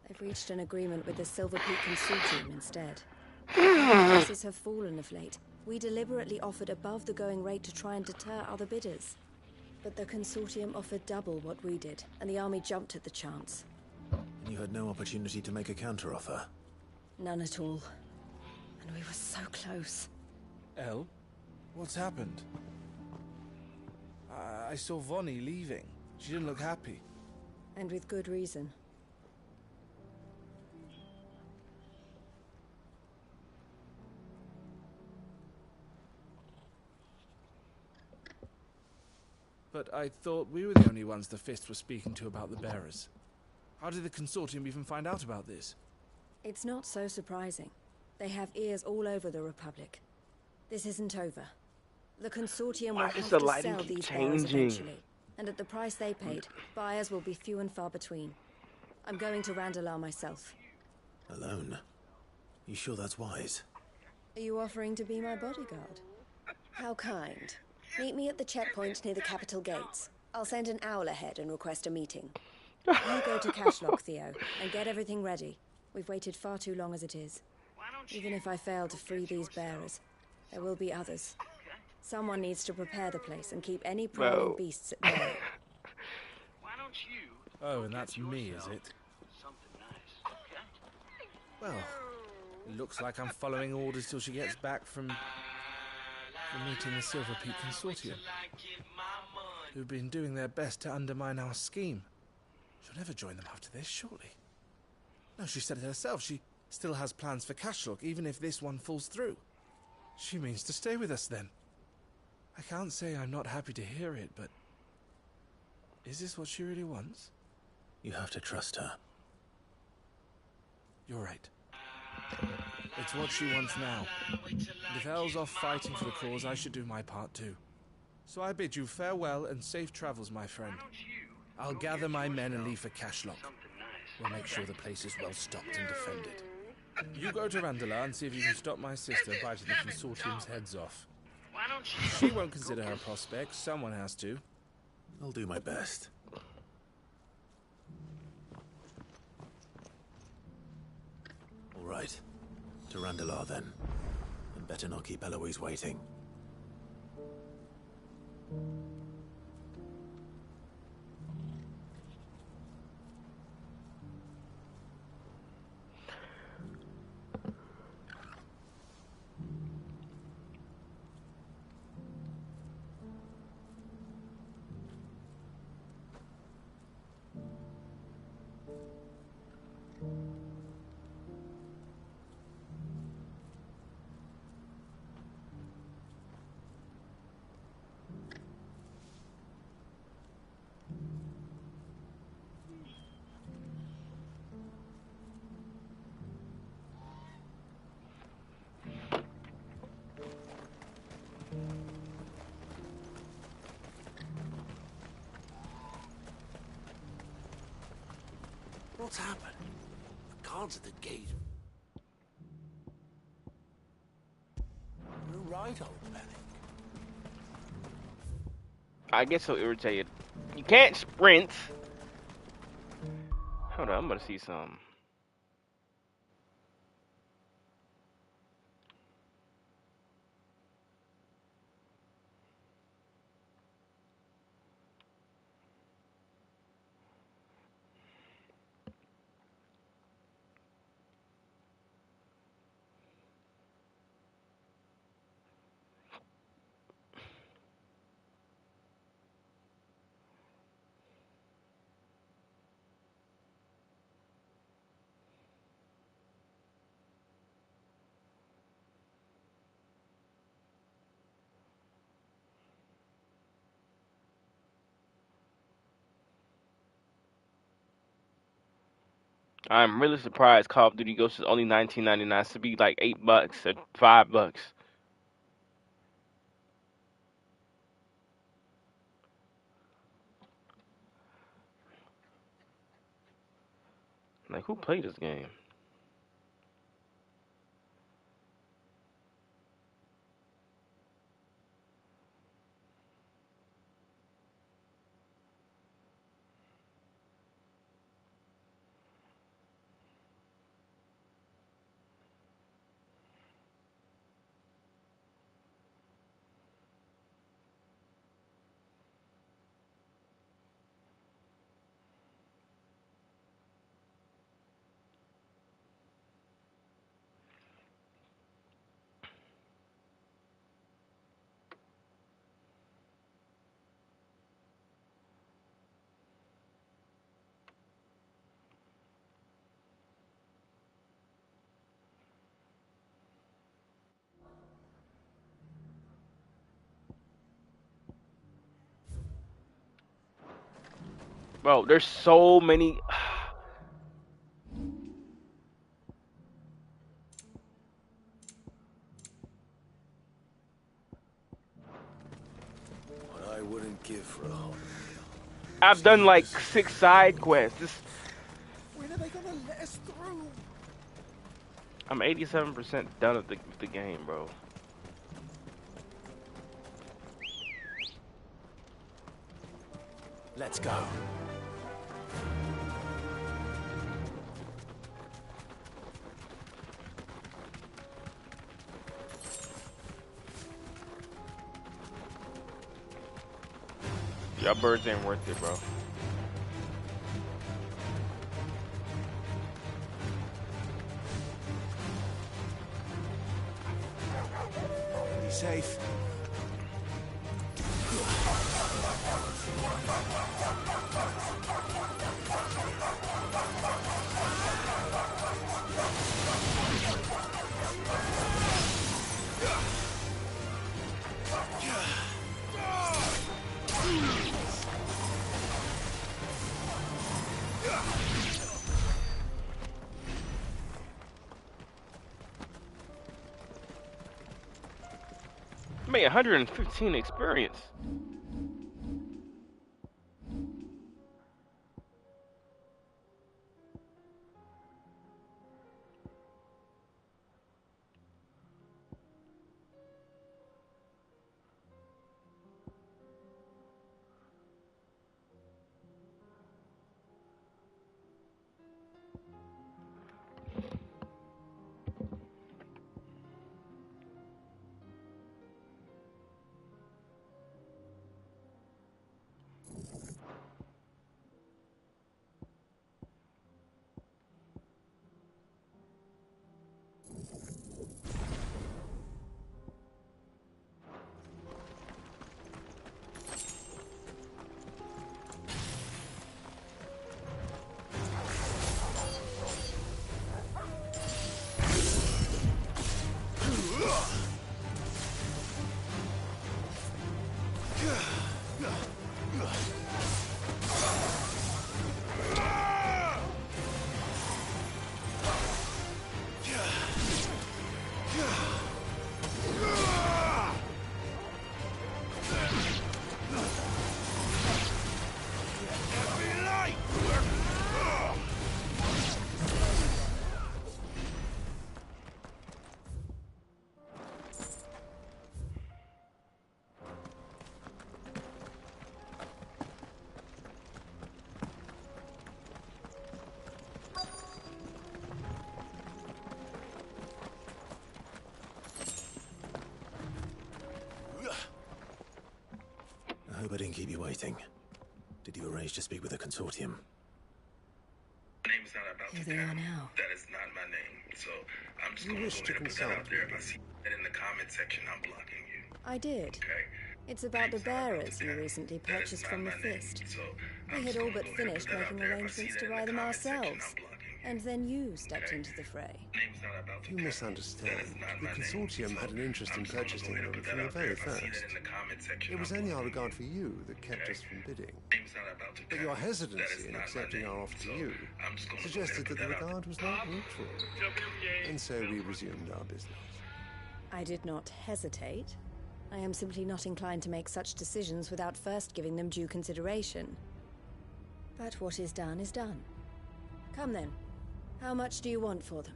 They've reached an agreement with the Silver Peak Consortium instead. Prices have fallen of late. We deliberately offered above the going rate to try and deter other bidders. But the Consortium offered double what we did, and the army jumped at the chance. You had no opportunity to make a counteroffer? None at all. And we were so close. El? What's happened? I saw Vonnie leaving. She didn't look happy. And with good reason. But I thought we were the only ones the Fist were speaking to about the bearers. How did the Consortium even find out about this? It's not so surprising. They have ears all over the Republic. This isn't over. The Consortium will have to sell these bearers eventually. And at the price they paid, buyers will be few and far between. I'm going to Randalar myself. Alone? You sure that's wise? Are you offering to be my bodyguard? How kind. Meet me at the checkpoint near the capital gates. I'll send an owl ahead and request a meeting. You go to Cashlock, Theo, and get everything ready. We've waited far too long as it is. Even if I fail to free these bearers, there will be others. Someone needs to prepare the place and keep any prowling beasts at bay. Oh, and that's me, is it? Well, it looks like I'm following orders till she gets back from meeting the Silver Peak Consortium, who've been doing their best to undermine our scheme. She'll never join them after this, surely. No, she said it herself. She still has plans for Cashlock, even if this one falls through. She means to stay with us, then. I can't say I'm not happy to hear it, but... is this what she really wants? You have to trust her. You're right. It's what she wants now. And if Elle's off fighting for the cause, I should do my part too. So I bid you farewell and safe travels, my friend. I'll gather my men and leave for Cashlock. We'll make sure the place is well stocked and defended. You go to Randalar and see if you can stop my sister biting the Consortium's heads off. She won't consider her prospects. Someone has to. I'll do my best. All right. To Randalar, then. And better not keep Eloise waiting. What's happened? The guards at the gate. You're right, old Panic. I get so irritated You can't sprint. Hold on, I'm gonna see some. I'm really surprised Call of Duty Ghosts is only $19.99. It should be like $8 or $5. Like, who played this game? Bro, there's so many. What I wouldn't give for a home. I've done like 6 side quests. When are they gonna let us through? I'm 87% done with the game, bro. Let's go. Y'all birds ain't worth it, bro. Be safe. I made 115 experience. didn't keep you waiting. Did you arrange to speak with the consortium? My name's not about Here to they are town. now. That is not my name. So I'm just You going to wish go to ahead and put that consult out there. If I see that in the comment section, I'm blocking you. I did. Okay? It's about the bearers you recently purchased from the Fist. We had all but finished making arrangements to buy them ourselves. And then you stepped into the fray. You misunderstand. The consortium had an interest in purchasing them from the very first. It was only our regard for you that kept us from bidding. But your hesitancy in accepting our offer to you suggested that the regard was not mutual. And so we resumed our business. I did not hesitate. I am simply not inclined to make such decisions without first giving them due consideration. But what is done is done. Come then. How much do you want for them?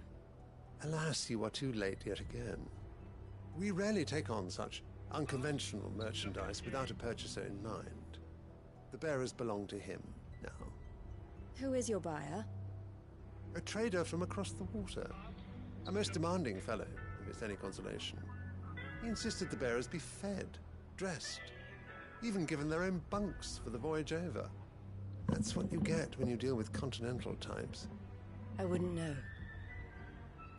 Alas, you are too late yet again. We rarely take on such unconventional merchandise without a purchaser in mind. The bearers belong to him now. Who is your buyer? A trader from across the water. A most demanding fellow, if it's any consolation. He insisted the bearers be fed, dressed, even given their own bunks for the voyage over. That's what you get when you deal with continental types. I wouldn't know.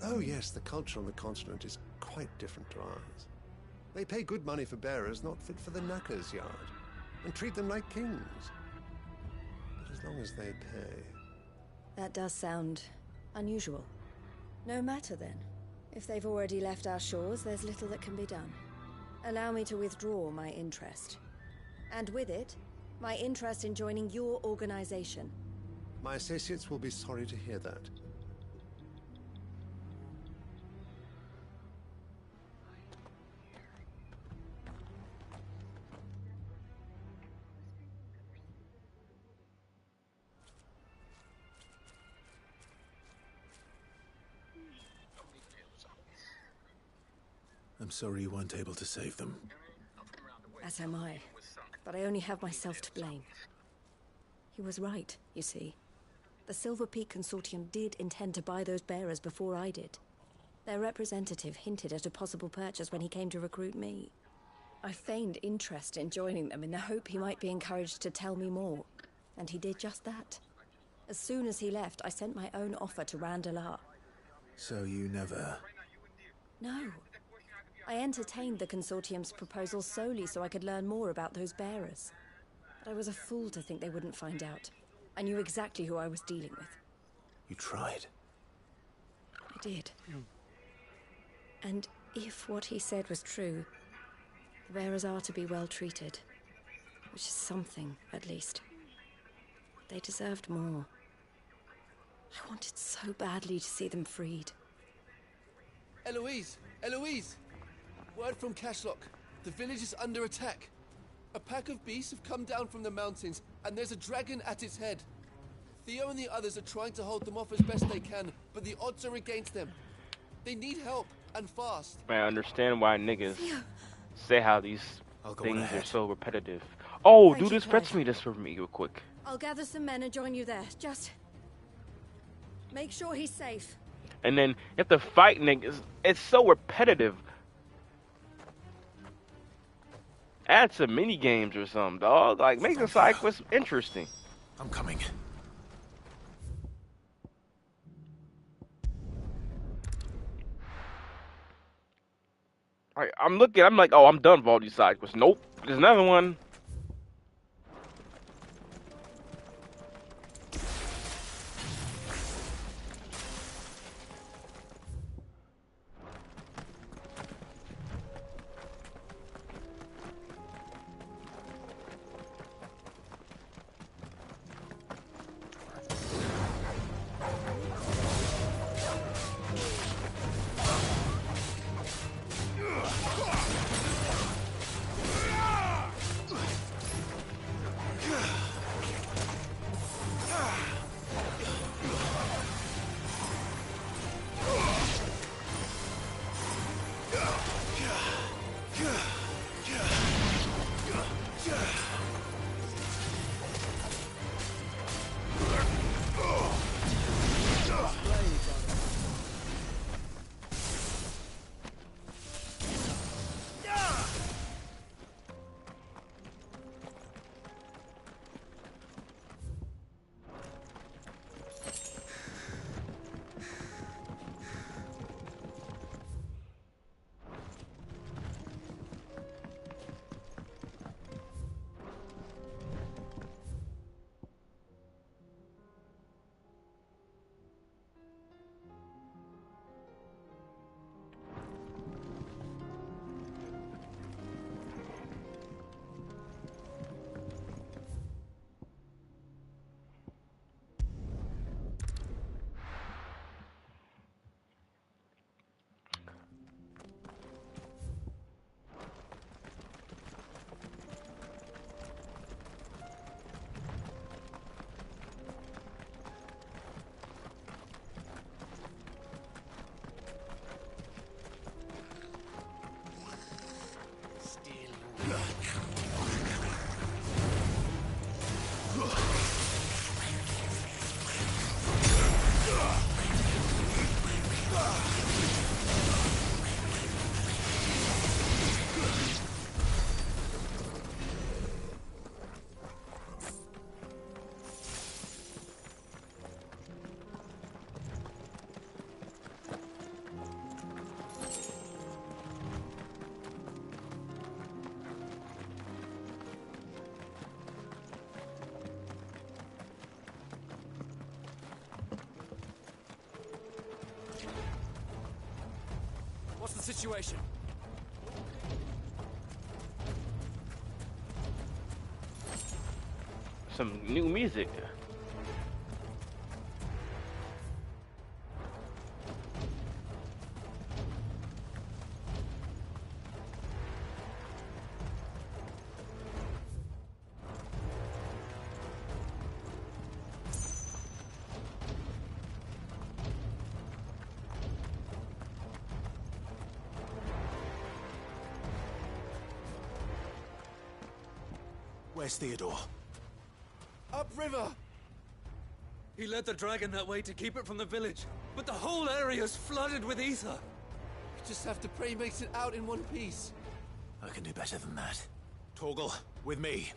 Oh yes, the culture on the continent is quite different to ours. They pay good money for bearers not fit for the knacker's yard, and treat them like kings. But as long as they pay... That does sound unusual. No matter then. If they've already left our shores, there's little that can be done. Allow me to withdraw my interest. And with it, my interest in joining your organization. My associates will be sorry to hear that. I'm sorry you weren't able to save them. As am I. But I only have myself to blame. He was right, you see. The Silver Peak Consortium did intend to buy those bearers before I did. Their representative hinted at a possible purchase when he came to recruit me. I feigned interest in joining them in the hope he might be encouraged to tell me more. And he did just that. As soon as he left, I sent my own offer to Randalar. So you never... No. I entertained the Consortium's proposal solely so I could learn more about those bearers. But I was a fool to think they wouldn't find out. I knew exactly who I was dealing with. You tried. I did. And if what he said was true, the bearers are to be well treated. Which is something, at least. They deserved more. I wanted so badly to see them freed. Eloise! Eloise! Word from Cashlock. The village is under attack. A pack of beasts have come down from the mountains, and there's a dragon at its head. Theo and the others are trying to hold them off as best they can, but the odds are against them. They need help, and fast. I understand why niggas say how these things are so repetitive. Oh, do this, fetch me this for me real quick. I'll gather some men and join you there. Just make sure he's safe. And then you have to fight niggas. It's so repetitive. Add some mini games or something, dog. Like, make the side quest interesting. I'm coming. I'm looking. I'm like, oh, I'm done with all these side quests. Nope. There's another one. What's the situation? Some new music. Where's Theodore? Upriver! He led the dragon that way to keep it from the village, but the whole area's flooded with ether. We just have to pre-mix it out in one piece. I can do better than that. Torgal, with me.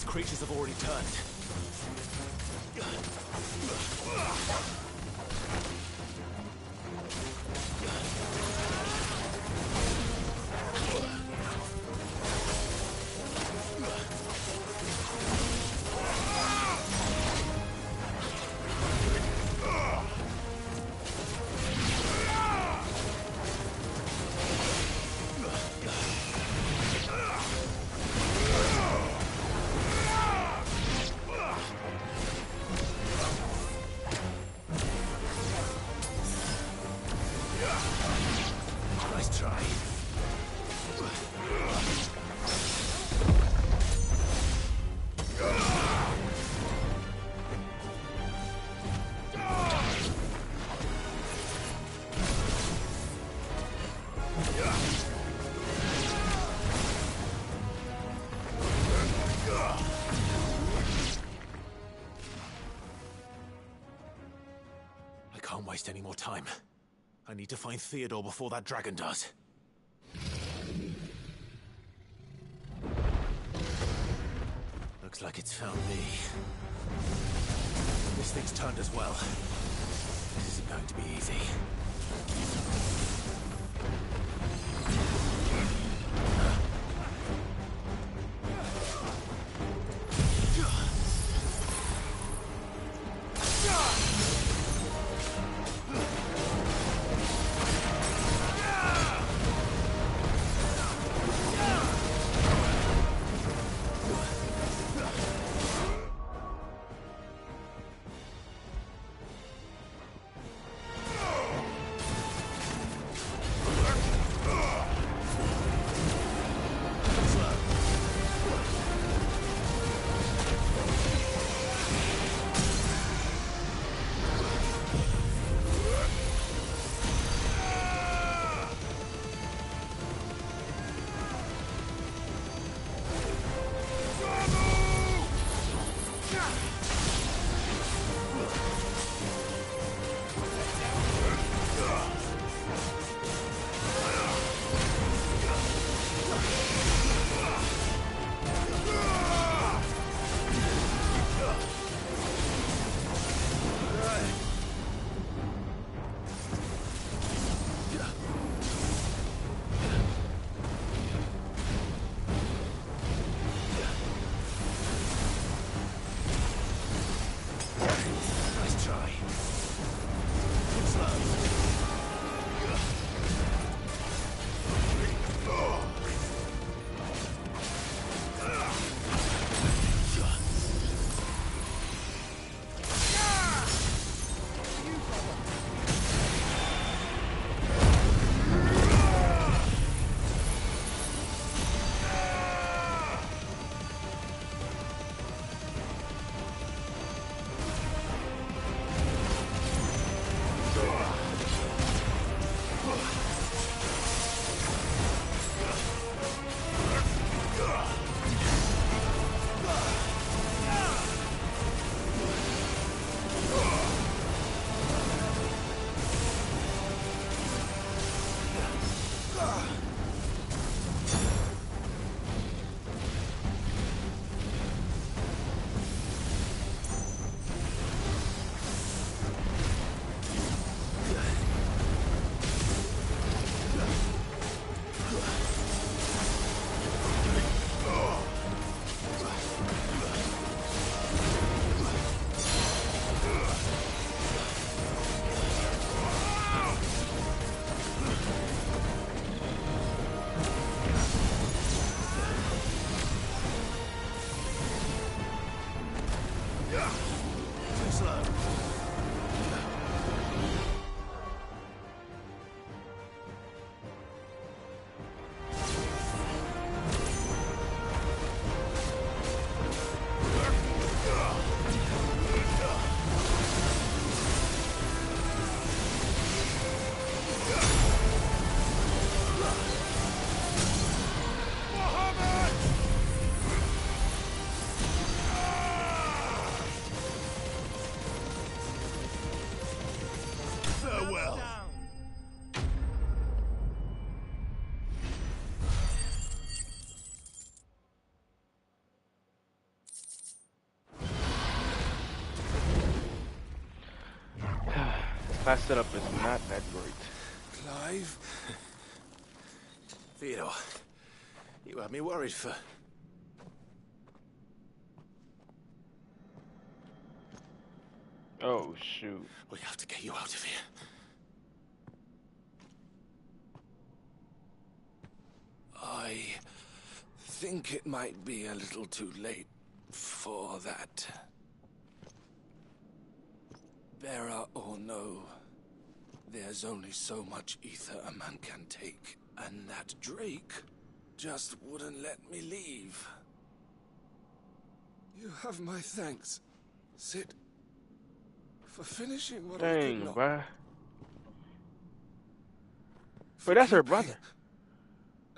Creatures have already turned. Can't waste any more time. I need to find Theodore before that dragon does. Looks like it's found me. This thing's turned as well. This isn't going to be easy. That setup is not that great. Clive? Theodore, you had me worried for... Oh, shoot. We have to get you out of here. I think it might be a little too late for that. Bearer or no, there's only so much ether a man can take, and that Drake just wouldn't let me leave. You have my thanks, Sid, for finishing what I could Dang, not. bruh. But that's her brother.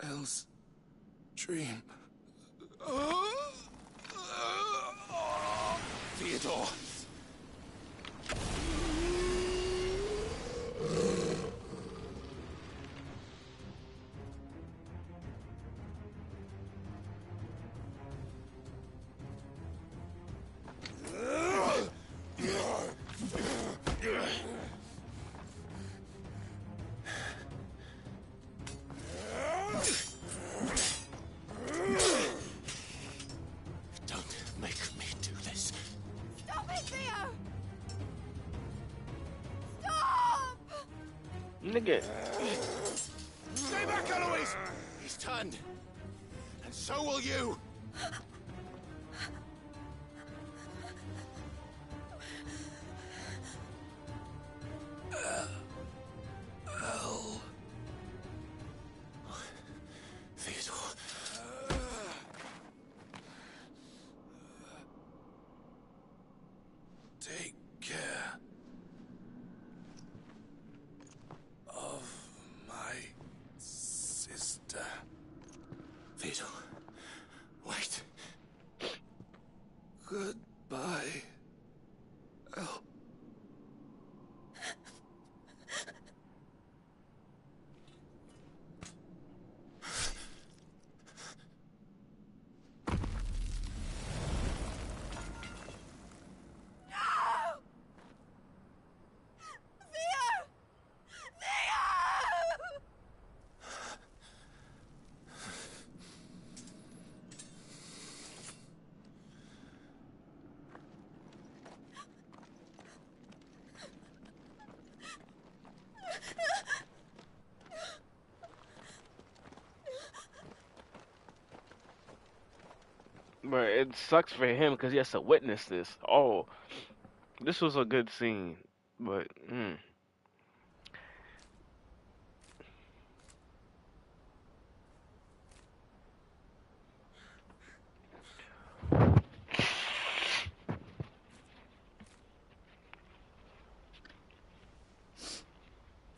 Else dream. Theodore. Nigga. Stay back, Eloise! He's turned. And so will you! Hell. Theodore. Take care of my sister. Theodore. Wait. Goodbye. El. But it sucks for him because he has to witness this. Oh, this was a good scene, but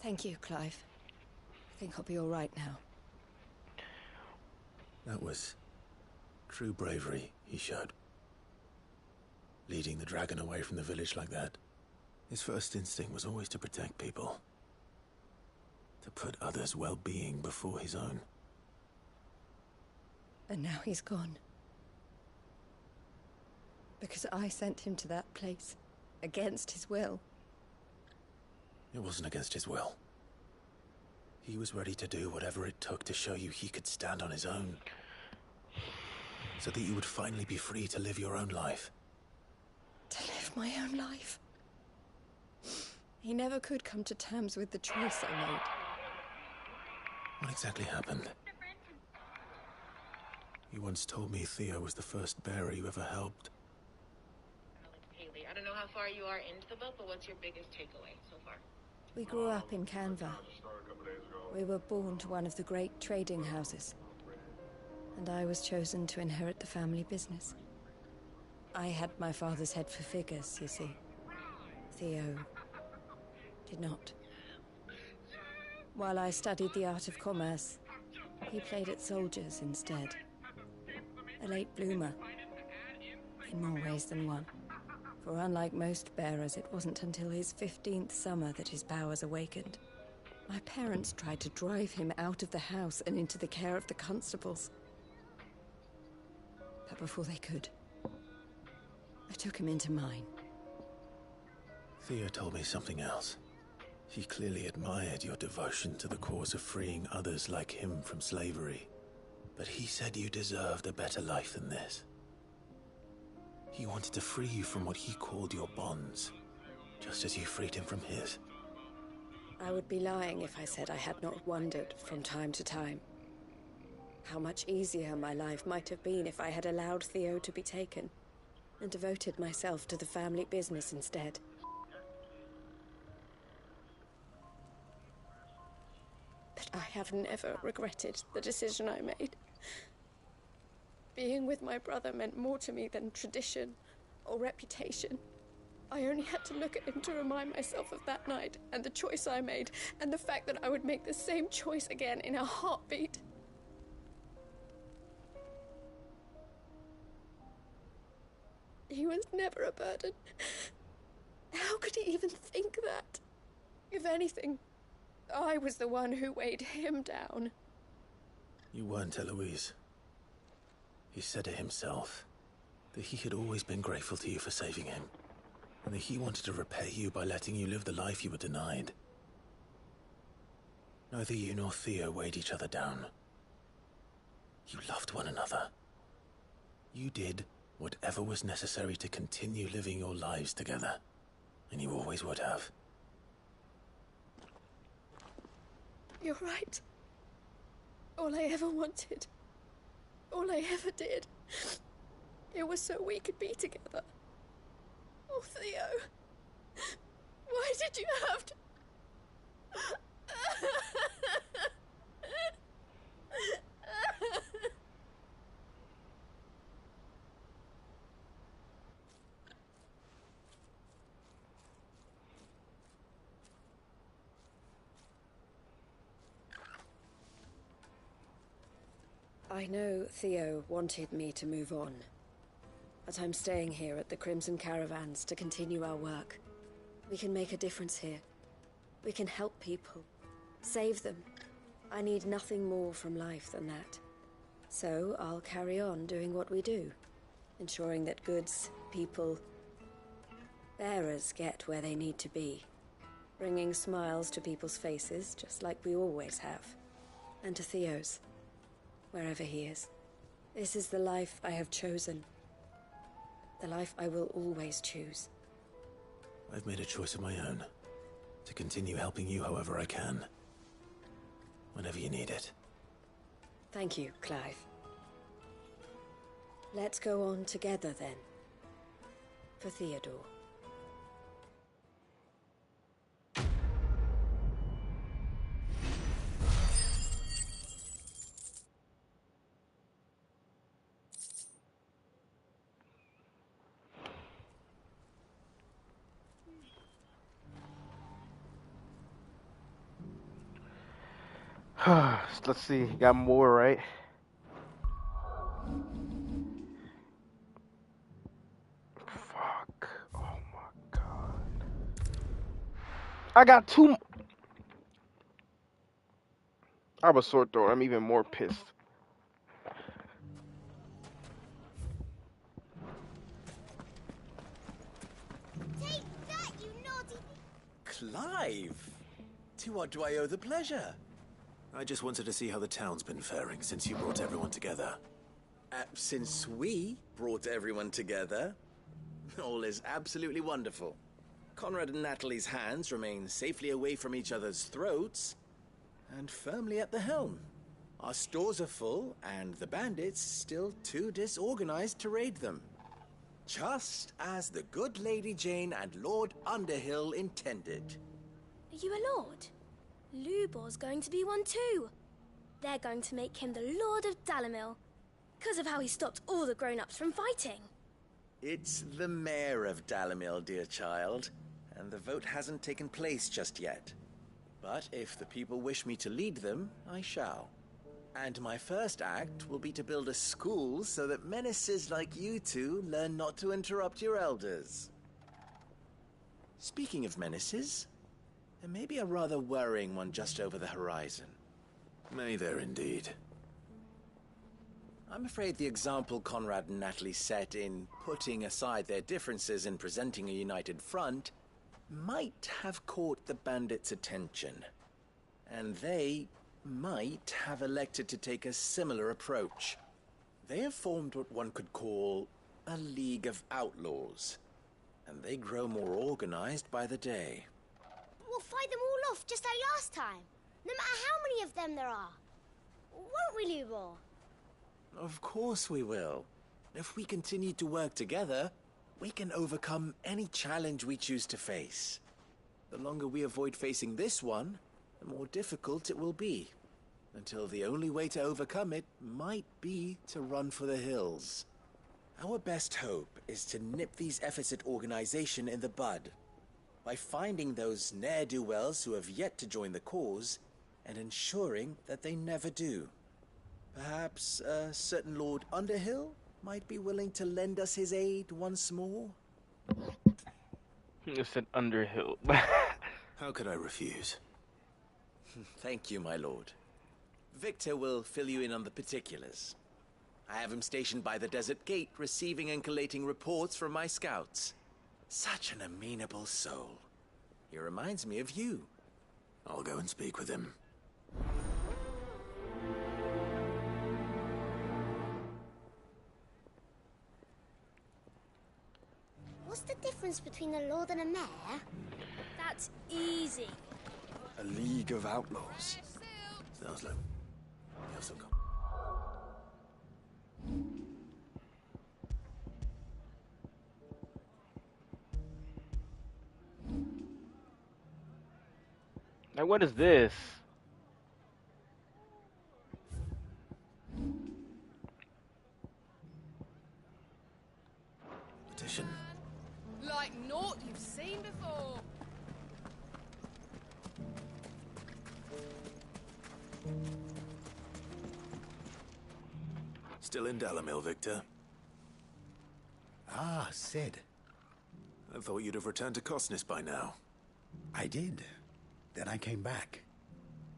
Thank you, Clive. I think I'll be all right now. That was true bravery he showed. Leading the dragon away from the village like that. His first instinct was always to protect people. To put others' well-being before his own. And now he's gone. Because I sent him to that place, against his will. It wasn't against his will. He was ready to do whatever it took to show you he could stand on his own. So that you would finally be free to live your own life. To live my own life. He never could come to terms with the choice I made. What exactly happened? You once told me Theo was the first bearer you ever helped. Haley, I don't know how far you are into the book, but what's your biggest takeaway so far? We grew up in Canva. We were born to one of the great trading houses. And I was chosen to inherit the family business. I had my father's head for figures, you see. Theo did not. While I studied the art of commerce, he played at soldiers instead. A late bloomer, in more ways than one. For unlike most bearers, it wasn't until his 15th summer that his powers awakened. My parents tried to drive him out of the house and into the care of the constables. But before they could, I took him into mine. Theo told me something else. He clearly admired your devotion to the cause of freeing others like him from slavery. But he said you deserved a better life than this. He wanted to free you from what he called your bonds, just as you freed him from his. I would be lying if I said I had not wondered from time to time how much easier my life might have been if I had allowed Theo to be taken and devoted myself to the family business instead. But I have never regretted the decision I made. Being with my brother meant more to me than tradition or reputation. I only had to look at him to remind myself of that night and the choice I made and the fact that I would make the same choice again in a heartbeat. He was never a burden. How could he even think that? If anything, I was the one who weighed him down. You weren't, Eloise. He said it himself, that he had always been grateful to you for saving him, and that he wanted to repay you by letting you live the life you were denied. Neither you nor Theo weighed each other down. You loved one another. You did whatever was necessary to continue living your lives together, and you always would have. You're right. All I ever wanted, all I ever did, it was so we could be together. Oh, Theo, why did you have to... I know Theo wanted me to move on, but I'm staying here at the Crimson Caravans to continue our work. We can make a difference here. We can help people, save them. I need nothing more from life than that. So I'll carry on doing what we do, ensuring that goods, people, bearers get where they need to be, bringing smiles to people's faces, just like we always have, and to Theo's, wherever he is. This is the life I have chosen, the life I will always choose. I've made a choice of my own, to continue helping you however I can, whenever you need it. Thank you, Clive. Let's go on together, then. For Theodore. Let's see. Got more, right? Fuck. Oh my god. I got two. I was sword thrower. I'm even more pissed. Take that, you naughty... Clive! To what do I owe the pleasure? I just wanted to see how the town's been faring since you brought everyone together. Since we brought everyone together, all is absolutely wonderful. Conrad and Natalie's hands remain safely away from each other's throats and firmly at the helm. Our stores are full, and the bandits still too disorganized to raid them. Just as the good Lady Jane and Lord Underhill intended. Are you a lord? Lubor's going to be one too. They're going to make him the Lord of Dalimil, because of how he stopped all the grown-ups from fighting. It's the mayor of Dalimil, dear child, and the vote hasn't taken place just yet. But if the people wish me to lead them, I shall. And my first act will be to build a school so that menaces like you two learn not to interrupt your elders. Speaking of menaces, there may be a rather worrying one just over the horizon. May there indeed. I'm afraid the example Conrad and Natalie set in putting aside their differences and presenting a united front might have caught the bandits' attention. And they might have elected to take a similar approach. They have formed what one could call a League of Outlaws, and they grow more organized by the day. We'll fight them all off just like last time, no matter how many of them there are. Won't we, Lubor? Of course we will. If we continue to work together, we can overcome any challenge we choose to face. The longer we avoid facing this one, the more difficult it will be, until the only way to overcome it might be to run for the hills. Our best hope is to nip these efforts at organization in the bud, by finding those ne'er-do-wells who have yet to join the cause, and ensuring that they never do. Perhaps a certain Lord Underhill might be willing to lend us his aid once more? You said Underhill. How could I refuse? Thank you, my lord. Victor will fill you in on the particulars. I have him stationed by the Desert Gate, receiving and collating reports from my scouts. Such an amenable soul. He reminds me of you. I'll go and speak with him. What's the difference between a lord and a mayor? That's easy. A League of Outlaws. Sounds like you have some. Like, what is this? Petition. Like naught you've seen before. Still in Dalamil, Victor? Ah, Sid. I thought you'd have returned to Cosnis by now. I did. Then I came back.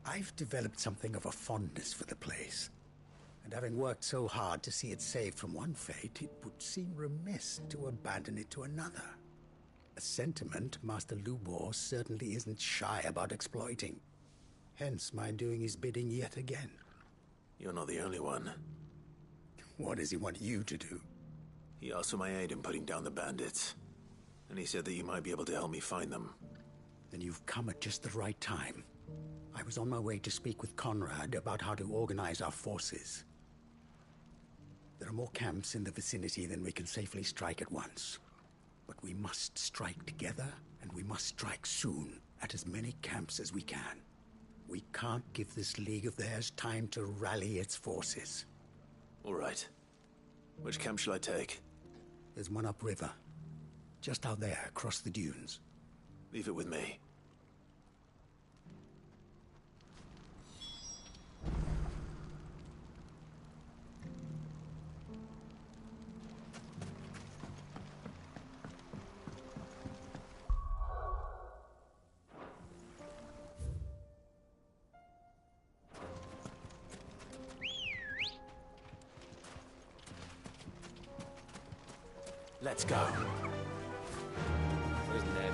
I've developed something of a fondness for the place. And having worked so hard to see it saved from one fate, it would seem remiss to abandon it to another. A sentiment Master Lubor certainly isn't shy about exploiting. Hence my doing his bidding yet again. You're not the only one. What does he want you to do? He asked for my aid in putting down the bandits. And he said that you might be able to help me find them. Then you've come at just the right time. I was on my way to speak with Conrad about how to organize our forces. There are more camps in the vicinity than we can safely strike at once. But we must strike together, and we must strike soon at as many camps as we can. We can't give this league of theirs time to rally its forces. All right. Which camp shall I take? There's one upriver. Just out there, across the dunes. Leave it with me. Let's go. Where's Ned?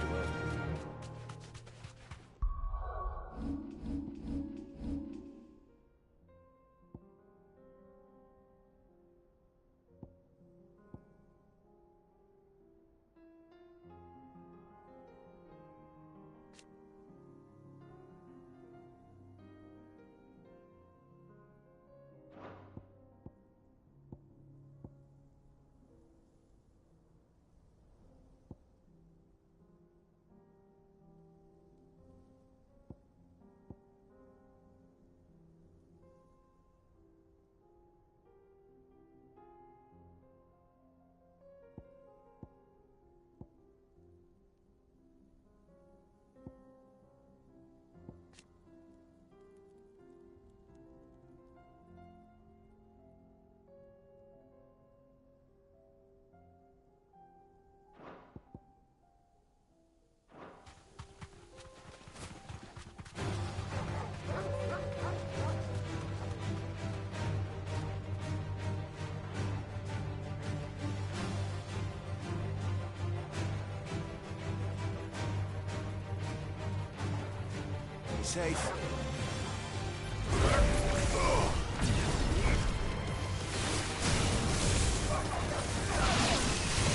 Safe.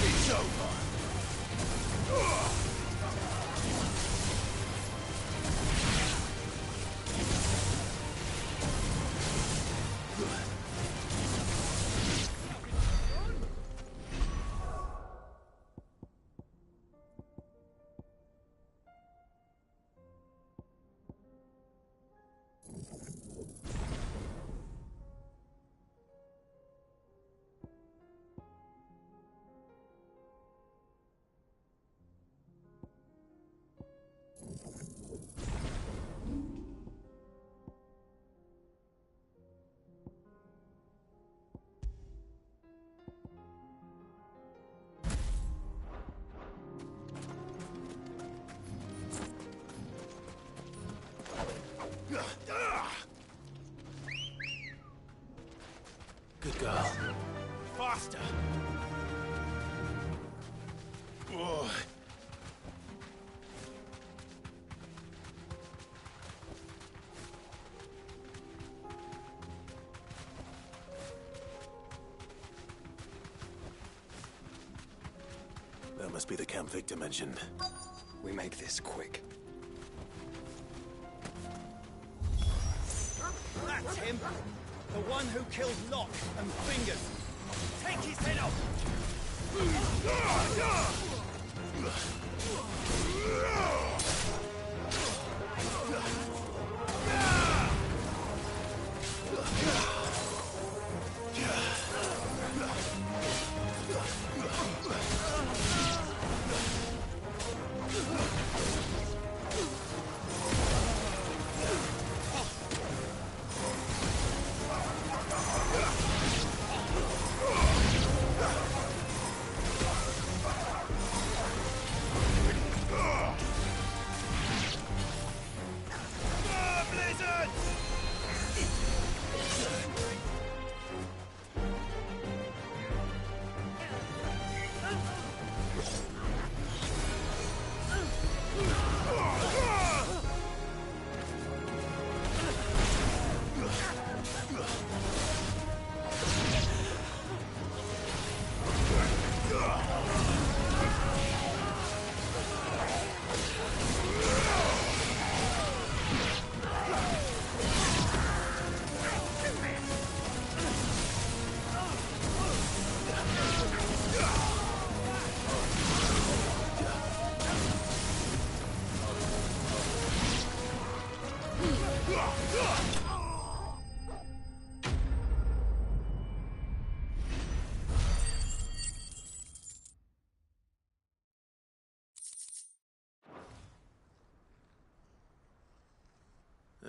It's over. Good girl. Faster! Oh. That must be the camp Victor mentioned. We make this quick. him? The one who killed Locke and Fingers. Take his head off!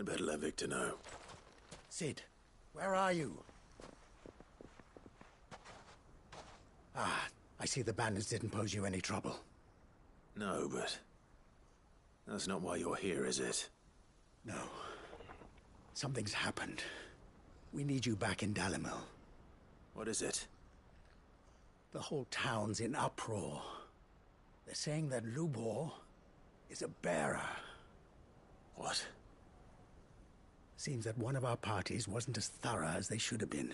I'd better let Victor know. Sid, where are you? Ah, I see the bandits didn't pose you any trouble. No, but that's not why you're here, is it? No. Something's happened. We need you back in Dalimil. What is it? The whole town's in uproar. They're saying that Lubor is a bearer. What? Seems that one of our parties wasn't as thorough as they should have been.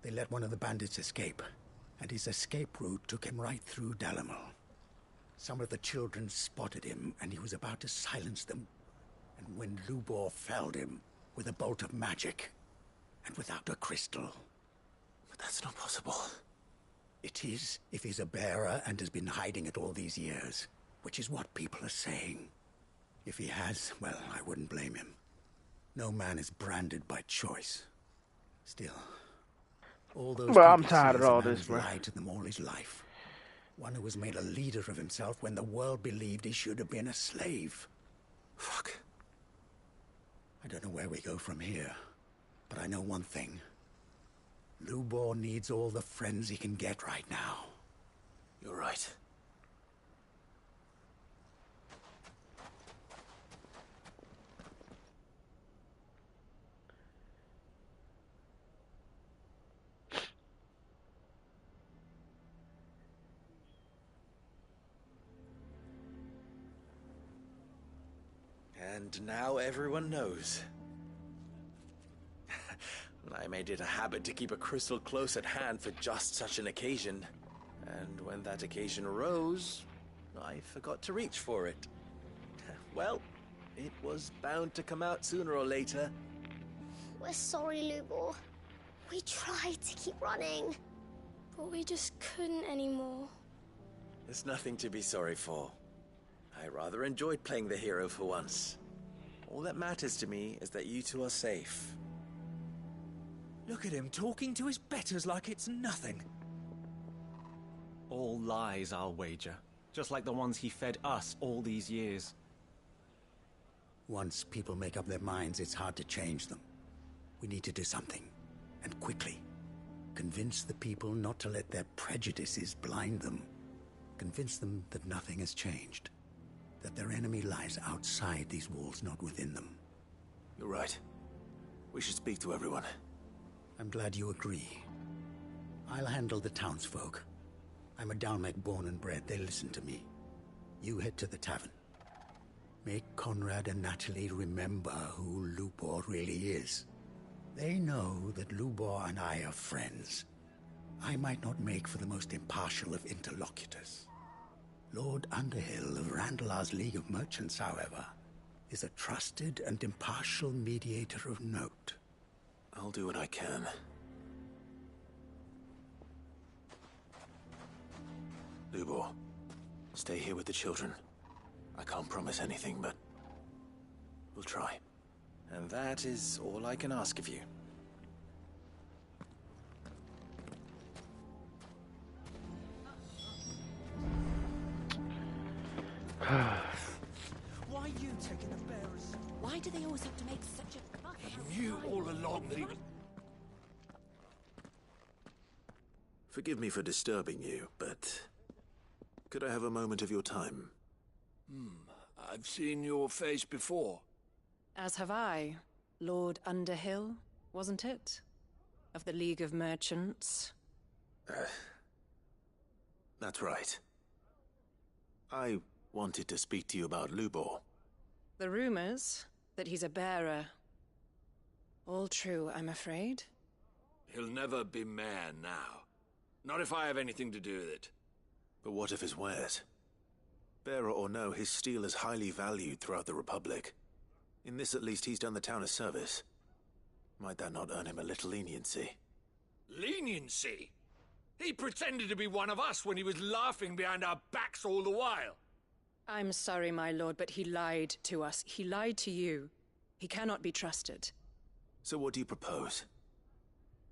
They let one of the bandits escape, and his escape route took him right through Dalimil. Some of the children spotted him, and he was about to silence them. And when Lubor felled him with a bolt of magic, and without a crystal. But that's not possible. It is, if he's a bearer and has been hiding it all these years, which is what people are saying. If he has, well, I wouldn't blame him. No man is branded by choice. Still, all those Bro, I'm people tired say of is a all man this, who's bro. lied to them all his life. One who has made a leader of himself when the world believed he should have been a slave. Fuck. I don't know where we go from here, but I know one thing. Lubor needs all the friends he can get right now. You're right. And now everyone knows. I made it a habit to keep a crystal close at hand for just such an occasion. And when that occasion arose, I forgot to reach for it. Well, it was bound to come out sooner or later. We're sorry, Lubor. We tried to keep running. But we just couldn't anymore. There's nothing to be sorry for. I rather enjoyed playing the hero for once. All that matters to me is that you two are safe. Look at him talking to his betters like it's nothing. All lies, I'll wager. Just like the ones he fed us all these years. Once people make up their minds, it's hard to change them. We need to do something, and quickly. Convince the people not to let their prejudices blind them. Convince them that nothing has changed. That their enemy lies outside these walls, not within them. You're right. We should speak to everyone. I'm glad you agree. I'll handle the townsfolk. I'm a Dalmec born and bred. They listen to me. You head to the tavern. Make Conrad and Natalie remember who Lubor really is. They know that Lubor and I are friends. I might not make for the most impartial of interlocutors. Lord Underhill of Randalar's League of Merchants, however, is a trusted and impartial mediator of note. I'll do what I can. Lubor, stay here with the children. I can't promise anything, but we'll try. And that is all I can ask of you. Why are you taking the bearers? Why do they always have to make such a fuss? I knew all along that he was... Forgive me for disturbing you, but could I have a moment of your time? I've seen your face before. As have I. Lord Underhill, wasn't it? Of the League of Merchants. That's right. I wanted to speak to you about Lubor. The rumors that he's a bearer. All true, I'm afraid. He'll never be mayor now. Not if I have anything to do with it. But what of his wares? Bearer or no, his steel is highly valued throughout the Republic. In this at least he's done the town a service. Might that not earn him a little leniency? Leniency? He pretended to be one of us when he was laughing behind our backs all the while. I'm sorry, my lord, but he lied to us. He lied to you. He cannot be trusted. So what do you propose?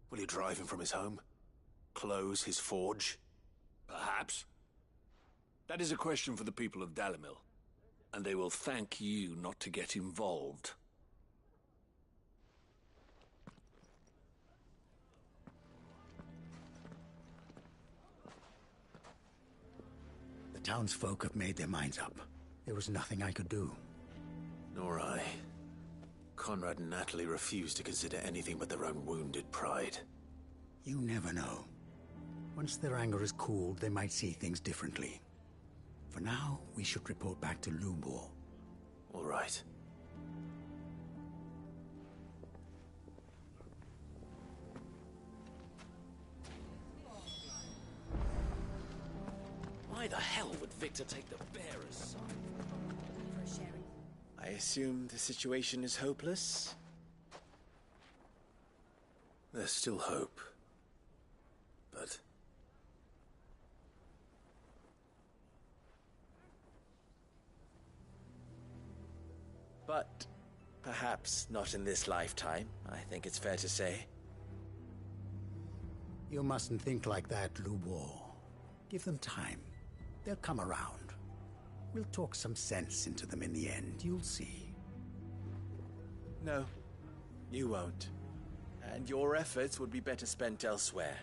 Will you drive him from his home? Close his forge? Perhaps. That is a question for the people of Dalimil, and they will thank you not to get involved. The townsfolk have made their minds up. There was nothing I could do. Nor I. Conrad and Natalie refused to consider anything but their own wounded pride. You never know. Once their anger is cooled, they might see things differently. For now, we should report back to Lubor. All right. Why the hell would Victor take the bearer's side? I assume the situation is hopeless? There's still hope. But... But perhaps not in this lifetime, I think it's fair to say. You mustn't think like that, Lubor. Give them time. They'll come around. We'll talk some sense into them in the end, you'll see. No, you won't. And your efforts would be better spent elsewhere.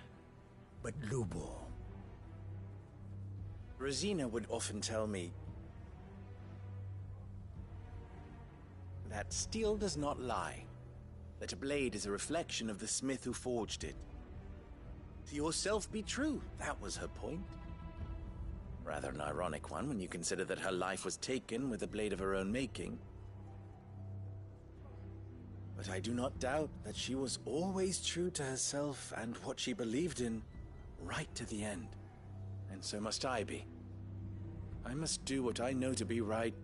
But Lubor... Rosina would often tell me that steel does not lie, that a blade is a reflection of the smith who forged it. To yourself be true, that was her point. Rather an ironic one when you consider that her life was taken with a blade of her own making. But I do not doubt that she was always true to herself and what she believed in, right to the end. And so must I be. I must do what I know to be right,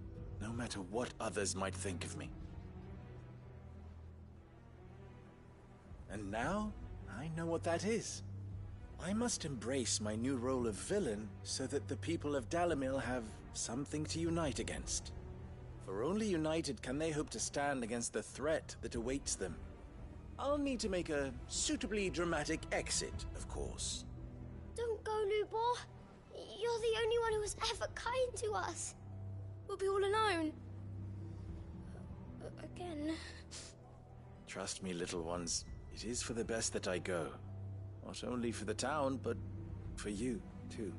no matter what others might think of me. And now, I know what that is. I must embrace my new role of villain so that the people of Dalimil have something to unite against. For only united can they hope to stand against the threat that awaits them. I'll need to make a suitably dramatic exit, of course. Don't go, Lubor. You're the only one who was ever kind to us. We'll be all alone. Again. Trust me, little ones. It is for the best that I go. Not only for the town, but for you, too.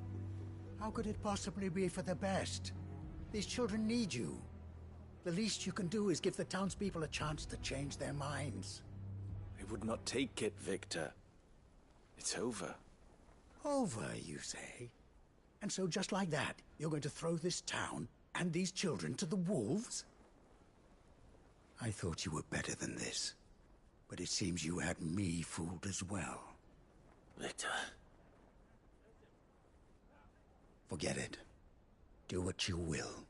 How could it possibly be for the best? These children need you. The least you can do is give the townspeople a chance to change their minds. I would not take it, Victor. It's over. Over, you say? And so just like that, you're going to throw this town and these children to the wolves? I thought you were better than this. But it seems you had me fooled as well. Victor. Forget it. Do what you will.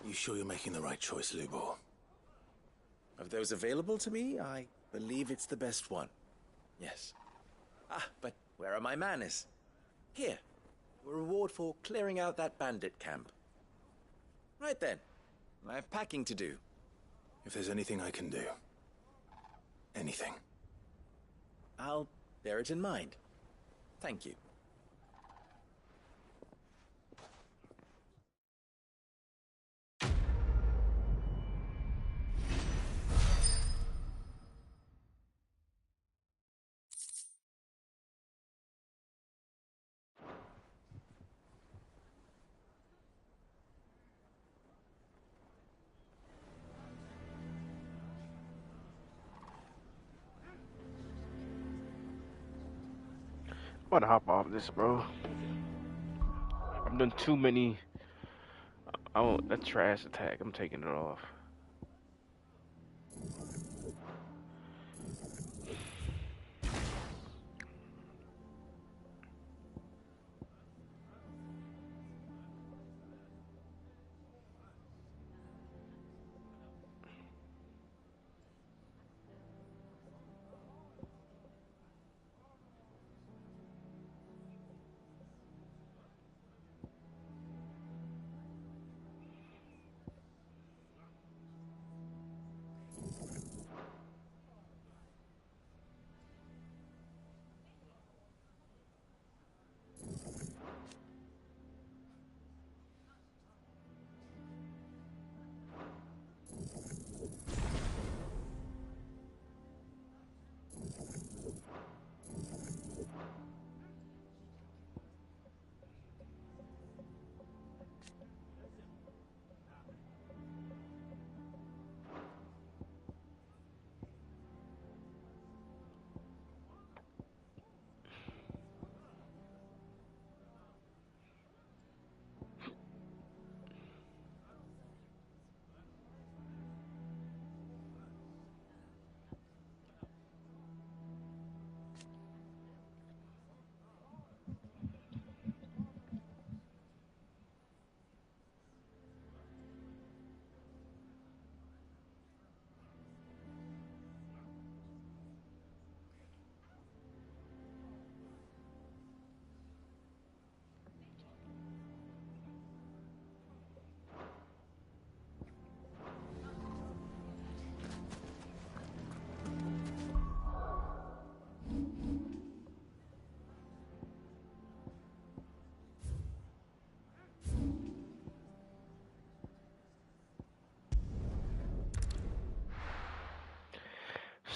You sure you're making the right choice, Lubor? Of those available to me, I believe it's the best one. Yes. Ah, but where are my manners? Here, a reward for clearing out that bandit camp. Right then, I have packing to do. If there's anything I can do. Anything. I'll bear it in mind. Thank you. I'm about to hop off this, bro. I'm doing too many. I want that trash attack. I'm taking it off.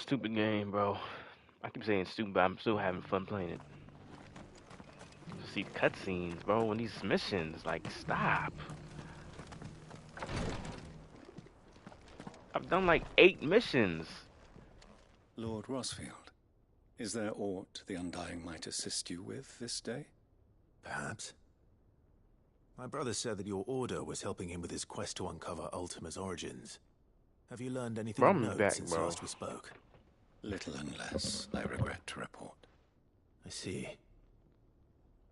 Stupid game, bro. I keep saying stupid, but I'm still having fun playing it. See the cutscenes, bro, and these missions, like, stop. I've done like 8 missions. Lord Rosfield, is there aught the Undying might assist you with this day? Perhaps. My brother said that your order was helping him with his quest to uncover Ultima's origins. Have you learned anything of note since last we spoke? Little and less, I regret to report. I see.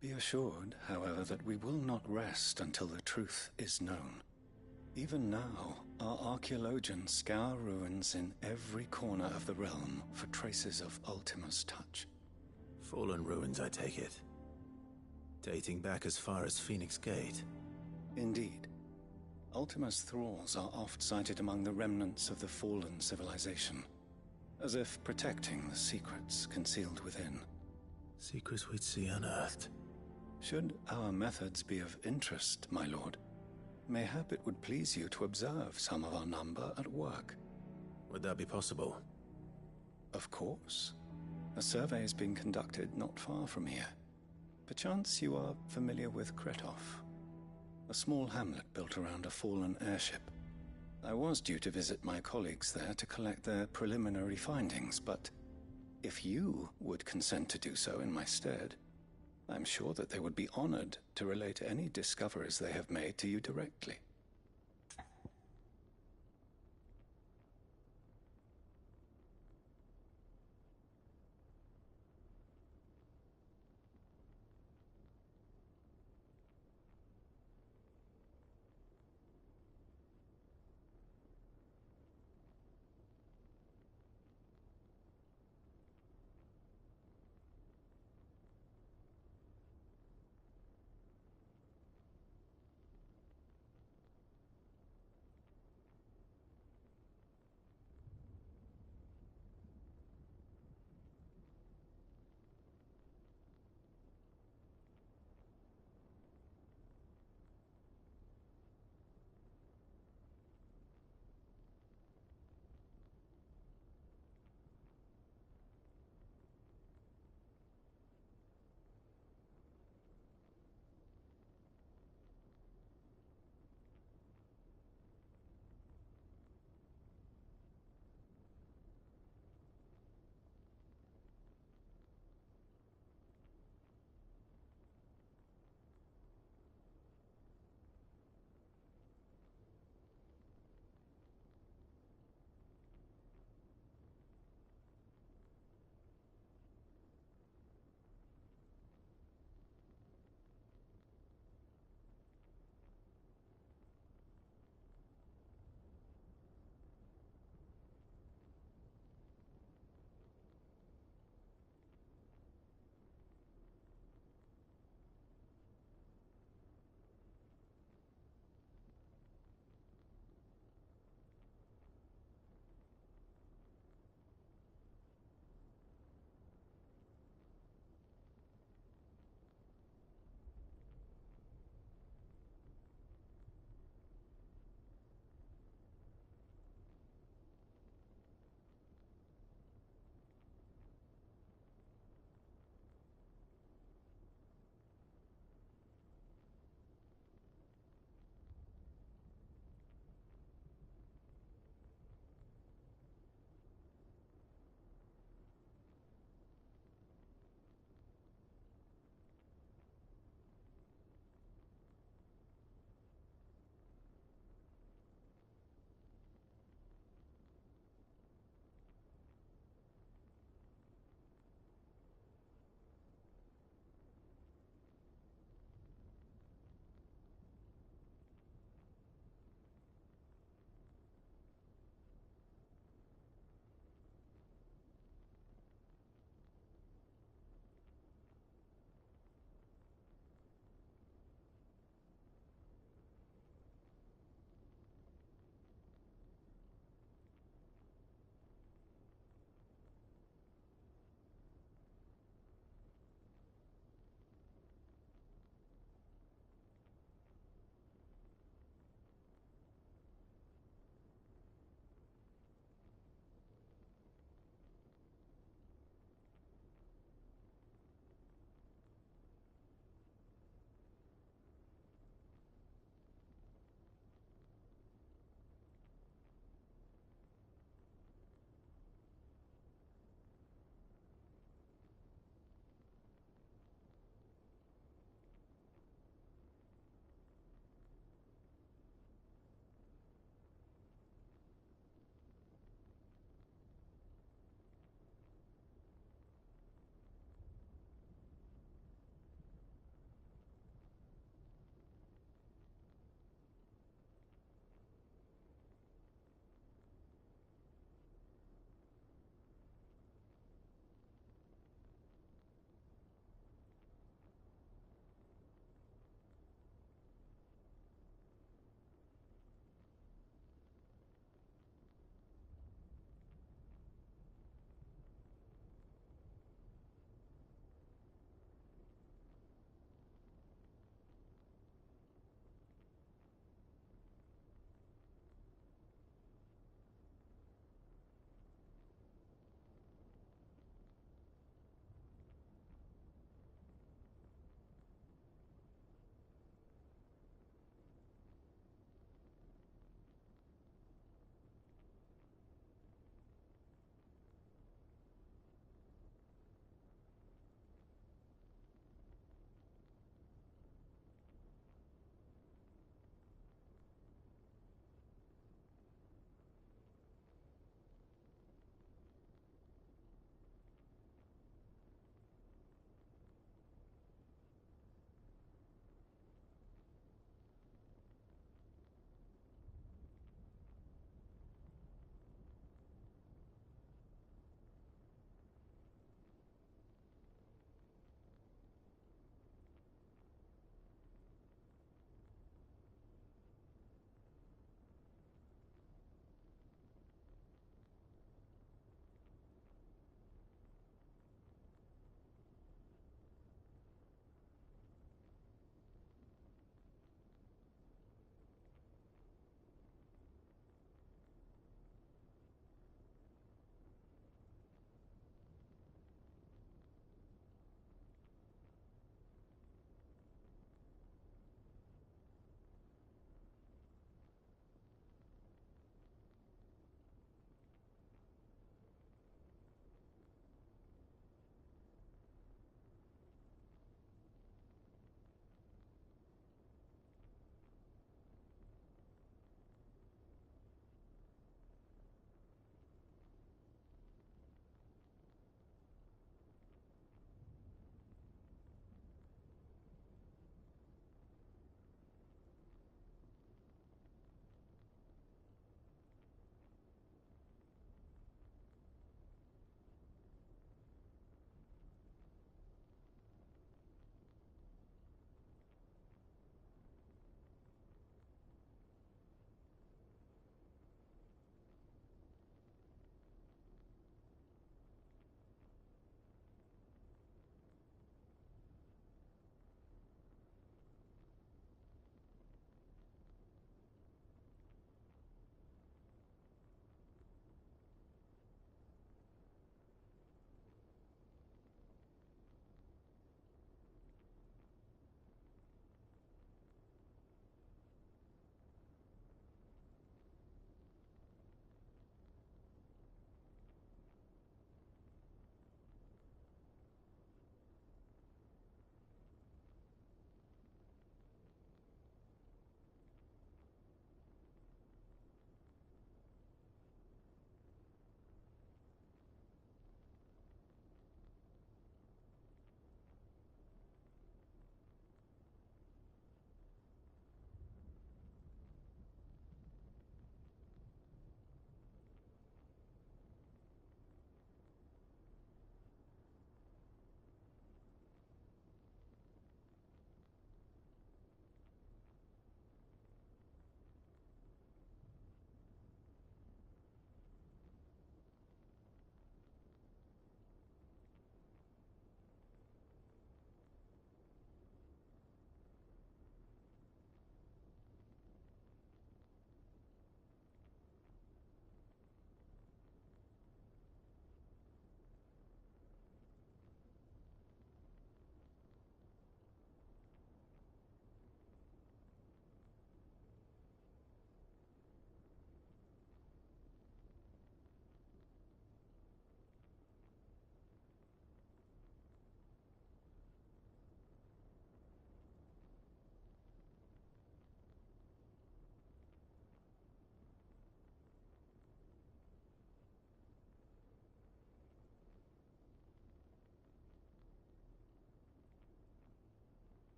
Be assured, however, that we will not rest until the truth is known. Even now, our archaeologians scour ruins in every corner of the realm for traces of Ultima's touch. Fallen ruins, I take it. Dating back as far as Phoenix Gate. Indeed. Ultima's thralls are oft sighted among the remnants of the fallen civilization, as if protecting the secrets concealed within. Secrets we'd see unearthed. Should our methods be of interest, my lord, mayhap it would please you to observe some of our number at work. Would that be possible? Of course. A survey is being conducted not far from here. Perchance you are familiar with Kretov, a small hamlet built around a fallen airship. I was due to visit my colleagues there to collect their preliminary findings, but if you would consent to do so in my stead, I'm sure that they would be honored to relate any discoveries they have made to you directly.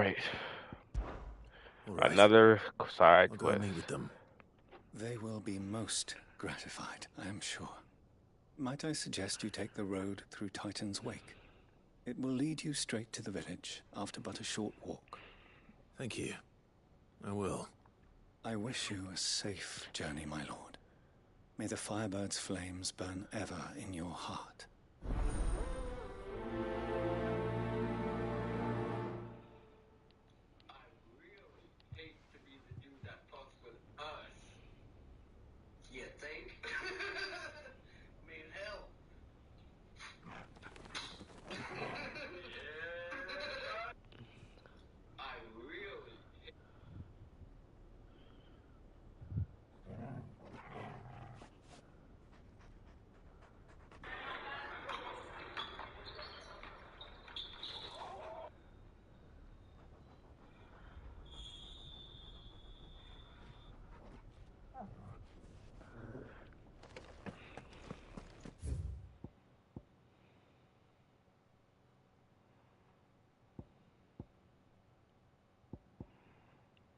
right. All right. Another side I'll go quest. meet with them. They will be most gratified, I am sure. Might I suggest you take the road through Titan's Wake? It will lead you straight to the village after but a short walk. Thank you. I will. I wish you a safe journey, my lord. May the Firebird's flames burn ever in your heart.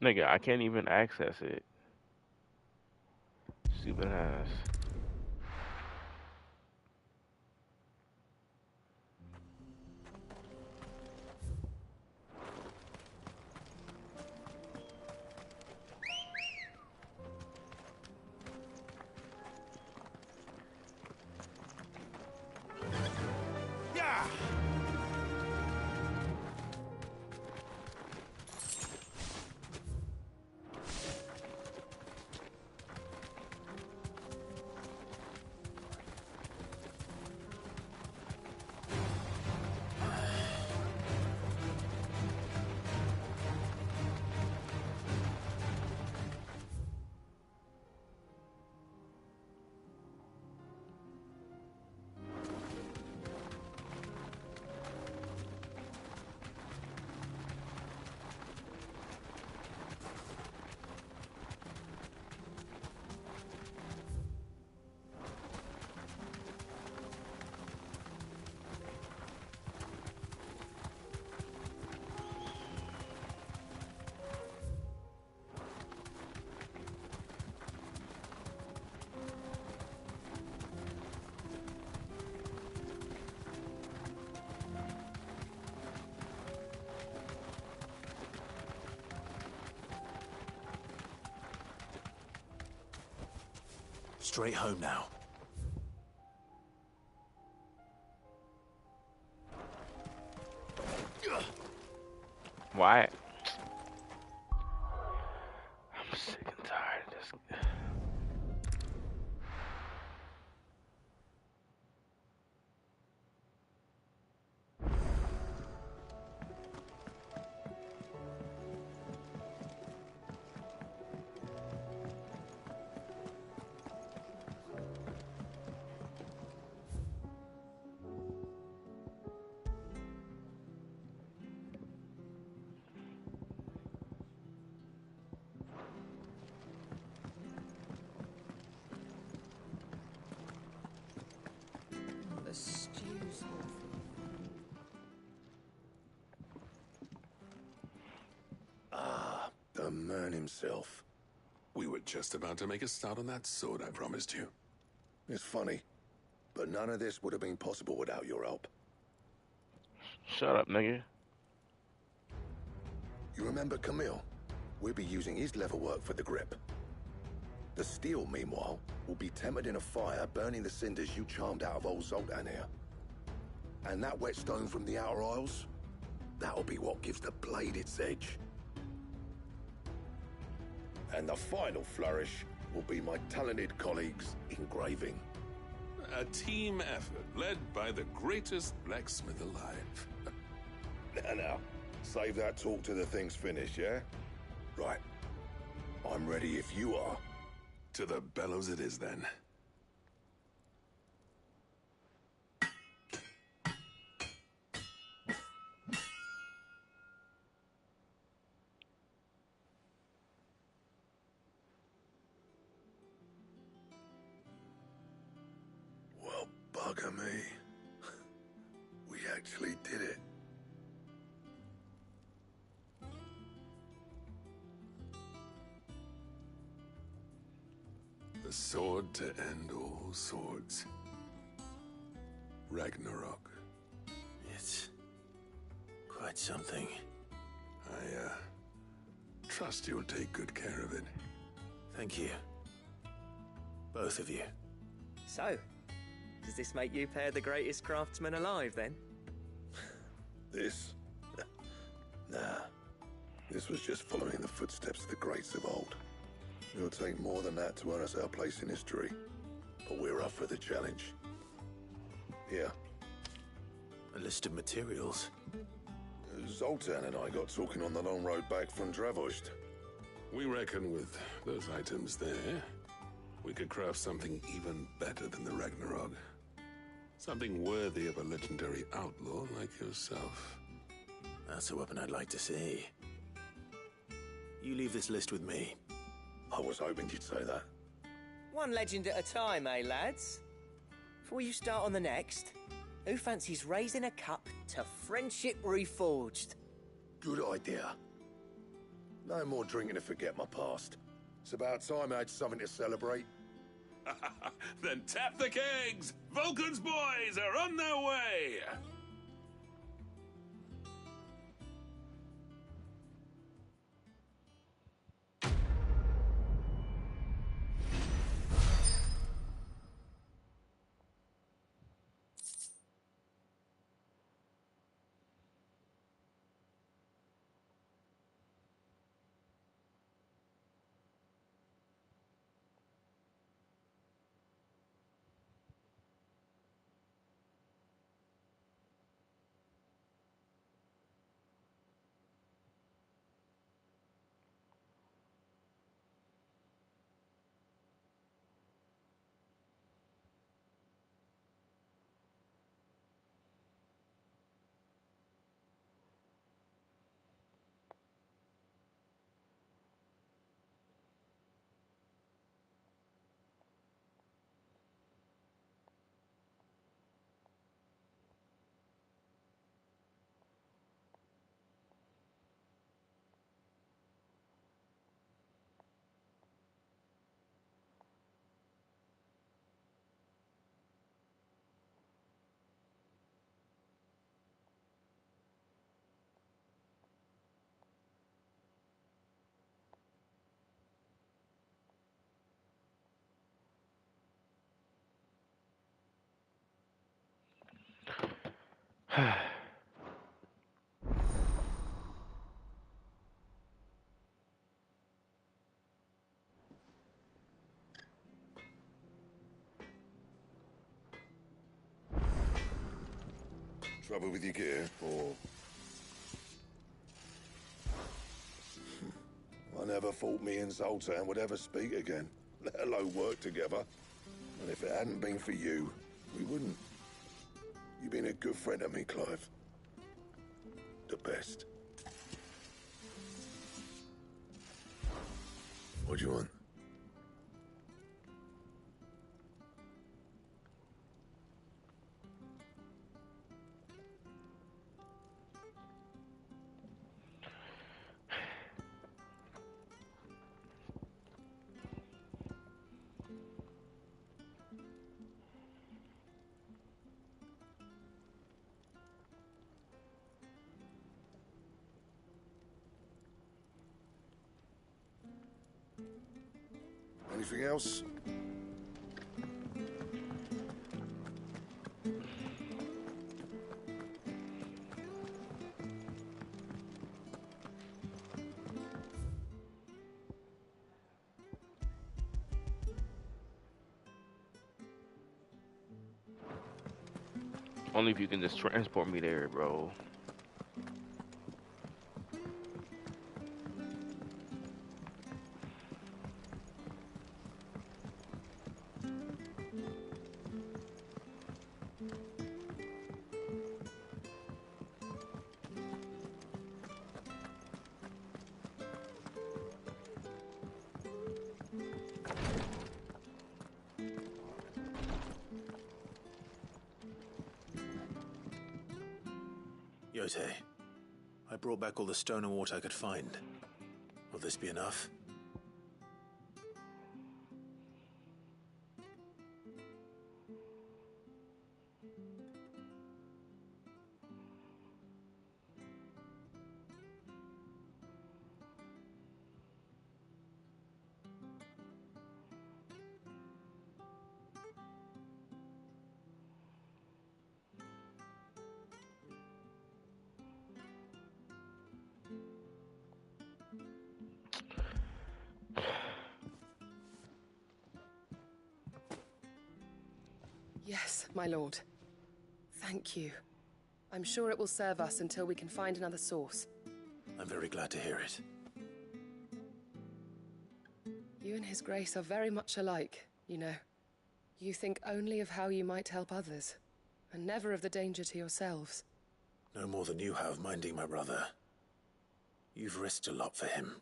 Nigga, I can't even access it. Stupid ass. Straight home now. Why? I'm sick and tired of this. The stew's awful. Ah, the man himself. We were just about to make a start on that sword I promised you. It's funny, but none of this would have been possible without your help. Shut up, nigga. You remember Camille? We'll be using his leatherwork for the grip. The steel, meanwhile, will be tempered in a fire, burning the cinders you charmed out of old Zoltan here. And that whetstone from the Outer Isles, that'll be what gives the blade its edge. And the final flourish will be my talented colleagues' engraving. A team effort led by the greatest blacksmith alive. Now, save that talk till the thing's finished, yeah? Right. I'm ready if you are. To the bellows it is, then. Well, bugger me. We actually did it. sword to end all swords. Ragnarok. It's quite something. I, trust you'll take good care of it. Thank you. Both of you. So, does this make you pair the greatest craftsmen alive, then? This? Nah. This was just following the footsteps of the greats of old. It'll take more than that to earn us our place in history. But we're up for the challenge. Here. A list of materials. Zoltan and I got talking on the long road back from Dravost. We reckon with those items there, we could craft something even better than the Ragnarok. Something worthy of a legendary outlaw like yourself. That's a weapon I'd like to see. You leave this list with me. I was hoping you'd say that. One legend at a time, eh, lads? Before you start on the next, who fancies raising a cup to Friendship Reforged? Good idea. No more drinking to forget my past. It's about time I had something to celebrate. Then tap the kegs! Vulcan's boys are on their way! Trouble with your gear, or... I never thought me and Zoltan would ever speak again, let alone work together. And if it hadn't been for you, we wouldn't. You've been a good friend to me, Clive. The best. What do you want? Anything else? Only if you can just transport me there, bro. Yote, I brought back all the stone and water I could find. Will this be enough? Yes, my lord. Thank you. I'm sure it will serve us until we can find another source. I'm very glad to hear it. You and His Grace are very much alike, you know. You think only of how you might help others, and never of the danger to yourselves. No more than you have minding my brother. You've risked a lot for him,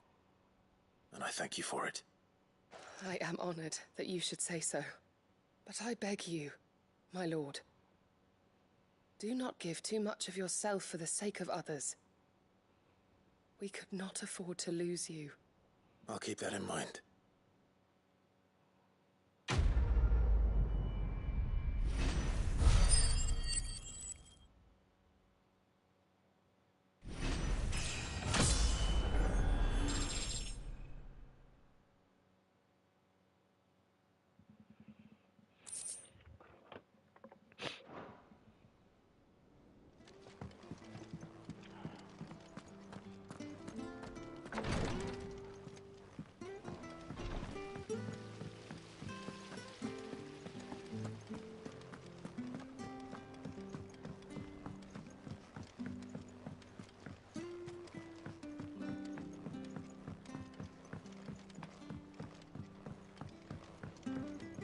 and I thank you for it. I am honored that you should say so. But I beg you, my lord, do not give too much of yourself for the sake of others. We could not afford to lose you. I'll keep that in mind.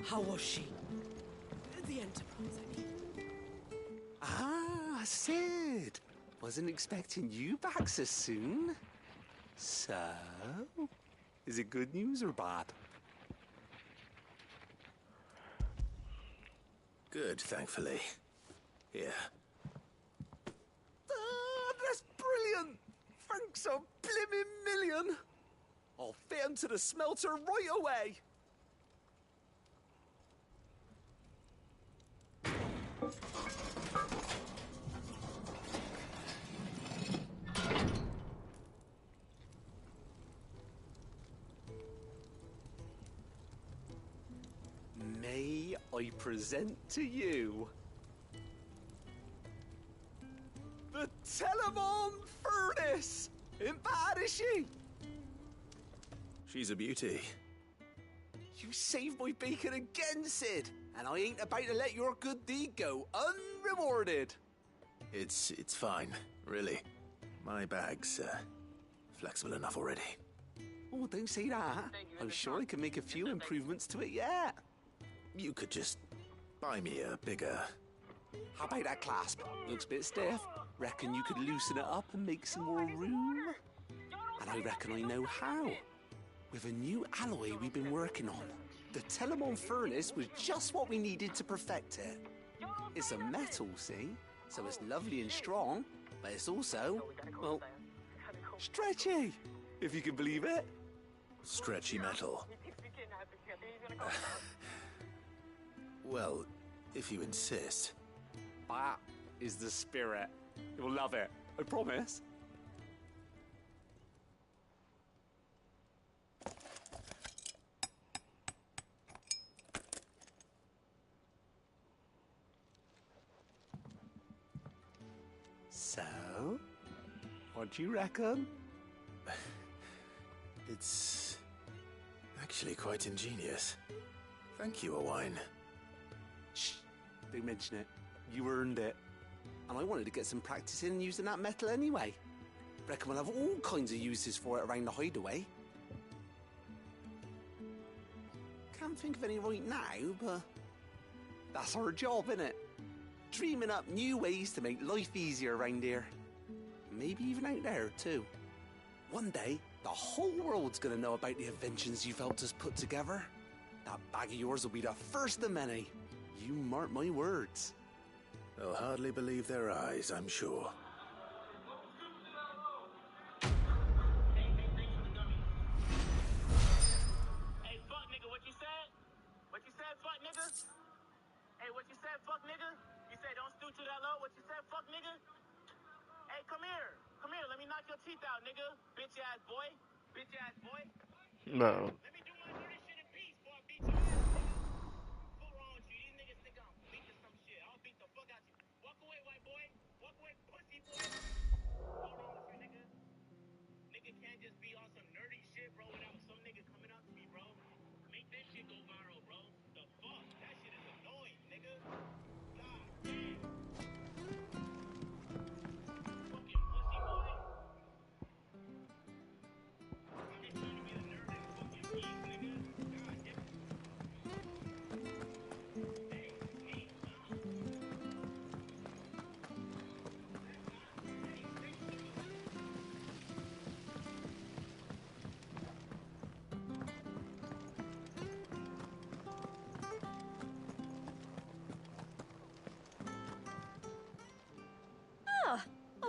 How was she? The Enterprise, I mean. Ah, Sid! Wasn't expecting you back so soon. So, is it good news or bad? Good, thankfully. Here. Ah, that's brilliant! Thanks a blimmin' million! I'll fit 'em to the smelter right away! May I present to you the Telemon Furnace! Ain't bad, is she? She's a beauty. You saved my bacon again, Sid, and I ain't about to let your good deed go unrewarded. It's fine, really. My bag's flexible enough already. Oh, don't say that. I'm sure I can make a few improvements to it yet. You could just buy me a bigger... How about that clasp? Looks a bit stiff. Reckon you could loosen it up and make some more room? And I reckon I know how. With a new alloy we've been working on. The Telemon Furnace was just what we needed to perfect it. It's a metal, see? So it's lovely and strong, but it's also, well, stretchy, if you can believe it. Stretchy metal. Well, if you insist. That is the spirit. You'll love it, I promise. So, what do you reckon? It's actually quite ingenious. Thank you, Owain. Shh, don't mention it. You earned it. And I wanted to get some practice in using that metal anyway. Reckon we'll have all kinds of uses for it around the hideaway. Can't think of any right now, but that's our job, innit? Dreaming up new ways to make life easier around here. Maybe even out there, too. One day, the whole world's gonna know about the inventions you've helped us put together. That bag of yours will be the first of many. You mark my words. They'll hardly believe their eyes, I'm sure. Hey, fuck nigga, what you said? What you said, fuck nigga? Hey, what you said, fuck nigga? You said don't stoop to that low. What you said, fuck nigga? Hey, come here. Come here, let me knock your teeth out, nigga. Bitch ass boy. Bitch ass boy. No. Let me do my dirty shit in peace before I beat your ass, nigga. What's wrong with you? These niggas think I'm beat or some shit. I'll beat the fuck out you. Walk away, white boy. Walk away, pussy boy. What's wrong with you, nigga? Nigga can't just be on some nerdy shit, bro, without some nigga coming up to me, bro. Make that shit go viral, bro. The fuck? That shit is annoying, nigga.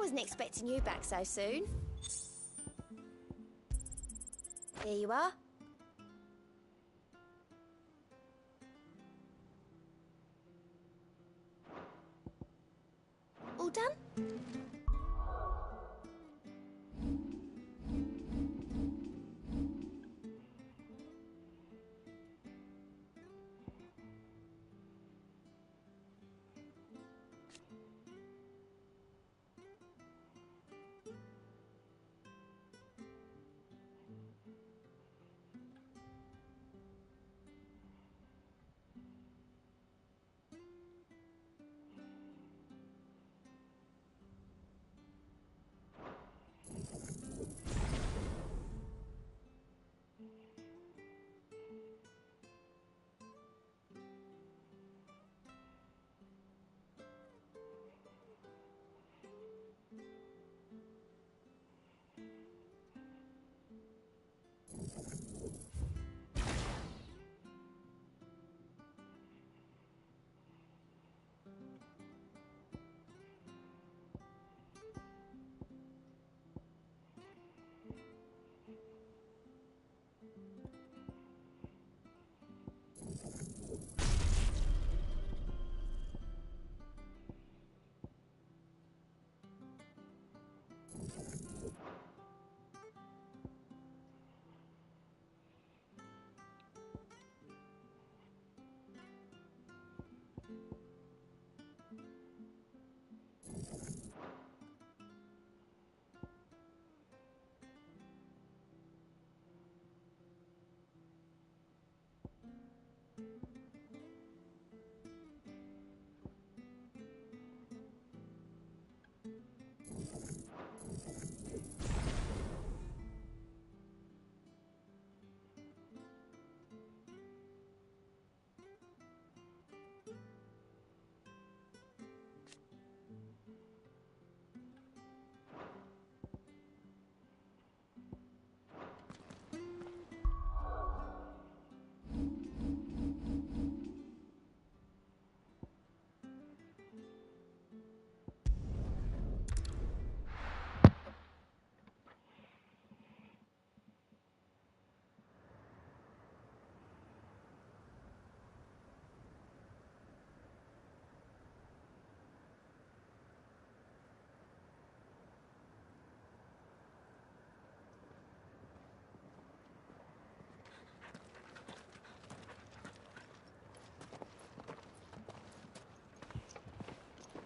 wasn't expecting you back so soon. Here you are. All done?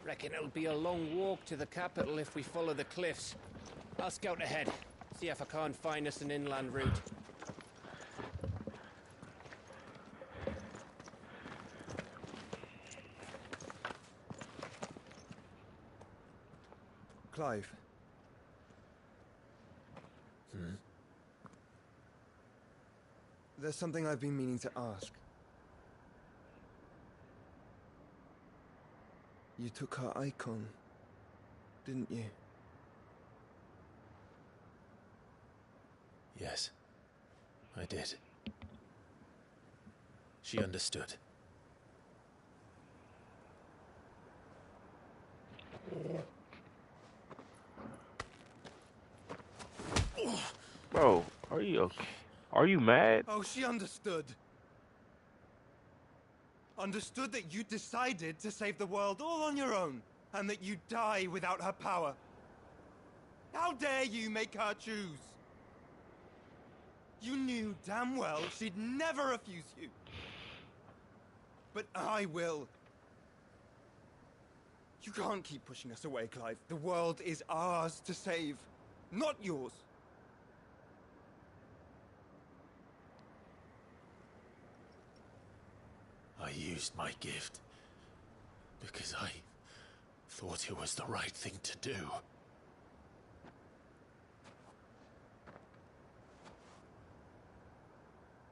Reckon it'll be a long walk to the capital if we follow the cliffs. I'll scout ahead, see if I can't find us an inland route. Clive. There's something I've been meaning to ask. You took her icon, didn't you? Yes, I did. She understood. Bro, are you okay? Are you mad? Oh, she understood. Understood that you decided to save the world all on your own, and that you'd die without her power. How dare you make her choose? You knew damn well she'd never refuse you. But I will. You can't keep pushing us away, Clive. The world is ours to save, not yours. I used my gift because I thought it was the right thing to do.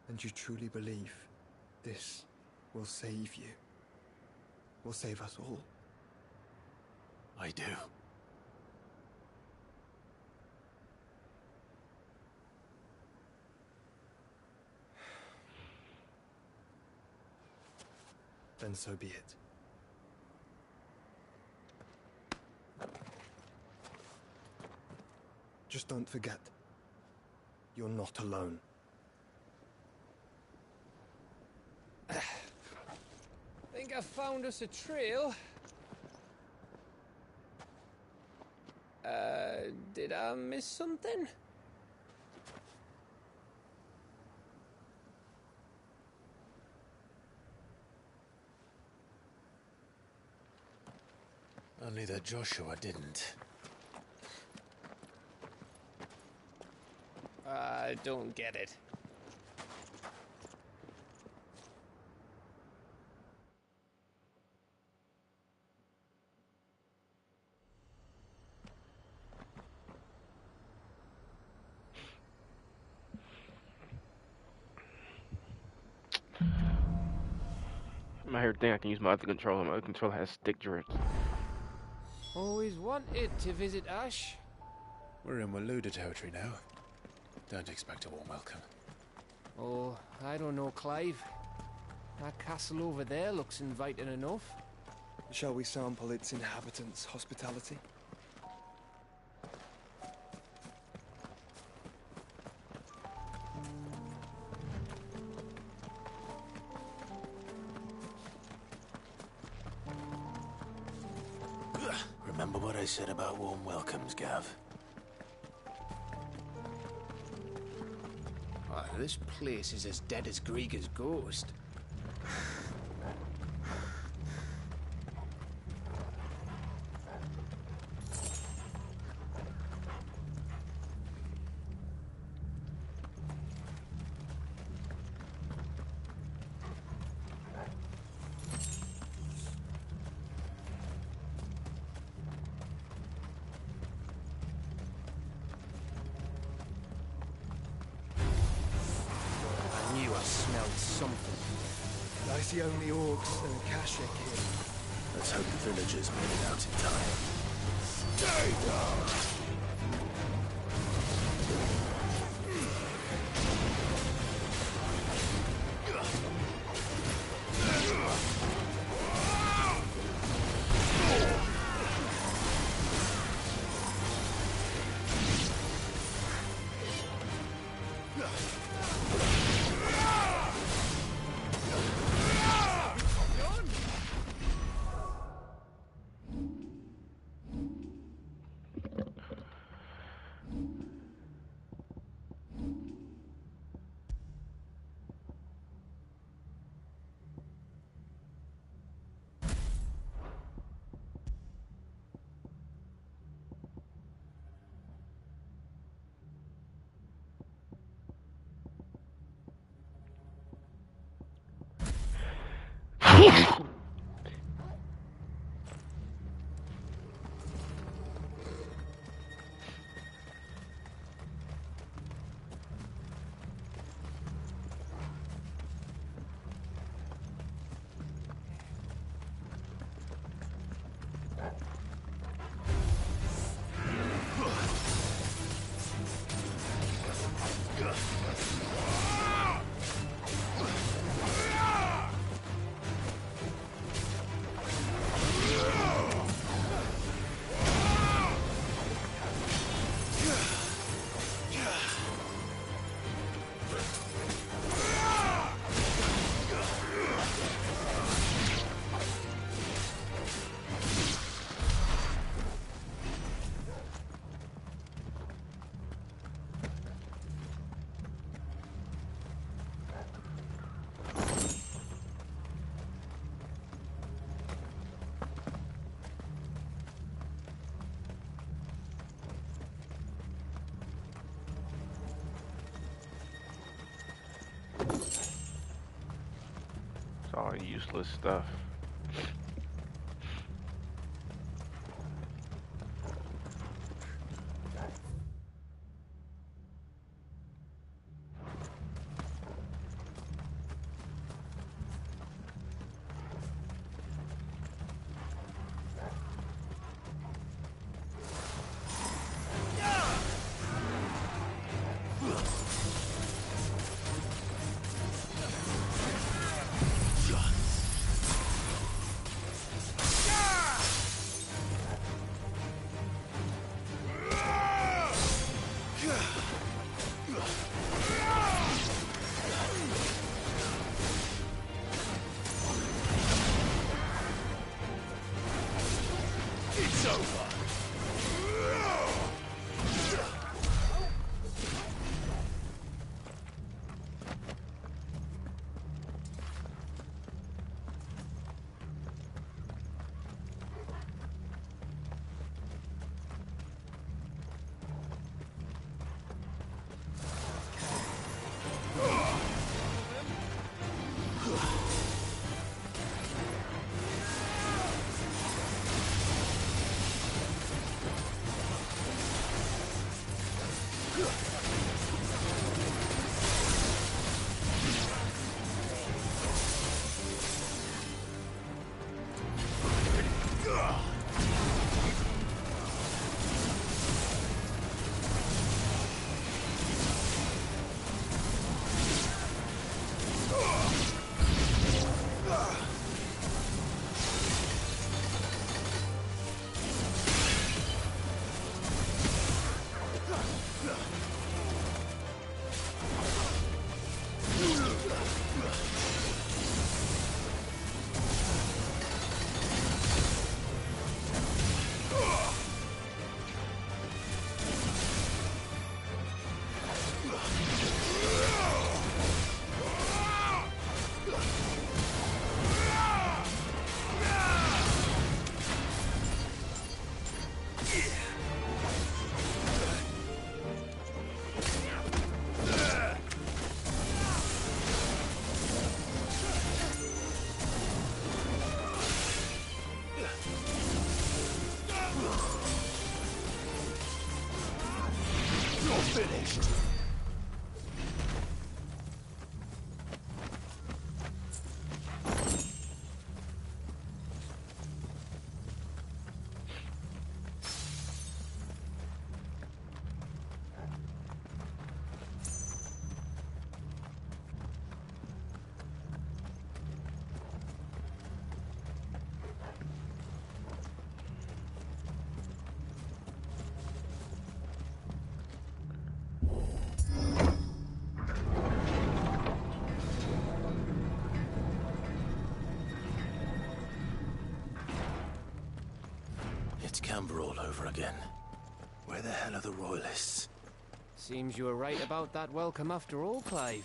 And you truly believe this will save you? Will save us all? I do. Then so be it. Just don't forget. You're not alone. Think I found us a trail. Did I miss something? Only that Joshua didn't. I don't get it. My favorite thing, I can use my other controller. My other controller has stick drift. Always wanted to visit Ash. We're in Waluda territory now. Don't expect a warm welcome. Oh, I don't know, Clive. That castle over there looks inviting enough. Shall we sample its inhabitants' hospitality? Remember what I said about warm welcomes, Gav? Oh, this place is as dead as Grieger's ghost. I see only orcs and Akashic here. Let's hope the villagers made it out in time. Stay down! All useless stuff. It's over. Finished. It's Camber all over again. Where the hell are the Royalists? Seems you were right about that welcome after all, Clive.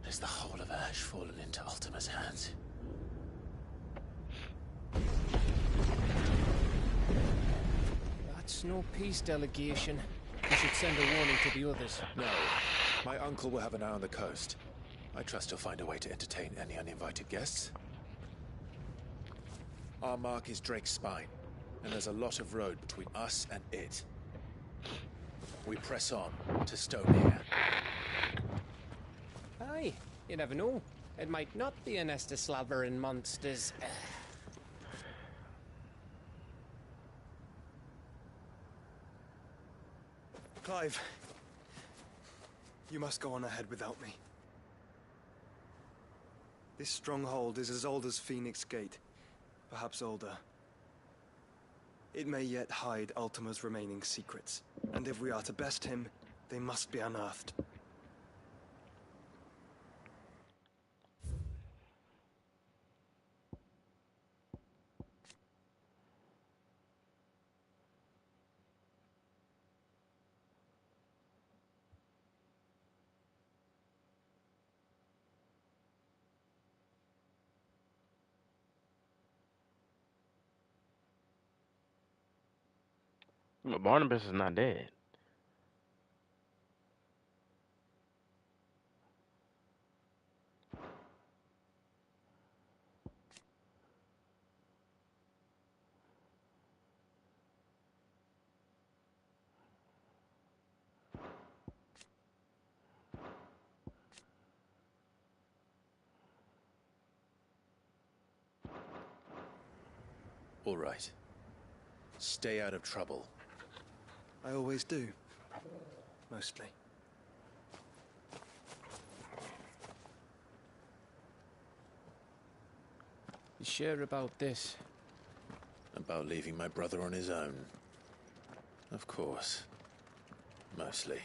Has the whole of Ash fallen into Ultima's hands? That's no peace delegation. We should send a warning to the others. No. My uncle will have an eye on the coast. I trust he'll find a way to entertain any uninvited guests. Our mark is Drake's Spine, and there's a lot of road between us and it. We press on to Stonehere. Aye, you never know. It might not be a nest of slavering monsters. Clive, you must go on ahead without me. This stronghold is as old as Phoenix Gate, perhaps older. It may yet hide Ultima's remaining secrets, and if we are to best him, they must be unearthed. But Barnabas is not dead. All right. Stay out of trouble. I always do. Mostly. You sure about this? About leaving my brother on his own? Of course. Mostly.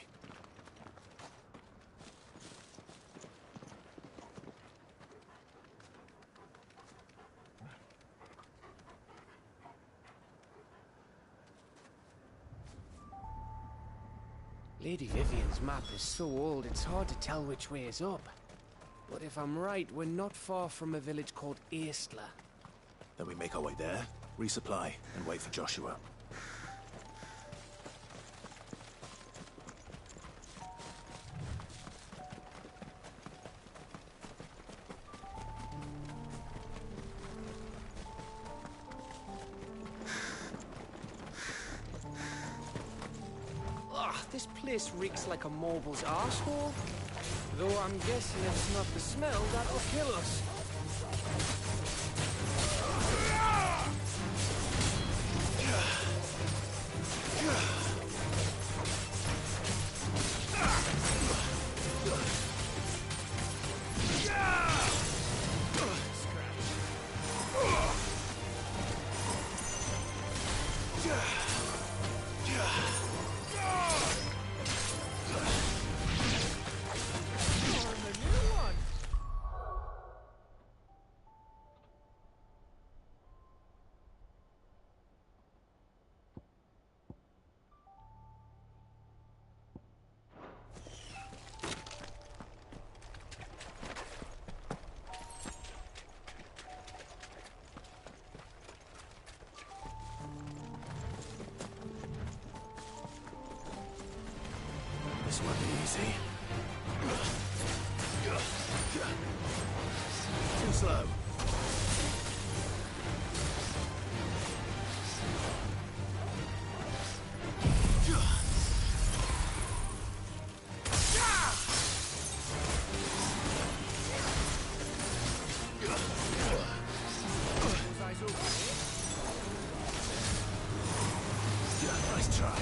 Lady Vivian's map is so old it's hard to tell which way is up. But if I'm right, we're not far from a village called Aistla. Then we make our way there, resupply, and wait for Joshua. This place reeks like a mobile's arsehole. Though I'm guessing it's not the smell that'll kill us. This won't be easy. Too slow. Nice try.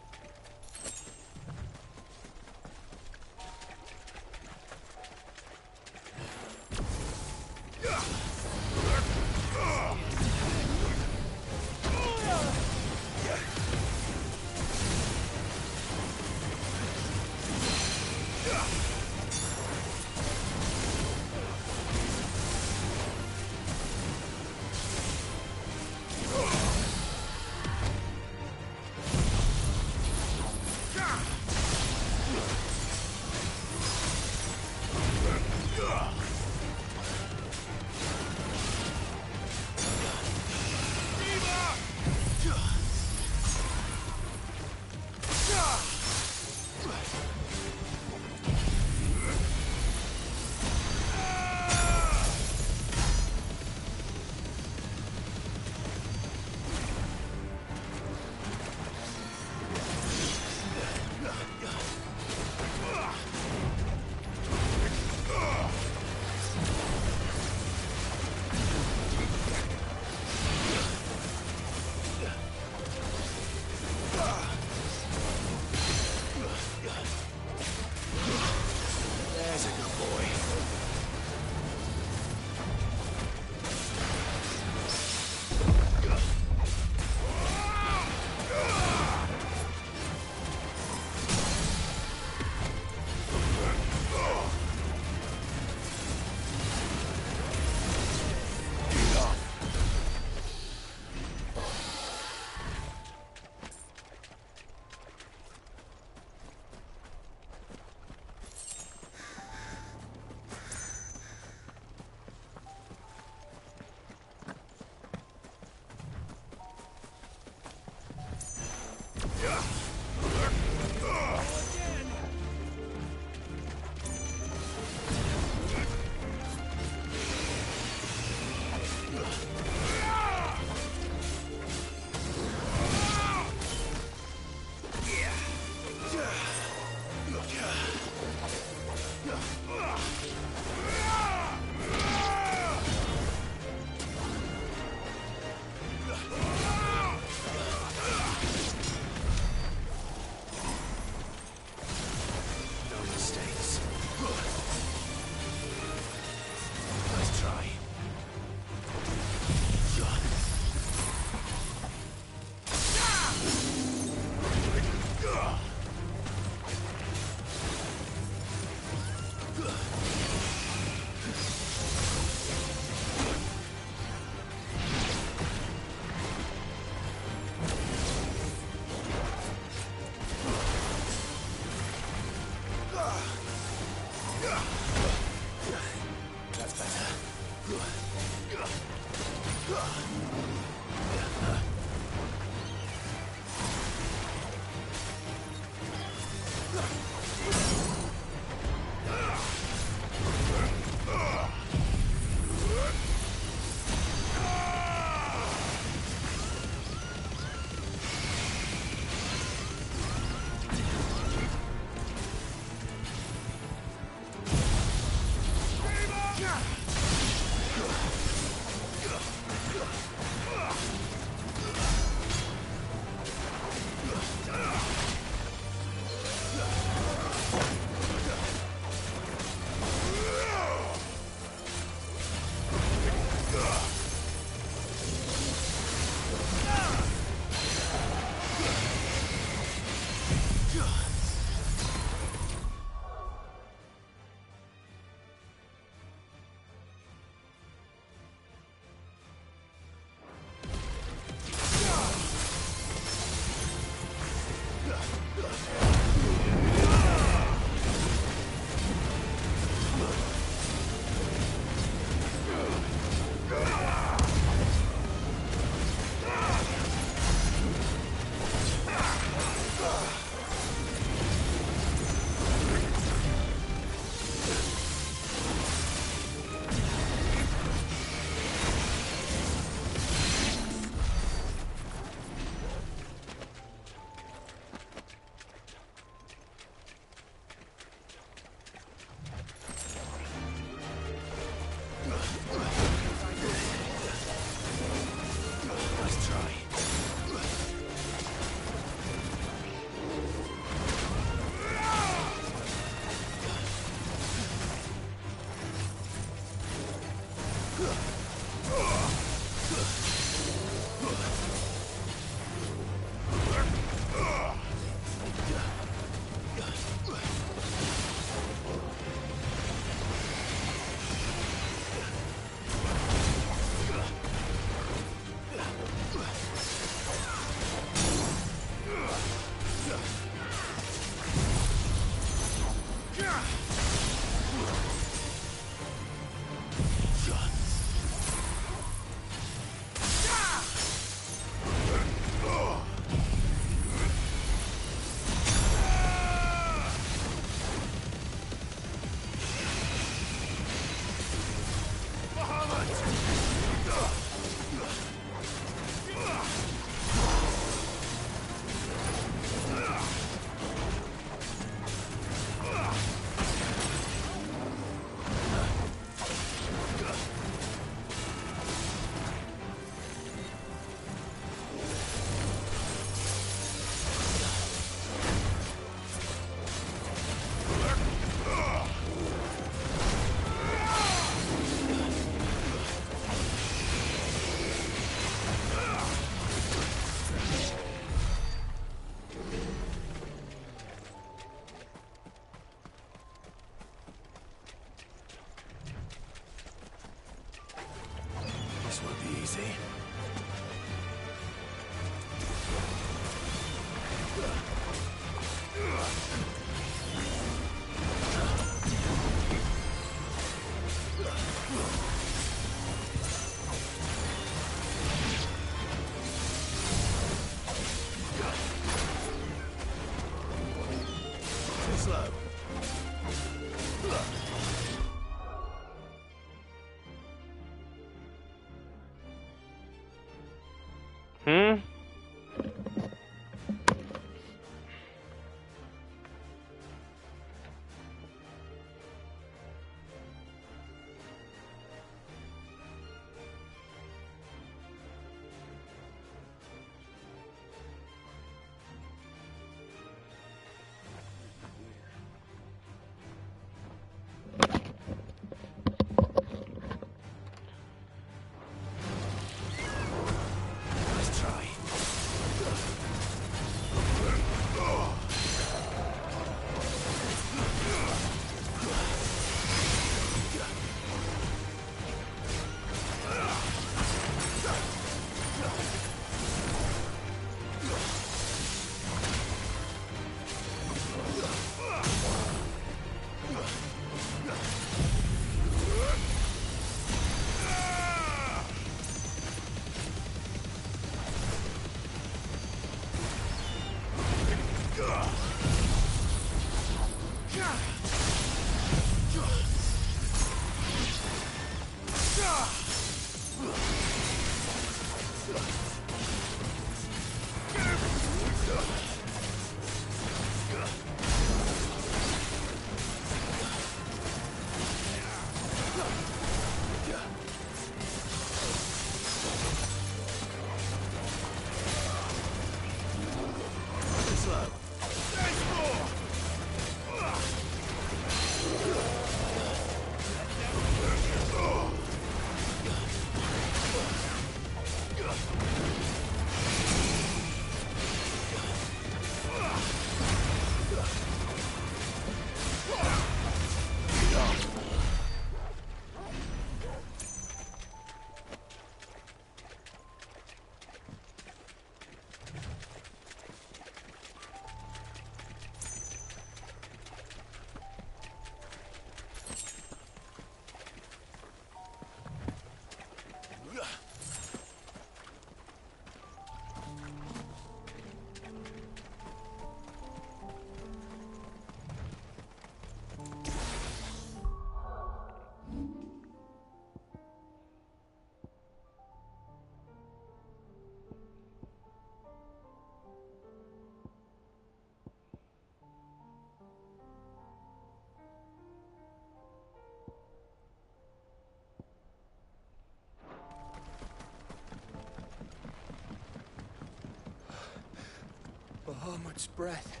Bahamut's breath.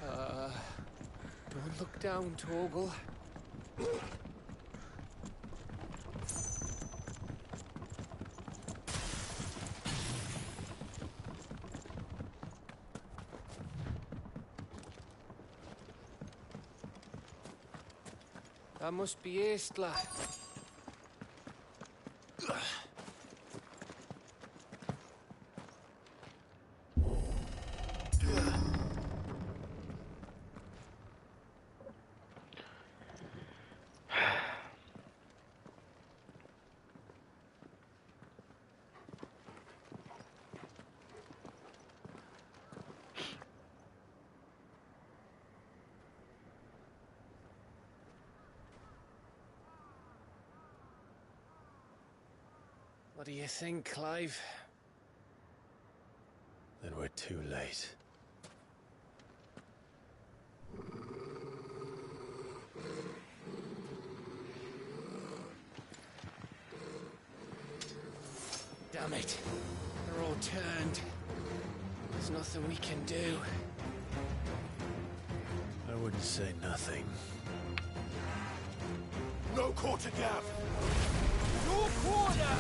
Don't look down, Torgal. That must be Aistla. What do you think, Clive? Then we're too late. Damn it. They're all turned. There's nothing we can do. I wouldn't say nothing. No quarter gap! No quarter!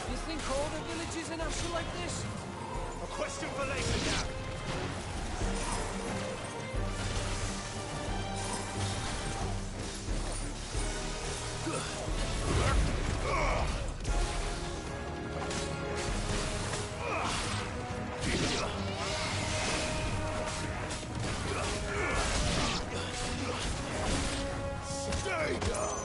You think all the villages in Asher like this? A question for later, Gap. Stay down!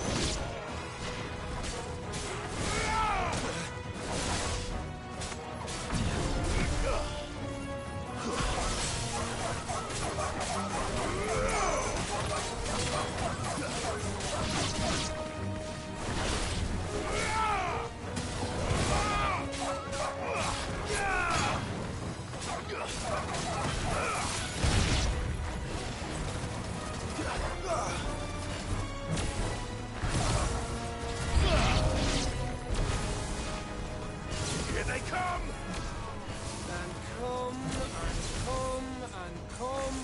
Here they come! And come, and come, and come.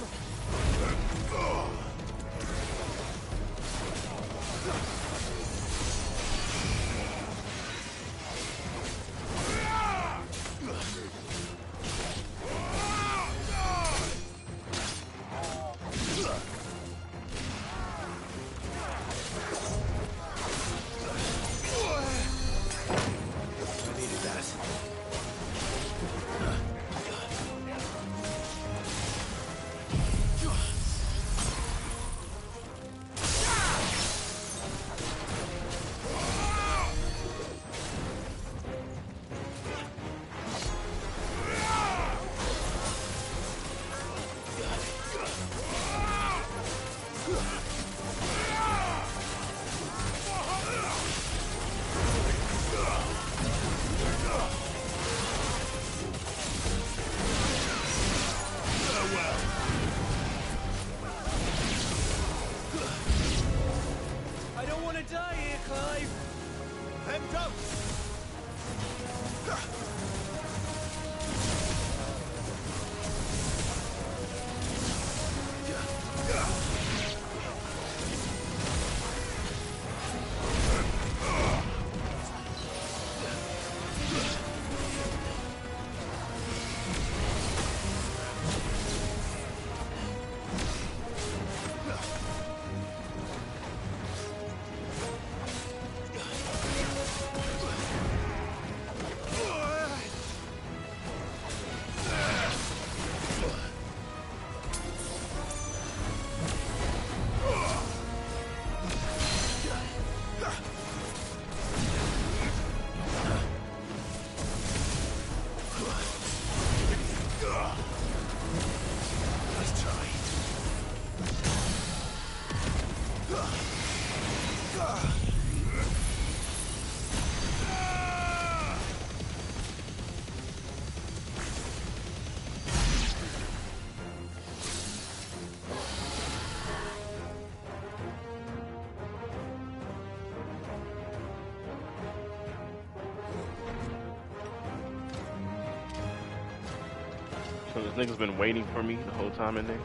So this nigga's been waiting for me the whole time in there.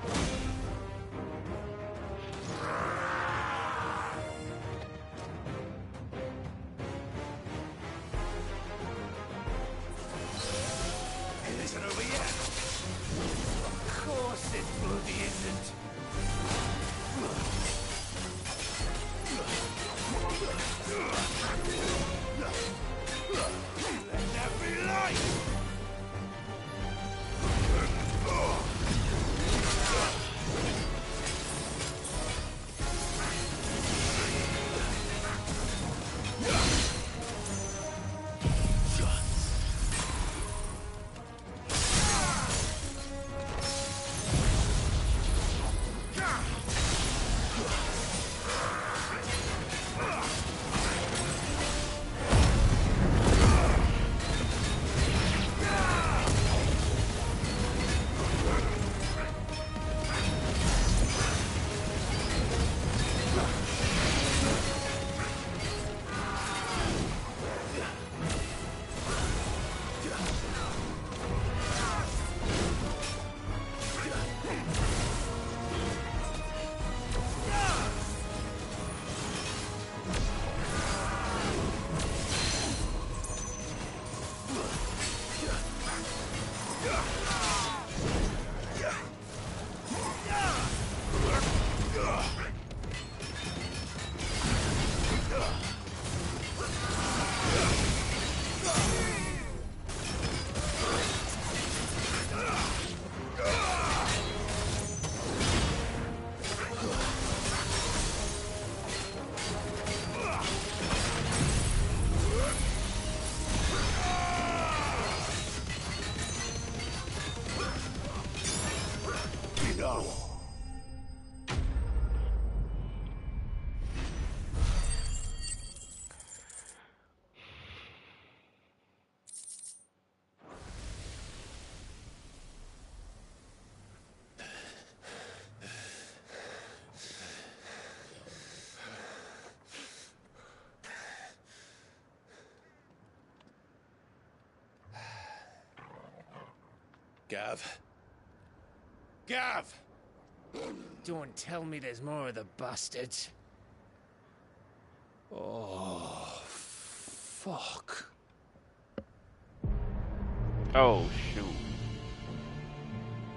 It isn't over yet. Of course it bloody isn't. Let that be light! Gav. Gav! Don't tell me there's more of the bastards. Oh, fuck. Oh, shoot.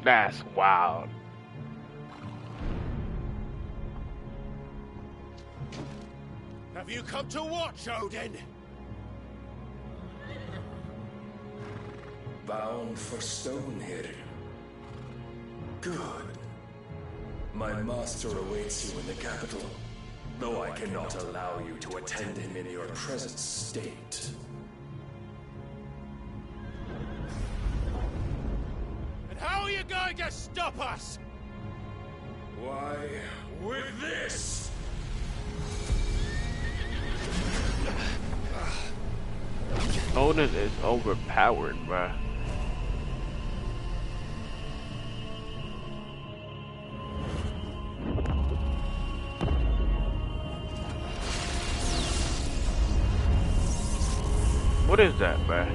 That's wild. Have you come to watch, Odin? Bound for Stonehill. Good. My master awaits you in the capital, though I cannot allow you to attend him in your present state. And how are you going to stop us? Why, with this! Odin is overpowered, bruh. What is that, bruh?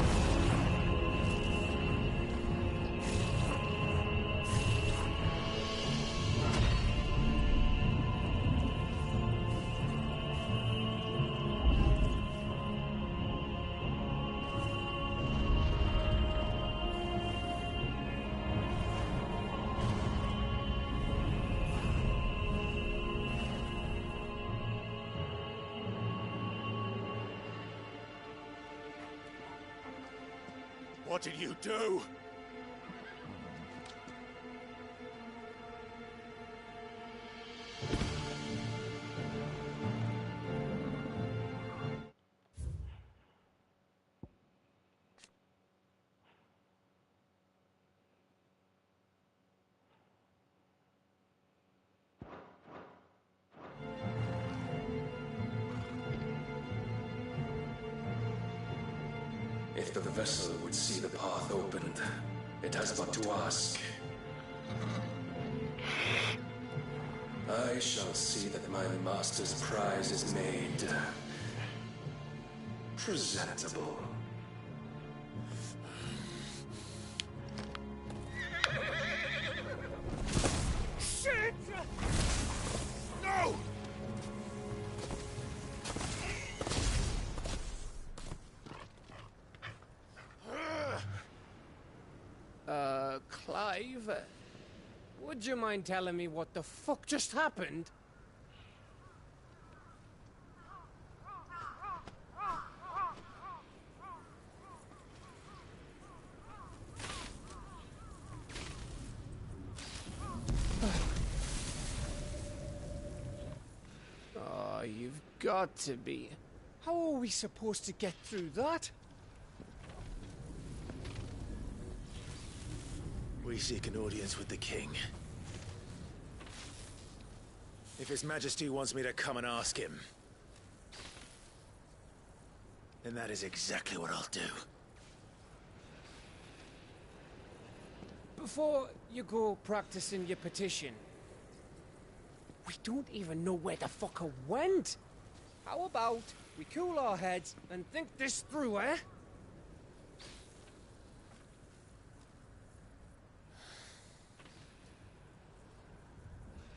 What did you do? If the vessel would see the path opened, it has but to ask. I shall see that my master's prize is made presentable. alive. Would you mind telling me what the fuck just happened? Oh, you've got to be. How are we supposed to get through that? We seek an audience with the king. If His Majesty wants me to come and ask him, then that is exactly what I'll do. Before you go practicing your petition, we don't even know where the fucker went. How about we cool our heads and think this through, eh?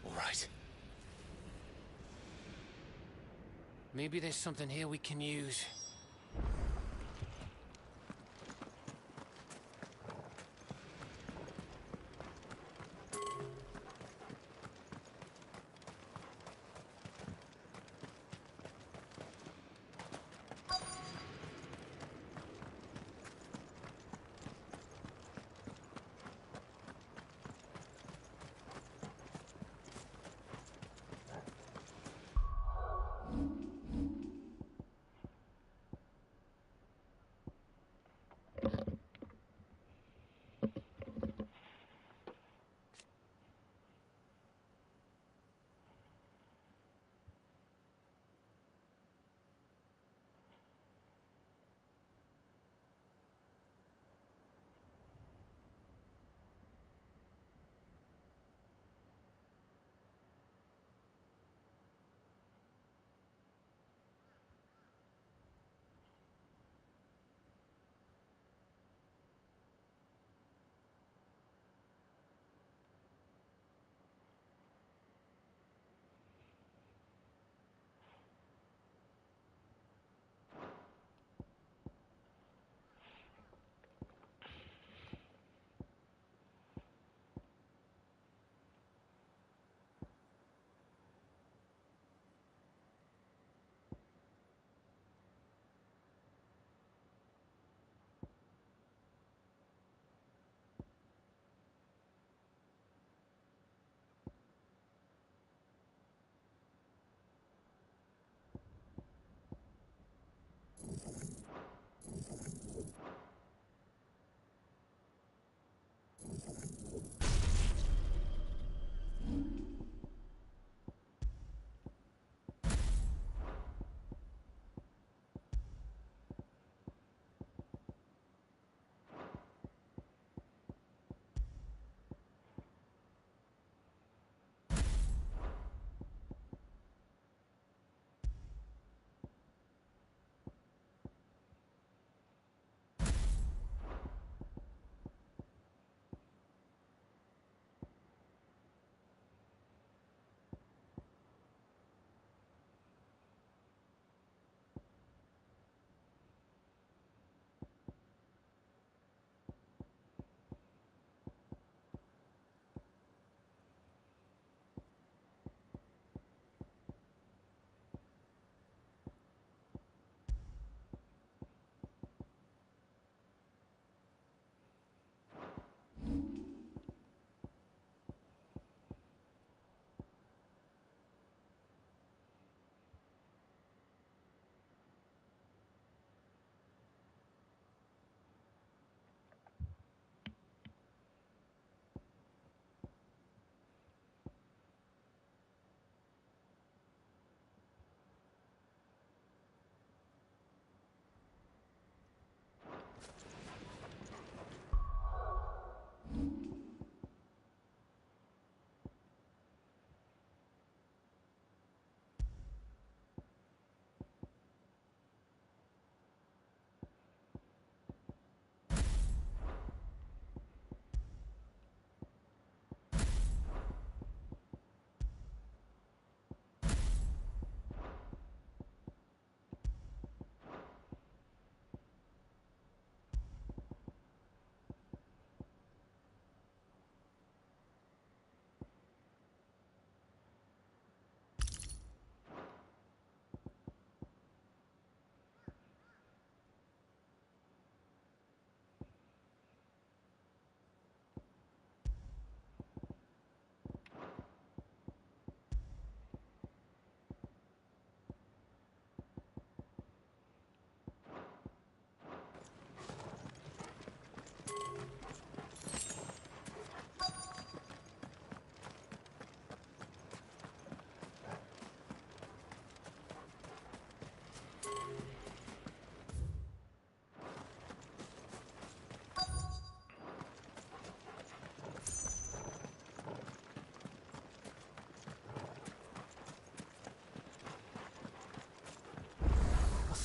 All right. Maybe there's something here we can use.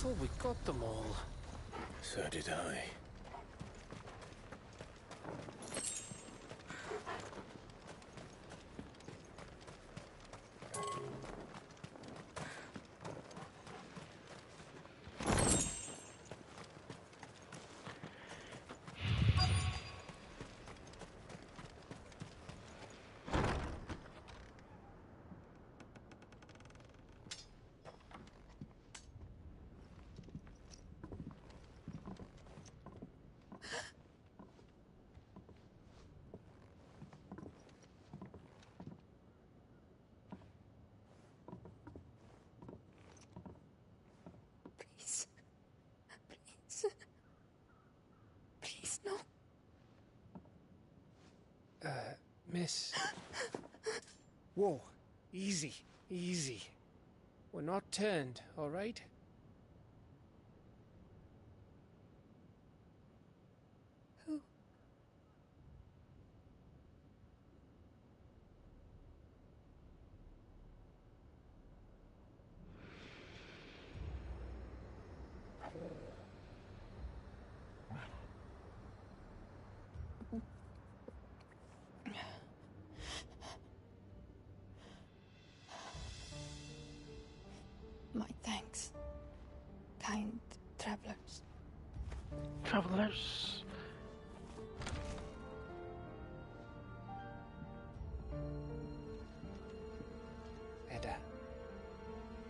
thought we got them all. So did I. Please. Please, no. Miss. Whoa. Easy. Easy. We're not turned, all right? Who? My thanks, kind travelers. Travelers. Edda,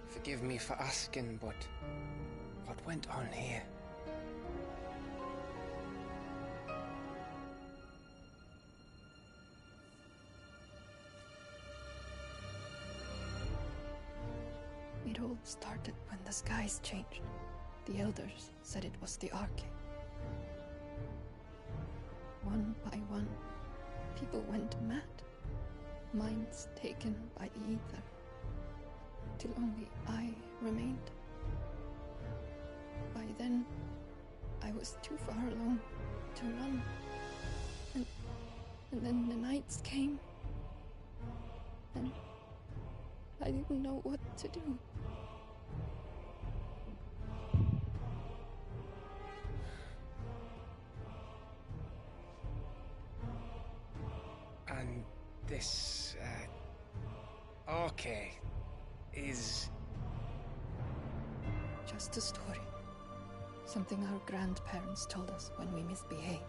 forgive me for asking, but what went on here? It all started when the skies changed. The elders said it was the Arche. One by one, people went mad. Minds taken by the ether. Till only I remained. By then, I was too far along to run. And then the nights came. And I didn't know what to do. And this, Arche is... Just a story. Something our grandparents told us when we misbehaved.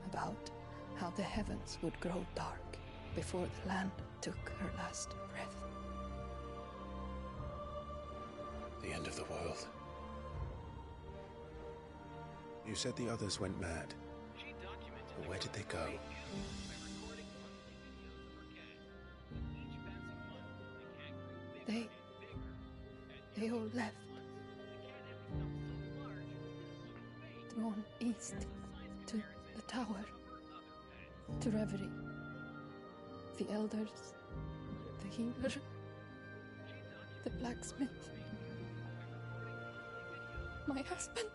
About how the heavens would grow dark before the land took her last breath. The end of the world. You said the others went mad. But where did they go? They all left. Gone east to the tower, to Reverie. The elders, the healer, the blacksmith, my husband.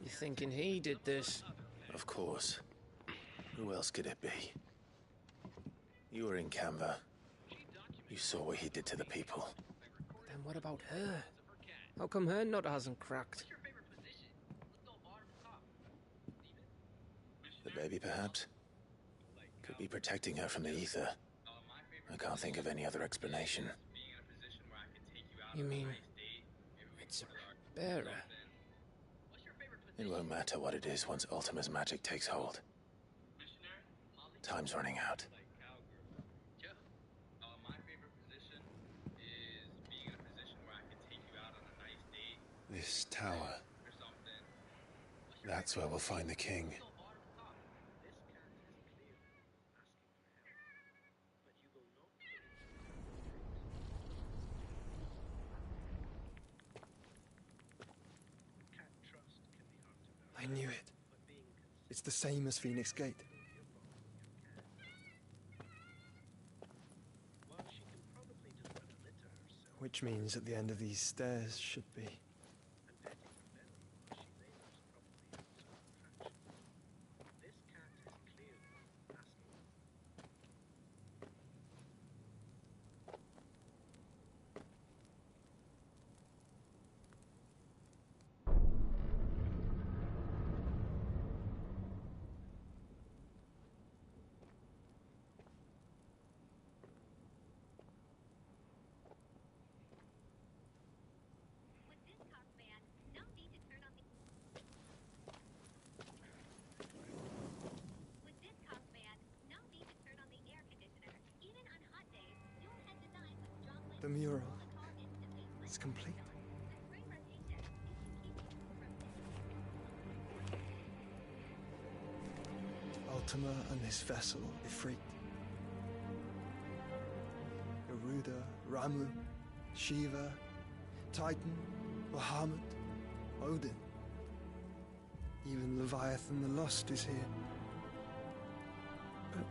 You thinking he did this? Of course. Who else could it be? You were in Canva. You saw what he did to the people. Then what about her? How come her nut hasn't cracked? The baby, perhaps? Could be protecting her from the ether. I can't think of any other explanation. You mean... it's a bearer? It won't matter what it is once Ultima's magic takes hold. Time's running out. This tower. That's where we'll find the king. I knew it. It's the same as Phoenix Gate. Which means at the end of these stairs should be... The mural is complete. Ultima and his vessel, Ifrit. Garuda, Ramu, Shiva, Titan, Bahamut, Odin. Even Leviathan the Lost is here. But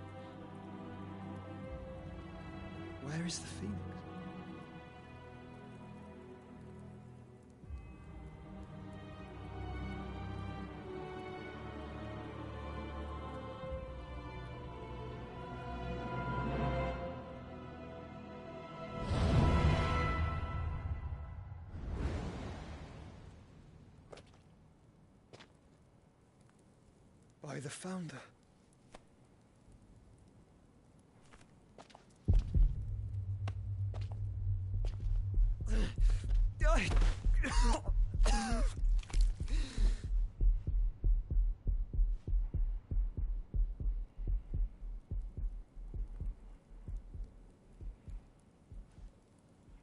where is the Phoenix? By the Founder.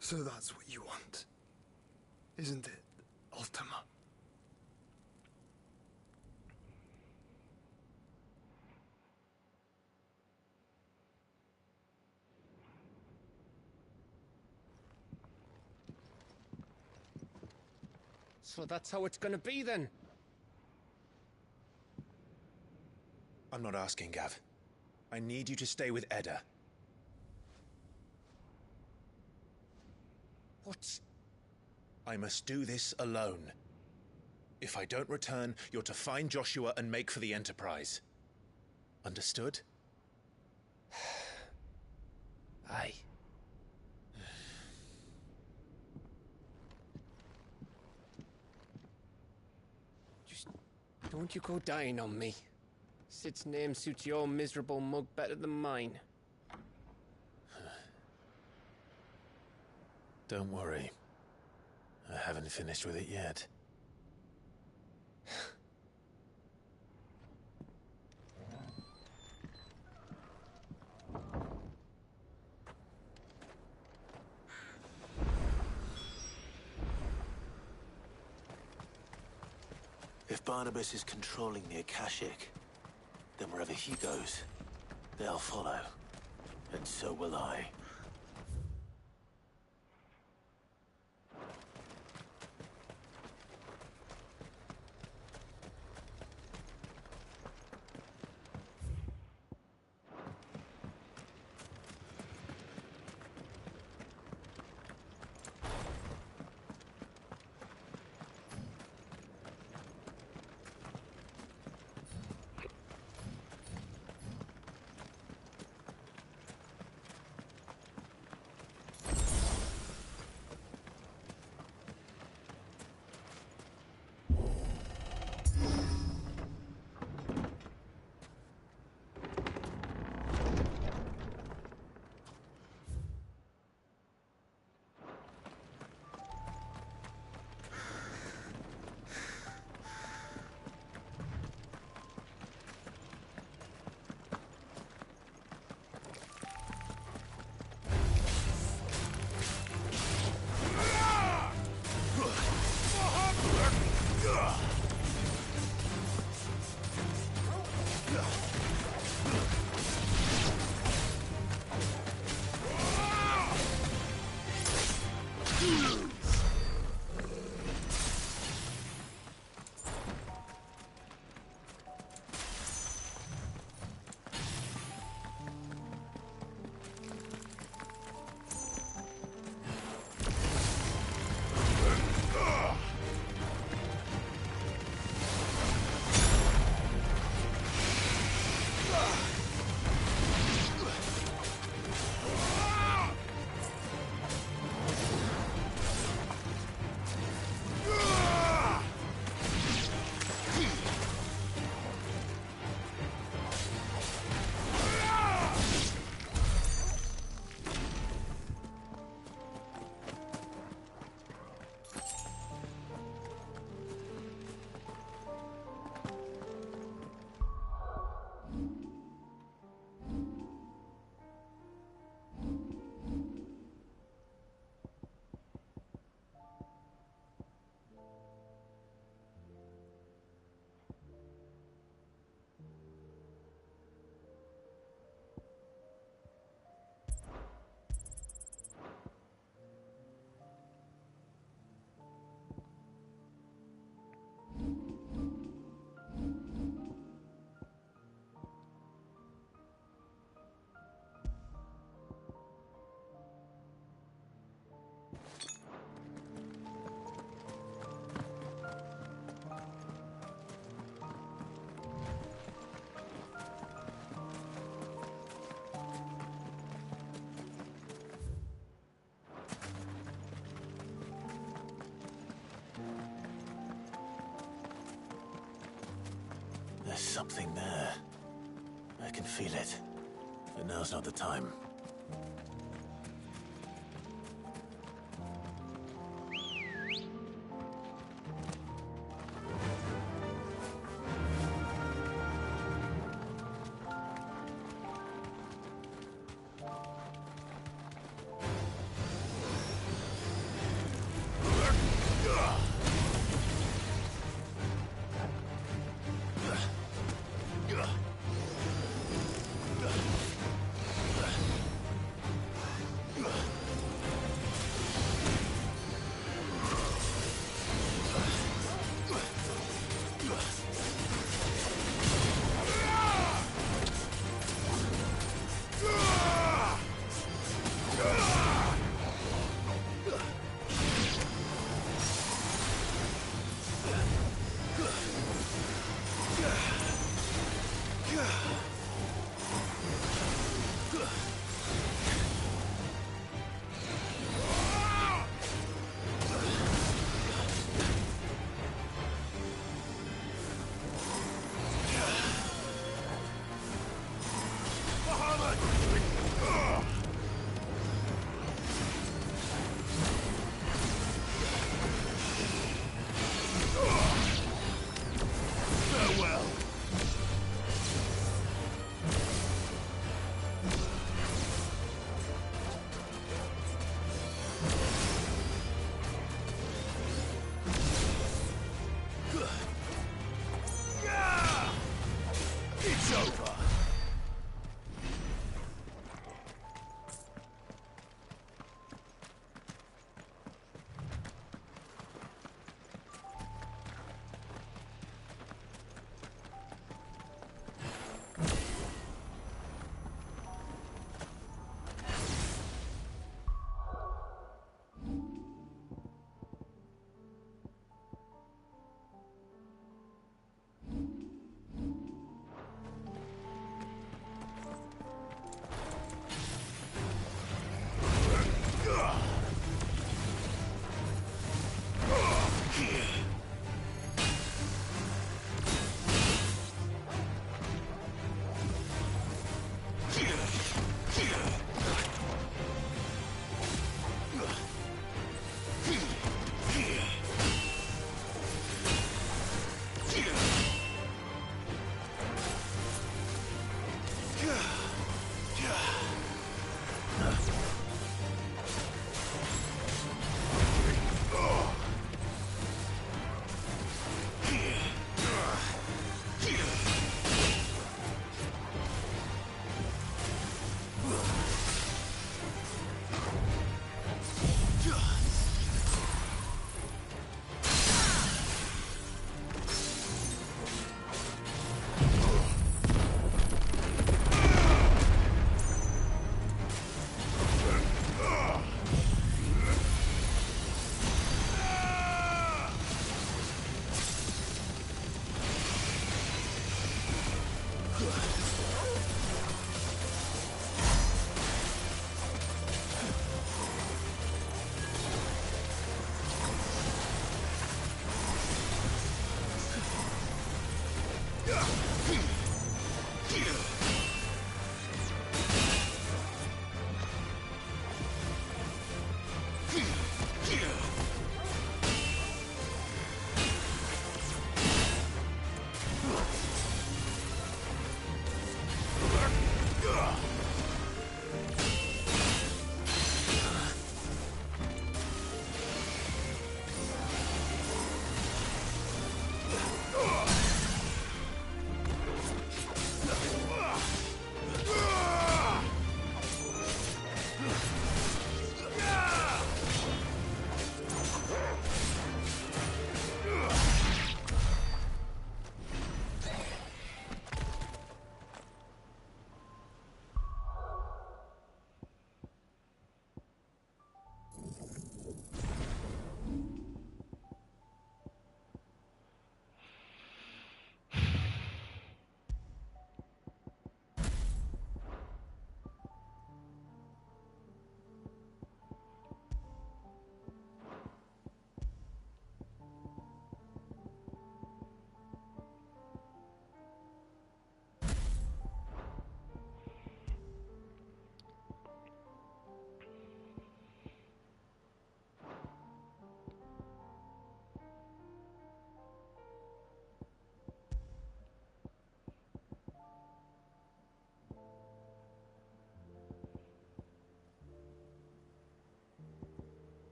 So that's what you want, isn't it, Ultima? So that's how it's gonna be then? I'm not asking, Gav. I need you to stay with Edda. What? I must do this alone. If I don't return, you're to find Joshua and make for the Enterprise. Understood? Aye. Just don't you go dying on me. Sid's name suits your miserable mug better than mine. Don't worry. I haven't finished with it yet. If Barnabas is controlling the Akashic, then wherever he goes, they'll follow. And so will I. something there. I can feel it. But now's not the time.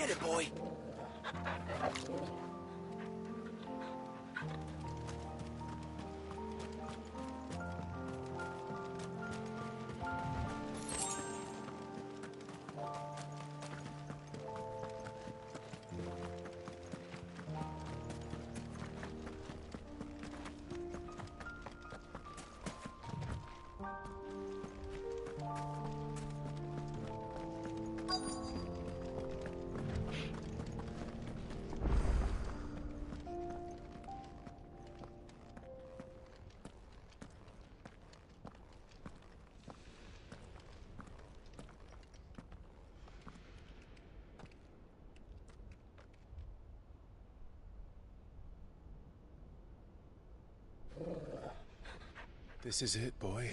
Get it, boy. This is it, boy.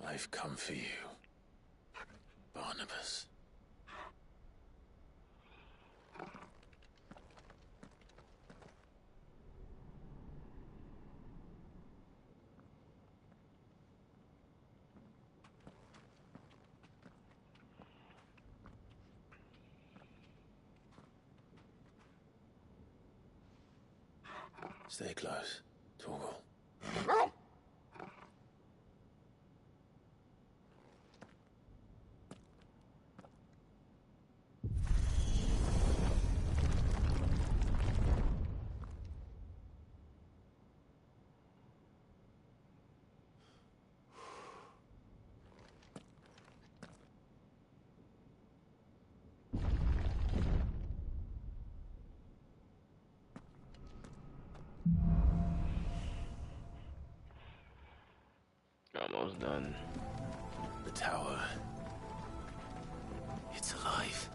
I've come for you, Barnabas. Stay close, Torgal. Almost done. The tower. It's alive.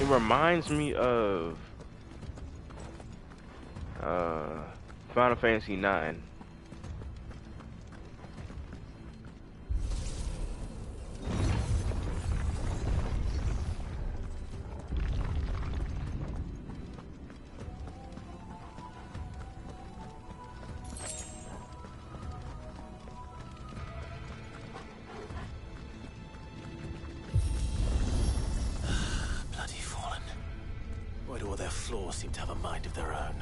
It reminds me of Final Fantasy IX. Bloody Fallen. Why do all their flaws seem to have a mind of their own?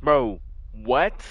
Bro, what?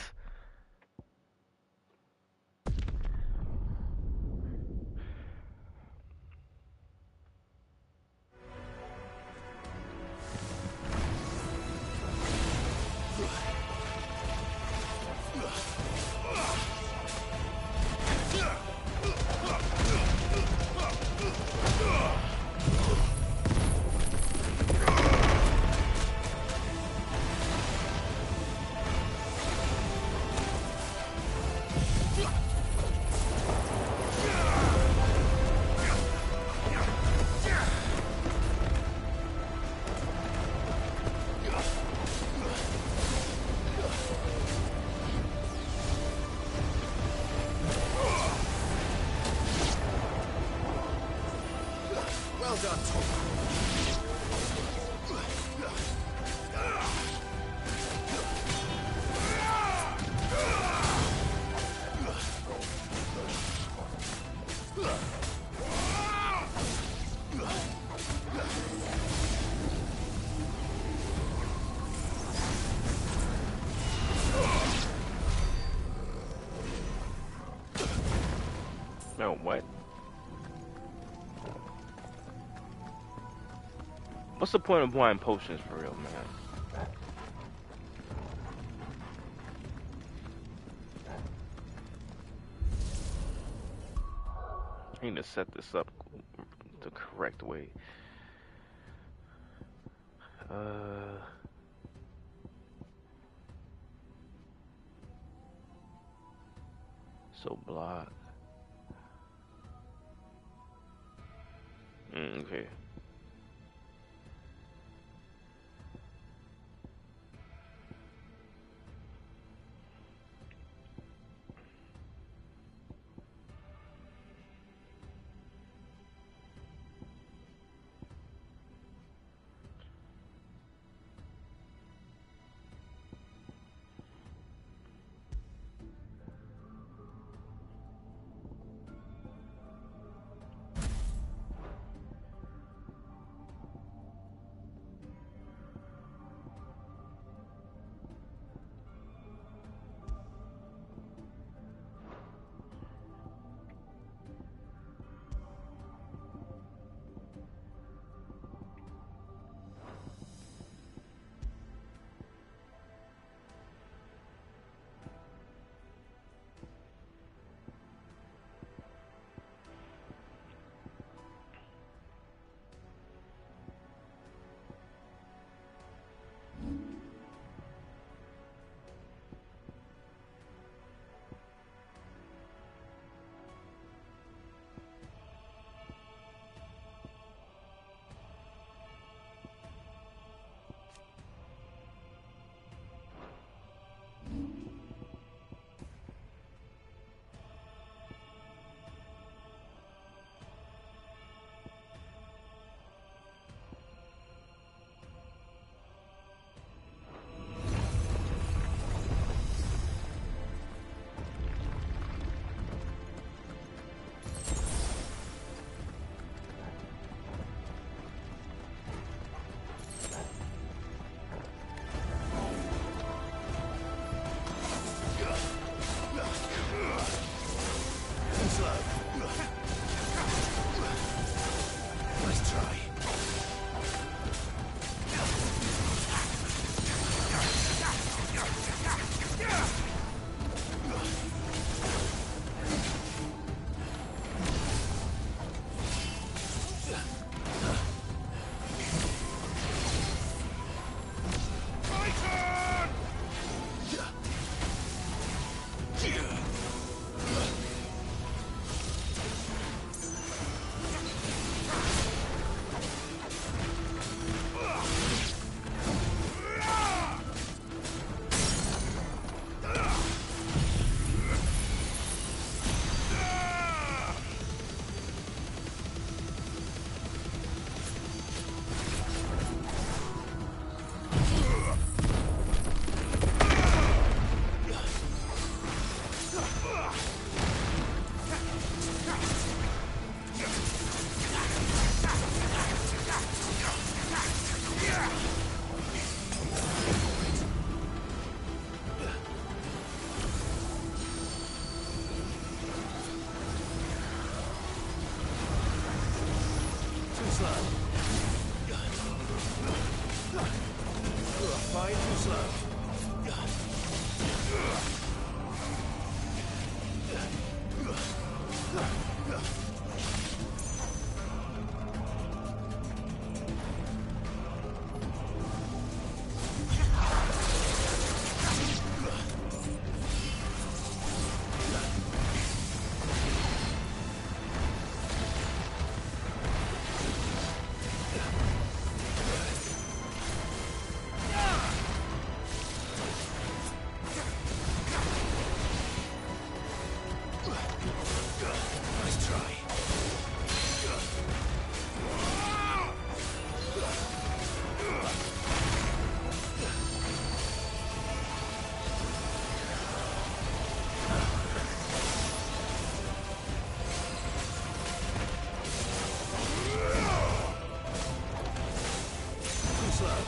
Well done, Tom. No, what? What's the point of buying potions for real, man? I need to set this up the correct way. So block. Okay. slow. Fine, too slow. Nice try. Too slow.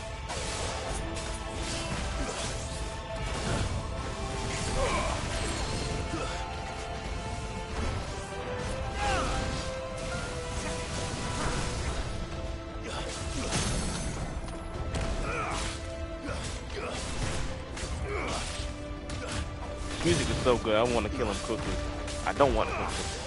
Music is so good. I want to kill him quickly. I don't want to kill him quickly.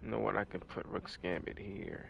You know what? I can put Rick's Gambit here.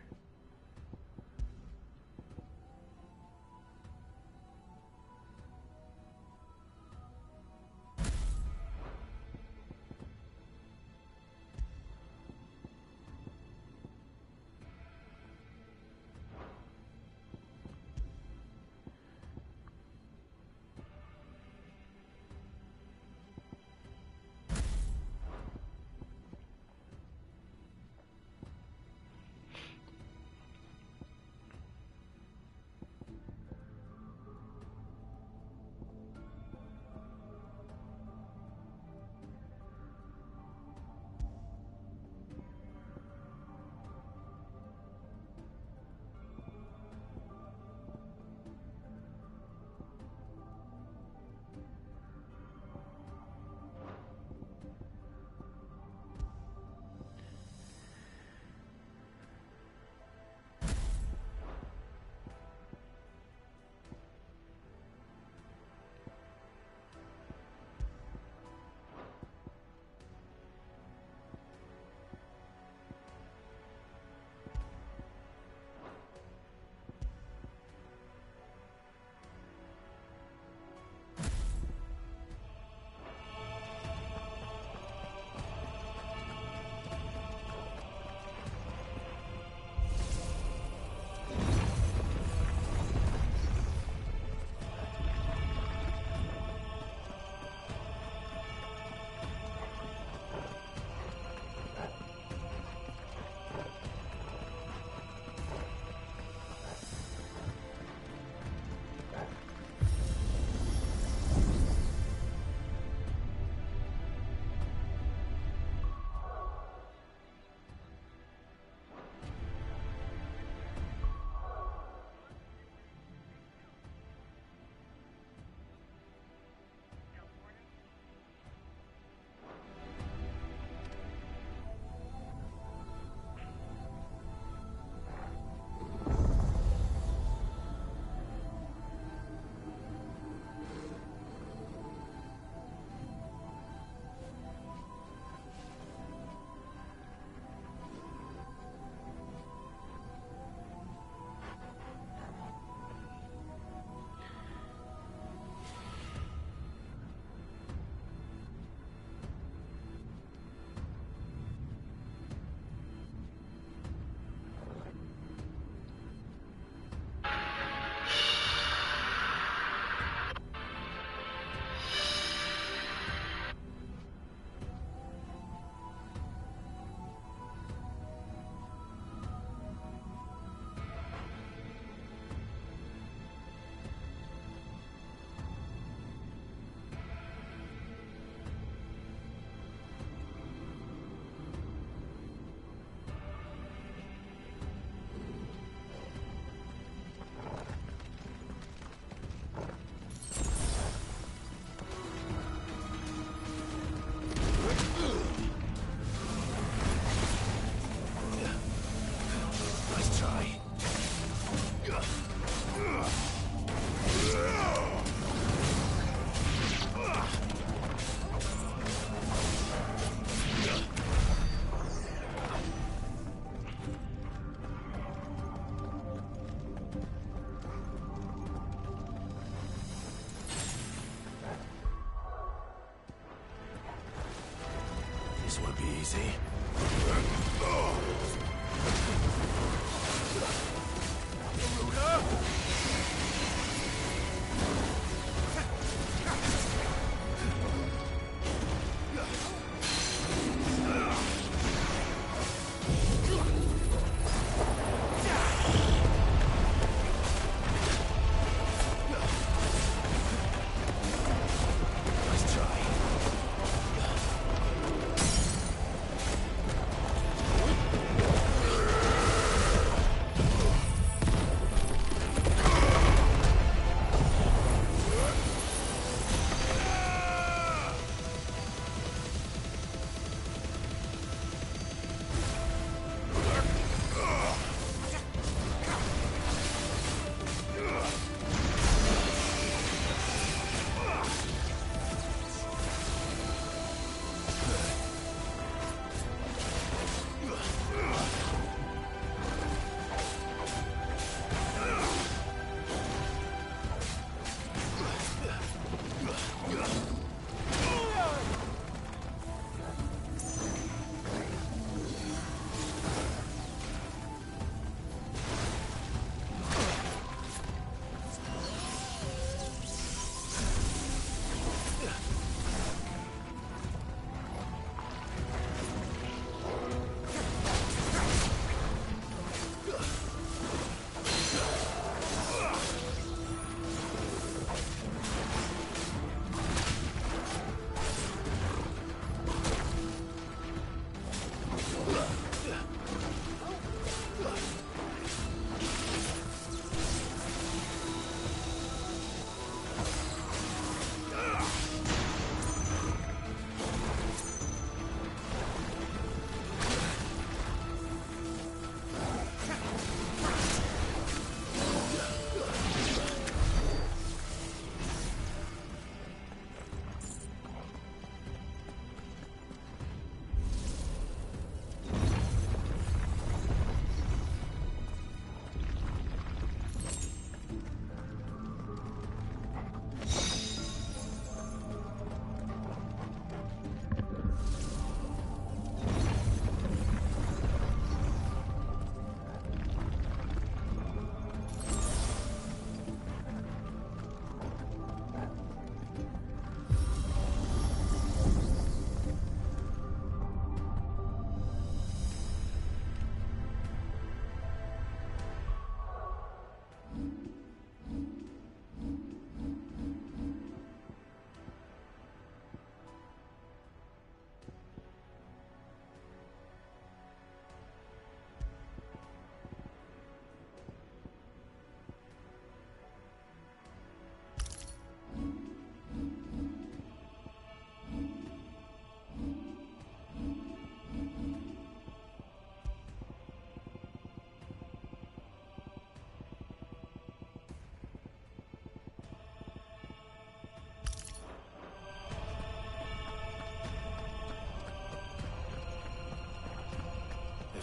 this won't be easy.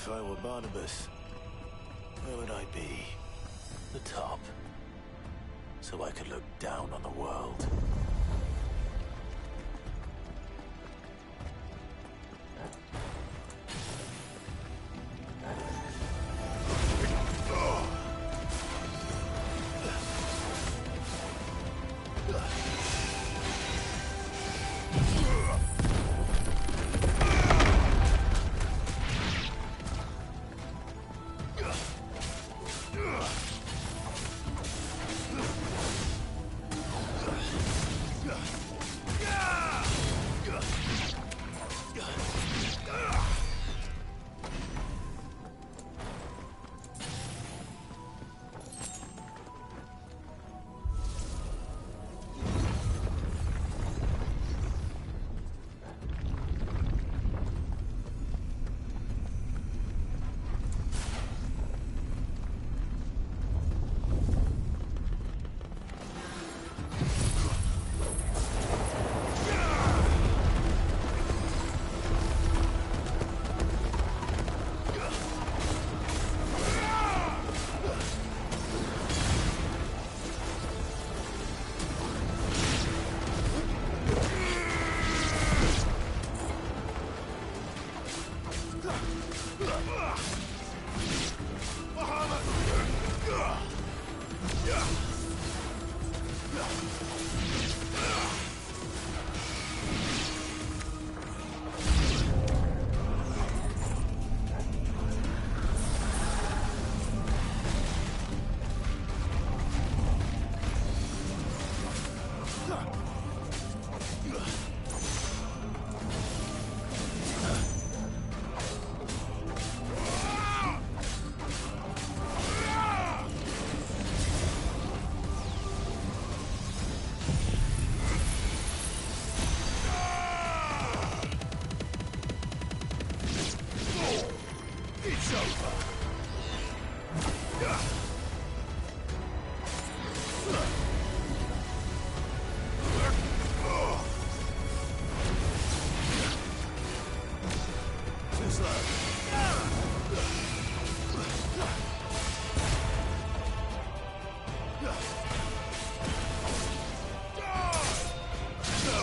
If I were Barnabas, where would I be? The top. So I could look down on the world.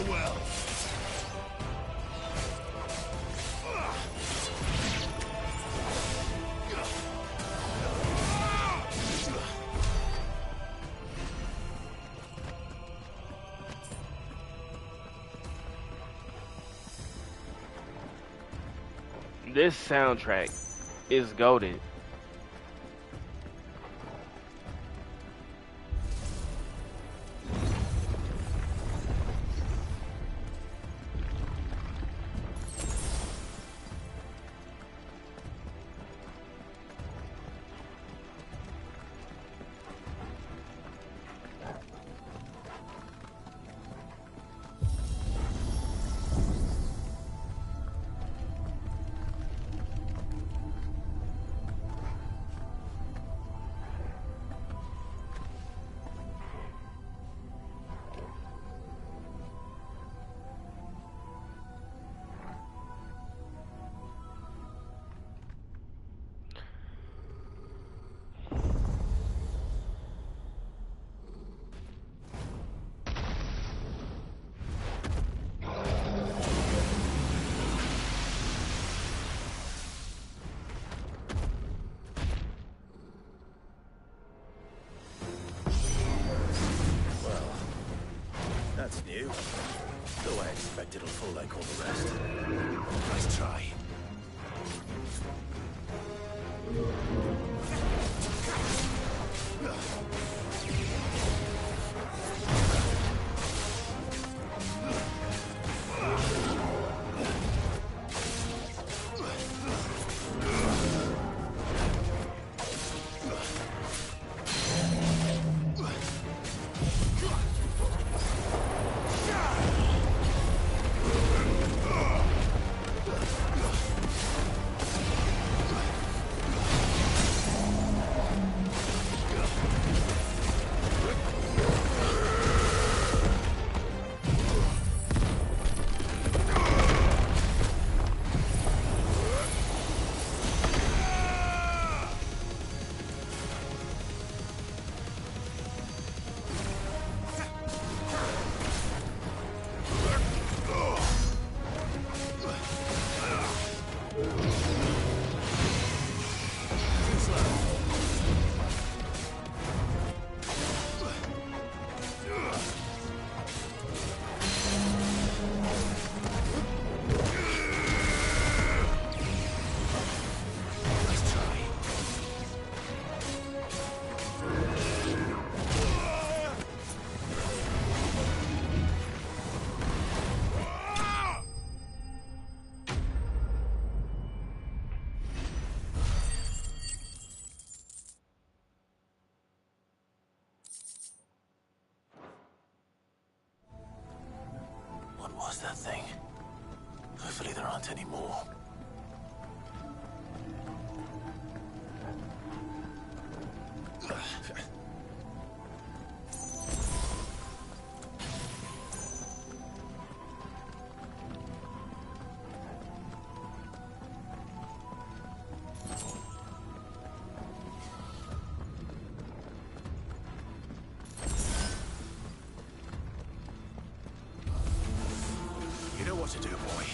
well. This soundtrack is goated. That's new. Though I expect it'll fall like all the rest. Nice try. What was that thing? Hopefully there aren't any more. You know what to do, boy.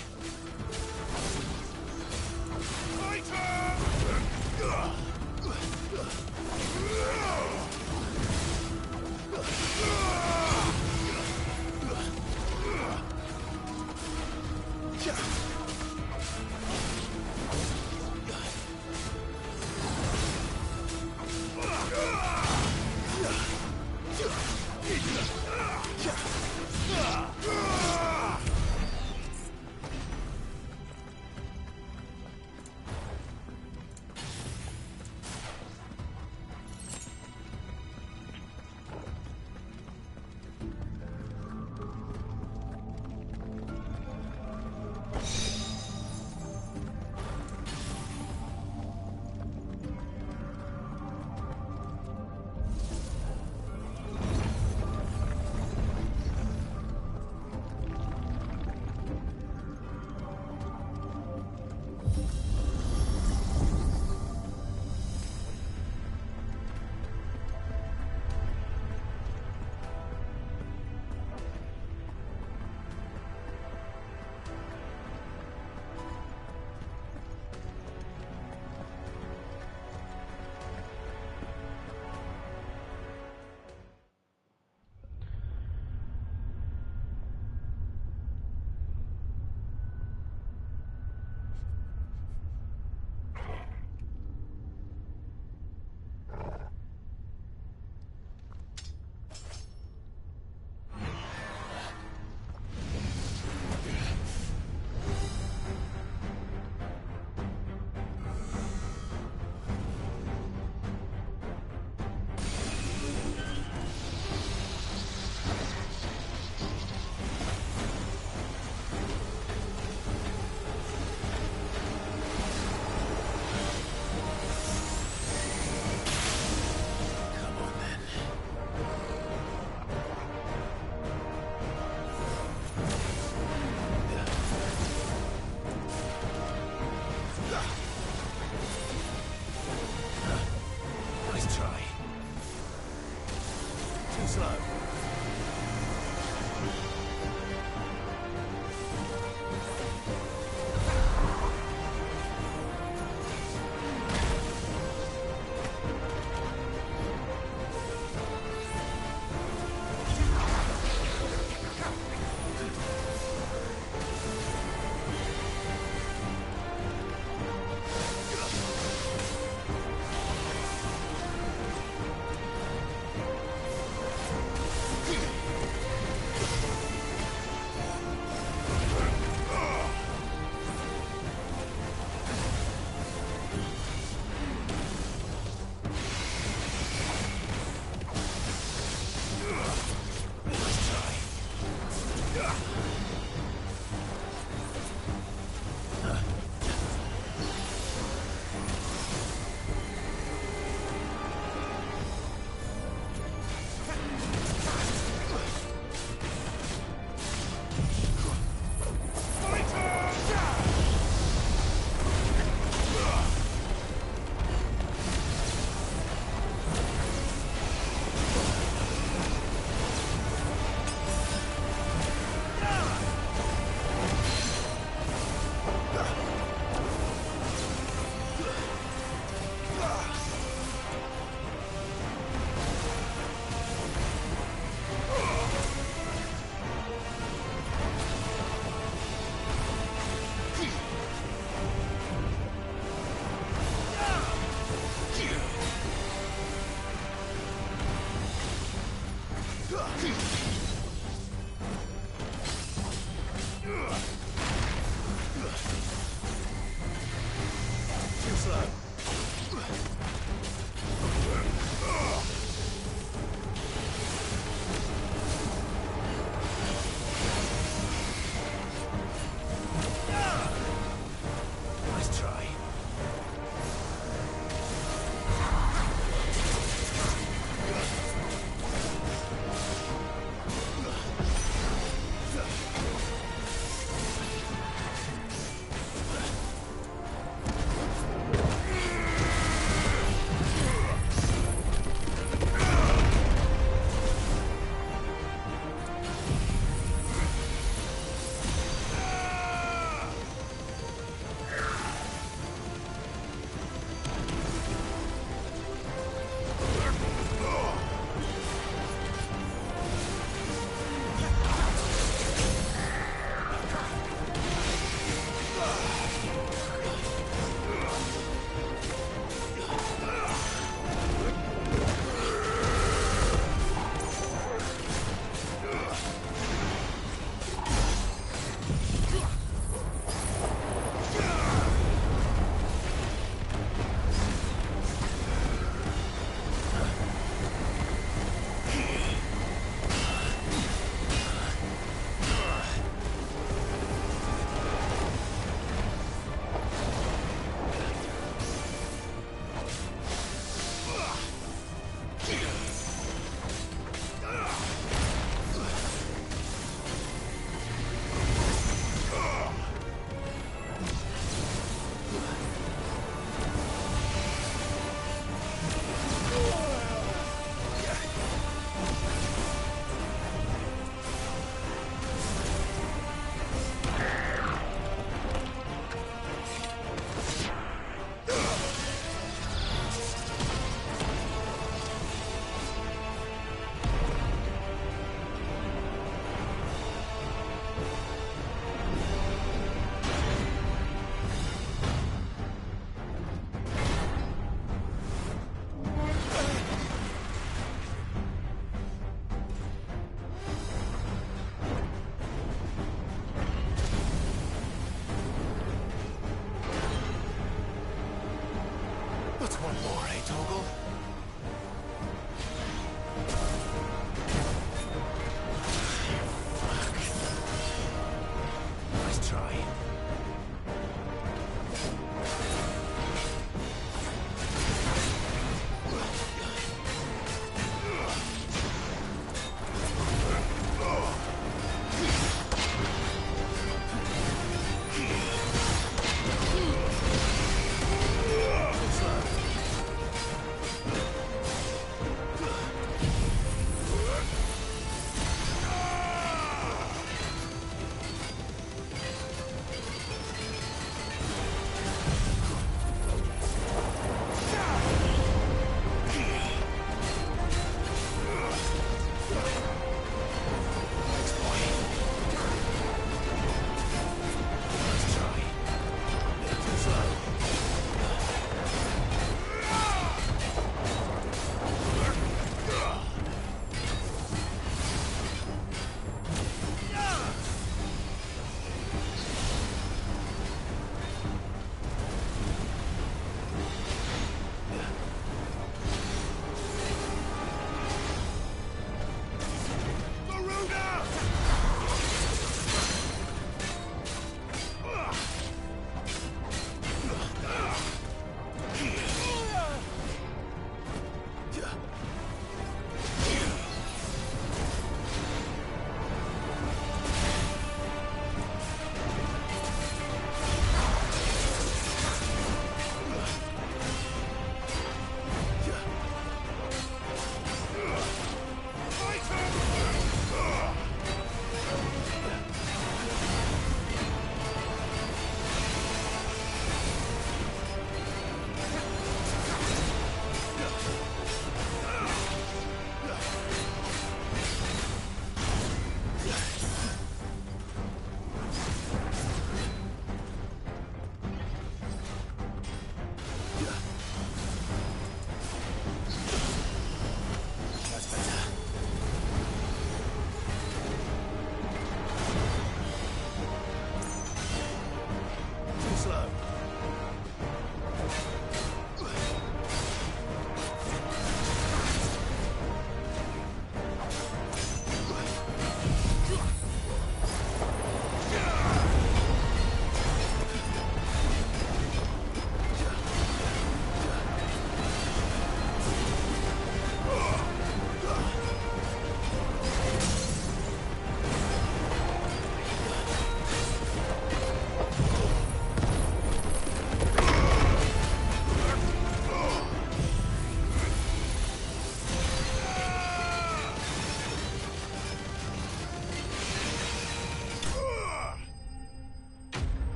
Want more, eh, Toggle? Nice try.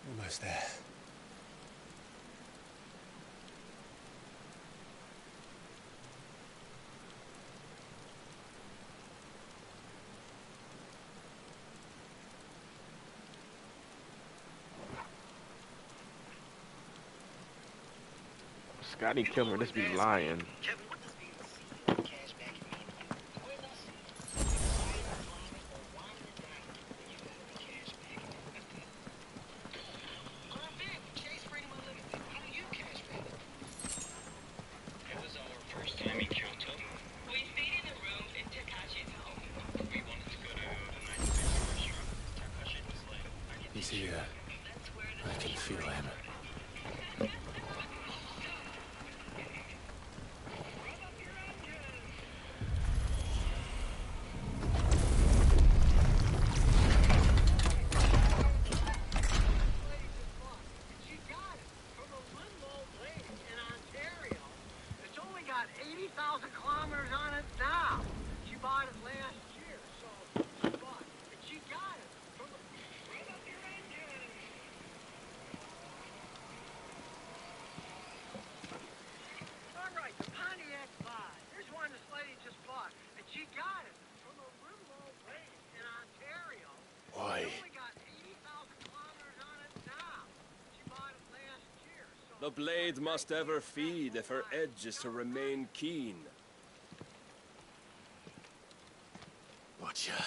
Almost there. Scotty Kilmer, this be lying. 80,000 kilometers on it now. She bought it last year, so she bought it. And she got it from the... Rev up your engine! All right, the Pontiac 5. Here's one this lady just bought. And she got it from a remote range in Ontario. Why? She only got 80,000 kilometers on it now. She bought it last year, so... The blade must ever feed if her edge is to remain keen. Butcher.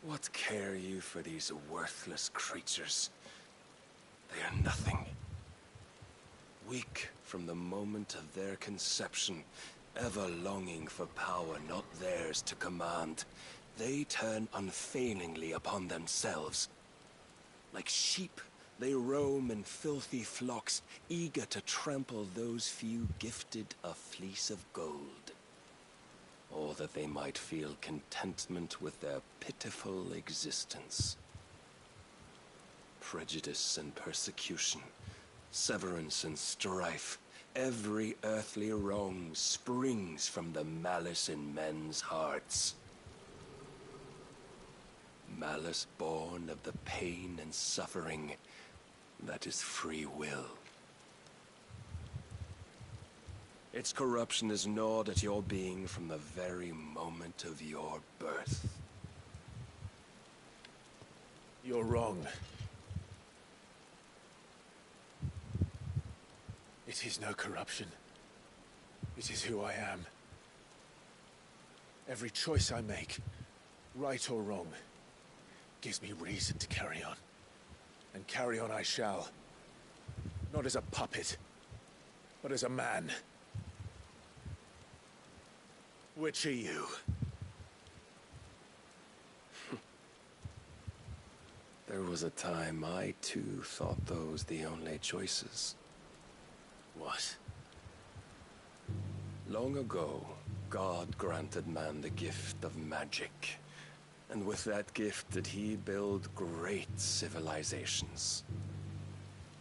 What care you for these worthless creatures? They are nothing. Weak from the moment of their conception, ever longing for power not theirs to command, they turn unfailingly upon themselves. Like sheep, they roam in filthy flocks, eager to trample those few gifted a fleece of gold. Or that they might feel contentment with their pitiful existence. Prejudice and persecution, severance and strife, every earthly wrong springs from the malice in men's hearts. Malice born of the pain and suffering that is free will. Its corruption is gnawed at your being from the very moment of your birth. You're wrong. It is no corruption. It is who I am. Every choice I make, right or wrong, gives me reason to carry on. And carry on I shall. Not as a puppet, but as a man. Which are you? There was a time I too thought those the only choices. What? Long ago, God granted man the gift of magic. And with that gift did he build great civilizations.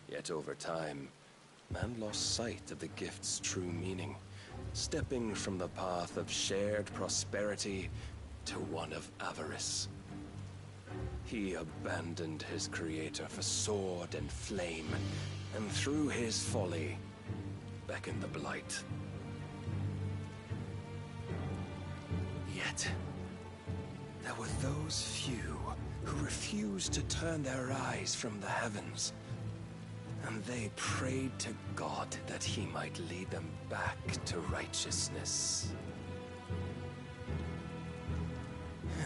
Yet over time, man lost sight of the gift's true meaning, stepping from the path of shared prosperity to one of avarice. He abandoned his creator for sword and flame, and through his folly, beckoned the blight. Yet, there were those few who refused to turn their eyes from the heavens, and they prayed to God that he might lead them back to righteousness.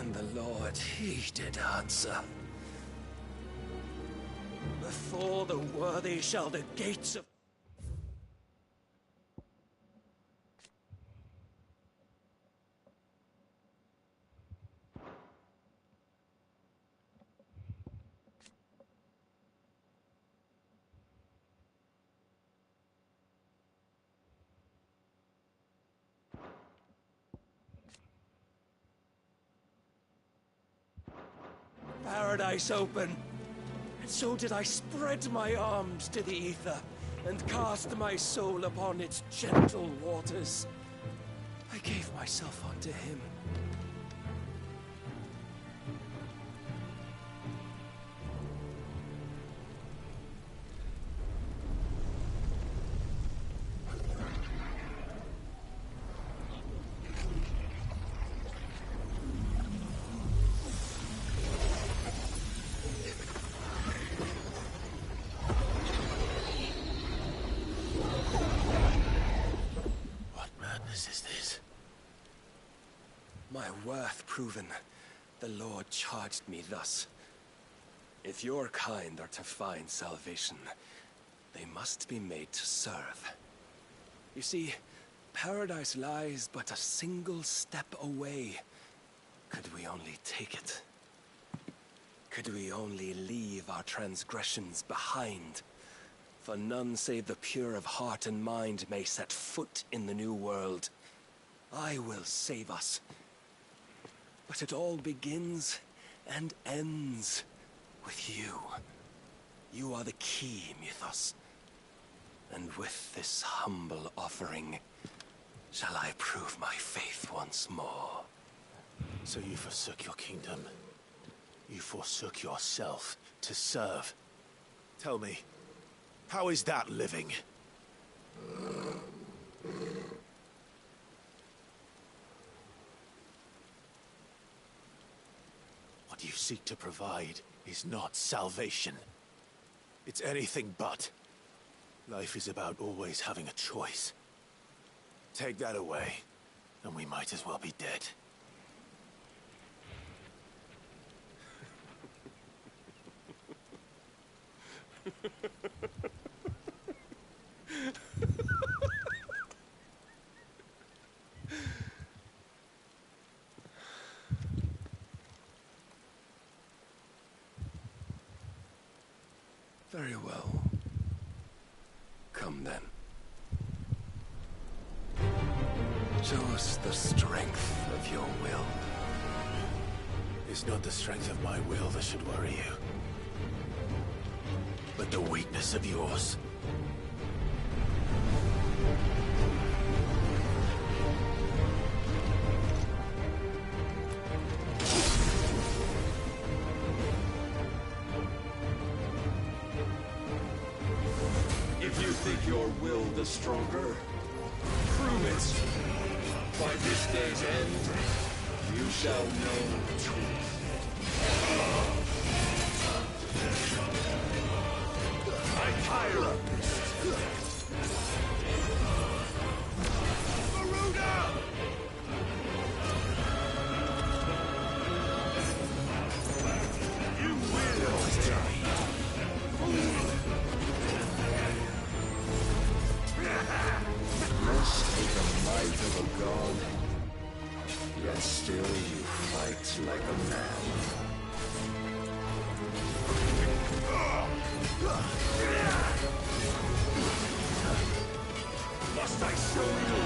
And the Lord, he did answer. Before the worthy shall the gates of... Paradise open, and so did I spread my arms to the ether, and cast my soul upon its gentle waters. I gave myself unto him. My worth proven, the Lord charged me thus. If your kind are to find salvation, they must be made to serve. You see, paradise lies but a single step away. Could we only take it? Could we only leave our transgressions behind? For none save the pure of heart and mind may set foot in the new world. I will save us. But it all begins and ends with you. You are the key, Mythos. And with this humble offering, shall I prove my faith once more. So you forsook your kingdom. You forsook yourself to serve. Tell me, how is that living? What you seek to provide is not salvation. It's anything but. Life is about always having a choice. Take that away, and we might as well be dead. Very well. Come then. Show us the strength of your will. It's not the strength of my will that should worry you, but the weakness of yours. If you think your will the stronger, prove it. By this day's end, you shall know the truth. I tire of this. Garuda! You will die. Must be the might of a god, yet still you fight like a man. Must I show you?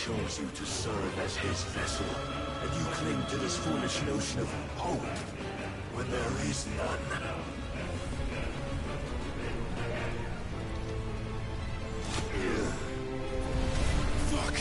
Chose you to serve as his vessel, and you cling to this foolish notion of hope when there is none. Fuck!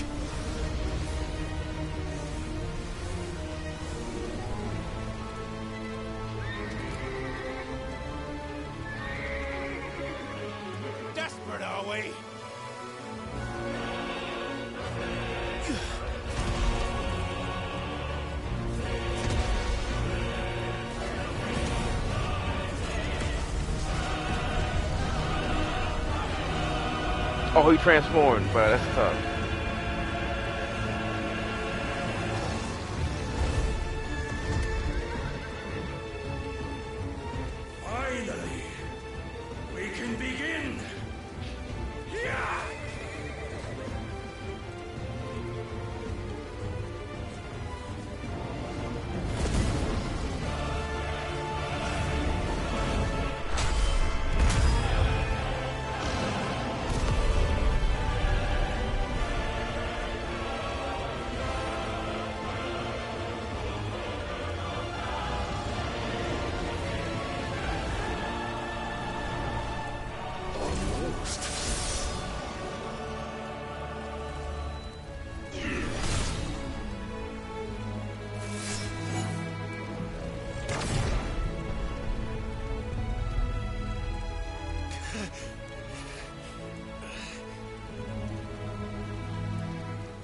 Oh, he transformed, but that's tough. Finally, we can begin. Yeah.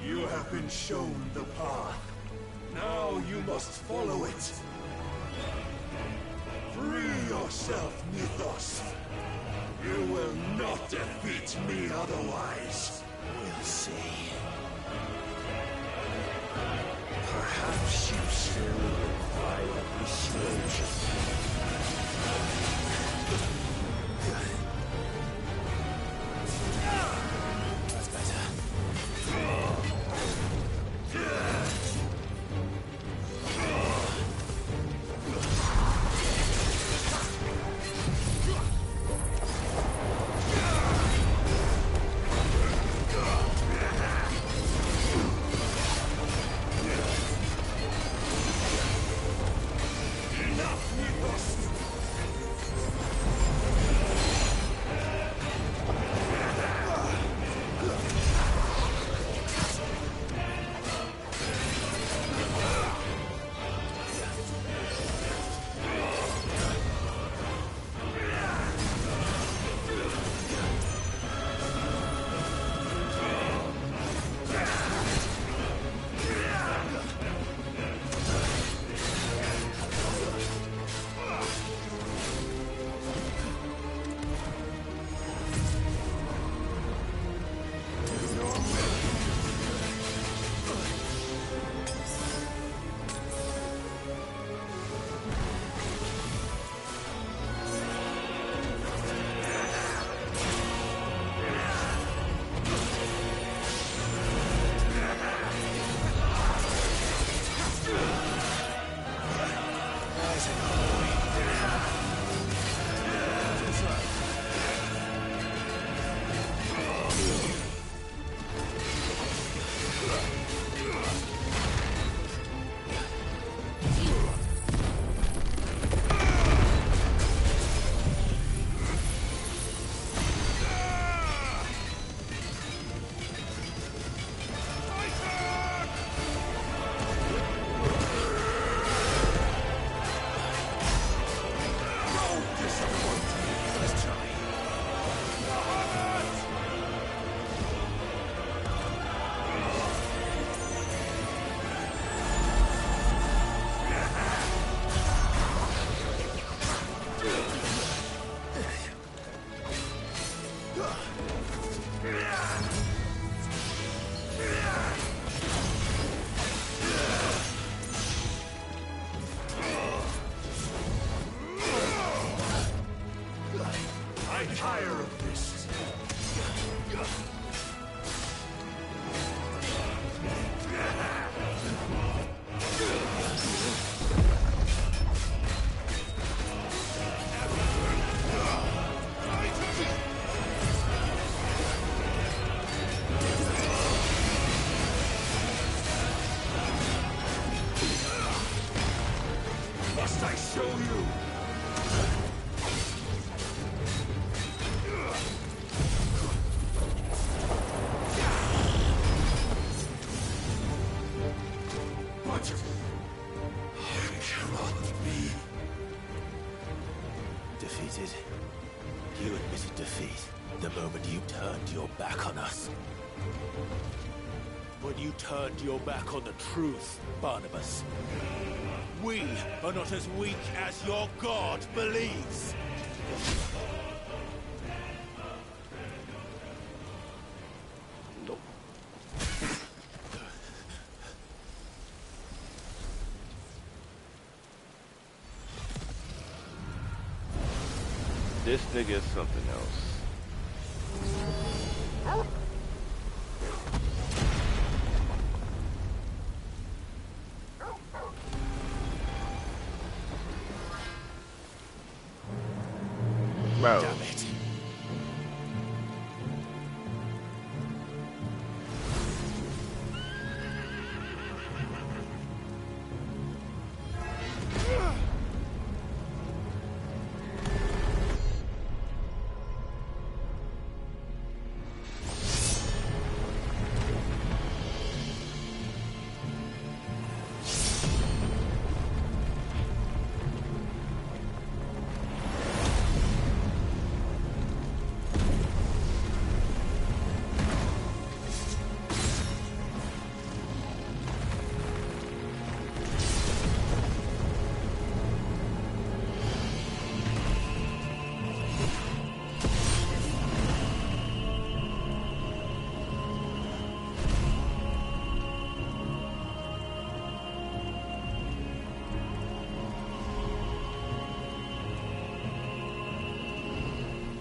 You have been shown the path. Now you must follow it. Free yourself, Mythos. You will not defeat me otherwise. We'll see. Perhaps you still require persuasion. That's better. I'm tired of this. Must I show you? What? I cannot be. Defeated? You admitted defeat the moment you turned your back on us. When you turned your back on the truth, Barnabas. We are not as weak as your god believes. This nigga is something else. Bro. Damn it.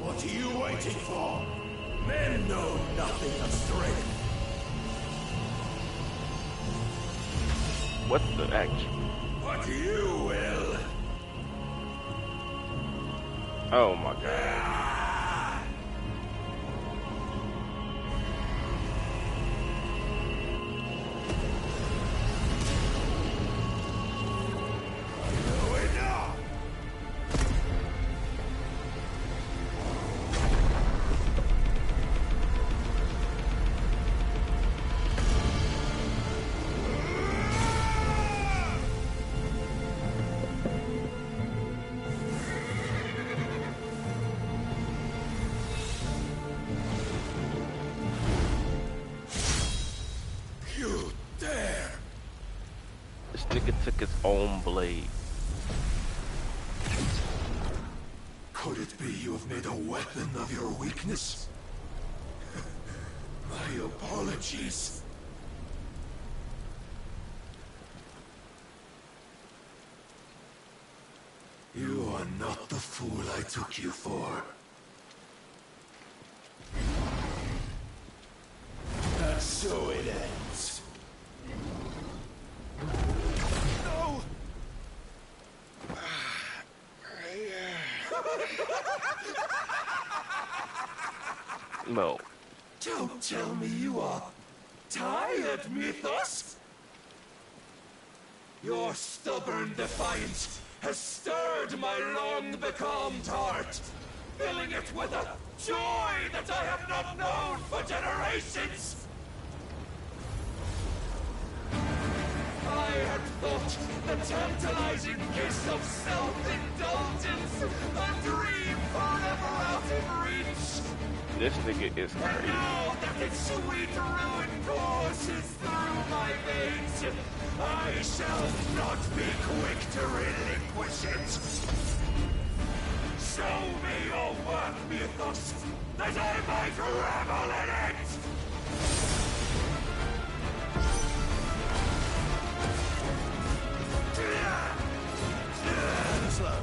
What are you waiting for? Men know nothing of strength. What's the action? What you will. Oh my god. Took his own blade. Could it be you have made a weapon of your weakness? My apologies. You are not the fool I took you for. And so it ends. No! No. Don't tell me you are tired, Mythos! Your stubborn defiance has stirred my long-becalmed heart, filling it with a joy that I have not known for generations! I had thought the tantalizing kiss of self-indulgence a dream forever out of reach. This nigga is And crazy. now that its sweet ruin courses through my veins, I shall not be quick to relinquish it. Show me your work, Mythos, that I might revel in it! Slow.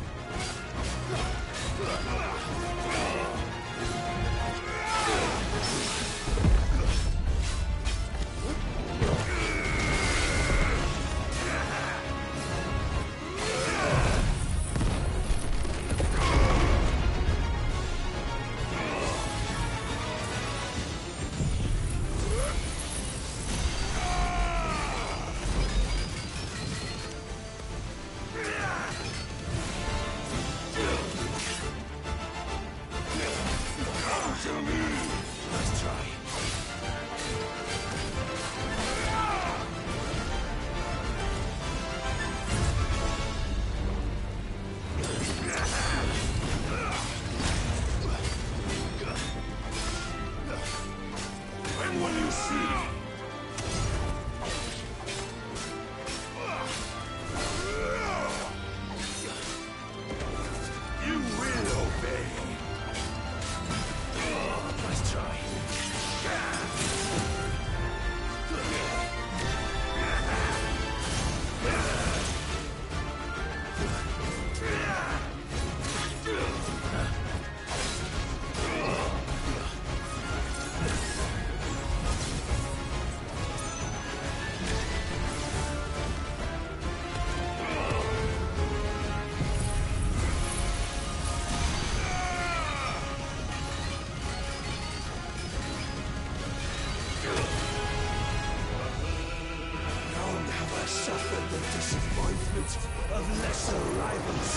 of lesser rivals.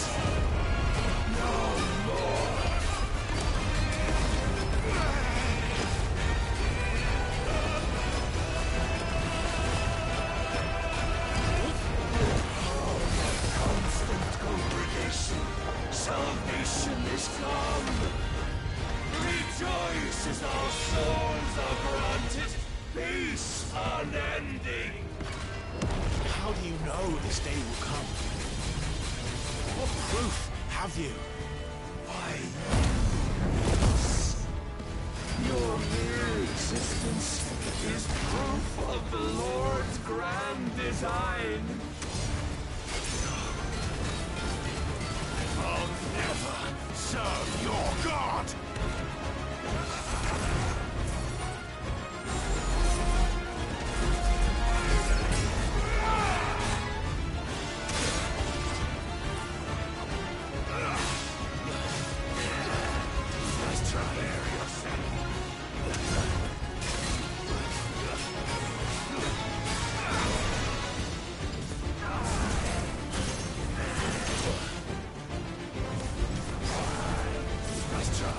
No more. Salvation is come! Rejoice as our souls are granted peace unending! How do you know this day will come? What proof have you? Why, your mere existence is proof of the Lord's grand design. I'll never serve your god! Nice try there, yourself. Nice try.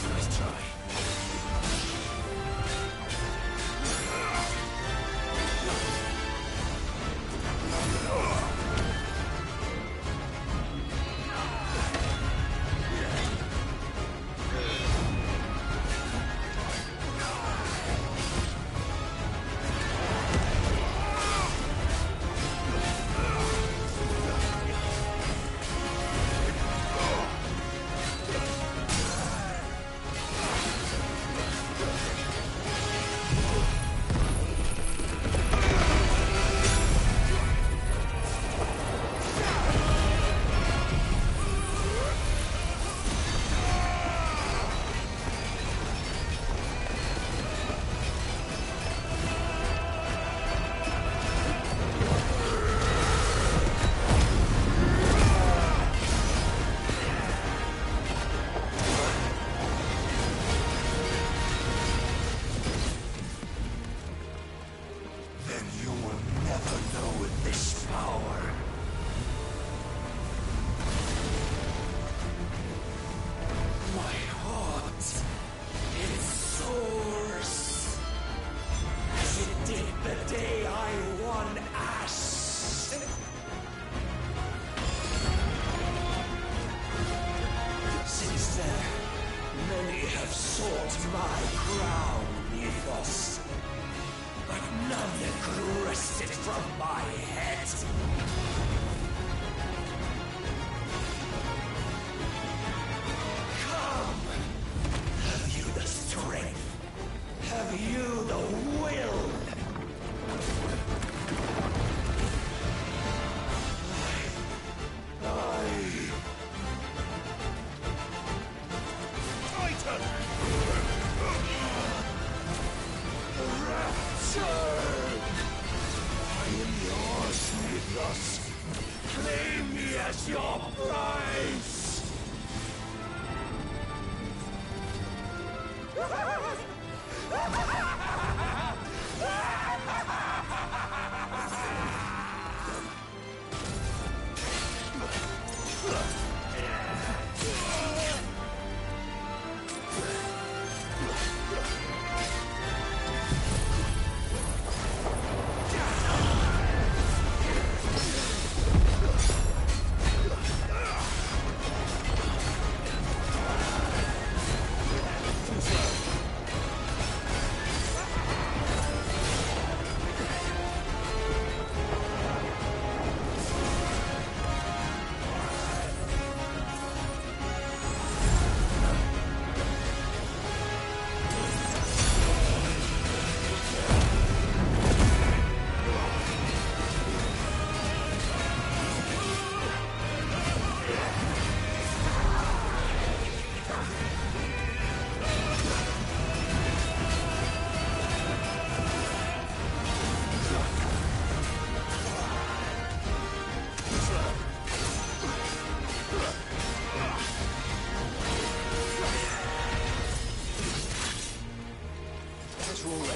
Nice try. Then you will never know this power. My heart, it soars, as it did the day I won Ash. Since then, many have sought my crown, Ethos. But none could wrest it from my head. Come! Have you the strength? Have you the will? Titan! I am yours, Mythos. Claim me as your prize!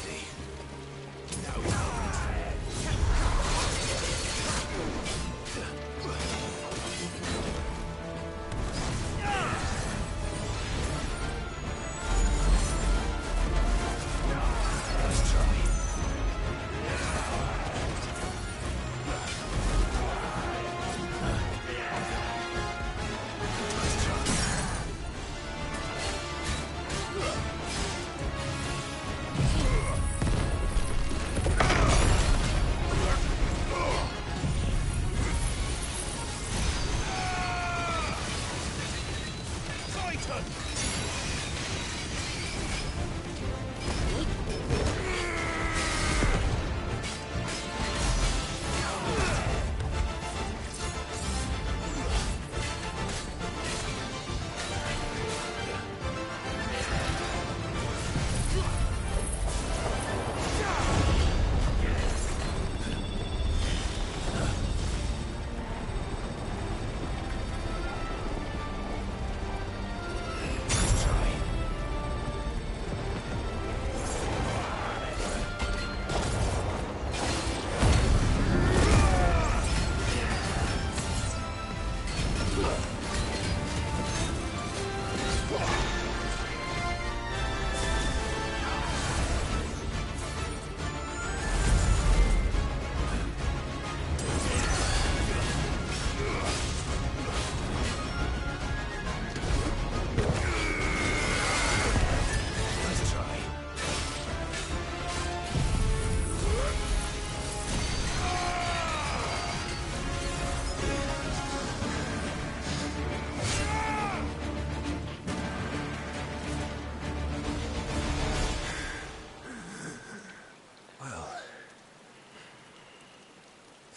ready.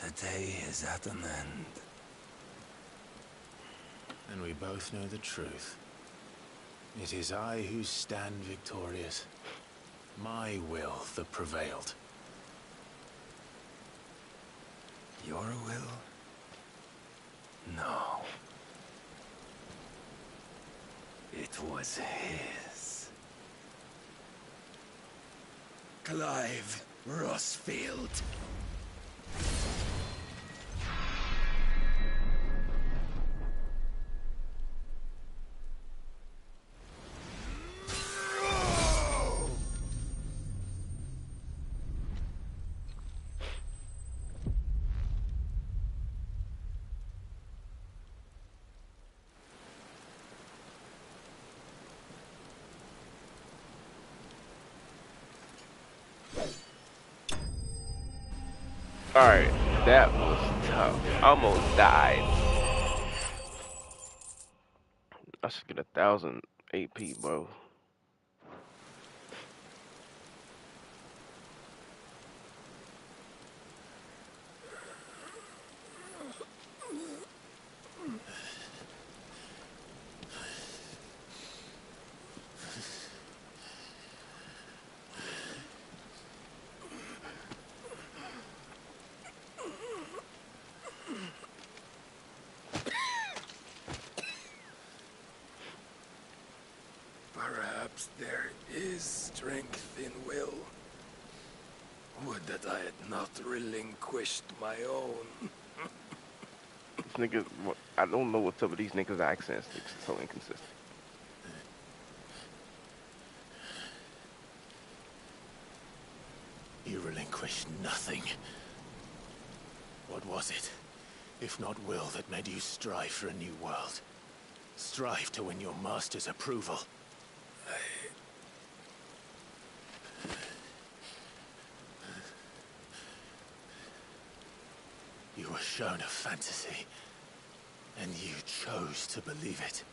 The day is at an end. And we both know the truth. It is I who stand victorious. My will that prevailed. Your will? No. It was his. Clive Rossfield. Alright, that was tough. Almost died. I should get 1,000 AP, bro. Perhaps there is strength in will. Would that I had not relinquished my own. These niggas, I don't know what's up with these niggas' accents. It's so inconsistent. You relinquished nothing. What was it, if not will, that made you strive for a new world? Strive to win your master's approval. You were shown a fantasy, and you chose to believe it.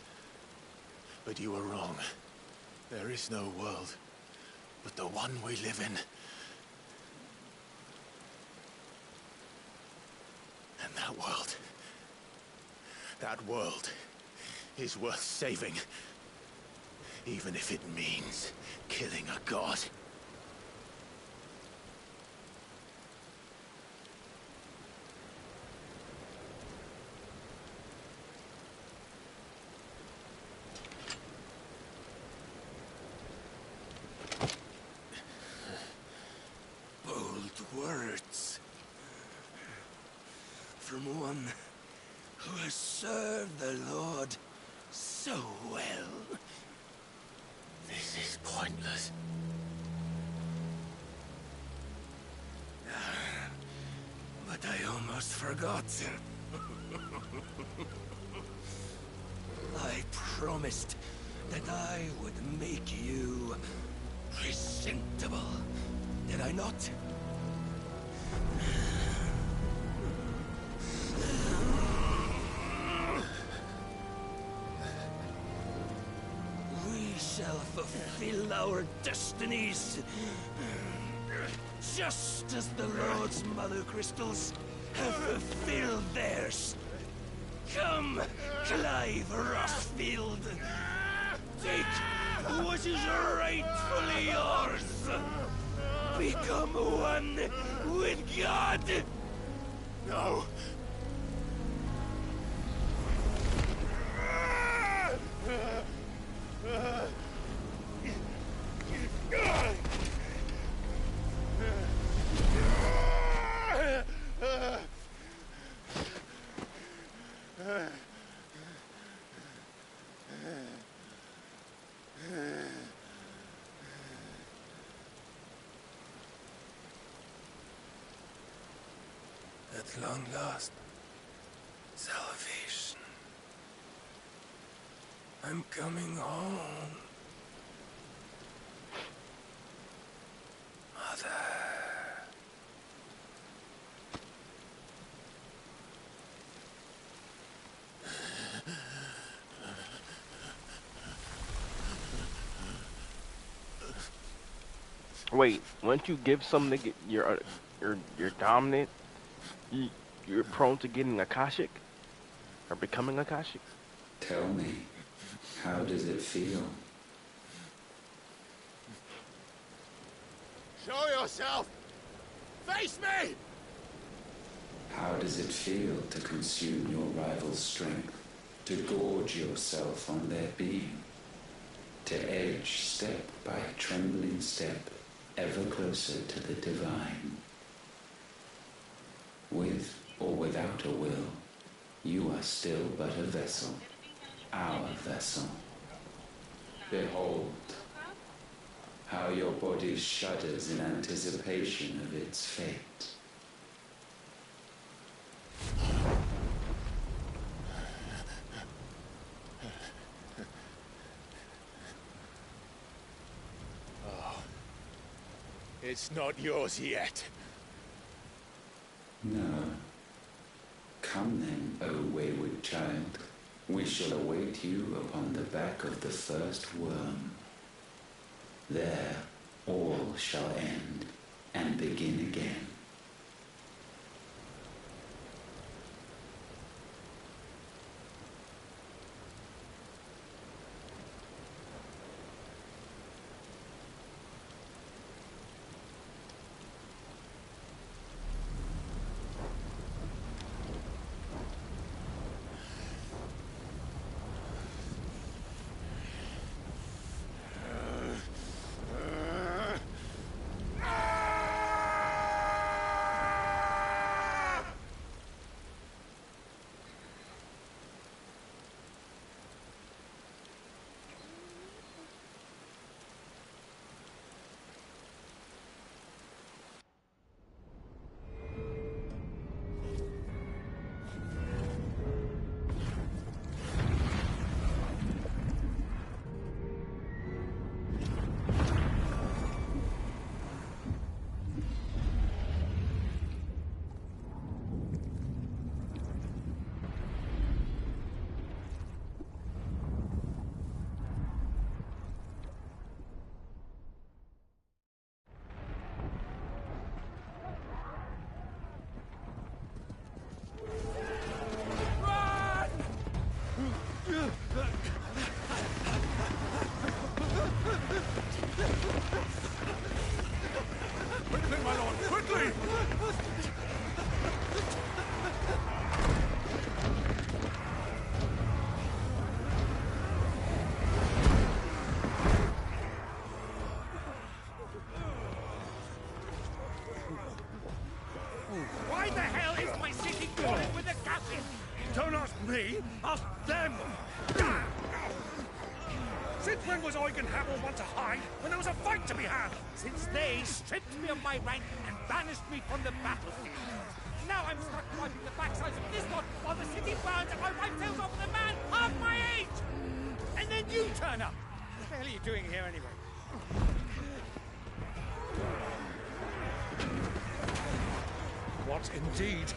But you were wrong. There is no world but the one we live in. And that world is worth saving, even if it means killing a god. words from one who has served the Lord so well. This is pointless. But I almost forgot. I promised that I would make you presentable. Did I not? We shall fulfill our destinies, just as the Lord's Mother Crystals have fulfilled theirs. Come, Clive Rothfield. Take what is rightfully yours. Become one with God. No. At long last, salvation. I'm coming home. Mother. Wait, once you give something you're dominant, you're prone to getting Akashic or becoming Akashic. Tell me, how does it feel? Show yourself! Face me! How does it feel to consume your rival's strength, to gorge yourself on their being, to edge step by trembling step ever closer to the divine? With or without a will, you are still but a vessel, our vessel. Behold, how your body shudders in anticipation of its fate. Oh, it's not yours yet. No. Come then, O wayward child. We shall await you upon the back of the first worm. There all shall end and begin again. Why the hell is my city falling with the captain? Don't ask me, ask them! Since when was Eugen Hamel one to hide when there was a fight to be had? Since they stripped me of my rank and banished me from the battlefield. Now I'm stuck wiping the backsides of this lot while the city burns and my wife tells off with a man half my age! And then you turn up! What the hell are you doing here anyway? What indeed?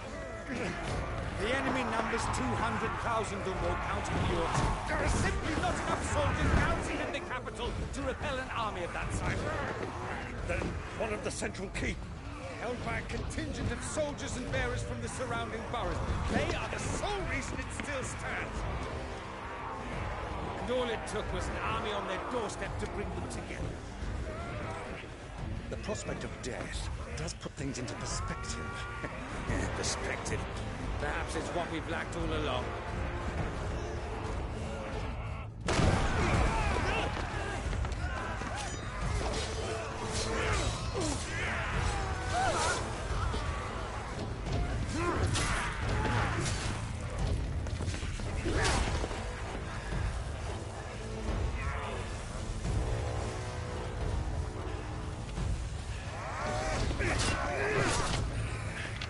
The enemy numbers 200,000 or more, counting the orcs. There are simply not enough soldiers garrisoned in the capital to repel an army of that size. Then one of the central keep. Held by a contingent of soldiers and bearers from the surrounding boroughs. They are the sole reason it still stands. And all it took was an army on their doorstep to bring them together. The prospect of death does put things into perspective. Perspective. Perhaps it's what we've lacked all along.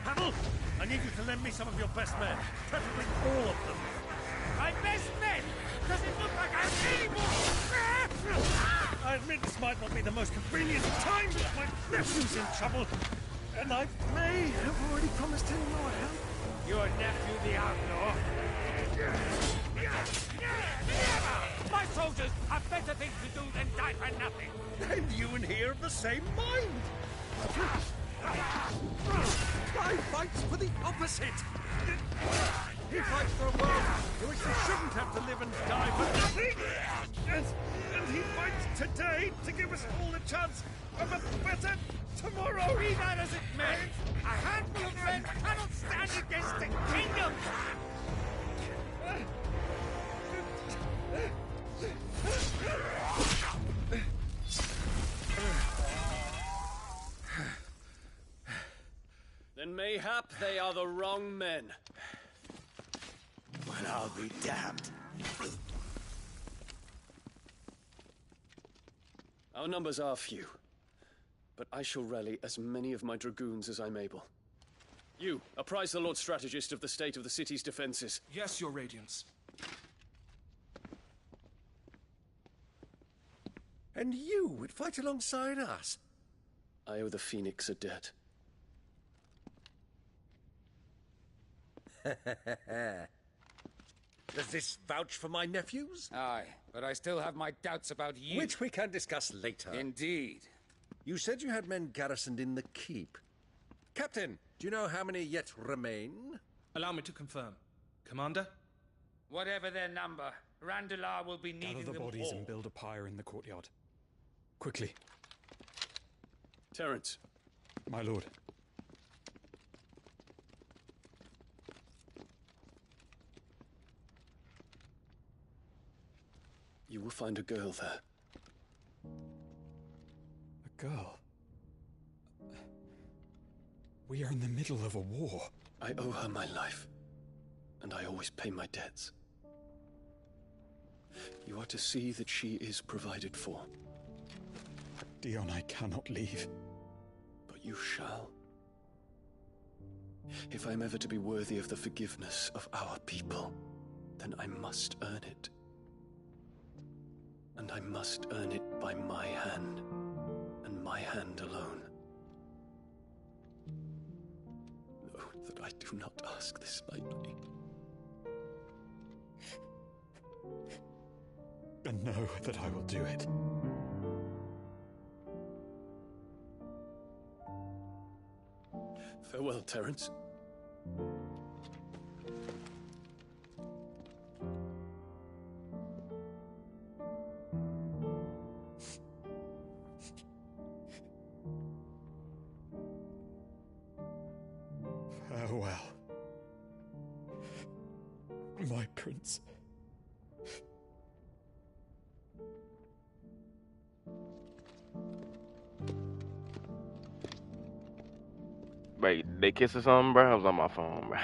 Hamel, I need you to lend me some of your best men, preferably all of them. My best men? Does it look like I have any more? I admit this might not be the most convenient time, but my nephew's in trouble, and I may have already promised him your help. Your nephew, the outlaw? My soldiers have better things to do than die for nothing. And you and he are of the same mind. I fights for the opposite. He fights for a world in which they shouldn't have to live and die for nothing. And he fights today to give us all a chance of a better tomorrow. Be that as it may, a handful of men cannot stand against the kingdom. Then mayhap they are the wrong men. Well, I'll be damned. Our numbers are few, but I shall rally as many of my dragoons as I'm able. You, apprise the Lord Strategist of the state of the city's defenses. Yes, Your Radiance. And you would fight alongside us? I owe the Phoenix a debt. Does this vouch for my nephews? Aye, but I still have my doubts about you. Which we can discuss later. Indeed. You said you had men garrisoned in the keep. Captain, do you know how many yet remain? Allow me to confirm. Commander? Whatever their number, Randalar will be needing Gather the them bodies all. and build a pyre in the courtyard. Quickly. Terence. My lord. You will find a girl there. A girl? We are in the middle of a war. I owe her my life, and I always pay my debts. You are to see that she is provided for. Dion, I cannot leave. But you shall. If I am ever to be worthy of the forgiveness of our people, then I must earn it. And I must earn it by my hand, and my hand alone. Know that I do not ask this lightly. And know that I will do it. Farewell, Terence. Farewell, my prince. Wait, they kiss or something, bro? I was on my phone, bro.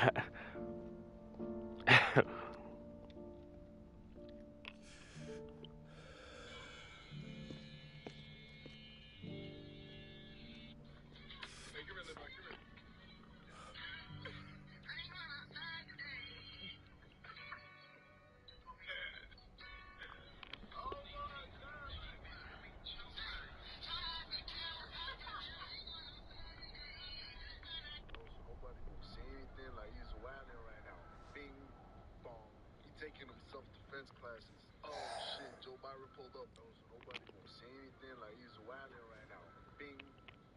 Taking them self-defense classes. Oh shit, Joe Byron pulled up though, so nobody won't say anything like he's wilding right now. Bing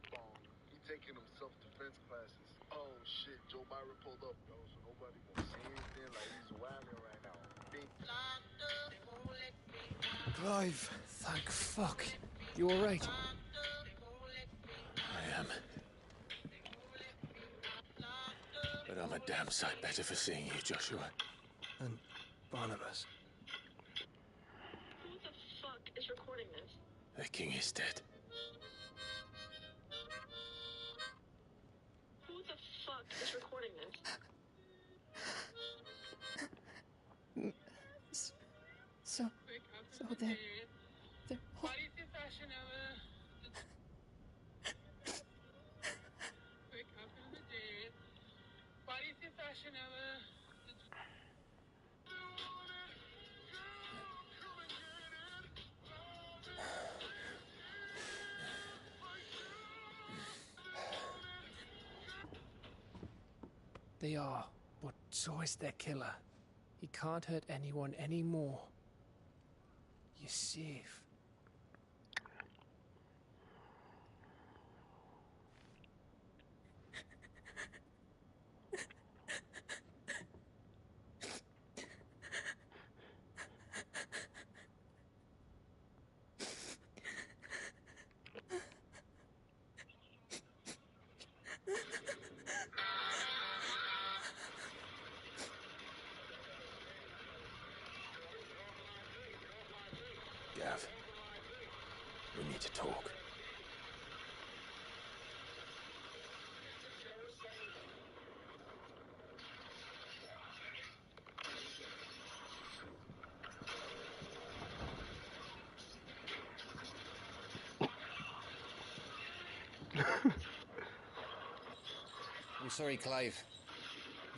bong. He taking them self-defense classes. Oh shit, Joe Byron pulled up though, so nobody won't say anything like he's wilding right now. Bing. Clive! Thank fuck. You alright? I am. But I'm a damn sight better for seeing you, Joshua. And Barnabas. Who the fuck is recording this? The king is dead. Who the fuck is recording this? So they're all... They are, but so is their killer. He can't hurt anyone anymore. You're safe. Gav, we need to talk. I'm sorry, Clive.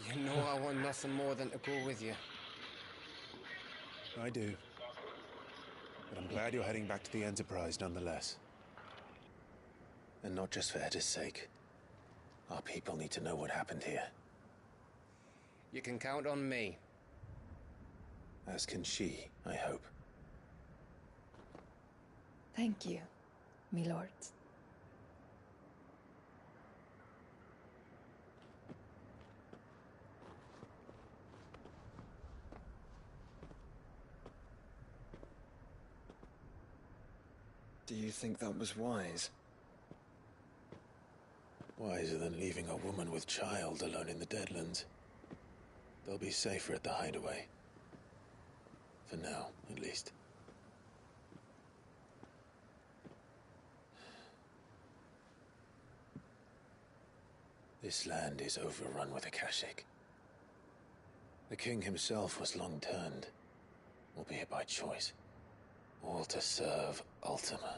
You know I want nothing more than to go with you. I do. But I'm glad you're heading back to the Enterprise nonetheless. And not just for Edda's sake. Our people need to know what happened here. You can count on me. As can she, I hope. Thank you, my lords. Do you think that was wise? Wiser than leaving a woman with child alone in the Deadlands. They'll be safer at the hideaway. For now, at least. This land is overrun with Akashic. The king himself was long turned, albeit by choice. All to serve Ultima,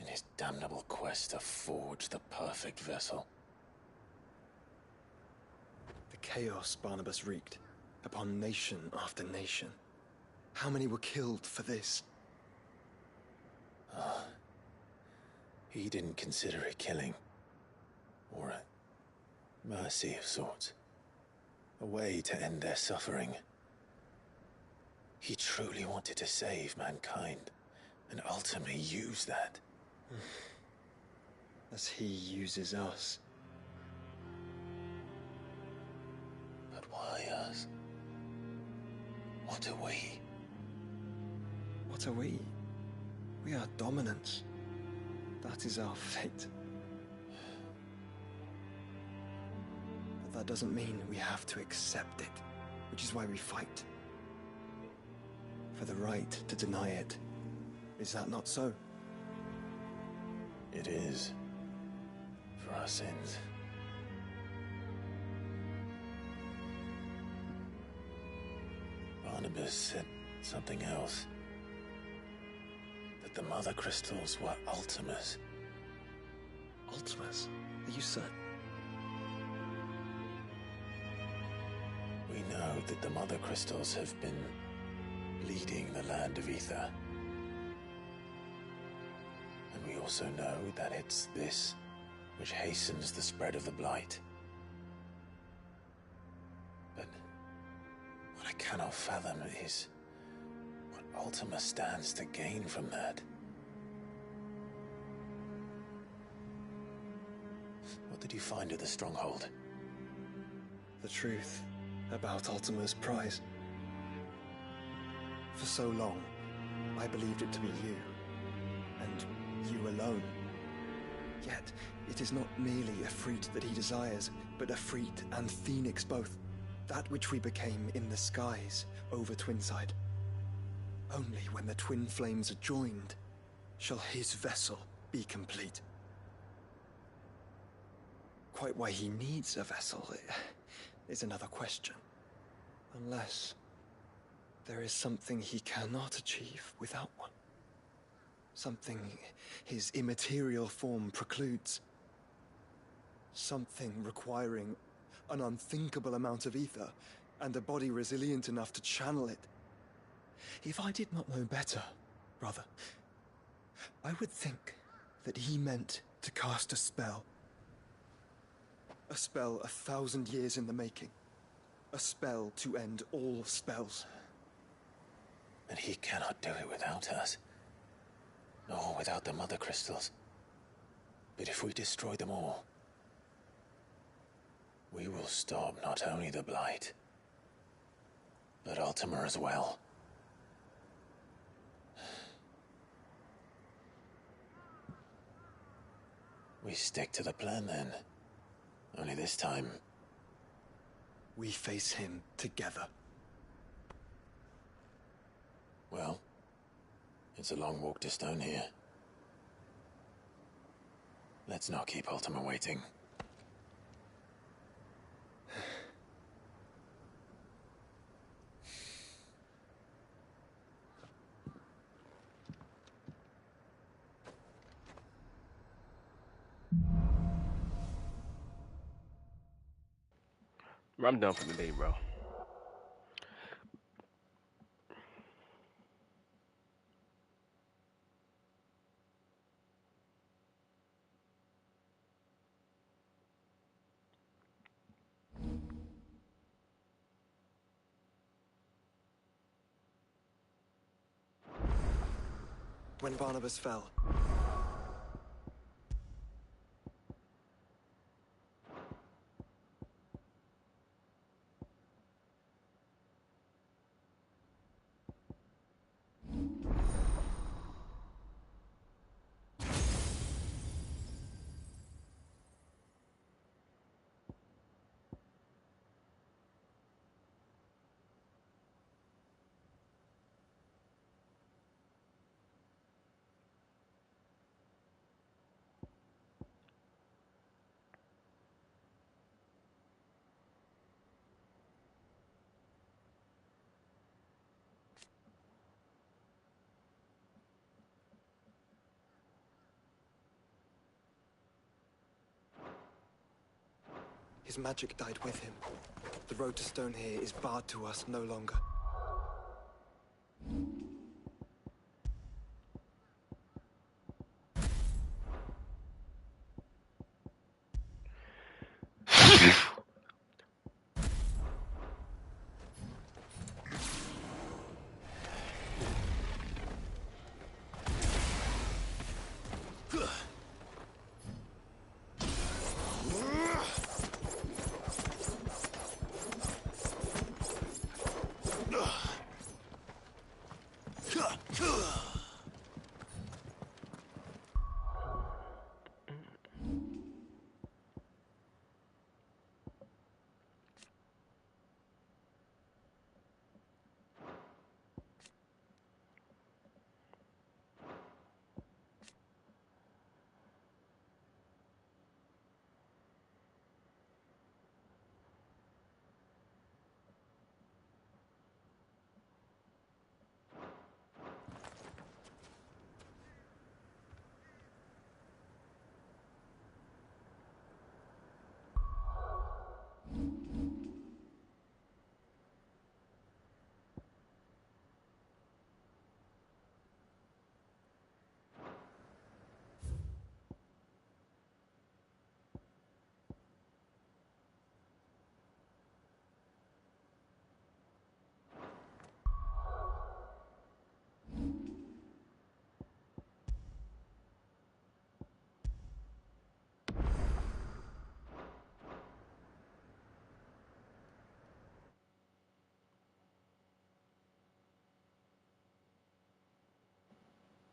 in his damnable quest to forge the perfect vessel. The chaos Barnabas wreaked upon nation after nation. How many were killed for this? He didn't consider it killing. Or a mercy of sorts. A way to end their suffering. He truly wanted to save mankind, and ultimately use that. As he uses us. But why us? What are we? What are we? We are dominance. That is our fate. But that doesn't mean we have to accept it, which is why we fight. For the right to deny it. Is that not so? It is. For our sins. Barnabas said something else. That the Mother Crystals were Ultimas. Ultimas? Are you certain? We know that the Mother Crystals have been leading the land of Ether. And we also know that it's this which hastens the spread of the Blight. But what I cannot fathom is what Ultima stands to gain from that. What did you find at the Stronghold? The truth about Ultima's prize. For so long, I believed it to be you, and you alone. Yet, it is not merely a Freet that he desires, but a Freet and Phoenix both. That which we became in the skies over Twinside. Only when the twin flames are joined shall his vessel be complete. Quite why he needs a vessel is another question. Unless there is something he cannot achieve without one. Something his immaterial form precludes. Something requiring an unthinkable amount of ether and a body resilient enough to channel it. If I did not know better, brother, I would think that he meant to cast a spell. A spell 1,000 years in the making. A spell to end all spells. And he cannot do it without us. Nor without the Mother Crystals. But if we destroy them all, we will stop not only the Blight, but Ultima as well. We stick to the plan then. Only this time, we face him together. Well, it's a long walk to Stone here. Let's not keep Ultima waiting. I'm done for the day, bro. When Barnabas fell, his magic died with him. The road to Stone here is barred to us no longer.